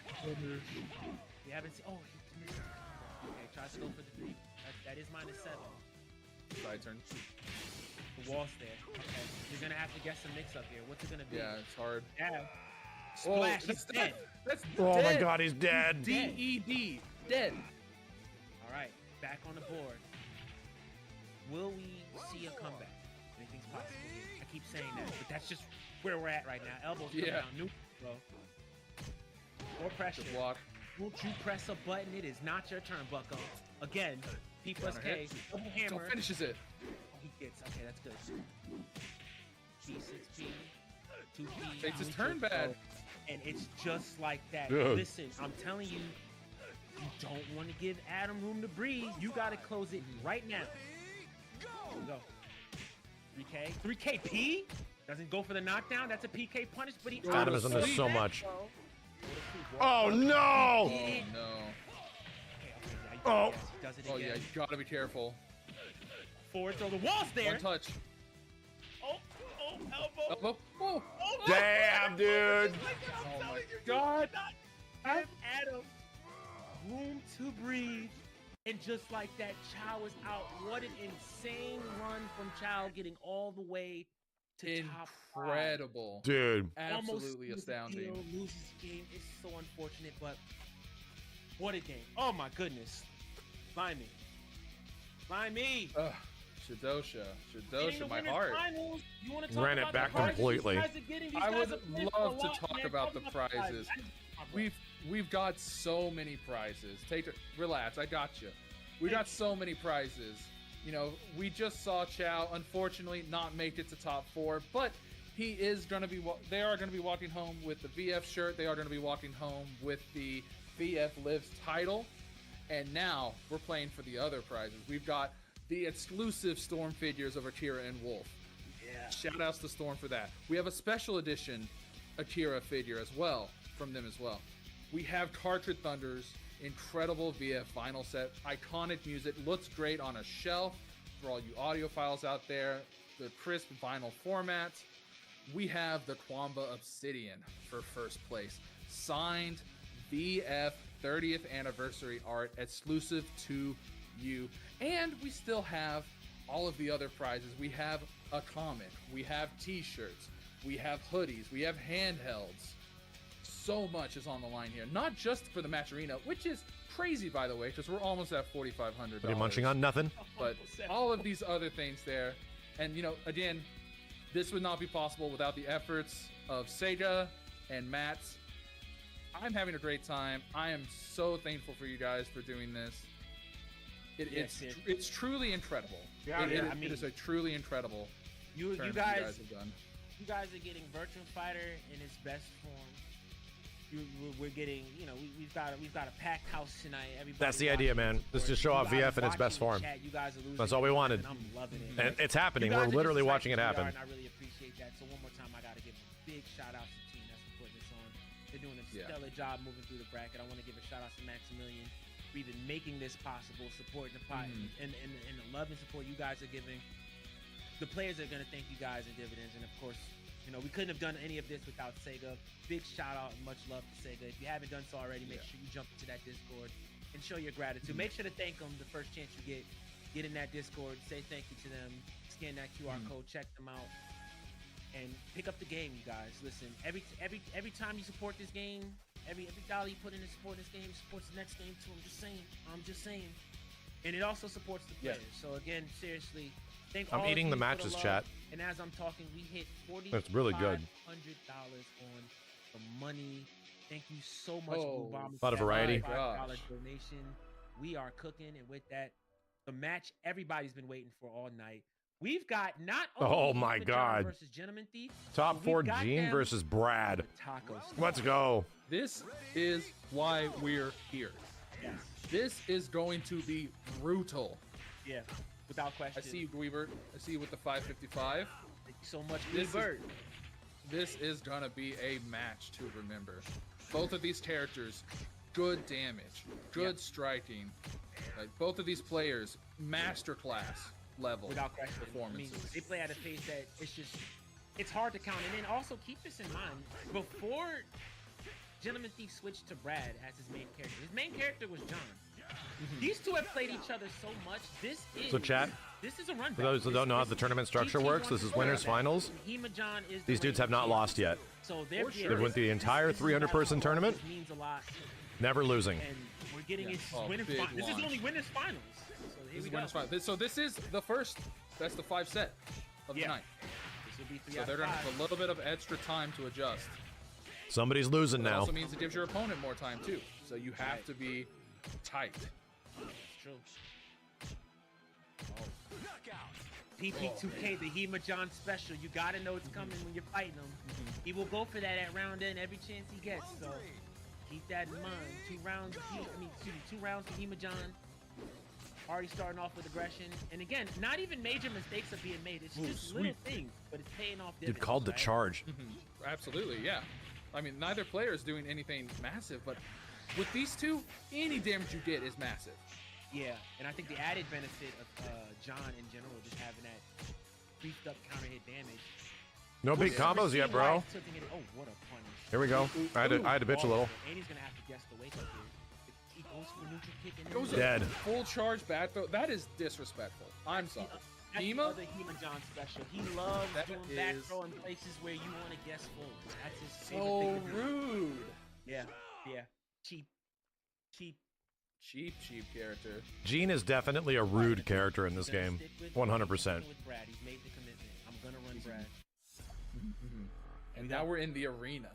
We haven't seen. Oh, he missed it. Okay, tries to go for the 3. That is -7. Side turn. The wall's there. Okay, you're gonna have to get some mix up here. What's it gonna be? Yeah, it's hard. Yeah. Splash. that's He's dead. That's Oh my dead. god, he's dead. DED. Dead. All right, back on the board. Will we see a comeback? Anything's possible here. I keep saying that, but that's just where we're at right now. Elbows coming Yeah. down. New bro. More pressure. Good block. Won't you press a button? It is not your turn, bucko. Again, P plus Counter K. hit. Double So hammer. finishes it. Oh, he gets. Okay, that's good. P6P. 2P. Takes his neutral turn bad. throw, and it's just like that. Dude. Listen, I'm telling you, you don't want to give Adam room to breathe. You got to close it right now. Here we go. 3K. 3KP? Doesn't go for the knockdown. That's a PK punish, but he Adam is under auto-sweep so that, much. bro. Oh no! Oh no. Okay, Oh. yes, he does it Oh again. yeah, you gotta be careful. Forward throw. The wall's there. One touch. Oh, elbow. Elbow. Oh. Oh, Damn, dude. Oh my god. Give Adam room to breathe. And just like that, Chow is out. What an insane run from Chow, getting all the way to top 5. Incredible. Dude. Absolutely Almost astounding. loses the game. It's so unfortunate, but what a game. Oh my goodness. Find me. Find me. Ugh. Shadosha. Getting the Shadosha, my women's heart. finals. You wanna talk Ran it about back the prizes completely. these guys are getting? These I guys would are playing for a love to lot, talk man. about Talk the about the prizes. We've got so many prizes. Relax, I got you. We got so many prizes. You know, we just saw Chow, unfortunately, not make it to top 4, but he is going to be, they are going to be walking home with the VF shirt. They are going to be walking home with the VF Lives title. And now we're playing for the other prizes. We've got the exclusive Storm figures of Akira and Wolf. Yeah. Shout outs to Storm for that. We have a special edition Akira figure as well from them as well. We have Cartridge Thunder's incredible VF vinyl set. Iconic music. Looks great on a shelf for all you audiophiles out there. The crisp vinyl format. We have the Kwamba Obsidian for first place. Signed VF 30th anniversary art exclusive to you. And we still have all of the other prizes. We have a comic. We have t-shirts. We have hoodies. We have handhelds. So much is on the line here. Not just for the match arena, which is crazy, by the way, because we're almost at $4,500. Are you munching on nothing? But all of these other things there. And, you know, again, this would not be possible without the efforts of Sega and Matt's. I'm having a great time. I am so thankful for you guys for doing this. It's truly incredible. Yeah, I mean, it is a truly incredible. You turn guys have done. You guys are getting Virtua Fighter in its best form. We're getting, you know, we've got a packed house tonight. Everybody. That's the idea, man. Let's just show off VF in its best form. You guys are losing. That's all we wanted. And I'm loving it. And it's happening. We're literally watching it happen. And I really appreciate that. So one more time, I got to give a big shout out to the team that's putting this on. They're doing a stellar job moving through the bracket. I want to give a shout out to Maximilian for even making this possible, supporting the pot, and the love and support you guys are giving. The players are going to thank you guys in dividends, and of course, you know, we couldn't have done any of this without Sega. Big shout out and much love to Sega. If you haven't done so already, make sure you jump into that Discord and show your gratitude. Make sure to thank them the first chance you get in that Discord, say thank you to them, scan that QR code, check them out, and pick up the game, you guys. Listen, every time you support this game, every dollar you put in to support this game supports the next game too. I'm just saying. And it also supports the players. So again, seriously, thank all I'm eating of the you for matches, love. chat. And as I'm talking, we hit That's really good. $4,500 on the money. Thank you so much, Blue Bomb. A lot of variety. $5 donation. We are cooking, and with that, the match everybody's been waiting for all night. We've got not only Oh my John God. versus Gentleman Thief, Top but 4 we've got Gene them versus Brad. the taco stand. Let's go. This is why we're here. Yes. This is going to be brutal. Yeah, without question. I see you, Dweeber. I see you with the 555. Thank you so much, This Bird. This is gonna be a match to remember. Both of these characters, good damage, good striking. Like both of these players, masterclass level Without question. I mean, performances. they play at a pace that it's hard to count. And then also keep this in mind, before Gentleman Thief switched to Brad as his main character, his main character was John. These two have played each other so much. This is a run. For those who don't know how the tournament structure works, this is winners finals. These dudes have not lost yet. So They went the entire 300-person tournament, means a lot. never losing. And we're getting into winners big finals. This is launch. only winners finals. So here This we is go. winners final. So this is the first best of 5 set of the night. This will be 3 So out they're of gonna 5. have a little bit of extra time to adjust. Somebody's losing It now. also means it gives your opponent more time too. So you have to be tight. It's true. PP2K, the Hema John special. You gotta know it's coming when you're fighting him. He will go for that at round end every chance he gets. So keep that in mind. 2 rounds. Two rounds for Hema John. Already starting off with aggression. And again, not even major mistakes are being made. It's just little things, but it's paying off. Dude called the charge. Absolutely, yeah. I mean, neither player is doing anything massive, but with these two, any damage you get is massive. Yeah, and I think the added benefit of John in general, just having that beefed up counter hit damage. No big combos yet, bro. Oh, what a punish. Here we go. I had to bitch a little. And he's gonna have to guess the wake up here. He goes for a neutral kick and Goes then Dead. Full charge back throw. That is disrespectful. I'm sorry. that's the Hema? other Hema John special. He loves That doing back is- throw in places where you want to guess forward. That's his favorite So thing to do. rude. Yeah, yeah. Cheap. Cheap character. Gene is definitely a rude character in this Gonna game. stick with- 100%. with Brad. He's made the commitment. I'm gonna run Brad. And now we're in the arena.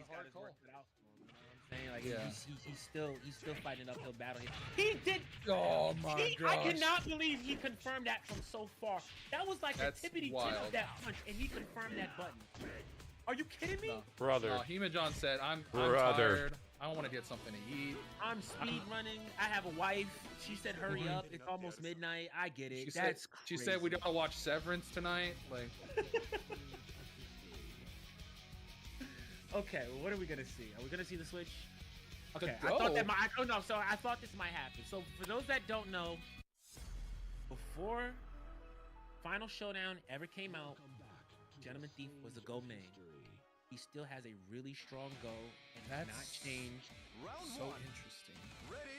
hard his call. work cut out for him, you know what I'm saying? Like Yeah. he's still fighting an uphill battle here. He did. Oh my I gosh. cannot believe he confirmed that from so far. That was like That's the tippity tip wild. of that punch, and he confirmed that button. Are you kidding me? No. Brother. Hema-John said, I'm Brother. tired. I want to get something to eat. I'm speed running. I have a wife. She said, "Hurry up! It's almost midnight." I get it. That's She said we gotta watch Severance tonight. Like, Okay, well, what are we gonna see? Are we gonna see the Switch? Okay, I Go. thought that might. Oh no, so I thought this might happen. So for those that don't know, before Final Showdown ever came out, Gentleman Thief was a Go main. He still has a really strong Go and has not That's changed, so interesting.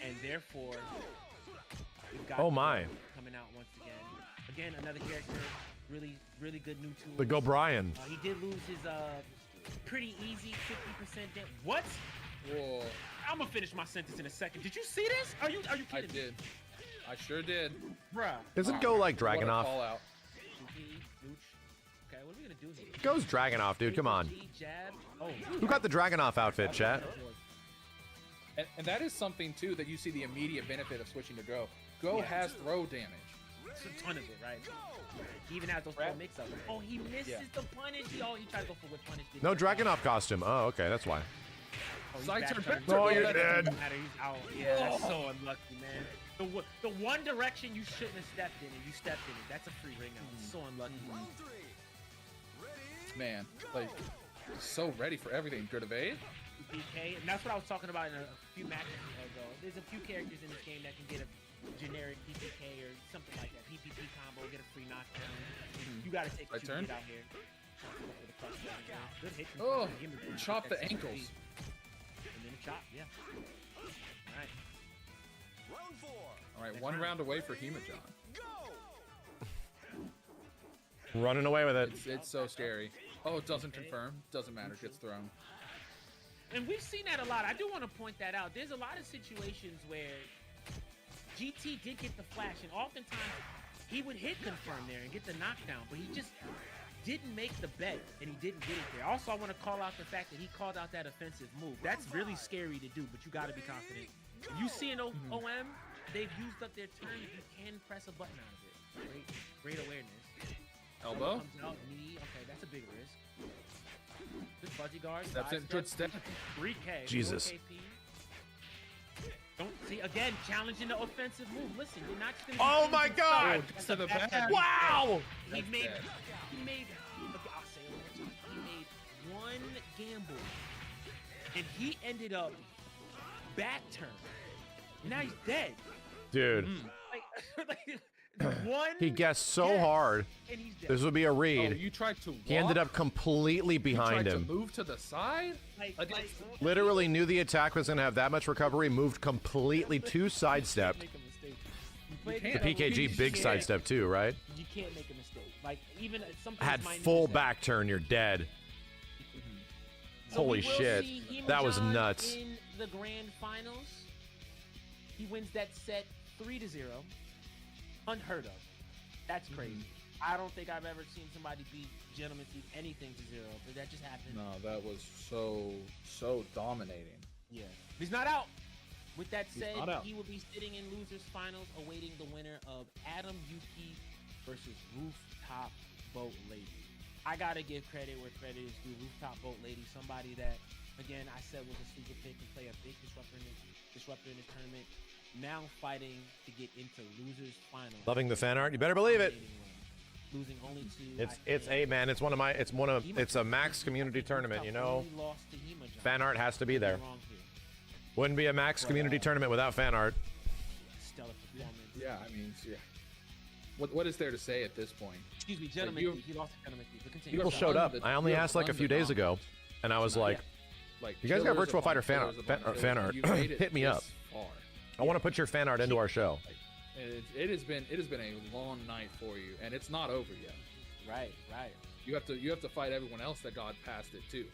and therefore we've got Oh my. coming out once again. Again, another character, really good new tool. The Go Brian. He did lose his pretty easy 50% damage. What? Whoa, I'm gonna finish my sentence in a second. Did you see this? Are you I kidding me? did. I sure did. Bruh. Doesn't Go like What a Dragunov? call out. Okay, what are we gonna do here? Goes Dragunov, dude. Come on. Jab. Oh, Who got the Dragunov outfit, chat? And that is something too that you see the immediate benefit of switching to Go. Go has throw damage. it's a ton of it, right? He even has those full mix-ups. Oh, he misses Yeah. the punish. He tried to go for whip punish. didn't No work out. Dragunov costume. Oh, okay, that's why. Oh, he's Side back turn, turned. back turn. Oh, you're It doesn't dead. matter, he's out. Yeah, that's so unlucky, man. The one direction you shouldn't have stepped in, and you stepped in it. That's a free ring out. So unlucky. Man, like, so ready for everything. Good evade. PK, and that's what I was talking about in a few matches ago. There's a few characters in this game that can get a generic PPK or something like that. PPP combo, get a free knockdown. You gotta take what Right you turn. get out here. Good hit. from Oh, Hema. chop the That's ankles. sweet. And then a chop, yeah. All right. Round 4. All right, one round away for Hema-John. Go. Running away with it. It's so scary. Oh, it doesn't confirm. Doesn't matter. Gets thrown. And we've seen that a lot. I do want to point that out. There's a lot of situations where GT did get the flash, and oftentimes he would hit confirm there and get the knockdown, but he just didn't make the bet, and he didn't get it there. Also, I want to call out the fact that he called out that offensive move. That's really scary to do, but you got to be confident. If you see an OM, they've used up their turn. You can press a button out of it. Great awareness. Elbow. Comes out, knee. Okay, that's a big risk. Good fuzzy guard. Steps side in. Good step. 3K. Jesus. 4 KP. Don't see again challenging the offensive move. Listen, you're not just gonna. Oh be my doing God! stuff. To the That's back. a- Wow! He That's made. bad. He made. Okay, I'll say it one more time. He made one gamble, and he ended up back turn. Now he's dead. Dude, Like one. he guessed so guess, hard. And he's dead. This would be a Oh, read. you tried to walk? He ended up completely You behind tried him. to move to the side? Like, Literally knew the attack was going to have that much recovery, moved completely to sidestep. Make a mistake. You You played can't. The it up, PKG you big can't- sidestep too, right? You can't make a mistake. Like even some Had players might full miss that. back turn, you're dead. So Holy we will shit. see That was Hema-John nuts. In the grand finals, he wins that set 3-0. Unheard of. That's crazy. I don't think I've ever seen somebody beat Gentleman Thief anything to 0, but that just happened. No, that was so dominating. Yeah. He's not out. With that said, not out. he will be sitting in losers finals awaiting the winner of Adam Yuki versus Rooftop Boat Lady. I gotta give credit where credit is due. Rooftop Boat Lady, somebody that, again, I said was a sleeper pick and play a big disruptor in this tournament. Now fighting to get into losers finals. Loving the fan art. You better believe it. Losing only to It's a man. It's a max community tournament. You know, fan art has to be there. Wouldn't be a max community tournament without fan art. Stellar performance. Yeah, I mean, yeah. What is there to say at this point? Excuse me, Gentleman you- Thief. He lost to Gentleman Thief. But continue. People showed up. I only asked like a few days ago, and I was like, Like, "You guys got killers Virtua upon Fighter fan killers art? upon Fan art? killers. You made it Hit me this up. far. I want to put your fan art into our show." It has been a long night for you, and it's not over yet. Right. You have to fight everyone else that got past it too.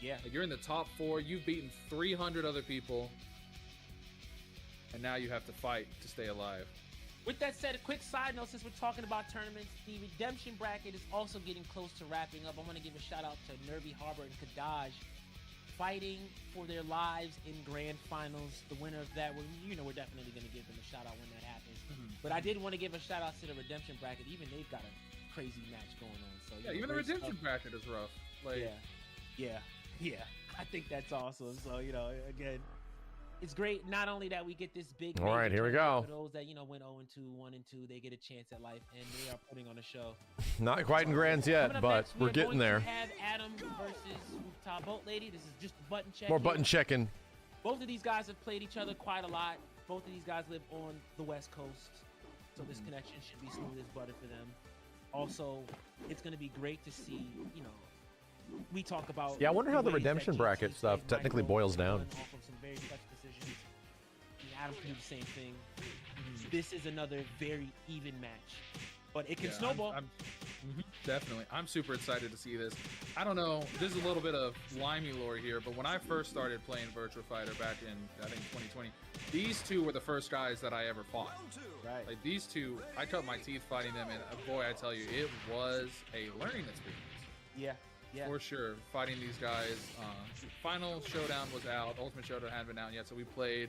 Yeah. Like, you're in the top 4. You've beaten 300 other people, and now you have to fight to stay alive. With that said, a quick side note, since we're talking about tournaments, the redemption bracket is also getting close to wrapping up. I want to give a shout out to Nervy Harbor and Kadaj fighting for their lives in grand finals. The winner of that, we're definitely going to give them a shout out when that happens. But I did want to give a shout out to the redemption bracket. Even they've got a crazy match going on. So Yeah, even the redemption bracket is rough. Like, yeah. I think that's awesome. So again, it's great. Not only that we get this big. All right, here we go. For those that went 0-2, 1-2, they get a chance at life, and they are putting on a show. Not quite in grands yet, but next, we're getting there. We have Adam versus Rooftop Boat Lady. This is just a button check. More button checking. Both of these guys have played each other quite a lot. Both of these guys live on the West Coast, so this connection should be smooth as butter for them. Also, it's going to be great to see, we talk about. Yeah, I wonder how the ways that redemption GT bracket stuff might technically go boils down. off of some very tough decisions. Adam can do the same thing. This is another very even match, but it can snowball. Definitely. I'm super excited to see this. I don't know, this is a little bit of limey lore here, but when I first started playing Virtua Fighter back in, I think, 2020, these two were the first guys that I ever fought. Right. Like, these two, I cut my teeth fighting them, and boy, I tell you, it was a learning experience. Yeah. For sure. Fighting these guys. Final Showdown was out. Ultimate Showdown hadn't been out yet, so we played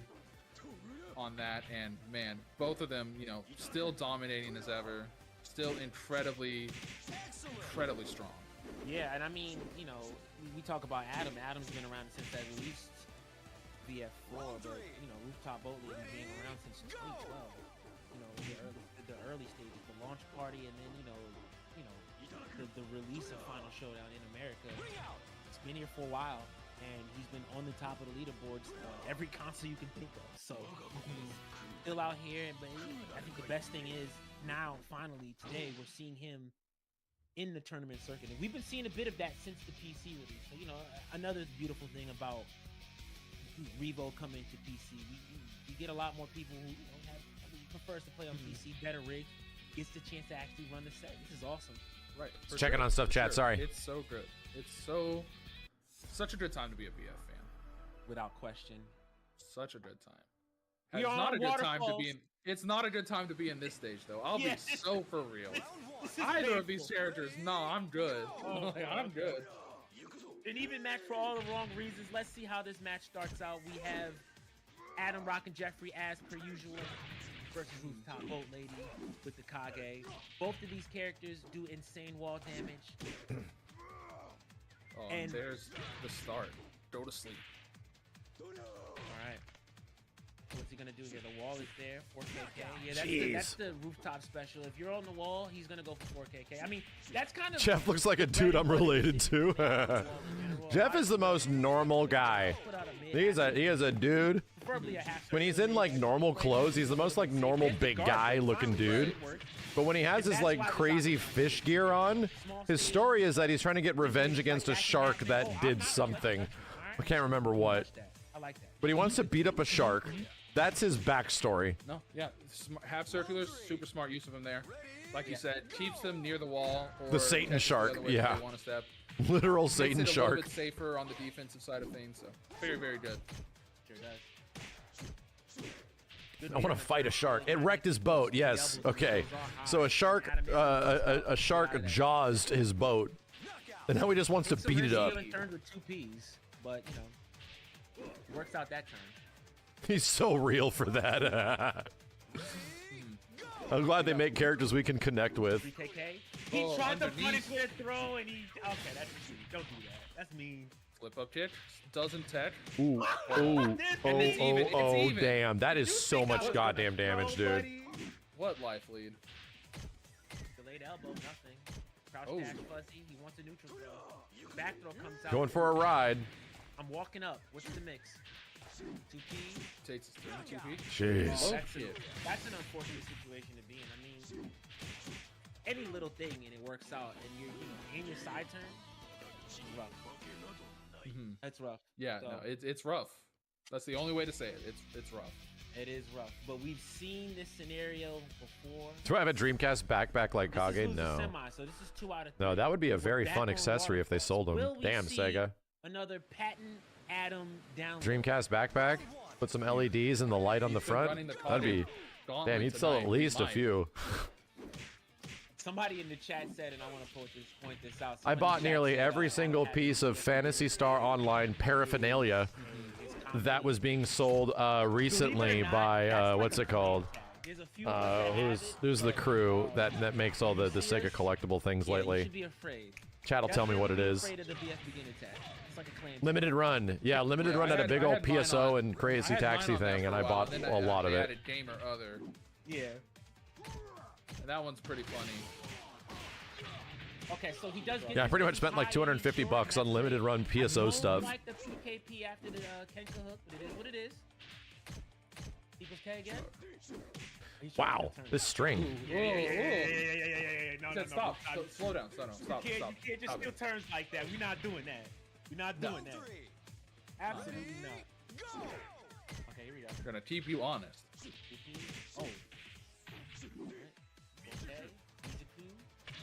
on that, and man, both of them, still dominating as ever. Still incredibly strong. Yeah, and I mean, we talk about Adam. Adam's been around since at least VF4, but Rooftop Boat Lady being around since 2012. The early stages, the launch party, and then the release of Final Showdown in America. It's been here for a while, and he's been on the top of the leaderboards every console you can think of. So still out here, but I think the best thing is now, finally, today, we're seeing him in the tournament circuit. And we've been seeing a bit of that since the PC release. So, another beautiful thing about Revo coming to PC, we get a lot more people who prefers to play on PC, better rig, gets the chance to actually run the set. This is awesome. Right. Checking on stuff, chat. Sorry. It's so good. It's such a good time to be a BF fan. Without question. Such a good time. We It's are not on a good time to waterfalls. be in. It's not a good time to be in this stage, though. I'll be so for real. This is Either of painful. these characters, no, I'm good. I'm good. An even match for all the wrong reasons. Let's see how this match starts out. We have Adam, Rock, and Jeffrey as per usual versus Rooftop Boat Lady with the Kage. Both of these characters do insane wall damage. Oh, And- there's the start. Go to sleep. All right. What's he gonna do here? The wall is there, 4KK. Yeah, that's the rooftop special. If you're on the wall, he's gonna go for 4KK. I mean, that's kind of. Jeff looks like a dude I'm related to. Jeff is the most normal guy. He is a dude. Preferably a half When he's in like normal clothes, he's the most like normal big guy looking dude. But when he has his like crazy fish gear on, his story is that he's trying to get revenge against a shark that did something. I can't remember what. I like that. But he wants to beat up a shark. That's his backstory. No, yeah, half circulars, super smart use of them there. Like you said, keeps them near the wall. Or The Satan catches shark, the other way if yeah. they want to step. Literal Makes Satan it a shark. little bit safer on the defensive side of things. So very, very good. Sure does. I want to fight a shark. It wrecked his boat. Yes. Okay. So a shark jawsed his boat, and now he just wants to beat it up. Turned with 2 Ps, but works out that turn. He's so real for that. I'm glad they make characters we can connect with. 3KK. He Oh, tried to underneath. punish with a throw, and he. Okay, that's mean. Don't do that. That's mean. Flip up kick, doesn't tech. Ooh, ooh, oh, it's even, it's oh, even. damn. That is so much goddamn damage, dude. What life lead? Delayed elbow, nothing. Crouch Oh. dash fuzzy. He wants a neutral throw. Back throw comes out. Going for a ride. I'm walking up. What's the mix? 2P. Takes his turn, 2P. Jeez. That's an unfortunate situation to be in. I mean, any little thing and it works out, and you're in your side turn. It's rough. That's rough. Yeah, So, no, it's rough. That's the only way to say it. It's rough. It is rough, but we've seen this scenario before. Do I have a Dreamcast backpack like This is Kage? lose a No. semi, so this is 2 out of 3. No, that would be a We're very back fun on accessory if they sold them. Will we Damn, see Sega. Another patent Adam down. Dreamcast backpack? Put some LEDs in the light on the He's been front? running the That'd be... gauntlet Damn, he'd sell tonight. at least a Might. few. somebody in the chat said, and I want to point this out. I Someone in bought the chat nearly said, every single had piece of Phantasy Star Online paraphernalia that was being sold recently by what's it called? There's a few of us that have Who's the crew that makes all the Sega collectible things it. Yeah, you lately? should be afraid. Chat will tell me what it is. Afraid of the VF beginner tag. It's like a clan. Limited run. Yeah, limited run had a big old PSO and crazy taxi thing, and I bought a lot of it. Added Game or Other. Yeah. And that one's pretty funny. Okay, so he does get. Yeah, I pretty much spent like 250 bucks on limited run PSO stuff. Like the PKP after the Kenka hook, but it is what it is. Equals K again. Wow, this string. No, Stop. Slow down. Stop. You can't just steal turns like that. We're not doing that. We're not doing that. Absolutely not. Okay, here we go. We're gonna keep you honest. Oh. Okay.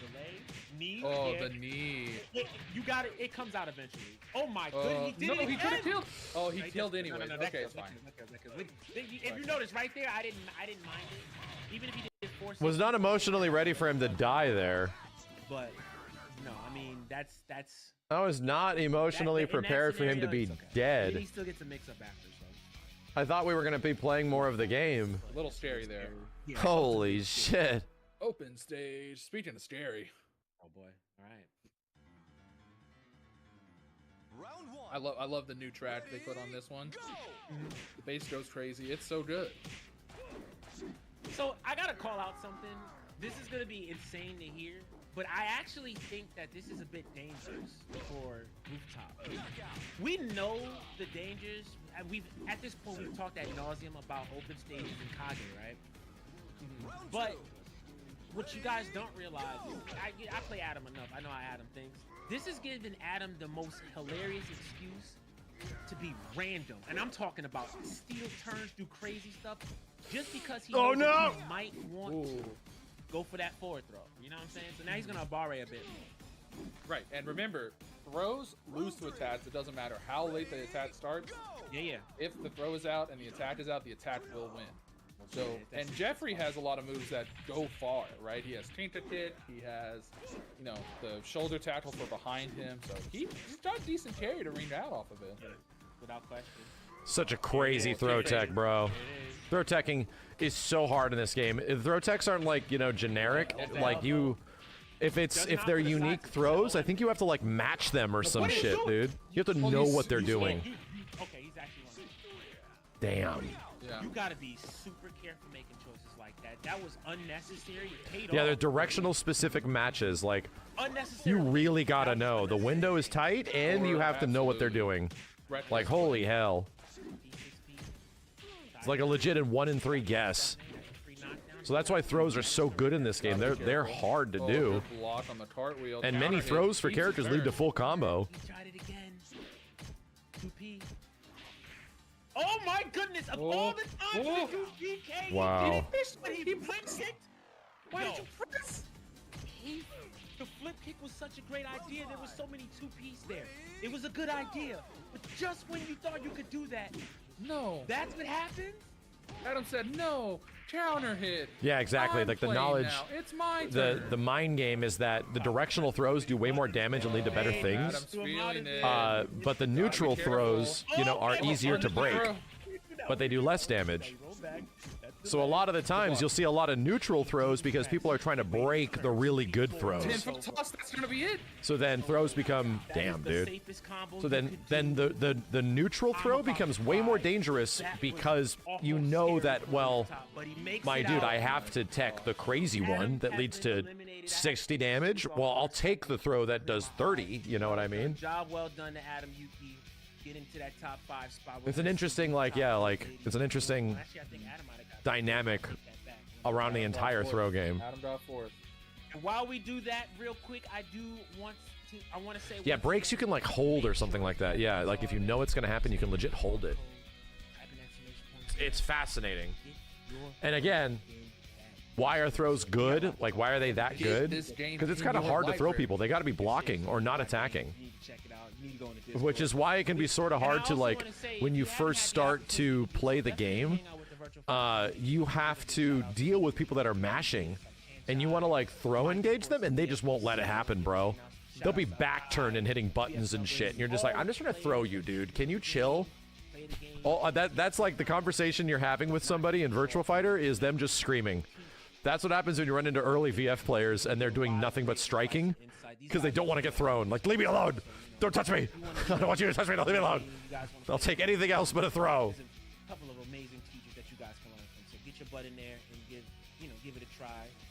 Delay. Knee. Oh, yeah. the knee. You got it. It comes out eventually. Oh my goodness, he did No, it he again. could have killed. Oh, he killed No, anyway. that Okay, kills, it's fine. that kills. If you notice right there, I didn't mind it. Even if he did force Was it, not emotionally ready for him to die there. but no, I mean that's I was not emotionally in that prepared for him to scenario, be it's okay. dead. He still gets a mix up after, so. I thought we were going to be playing more of the game. A little scary there. Yeah, Holy shit. Open stage. Speaking of scary, Oh boy. All right. Round one. I love the new track they put on this one. The bass goes crazy. It's so good. So I gotta call out something. This is gonna be insane to hear, but I actually think that this is a bit dangerous for rooftop. We know the dangers. At this point we've talked ad nauseum about open stages in Kage, right? But what you guys don't realize is I play Adam enough. I know how Adam thinks. This is giving Adam the most hilarious excuse to be random, and I'm talking about steal turns, do crazy stuff, just because he knows that he might want to go for that forward throw. You know what I'm saying? So now he's gonna barre a bit more. Right, and remember, throws lose to attacks. It doesn't matter how late the attack starts. Yeah. If the throw is out and the attack is out, the attack will win. So, and Jeffrey has a lot of moves that go far, right? He has Tinka Kick, he has, you know, the shoulder tackle for behind him. So he's got decent carry to ring out off of it. Without question. Such a crazy throw tech, bro. Throw teching is so hard in this game. Throw techs aren't like, you know, generic. Like you, if they're unique throws, I think you have to like match them or some shit, dude. You have to know what they're doing. Okay, he's actually running. Damn. Yeah. You gotta be super careful making choices like that. That was unnecessary. It paid Yeah, off. they're directional specific matches. Like, Unnecessary. you really gotta know. The window is tight, and you have to know what they're doing. Like, holy hell. It's like a legit 1 in 3 guess. So that's why throws are so good in this game. They're hard to do. Good block on the cartwheel. And many Counter hit. throws for Keeps characters it lead to turn. full combo. He tried it again. 2P. Oh my goodness! Of all the times to do DK, Wow. he did it this way. He flip kicked. Why did you press? The flip kick was such a great idea. There was so many 2Ps there. It was a good idea. But just when you thought you could do that, No. that's what happened? Adam said no. Counter hit. Yeah, exactly. I'm Like the playing knowledge, now. It's my turn. the mind game is that the directional throws do way more damage and lead to better things. Adam's feeling it. But the neutral careful. throws, you know, are easier to break, Throw. but they do less damage. So a lot of the times you'll see a lot of neutral throws because people are trying to break the really good And throws. from toss, that's gonna be it. So then throws become, damn, dude. So then the neutral throw becomes way more dangerous because you know that, well, my dude, I have to tech the crazy one that leads to 60 damage. Well, I'll take the throw that does 30, you know what I mean? Job well done to Adam Yuki. Get into that top 5 spot. It's an interesting, like, yeah, like, it's an interesting Actually, I think Adam might have got dynamic that back. around the entire throw game. Adam got fourth. And while we do that, real quick, I want to say. Yeah, breaks you can like hold or something like that. Yeah, like if you know it's gonna happen, you can legit hold it. It's fascinating. And again, why are throws good? Like, why are they that good? Because it's kind of hard to throw people. They got to be blocking or not attacking. You need to check it out. You need to go into Discord. Which is why it can be sort of hard to, like, when you first start to play the game, you have to deal with people that are mashing and you want to like throw engage them, and they just won't let it happen, bro. They'll be back turned and hitting buttons and shit, and you're just like, I'm just trying to throw you, dude. Can you chill? Oh, that's like the conversation you're having with somebody in Virtua Fighter is them just screaming. That's what happens when you run into early VF players and they're doing nothing but striking because they don't want to get thrown. Like, leave me alone. Don't touch me. I don't want you to touch me. Don't leave me alone. I'll take anything else but a throw. A couple of amazing teachers that you guys can learn from. So get your butt in there and give it a try.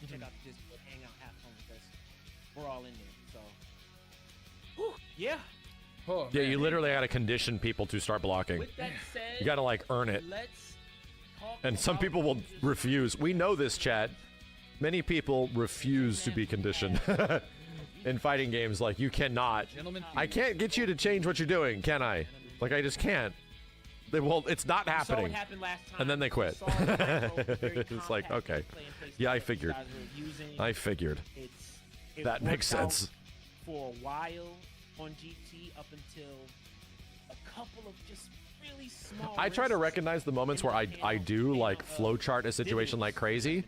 Check out the Discord, hang out, have fun with us. We're all in there. So, whew, yeah. Oh, Yeah, man. you literally got to condition people to start blocking. With that said, You got to like earn it. let's talk And some about people will refuse. We know this, chat. Many people refuse to be conditioned in fighting games. Like, you cannot. I can't get you to change what you're doing, can I? Like, I just can't. They won't. It's not You saw what happening. happened last time. And then they quit. You saw the macro, very It's like, compact okay. play and place Yeah, I that you figured. guys were using. I figured. It That makes worked out sense. For a while on GT up until a couple of just really small. I try to risks recognize the moments where I do like flowchart a situation like crazy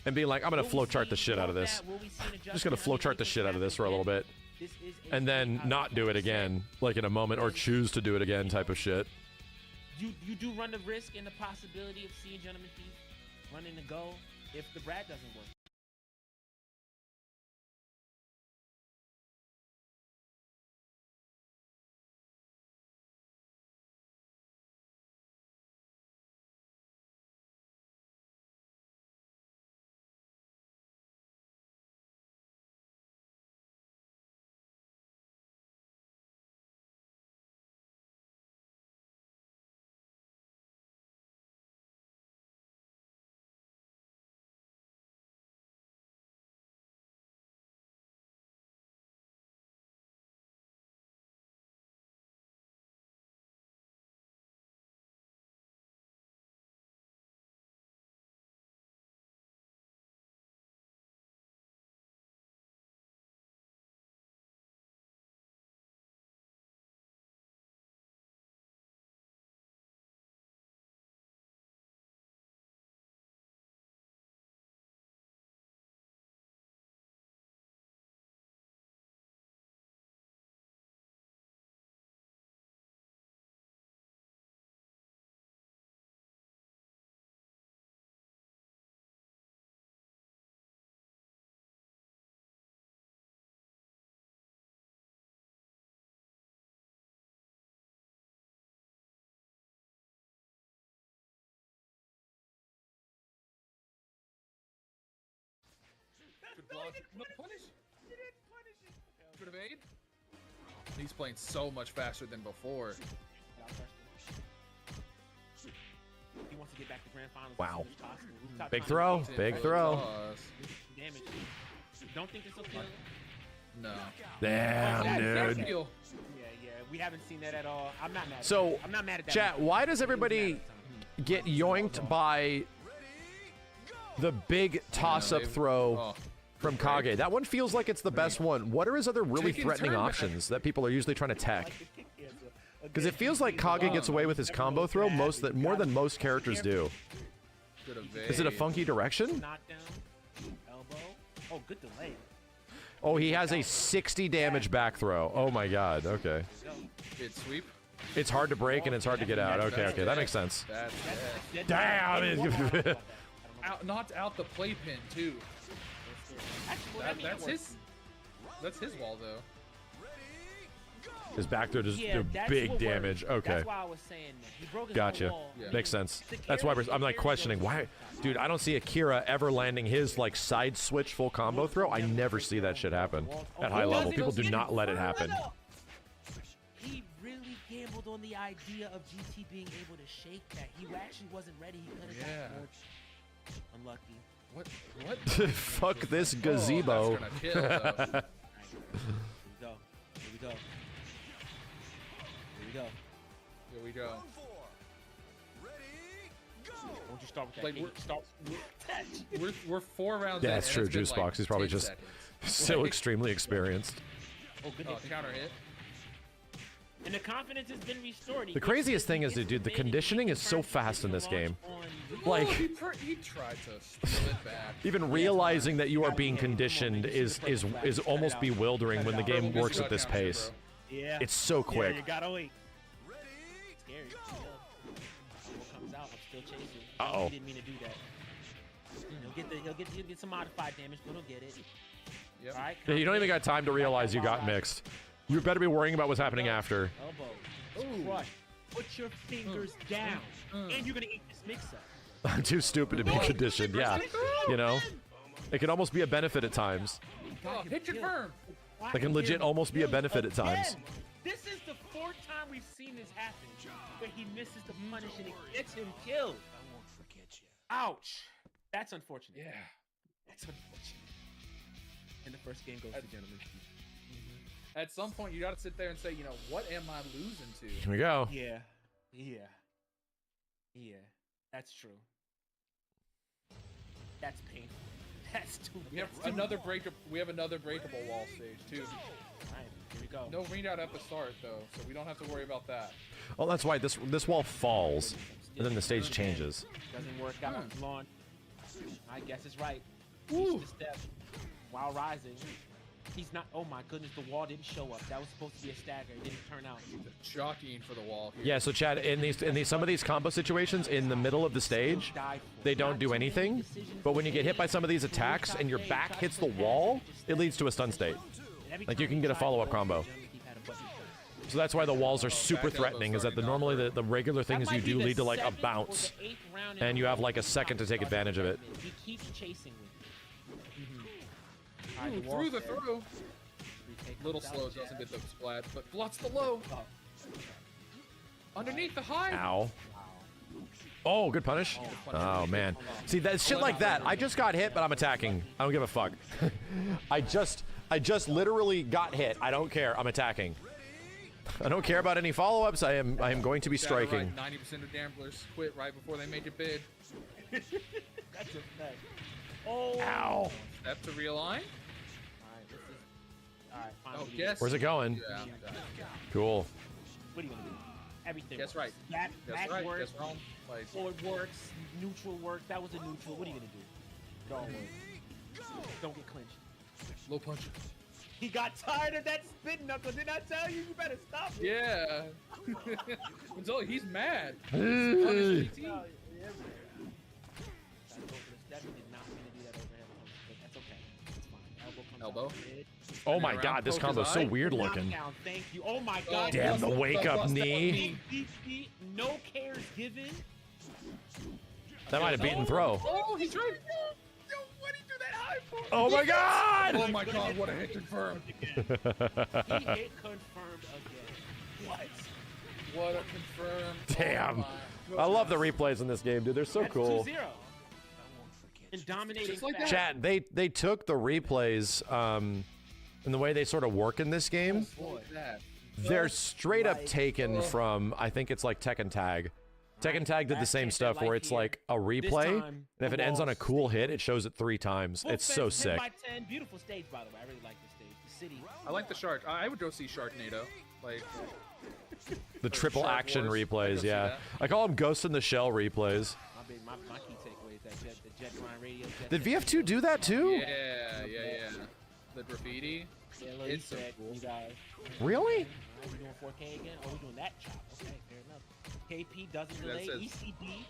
and be like, I'm gonna flowchart the shit out of this. Just gonna flowchart the shit out of this for a little bit. And then not do it again, like in a moment, or choose to do it again type of shit. You do run the risk and the possibility of seeing Gentleman Thief running the go if the Brad doesn't work. Good block. No punish. Good evade. He's playing so much faster than before. He wants to get back to grand finals. Wow. as soon as possible. Rooftop Big finals. throw, He's in big for the throw. toss. Damage. Don't think this will kill. No. Damn, dude. Feel. Yeah. We haven't seen that at all. I'm not mad. So, at that. I'm not mad at that. chat, why does everybody get yoinked by the big toss-up they've- throw oh. from Kage? That one feels like it's the best one. What are his other really Taking threatening turn back. options that people are usually trying to tech? Because it feels like Kage gets away with his combo throw more than most characters do. Good evade. Is it a funky direction? Knockdown. Elbow. Oh, good delay. Oh, he has a 60 damage back throw. Oh my god, okay. Good sweep. It's hard to break and it's hard to get out. Okay, that makes sense. That's it. Damn! Knocked out the playpin too. That's his wall though. His back throw just do that's big what worked. damage. Okay. That's why I was saying that. He broke his Gotcha. own wall. Yeah. Makes sense. That's why I'm like questioning why, dude. I don't see Akira ever landing his like side switch full combo throw. I never see that shit happen at high level. People do not let it happen. He really gambled on the idea of GT being able to shake that. He actually wasn't ready. He could have Yeah. got more. Unlucky. What? Fuck this Oh, gazebo. that's gonna kill, though. Here we go. Here we go. Won't you start with that? Like, hate? Start with that. We're 4 rounds. Yeah, in, that's and true. it's been, Juice like, Box. He's probably 10 just seconds. so Like, extremely experienced. Oh, good Oh, hit. counter hit. And the confidence has been restored. The craziest thing is, dude, the conditioning is so fast in this game. Like, he tried to steal it back. even realizing that you are being conditioned is almost bewildering when the game works at this pace. Yeah. It's so quick. Yeah, you gotta wait. Scary. Comes out. I'm still chasing. Uh-oh. He didn't mean to do that. He'll get some modified damage, but he'll get it. Yep. All right, Yeah, you don't even got time to realize you got mixed. You better be worrying about what's happening after. Elbow. Crush. Put your fingers down. And you're gonna eat this mix-up. I'm too stupid to be conditioned. Yeah, you know, it can almost be a benefit at times. Oh, hit confirm. It can legit almost be a benefit at times. This is the 4th time we've seen this happen, where he misses the punish and it gets him killed. I won't forget you. Ouch. That's unfortunate. Yeah. That's unfortunate. And the first game goes to Gentleman. At some point, you got to sit there and say, you know, what am I losing to? Here we go. Yeah. That's true. That's painful. That's too. We have another breakable wall stage too. All right, here we go. No readout at the start though, so we don't have to worry about that. Oh, that's why this wall falls, and then the stage changes. Doesn't work out. Launch. I guess it's right. Reach the step while rising. He's not. Oh my goodness, the wall didn't show up. That was supposed to be a stagger. It didn't turn out. Shocking for the wall here. Yeah, so Chad, in these some of these combo situations in the middle of the stage, they don't do anything. But when you get hit by some of these attacks and your back hits the wall, it leads to a stun state. Like you can get a follow-up combo. So that's why the walls are super threatening. Is that normally the regular things you do lead to like a bounce, and you have like a second to take advantage of it. He keeps chasing me. Ooh, through the throw. Little slow, doesn't get the splat, but blocks the low. Underneath the high. Ow. Oh, good punish. Oh, man. See, that shit like that. I just got hit, but I'm attacking. I don't give a fuck. I just literally got hit. I don't care. I'm attacking. I don't care about any follow-ups. I am going to be striking. 90% of gamblers quit right before they make a bid. That's a fact. Oh. Ow. Step to realign. Alright, guess. Where's it going? Yeah. Cool. What are you gonna do? Everything. Guess works. right. Back Guess right. works. Guess wrong. Like, Forward works. Neutral works. That was a neutral. What are you gonna do? It all works. Don't get clinched. low punch. He got tired of that spin knuckle. Did I tell you? You better stop it. Yeah. Until he's mad. Elbow. Oh my god, this combo's so weird looking. Thank you. Oh my god. Damn, the wake up knee. No cares given. That might have beaten throw. Oh, he's right. Yo, what did he do that high for? Oh my god! Oh my god, what a hit confirmed. He hit confirmed again. What? What a confirmed. Damn. Oh I love the replays in this game, dude. They're so cool. 2-0. And dominating like that. Chat, they took the replays and the way they sort of work in this game. They're straight up taken from, I think it's like Tekken Tag. Tekken Tag did the same stuff where it's like a replay, and if it ends on a cool hit, it shows it 3 times. It's so sick. 10 by 10, beautiful stage, by the way. I really like this stage. The city. I like the shark. I would go see Sharknado. Like The triple Shark action Wars. replays, see yeah. that. I call them Ghost in the Shell replays. My key takeaway is that the jet grind radio. Did VF2 do that too? Yeah. The graffiti. Yeah, It's so cool. You guys. Really? Are we doing 4K again? Oh, we're doing that chop. Okay, fair enough. KP doesn't delay. says- ECD.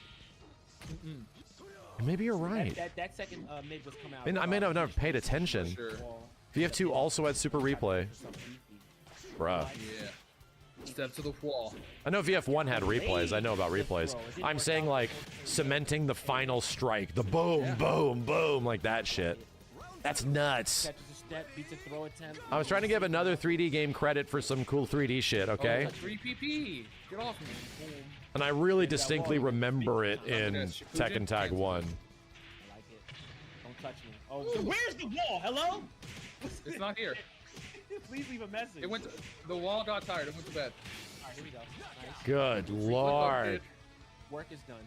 Maybe you're right. That second mid was come out. I may not have never paid attention. Sure. VF2 also had super replay. Bruh. Yeah. Step to the wall. I know VF1 had replays. I know about replays. I'm saying like cementing the final strike. The boom, boom, boom, like that shit. That's nuts. Catches a step, beats a throw attempt. I was trying to give another 3D game credit for some cool 3D shit, okay? Oh, 3PP. Get off me. And I really distinctly remember it in Tekken Tag 1. I like it. Don't touch me. Oh, so where's the wall? Hello? It's not here. Please leave a message. It went to, the wall got tired. It went to bed. All right, here we go. Nice. Good lord. Work is done.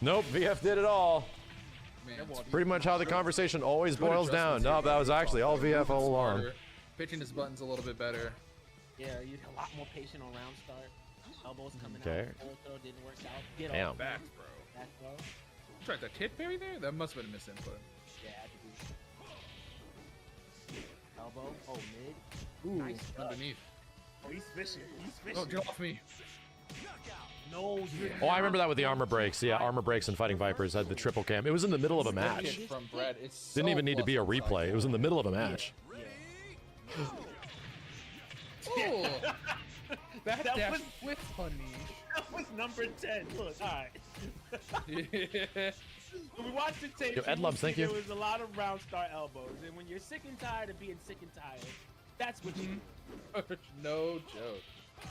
Nope, VF did it all. Man, Pretty much how the conversation always boils down. No, that was actually all VF all along. pitching his buttons a little bit better. Yeah, you're a lot more patient on round start. Elbows coming Okay. out. Forward throw didn't work out. Get Damn. off. Back, bro. Back throw. You tried that hit parry there? That must have been a misinput. Yeah, had to be. Elbow. Oh, mid. Ooh, Nice stuff. underneath. Oh, he's fishing. He's fishing. Oh, get off me. No, you're Oh, I remember that with the armor breaks. Yeah, armor breaks and Fighting Vipers had the triple cam. It was in the middle of a match. From Brad, it's Didn't so even need to be a plus replay. It was in the middle of a match. Oh, that dash was- with punish. That was number 10. Look, all right. Yeah. When we watched the tape, Yo, Ed Loves, thank you. there was a lot of round start elbows. And when you're sick and tired of being sick and tired, that's what you do. No joke.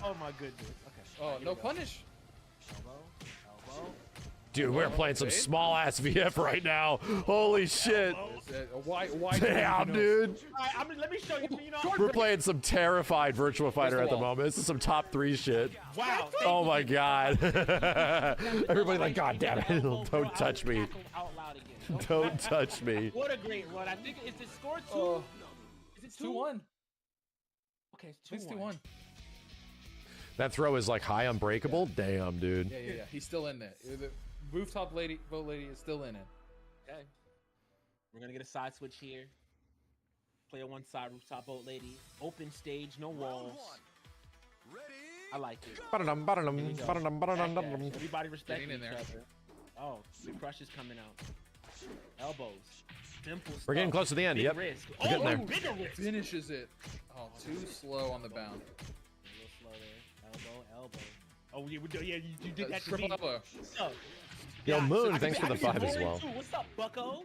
Oh, my goodness. Okay. Oh, Here no we go. punish. Elbow. Dude, we're playing some small ass VF right now. Holy shit. Why? Damn, dude. All right, let me show you. You know, We're playing some terrified Virtua Fighter at the moment. This is some top 3 shit. wow. Oh my god. Everybody like, god damn it. Don't touch me. Out loud again. Don't touch me. What a great run. I think, is it score 2? Oh, Is it 2-1. Okay, it's 2-1. It's 2-1. That throw is like high unbreakable. Damn, dude. Yeah. He's still in there. The rooftop vote lady is still in it. Okay. We're going to get a side switch here. Player one side, rooftop boat lady. Open stage, no walls. I like it. Ba-da-dum, ba-da-dum, Here we go. ba-da-dum, ba-da-dum, Back dash. ba-da-dum. Everybody respecting Getting in each there. other. Oh, the crush is coming out. Elbows. Simple We're getting stuff. close to the end. Big Yep. risk. We're getting there. Bigger risk. Finishes it. Oh, too slow on the bound. A little slow there. Elbow. Oh, yeah, you did that to Triple me. elbow. So, Yo, yeah, Moon, I thanks can for the be 5 as boring well. too. What's up, bucko?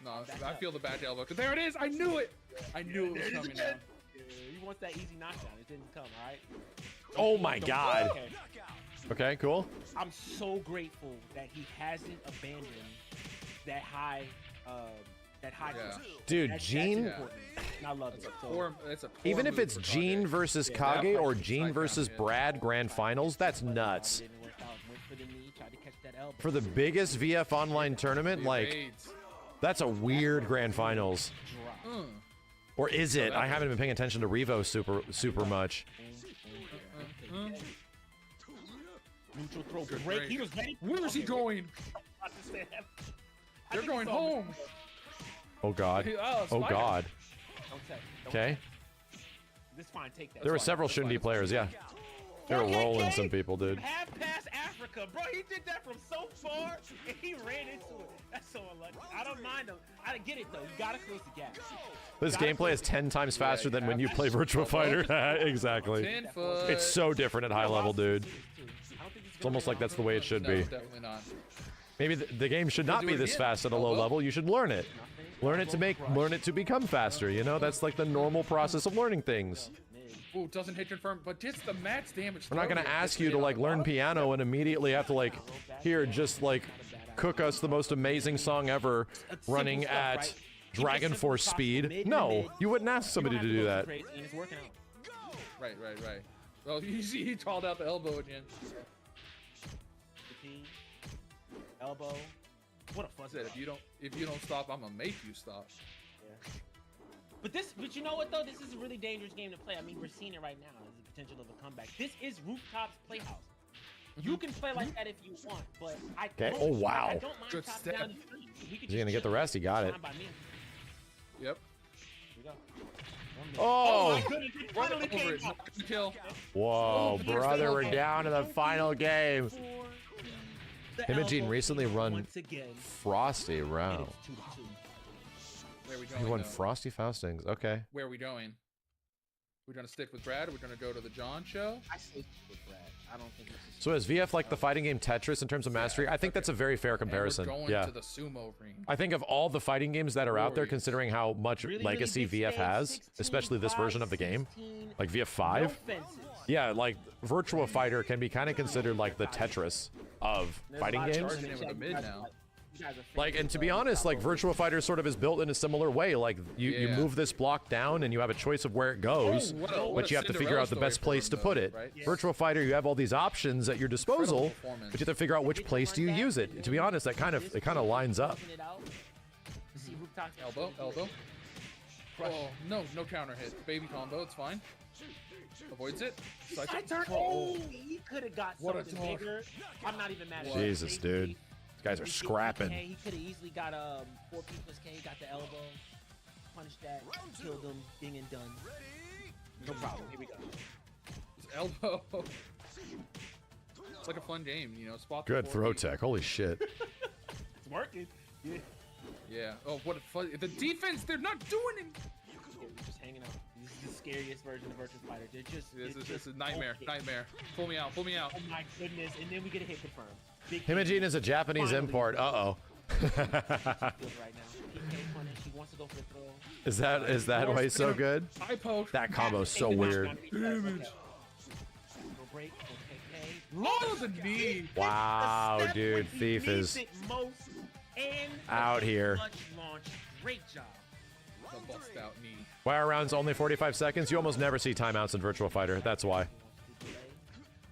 No, I feel the back elbow. There it is. I knew it. I knew it was coming down. He wants that easy knockdown. It didn't come, all right? Oh my god. Okay. Okay, cool. I'm so grateful that he hasn't abandoned that high Yeah. throw. Dude, That's Gene, important. And I love it. It's a poor even if move it's for Gene Kage. versus Yeah, Kage that or punch is Gene side versus down, Brad grand finals, that's nuts. Didn't work out. Went for the knee, tried to catch that elbow. For the biggest VF online tournament, The like, evades. that's a weird grand finals. Drop. Or is it? I haven't been paying attention to Revo super much. Neutral throw Good break. break. He was ready. Where is he Okay, going? I just said that. I They're think going he saw me. home. Oh god. Oh, Oh spider. god. Don't tech. Don't Okay. tech. This fine. Take that. There were It's fine. several Shindy players, yeah. They were rolling some people, dude. Half past Africa, bro. He did that from so far, and he ran into it. That's so unlucky. I don't mind him. I get it though. You gotta close the gap. This gameplay is 10 times faster than when you play Virtua Fighter. Exactly. 10 foot. It's so different at high level, dude. It's almost like that's the way it should No, be. definitely not. Maybe the game should not do be it this again. fast at a low Elbow. level. You should learn it. Learn it to become faster. You know, that's like the normal process of learning things. Ooh, doesn't hit confirm, but gets the max damage. We're not throw gonna here. ask Gets you it to on like the learn bottom. piano and immediately have to like, here, just like cook us the most amazing song ever running stuff, at right? Dragon Simple Force possible, speed. mid, No, mid. you wouldn't ask somebody to do that. And it's working out. Right. Well, you see, he called out the elbow again. Repeat. Elbow. What a I fuzz. said, if you don't stop, I'm gonna make you stop. But you know what though? This is a really dangerous game to play. I mean, we're seeing it right now. There's the potential of a comeback. This is Rooftops Playhouse. You can play like that if you want, but I Okay. don't, Oh, wow. I don't mind Good chopping step. down the street. We could Is he gonna just get the chill. rest? He got it. Fine by me. Yep. Here we go. Oh, my goodness, it finally Over came it. out. Not gonna kill. whoa, there's the brother, we're elbow. down to the final game. The Imogene elbow recently run once again, Frosty and round. it's 2-2. Where are we He going? won though? Frosty Faustings. Okay. Where are we going? We're gonna stick with Brad. Or we're gonna go to the John show. I stick with Brad. I don't think this is. So is VF like the fighting game Tetris in terms of mastery? I think that's a very fair comparison. And we're going Yeah. to the sumo ring. I think of all the fighting games that are out there, Warriors. considering how much Really, legacy really big VF stage, has, 16, especially this version of the game, 16, like VF no 5. fences. Yeah, like Virtua Fighter can be kind of considered like the Tetris of There's fighting a lot of games. Charging in with the mid now. You guys are Like, and to be fans of, honest, like Bravo. Virtua Fighter sort of is built in a similar way. Like you Yeah. move this block down and you have a choice of where it goes, what but a you have to figure Cinderella out the story best for place him, to though, put it. right? Yeah. Virtua Fighter, you have all these options at your disposal, performance. but you have to figure out which place do you use it. To be honest, that kind of lines up. Working it out. To see Rooftops Elbow. Oh, no counter hit. Baby combo. It's fine. Avoids it. Side Side turn. turn. Oh, he could have got What a something dog. bigger. I'm not even mad at Jesus, dude. These guys are scrapping. He could have easily got 4P plus K. Got the elbow. Punched that. Killed him. Ding and done. No problem. Here we go. His elbow. It's like a fun game, you know. Spot. Good throw tech. Holy shit. It's working. Yeah. Yeah. Oh, what a fun. The defense, they're not doing it. They're just hanging out. This is the scariest version of Virtua Fighter. They're just. This is nightmare. Nightmare. Pull me out. Pull me out. Oh my goodness! And then we get a hit confirmed. Big Himajin is a Japanese Finally. import. Uh-oh. good right now. PK punish. He wants to go for the throw. Is that why he's so good? Eye poke. That combo's so weird. Damage. No break. No KK. Oh, the knee. Wow, Step dude. when he Thief needs is it most, and out here. clutch launch. Great job. The bust out knee. Wire rounds only 45 seconds. You almost never see timeouts in Virtua Fighter. That's why.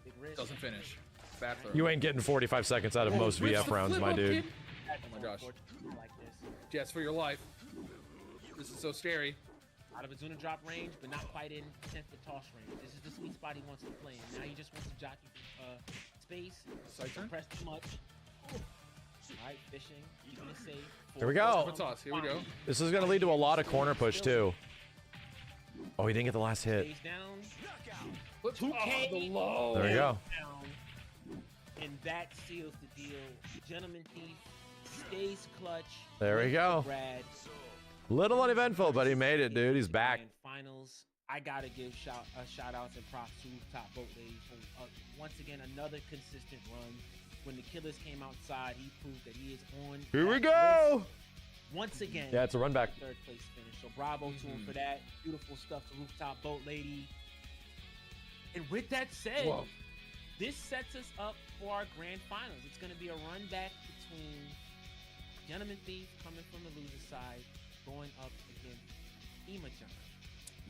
Big wrist. Doesn't finish. Bad throw. You ain't getting 45 seconds out of most Whips VF the rounds, flip my up dude. kick. Oh my gosh. Like this. Jets for your life. This is so scary. Out of a Zuna drop range, but not quite in sensitive toss range. This is the sweet spot he wants to play in. Now he just wants to jockey space. Side turn. Don't press too much. Alright, fishing, keeping it safe. Here we go. Foot toss. Here we go. This is going to lead to a lot of corner push, too. Oh, he didn't get the last hit. Stays down. Flip. 2K. Oh, the low. There we go. Down. And that seals the deal. Gentleman Thief stays clutch. There we go. Brad. Little uneventful, but he made it, dude. He's back. And finals. I gotta give shout outs and props to Top Boat Lady for once again another consistent run. When the Killers came outside, he proved that he is on. Here we that go. list. Once again. Yeah, it's a run back. Third place finish. So bravo to him for that. Beautiful stuff to Rooftop Boat Lady. And with that said, Whoa. this sets us up for our grand finals. It's going to be a run back between Gentleman Thief coming from the loser side, going up against Ema-chan.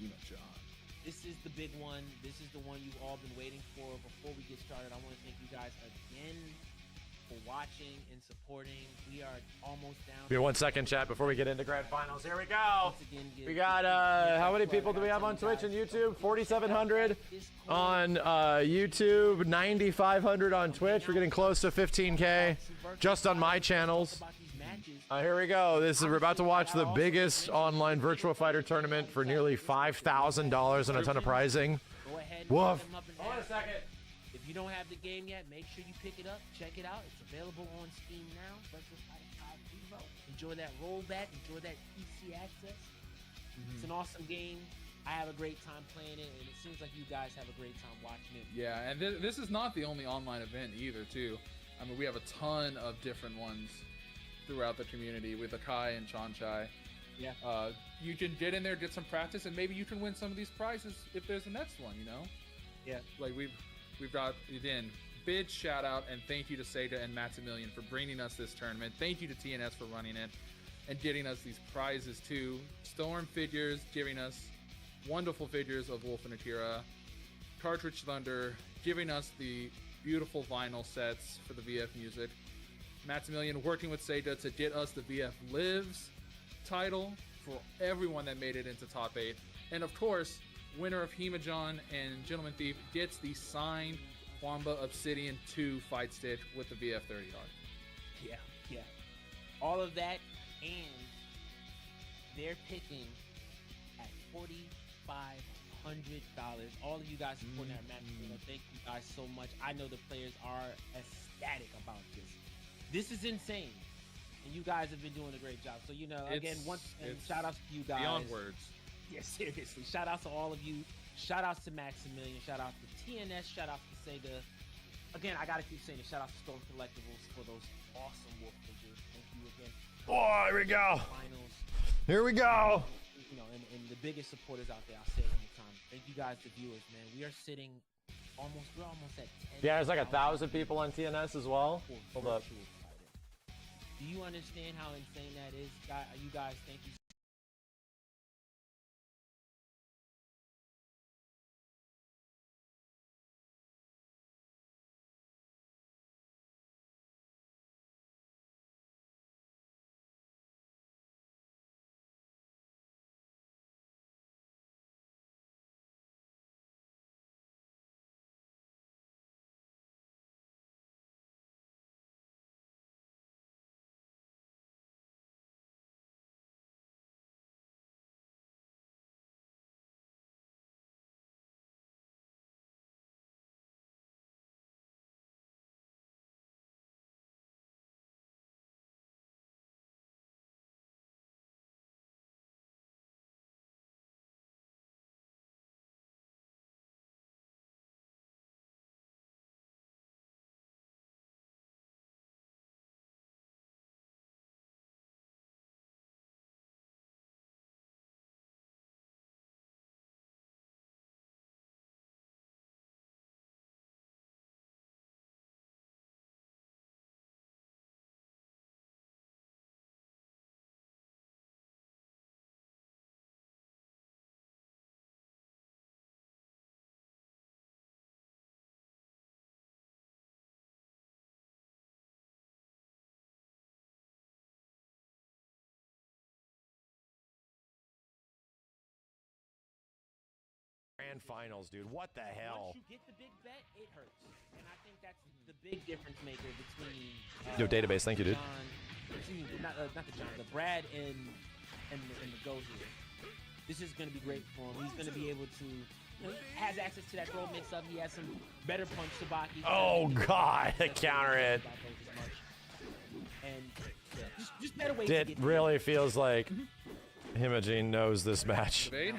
Ema-chan. This is the big one. This is the one you've all been waiting for. Before we get started, I want to thank you guys again for watching and supporting. We are almost down. Be 1 second, chat, before we get into grand finals. Here we go. Once again, We got, how many people do we have on Twitch and YouTube? 4,700 on YouTube, 9,500 on Twitch. We're getting close to 15K just on my channels. Here we go. We're about to watch the biggest online Virtua Fighter tournament for nearly $5,000 and a ton of prizing. Go ahead and Woof. pick them up and Hold on a ask. second. If you don't have the game yet, make sure you pick it up, check it out. It's available on Steam now. Virtua Fighter 5 Evo. Enjoy that rollback. Enjoy that PC access. It's an awesome game. I have a great time playing it, and it seems like you guys have a great time watching it. Yeah, and this is not the only online event either, too. I mean, we have a ton of different ones throughout the community with Akai and Chanchai. Yeah. You can get in there, get some practice, and maybe you can win some of these prizes if there's the next one, you know? Yeah. Like we've got it in. Big shout out and thank you to Sega and Maximilian for bringing us this tournament. Thank you to TNS for running it and getting us these prizes too. Storm figures giving us wonderful figures of Wolf and Akira. Cartridge Thunder giving us the beautiful vinyl sets for the VF music. Maximilian working with Sega to get us the VF Lives title for everyone that made it into top 8. And of course, winner of Hemajon and Gentleman Thief gets the signed Wamba Obsidian 2 fight stick with the VF30 art. Yeah. All of that, and they're picking at $4,500. All of you guys supporting our match, thank you guys so much. I know the players are ecstatic about this. This is insane, and you guys have been doing a great job. So again, shout outs to you guys. Beyond words. Yeah, seriously. Shout outs to all of you. Shout outs to Maximilian. Shout outs to TNS. Shout outs to Sega. Again, I gotta keep saying it. Shout outs to Storm Collectibles for those awesome wolf figures. Thank you again. Oh, here we go. Finals. Here we go. And the biggest supporters out there. I'll say it one more time. Thank you guys, the viewers, man. We're almost at 10. Yeah, there's like 1,000 people on TNS as well. Hold up. Do you understand how insane that is? You guys, thank you grand finals, dude. What the hell? Once you get the big bet, it hurts, and I think that's the big difference maker between. Yo, database, thank you, dude. Not the John, the Brad and the Gozer. This is going to be great for him. He's going to be able to. You know, he has access to that throw mix-up. He has some better punch Sabaki. Oh God, the counter hit. And yeah, just better ways It to get really feels like Himagine knows this match. Evade.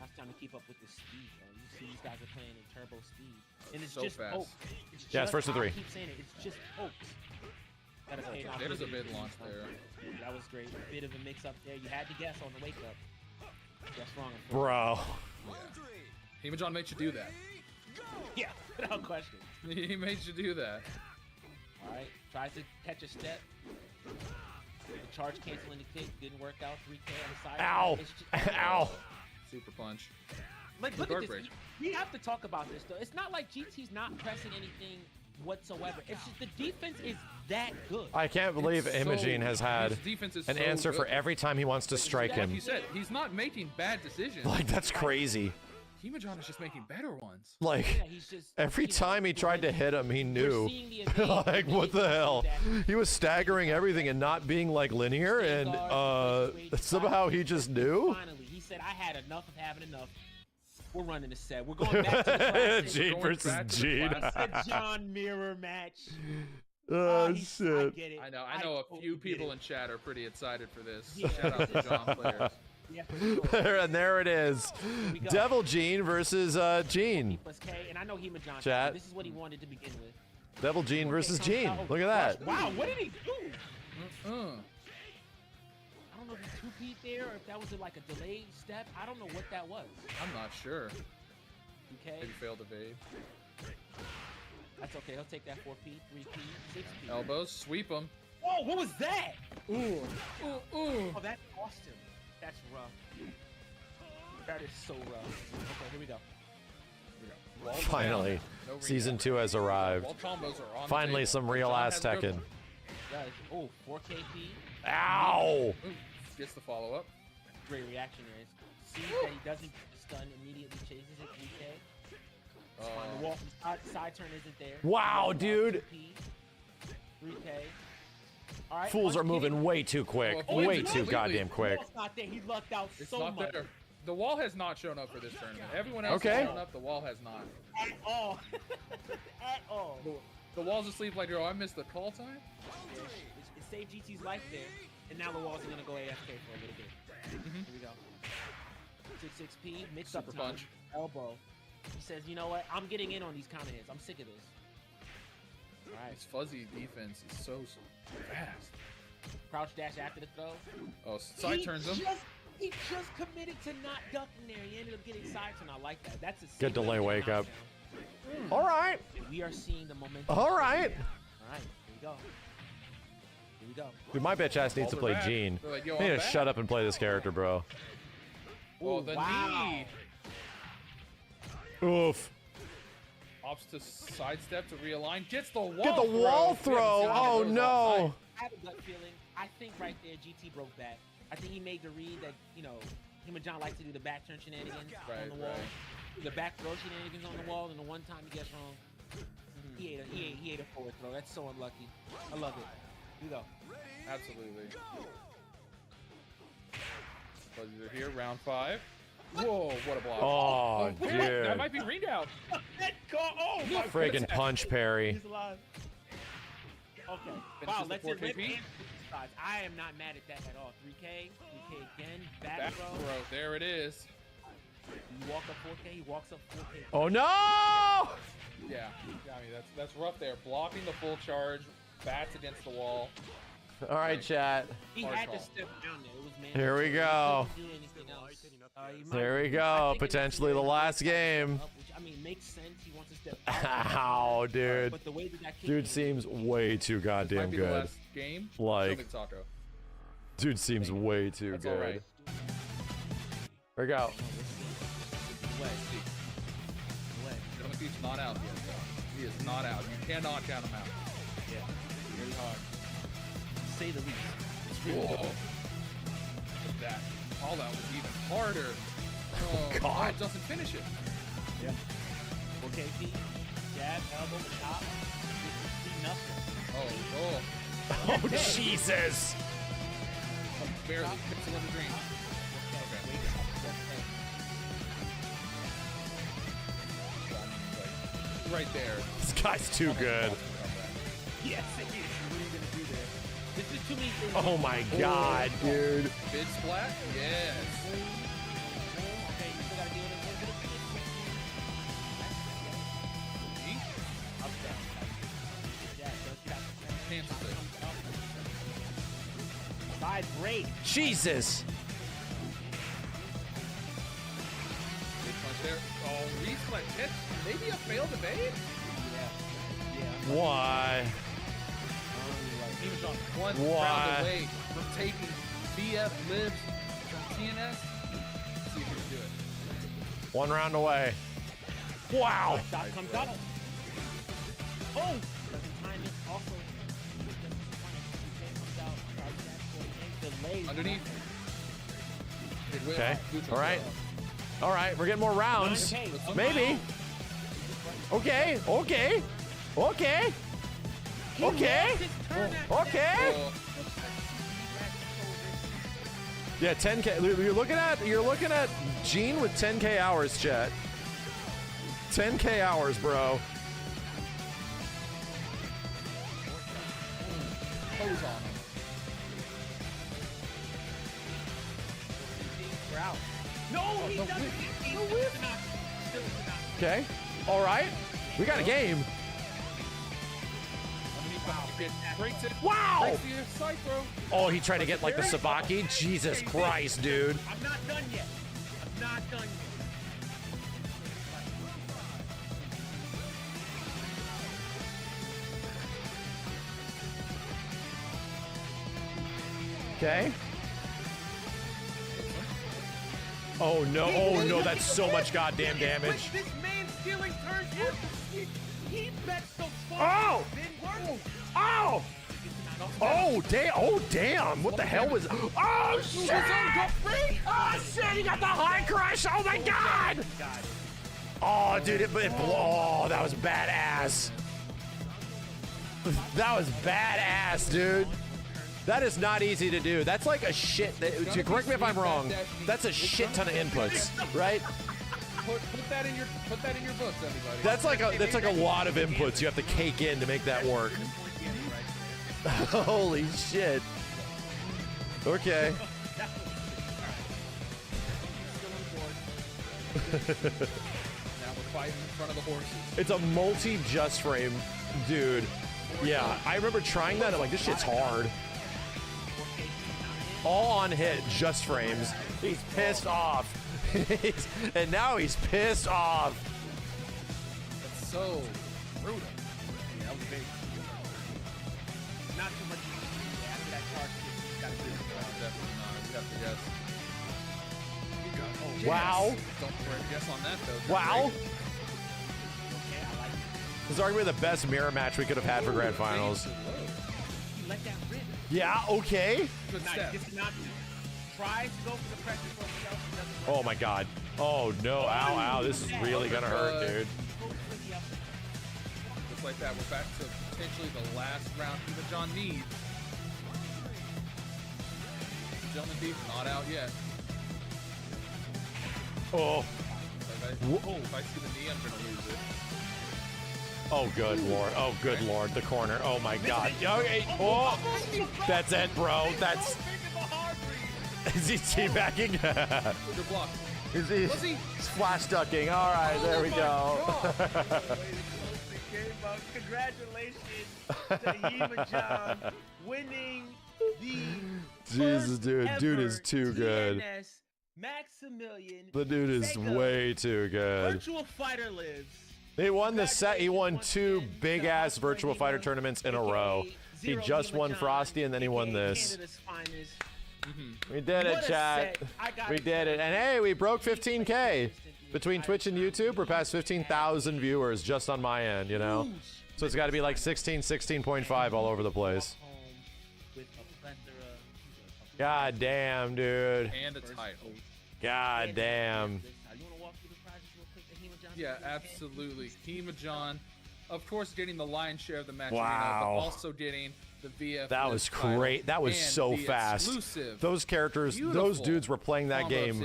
That's trying to keep up with the speed, bro. You see these guys are playing in turbo speed. And it's So just fast. hope. Yeah, it's first to three. I keep saying it. It's just hopes. That have paid off. There's a bid launch there. That was great. A bit of a mix-up there. You had to guess on the wake-up. That's wrong. Bro. Hemajon made you do that. Yeah, without question. He made you do that. All right, tries to catch a step. The charge canceling the kick didn't work out. 3K on the side. Ow. It's just, Ow. Super punch. Like, look Guard at this. break. We have to talk about this though. It's not like GT's not pressing anything whatsoever. It's just the defense is that good. I can't believe It's Imogene has had his defense is an so answer for good. every time he wants to strike Like him. you said, he's not making bad decisions. Like, that's crazy. Hemajon is just making better ones. Like, Yeah, he's just, every you know, time he tried to hit him, he knew. seeing the evade, Like, what the hell? that- He was staggering everything and not being, like, linear, and somehow he just knew? Finally, he said, I had enough of having enough. We're running a set. We're going back to the classic. Gene Going versus back to the Gene. classic. The John Mirror match. Oh, I shit. get it. I know a totally few get people it. in chat are pretty excited for this. Yeah. Shout out to John players. Yeah, for sure. And there it is. we go. Devil Gene versus Gene. Plus K, and I know he John. Chat. This is what he wanted to begin with. Devil Gene versus Okay, Gene. comes out. Look at that. Wow, what did he do? Uh-uh. I don't know if he 2P'd there or if that was like a delayed step. I don't know what that was. I'm not sure. Okay, Maybe failed evade. that's okay. He'll take that 4P, 3P, 6P. Elbows, sweep him. Whoa, what was that? Ooh, ooh. Oh, that cost him. That's rough. That is so rough. Okay, here we go. Wall Finally, down. No season rebound. 2 has arrived. Wall combos are on Finally, the table. some real John ass has a good Tekken. one. Guys, oh, 4KP. Ow! Ooh, gets the follow up. Great reaction there. Sees that he doesn't get the stun, immediately chases it 3K. It's fine. The wall side turn isn't there. Wow, dude. 3K. All right, Fools punch are moving kick. way too quick. Oh, Way it's too completely- goddamn quick. The wall's not there. He lucked out It's so not much. there. The wall has not shown up for this tournament. Everyone else Okay. has shown up. The wall has not. At all. At all. The wall's asleep like, oh, I missed the call time. It saved GT's life there. And now the walls are going to go AFK for a little bit. Here we go. 6-6P, mix up Super time, punch. elbow. He says, you know what? I'm getting in on these counter hits. I'm sick of this. All right. His fuzzy defense is so fast. Crouch dash after the throw. Oh, side turns him. He just committed to not ducking there. He ended up getting side turn. I like that. That's a Good sick way delay to get wake up. knocked down. All right. And we are seeing the momentum. All right. All right. Here we go. Here we go. Dude, my bitch ass needs to Balls are play back. Gene. They're like, yo, I need I'm to back. shut up and play this character, bro. Oh, Ooh, the wow. knee. Oof. Opts to sidestep to realign. Gets the wall Get the wall throw. throw. Yeah, Oh, those no. offside. I have a gut feeling. I think right there, GT broke back. I think he made the read that, you know, him and John like to do the back turn shenanigans Right, on the wall. right. The back throw shenanigans on the wall, and the one time he gets wrong, he ate a forward throw. That's so unlucky. I love it. Here we go. Absolutely. Fuzzies are here, round 5. Whoa, what a block. Oh, wait, dude. That might be ringed out. That call, oh my Friggin' punch parry. He's alive. Okay. Finishes Wow, the let's 4KP. rip and sides. I am not mad at that at all. 3K again, back Back throw. throw. There it is. You walk up 4K, he walks up 4K. Oh, no. Yeah. I mean, that's rough there. Blocking the full charge. Bats against the wall. All right, chat. He Hard had call. to step down there. It was man. Here we go. He couldn't do anything else. He There we I go. think Potentially it's the way last he wants to game. step up, which, I mean, makes sense. He wants to step up. Ow, dude. But the way that kick Dude came, seems way too This goddamn might be the good. last game. Like- Show me Taco. Dude seems way too That's all good. right. Here we go. Way. Way. Gentleman Thief's not out yet. Though. He is not out. You cannot count him out. Yeah. Very hard. To say the least. Whoa. Look at that. Call out was even harder. Oh, God. oh, it doesn't finish it. Yeah. Okay, P. Jab, elbow, chop. Nothing. Oh. Oh, Jesus. Barely. Pixel in the dream. Okay. Right there. This guy's too good. Yes, it is. What are you gonna do there? This is too many things. Oh my God, dude. Big splat? Yes. Okay, you still gotta deal with a little bit of Up, down. Yeah, don't stop. Cancels it. Side break. Jesus. Big punch there. Oh, reflex hit. Maybe a failed evade? Yeah. Why? He was on one Why? round away from taking BF Libs from TNS. See if he can do it. One round away. Wow. Shot comes out. Oh! Doesn't time it. Also, delayed. Underneath. Big whip. Okay. Boots All on right. the All right. We're getting more rounds. Maybe. Okay. Okay. Okay. Okay. Okay. Oh, Yeah, 10K. You're looking at Gene with 10K hours, chat. 10K hours, bro. pose on him. We're out. No, he doesn't. He's still not. Okay. All right. We got a game. Breaks it. Wow. Breaks the side throw. Oh, he tried to get like the Sabaki. Jesus Christ, dude. I'm not done yet. I'm not done yet. Okay. Oh no, oh no, that's so much goddamn damage. This man stealing turns after he bets so far. Oh! Oh! Oh damn! Oh damn! What the hell was? Oh shit! Oh shit! He got the high crush! Oh my god! Oh dude, oh that was badass. That was badass, dude. That is not easy to do. That's like a shit. Correct me if I'm wrong. That's a shit ton of inputs, right? Put that in your books, everybody. That's like a lot of inputs you have to cake in to make that work. Holy shit. Okay. Now we're fighting in front of the horses. It's a multi-just frame, dude. Yeah, I remember trying that. I'm like, this shit's hard. All on hit, just frames. He's pissed off. And now he's pissed off. That's so brutal. Yeah, that was big. Not too much. After that charge, he's got to do it. Definitely not. You have to guess. Oh, Wow. yes. Don't guess on that though. Wow. Okay, I like it. This is arguably the best mirror match we could have had for grand finals. He let that rip. Yeah, okay. Good Nice. step. This is not tries to go for the pressure for himself. He doesn't Oh my god. Oh no, ow, ow. This is really gonna hurt, dude. Just like that, we're back to potentially the last round Eva John needs. Gentleman Deep not out yet. Oh. If I see the knee, I'm gonna lose it. Oh, good lord. Oh, good lord. The corner. Oh my god. Okay. Oh, that's it, bro. That's. Is he teabagging? Good block. Is he? Was he? He's flash ducking. All right, there we go. Congratulations to Eva John winning the Jesus, dude. Dude is first too good. TNS Maximilian. The dude is Sega way too good. Virtual Fighter lives. He won the set. He won 2 big ass Virtual Fighter tournaments in a row. He just won Frosty and then he won this. Canada's finest. We did it, What a chat. set. I got We it. did it. And hey, we broke 15K. Between Twitch and YouTube, we're past 15,000 viewers just on my end, you know? So it's got to be like 16, 16.5 all over the place. Home with a plethora of God damn, dude. And a title. God damn. You want to walk through the prizes real quick that he Hema-John? Yeah, absolutely. Hema-John, of course, getting the lion's share of the match, Wow. but also getting the VF. That was great. That was so fast. Those characters, those dudes were playing that game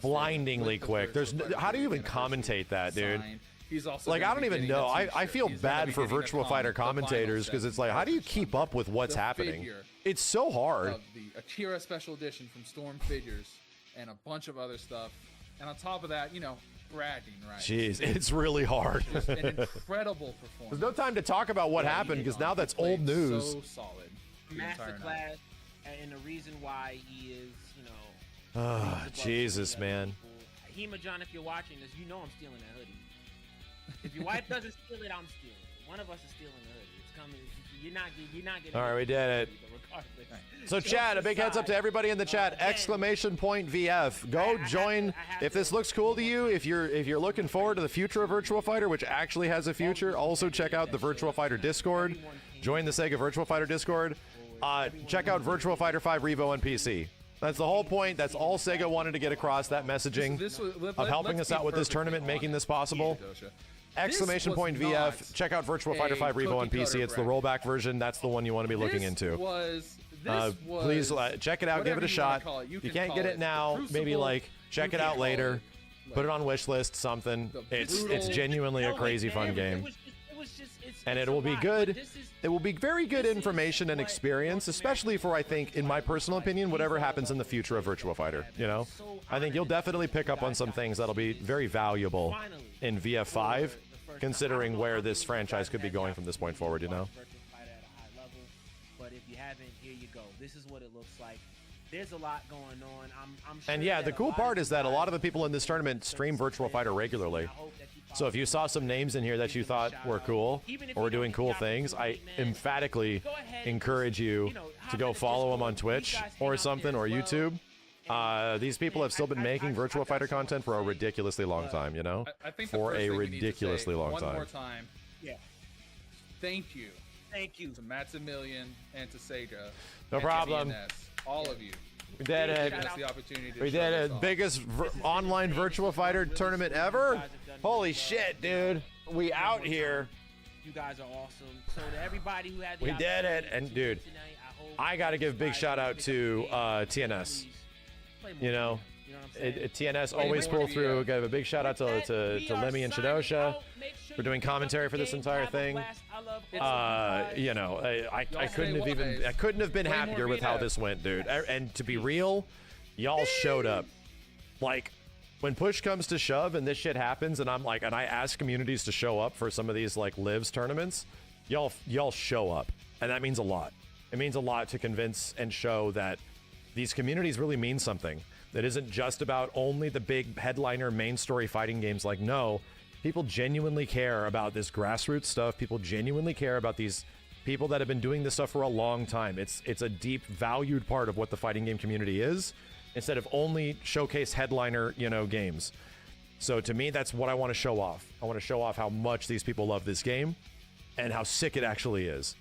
blindingly quick. There's how do you even commentate that, dude? He's also like, I don't even know. I feel bad for Virtua Fighter commentators because it's like, how do you keep up with what's happening? It's so hard. Of the Akira Special Edition from Storm Figures and a bunch of other stuff. And on top of that, you know, bragging, right? Jeez, it's really hard. Just an incredible performance. There's no time to talk about what happened because now that's old news. So solid. Masterclass, and the reason why he is, you know. Ah, Jesus, man. Hema-John, if you're watching this, you know I'm stealing that hoodie. If your wife doesn't steal it, I'm stealing it. One of us is stealing the hoodie. It's coming. You're not getting. All right, we did it. So chat, a big heads up to everybody in the chat! Exclamation point VF. Go join. If this looks cool to you, if you're looking forward to the future of Virtua Fighter, which actually has a future, also check out the Virtua Fighter Discord. Join the Sega Virtua Fighter Discord. Check out Virtua Fighter 5 Revo on PC. That's the whole point. That's all Sega wanted to get across, that messaging of helping us out with this tournament, making this possible. Exclamation point VF. Check out Virtua Fighter 5 Revo on PC. It's the rollback version. That's the one you want to be looking into. Please check it out. Give it a shot. If you can't get it now, maybe like check it out later. Put it on wish list. Something. It's genuinely a crazy fun game. And it will be good. It will be very good information and experience, especially for, I think, in my personal opinion, whatever happens in the future of Virtua Fighter. You know, I think you'll definitely pick up on some things that'll be very valuable in VF5, considering where this franchise could be going from this point forward. You know. But if you haven't, here you go. This is what it looks like. There's a lot going on. I'm sure and yeah, the cool part is that a lot of the people in this tournament stream Virtua Fighter regularly. So if you saw some names in here that you thought were cool or were doing cool things, I emphatically encourage you to go follow them on Twitch or something, or YouTube. These people have still been making Virtua Fighter content for a ridiculously long time, you know? I think for a ridiculously long time. One more time. Yeah. Thank you. Thank you to Maximilian and to Sega. No problem. TNS, all of you. We did it. We did it. Biggest online Virtua Fighter tournament ever. Holy shit, dude. We out here. You guys are awesome. So to everybody who had the we did it. And dude, I got to give a big shout out to TNS. You know, TNS always pull through. Got a big shout out to Lemmy and Shadosha for doing commentary for this entire thing. You know, I couldn't have been happier with how this went, dude. And to be real, y'all showed up. Like, when push comes to shove and this shit happens, and I'm like, and I ask communities to show up for some of these like lives tournaments, y'all show up, and that means a lot. It means a lot to convince and show that these communities really mean something. That isn't just about only the big headliner main story fighting games. Like, no, people genuinely care about this grassroots stuff. People genuinely care about these people that have been doing this stuff for a long time. It's a deep valued part of what the fighting game community is, instead of only showcase headliner, you know, games. So to me, that's what I want to show off. I want to show off how much these people love this game and how sick it actually is.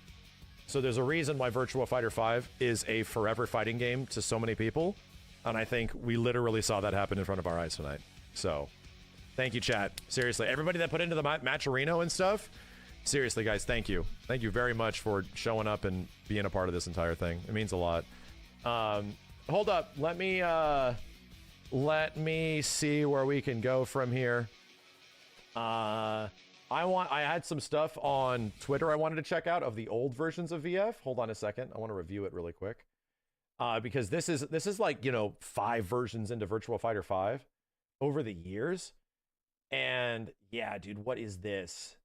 So there's a reason why Virtua Fighter 5 is a forever fighting game to so many people. And I think we literally saw that happen in front of our eyes tonight. So thank you, chat. Seriously, everybody that put into the Matcherino and stuff, seriously, guys, thank you. Thank you very much for showing up and being a part of this entire thing. It means a lot. Hold up. Let me see where we can go from here. I had some stuff on Twitter I wanted to check out of the old versions of VF. Hold on a second. I want to review it really quick. Because this is like, you know, 5 versions into Virtua Fighter 5 over the years. And yeah, dude, what is this?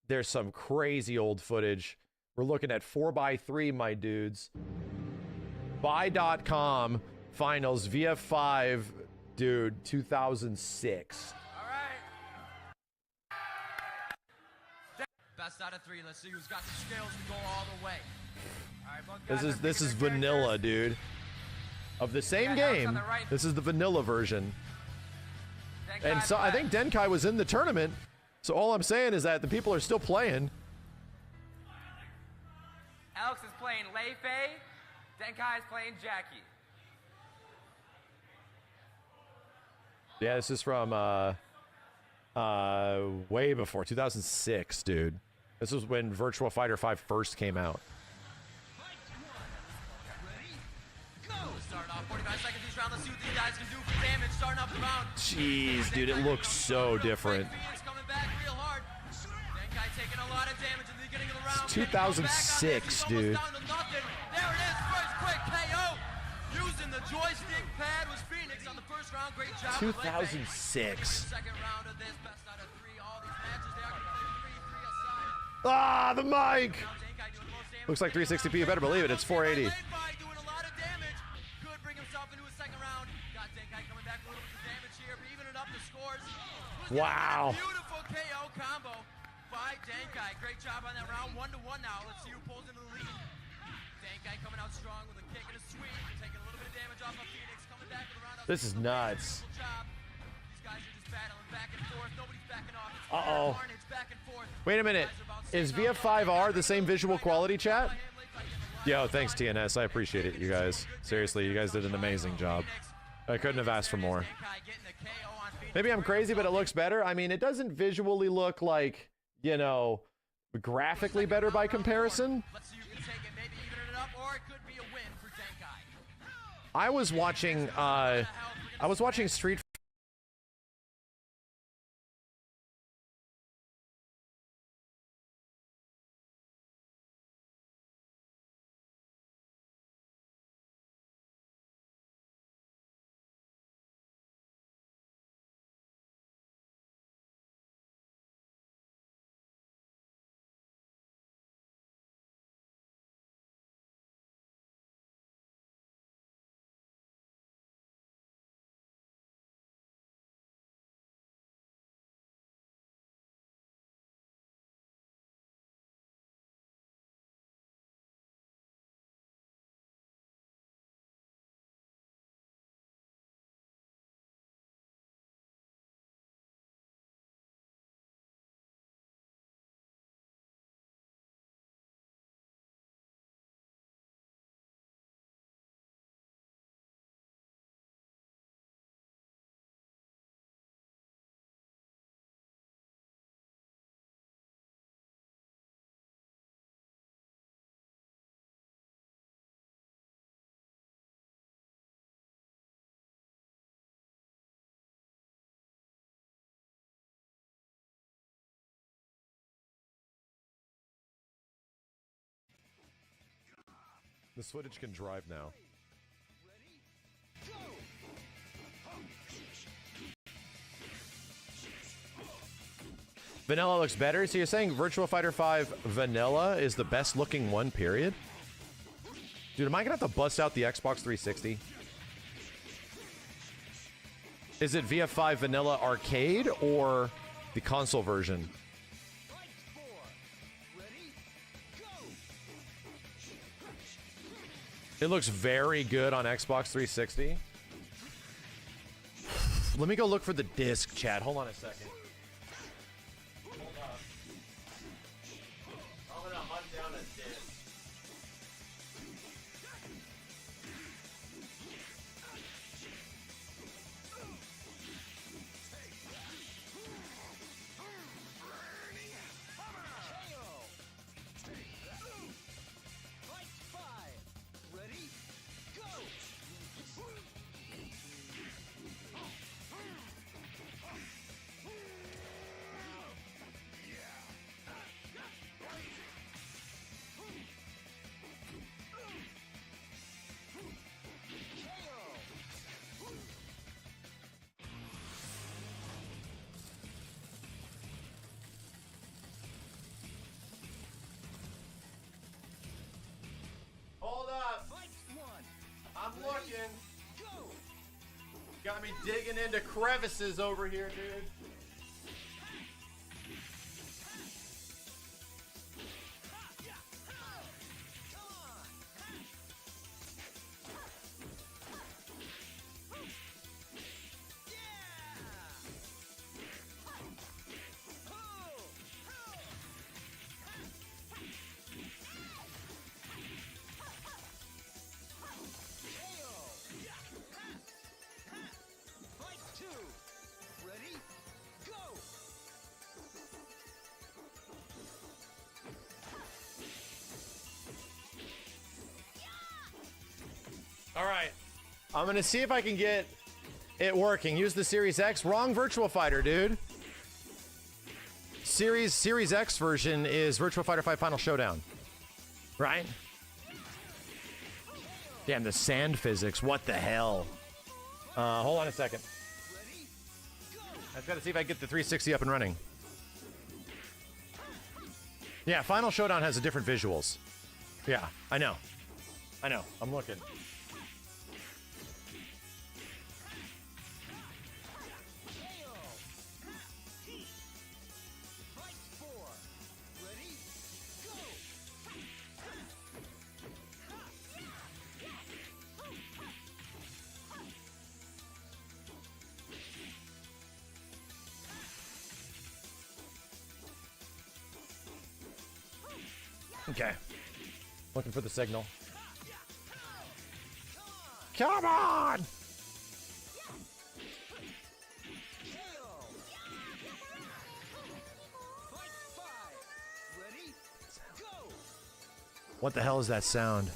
There's some crazy old footage. We're looking at 4x3, my dudes. Buy.com finals VF5, dude, 2006. All right. Best out of 3. Let's see who's got the skills to go all the way. This is vanilla, dude. Of the same game. This is the vanilla version. And so I think Denkai was in the tournament. So all I'm saying is that the people are still playing. Alex is playing Lei Fei. Denkai is playing Jackie. Yeah, this is from Way before 2006, dude. This was when Virtua Fighter 5 first came out. Starting off 45 seconds each round. Let's see what these guys can do for damage. Starting off the round. Jeez, dude, it looks so different. Phoenix coming back real hard. Denkai taking a lot of damage in the beginning of the round. It's 2006, dude. Down to nothing. There it is. First quick KO. Using the joystick pad was Phoenix on the first round. Great job. 2006. Second round of this best out of 3. All these matches they are playing 3-3 aside. Ah, the mic. Now Denkai doing the most damage. Looks like 360p. You better believe it. It's 480. Doing a lot of damage. Could bring himself into a second round. Got Denkai coming back a little bit of damage here, but evening up the scores. Wow. Beautiful KO combo by Denkai. Great job on that round. 1-1 now. Let's see who pulls into the lead. Denkai coming out strong with a kick and a sweep. Taking a little bit of damage off of Phoenix. Coming back with a round. This is nuts. Beautiful job. These guys are just battling back and forth. Nobody's backing off. It's Uh-oh. carnage back and forth. Wait a minute. Is VF5R the same visual quality, chat? Yo, thanks, TNS. I appreciate it, you guys. Seriously, you guys did an amazing job. I couldn't have asked for more. Maybe I'm crazy, but it looks better. I mean, it doesn't visually look like, you know, graphically better by comparison. Let's see who can take it. Maybe even it up, or it could be a win for Denkai. I was watching Street. This footage can drive now. Vanilla looks better. So you're saying Virtua Fighter 5 Vanilla is the best looking one, period? Dude, am I gonna have to bust out the Xbox 360? Is it VF5 Vanilla Arcade or the console version? It looks very good on Xbox 360. Let me go look for the disc, chat. Hold on a second. Hold up. I'm gonna hunt down a disc. Hold up. I'm looking. Got me digging into crevices over here, dude. All right. I'm going to see if I can get it working. Use the Series X. Wrong Virtua Fighter, dude. Series X version is Virtua Fighter 5 Final Showdown. Right? Damn, the sand physics. What the hell? Hold on a second. I've got to see if I can get the 360 up and running. Yeah, Final Showdown has a different visuals. Yeah, I know. I'm looking. Okay. Looking for the signal. Come on! What the hell is that sound?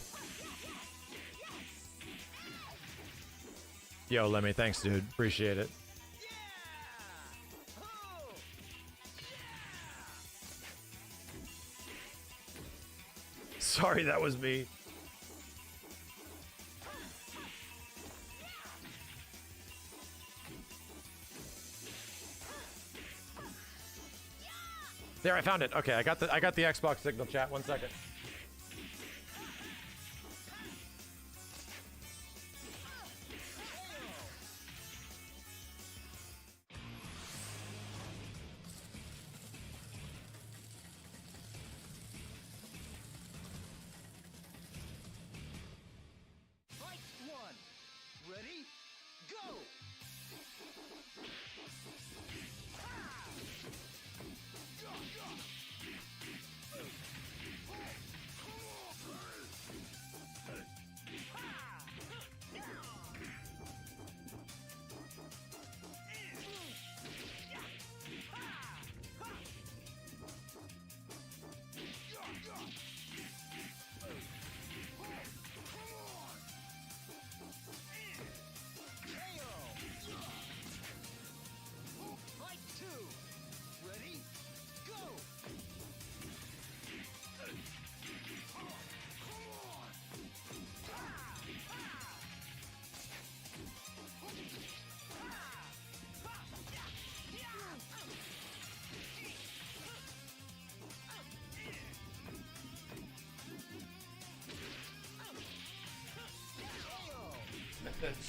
Yo, Lemmy, thanks, dude. Appreciate it. Sorry, that was me. There, I found it. Okay, I got the Xbox signal, chat. 1 second.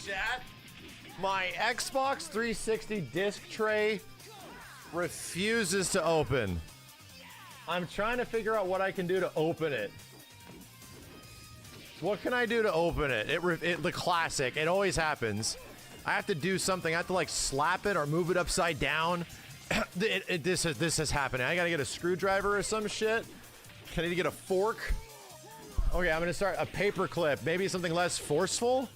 Chat, my Xbox 360 disc tray refuses to open. I'm trying to figure out what I can do to open it. What can I do to open it? The classic. It always happens. I have to do something. I have to like slap it or move it upside down. This is happening. I gotta get a screwdriver or some shit. I need to get a fork. Okay, I'm gonna start a paper clip. Maybe something less forceful.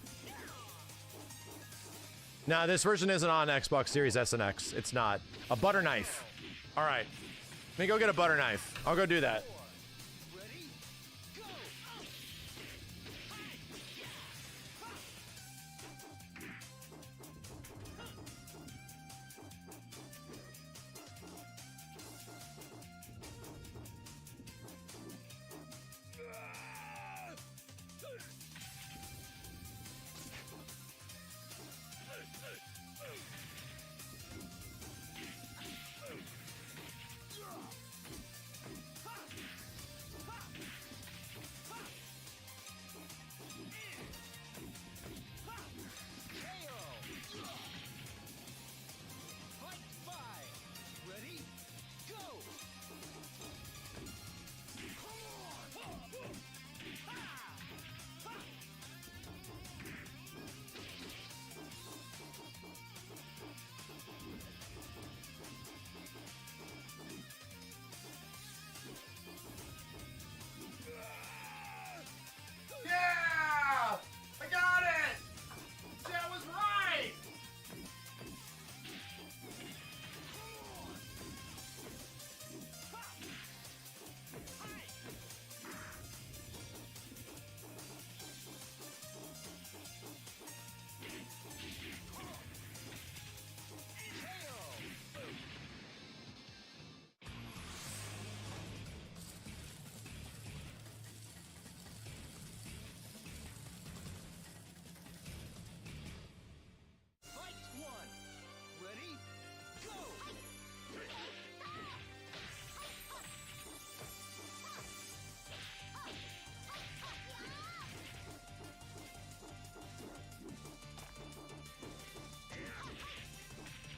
Nah, this version isn't on Xbox Series S and X. It's not. A butter knife. All right. Let me go get a butter knife. I'll go do that.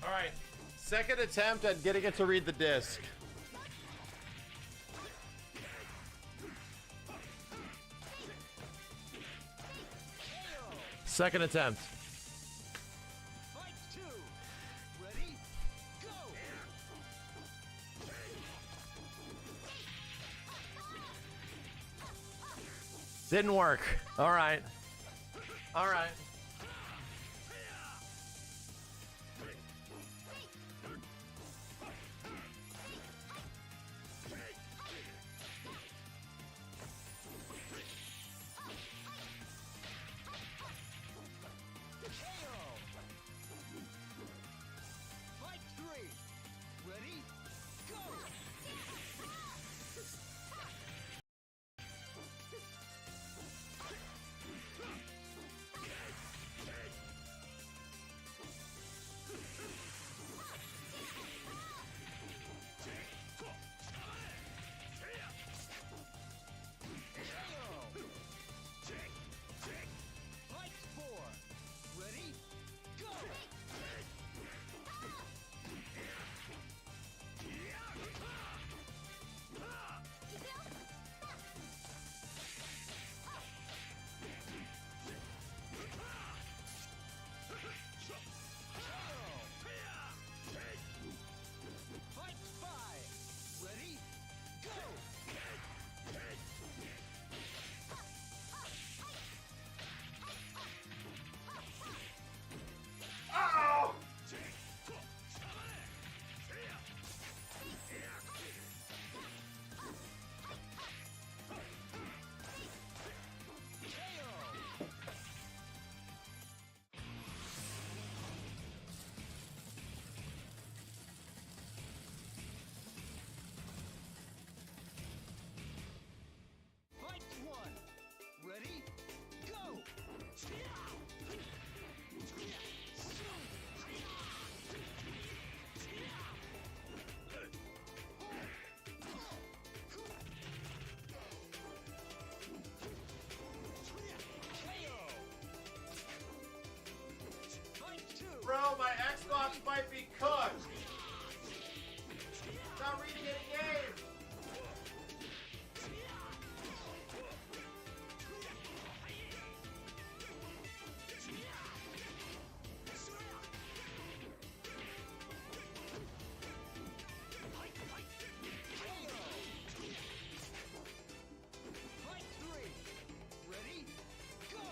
All right. Second attempt at getting it to read the disc. Second attempt. Fight 2. Ready? Go. Didn't work. All right. All right. Fight 3. Ready? Go. Fight 4. Ready? Go. Fight 5. Ready? Go. Fight 1. Ready? Go. Fight 2. Bro, my Xbox might be cooked. Not reading any games. Fight 3. Ready? Go.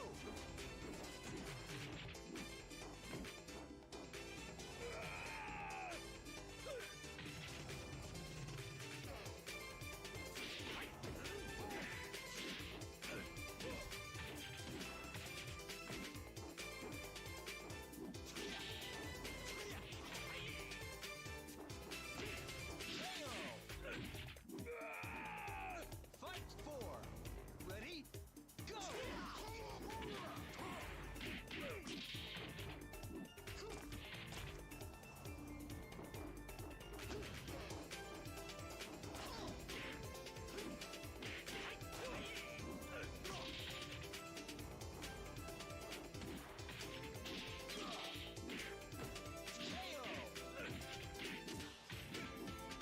Fight 4. Ready? Go.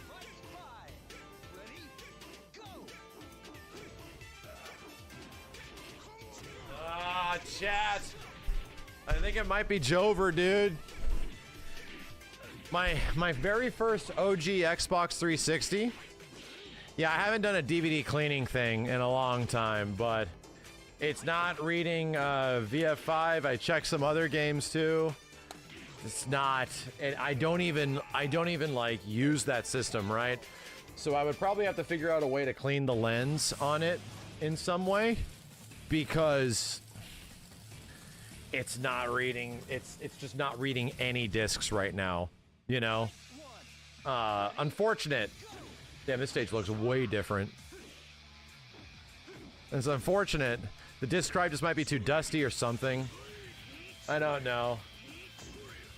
Fight 5. Ready? Go. Ah, chat. I think it might be Jover, dude. My very first OG Xbox 360. Yeah, I haven't done a DVD cleaning thing in a long time, but it's not reading VF5. I checked some other games too. It's not, and I don't even like use that system, right? So I would probably have to figure out a way to clean the lens on it in some way, because it's not reading, it's just not reading any discs right now, you know? Unfortunate. Damn, this stage looks way different. It's unfortunate. The disc drive just might be too dusty or something. I don't know.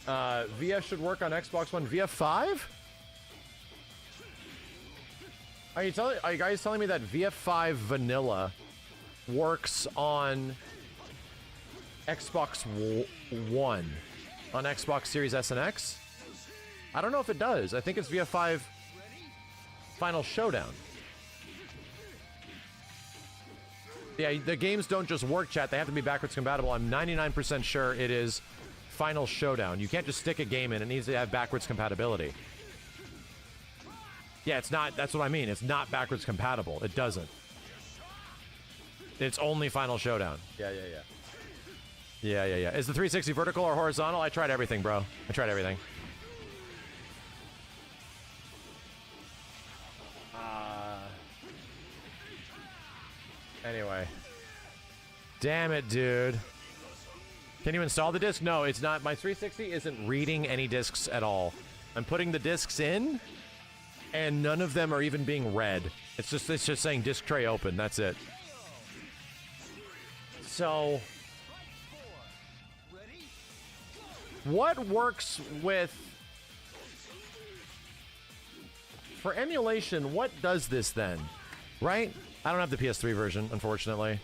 VF should work on Xbox One. VF5? Are you guys telling me that VF5 Vanilla works on Xbox One, on Xbox Series S and X? I don't know if it does. I think it's via 5 Final Showdown. Yeah, the games don't just work, chat. They have to be backwards compatible. I'm 99% sure it is Final Showdown. You can't just stick a game in. It needs to have backwards compatibility. Yeah, it's not. That's what I mean. It's not backwards compatible. It doesn't. It's only Final Showdown. Yeah. Is the 360 vertical or horizontal? I tried everything, bro. I tried everything. Anyway. Damn it, dude. Can you install the disc? No, it's not. My 360 isn't reading any discs at all. I'm putting the discs in, and none of them are even being read. It's just saying disk tray open. That's it. So, what works with... For emulation, what does this then? Right? I don't have the PS3 version, unfortunately.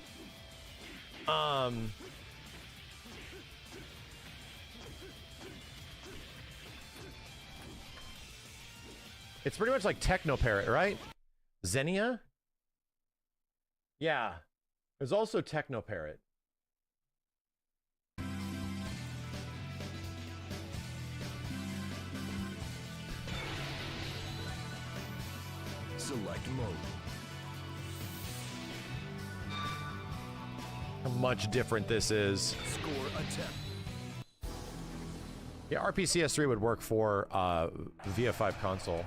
It's pretty much like Technoparrot, right? Xenia? Yeah. There's also Technoparrot. Select mode. How much different this is. Score attempt. Yeah, RPCS3 would work for via 5 console.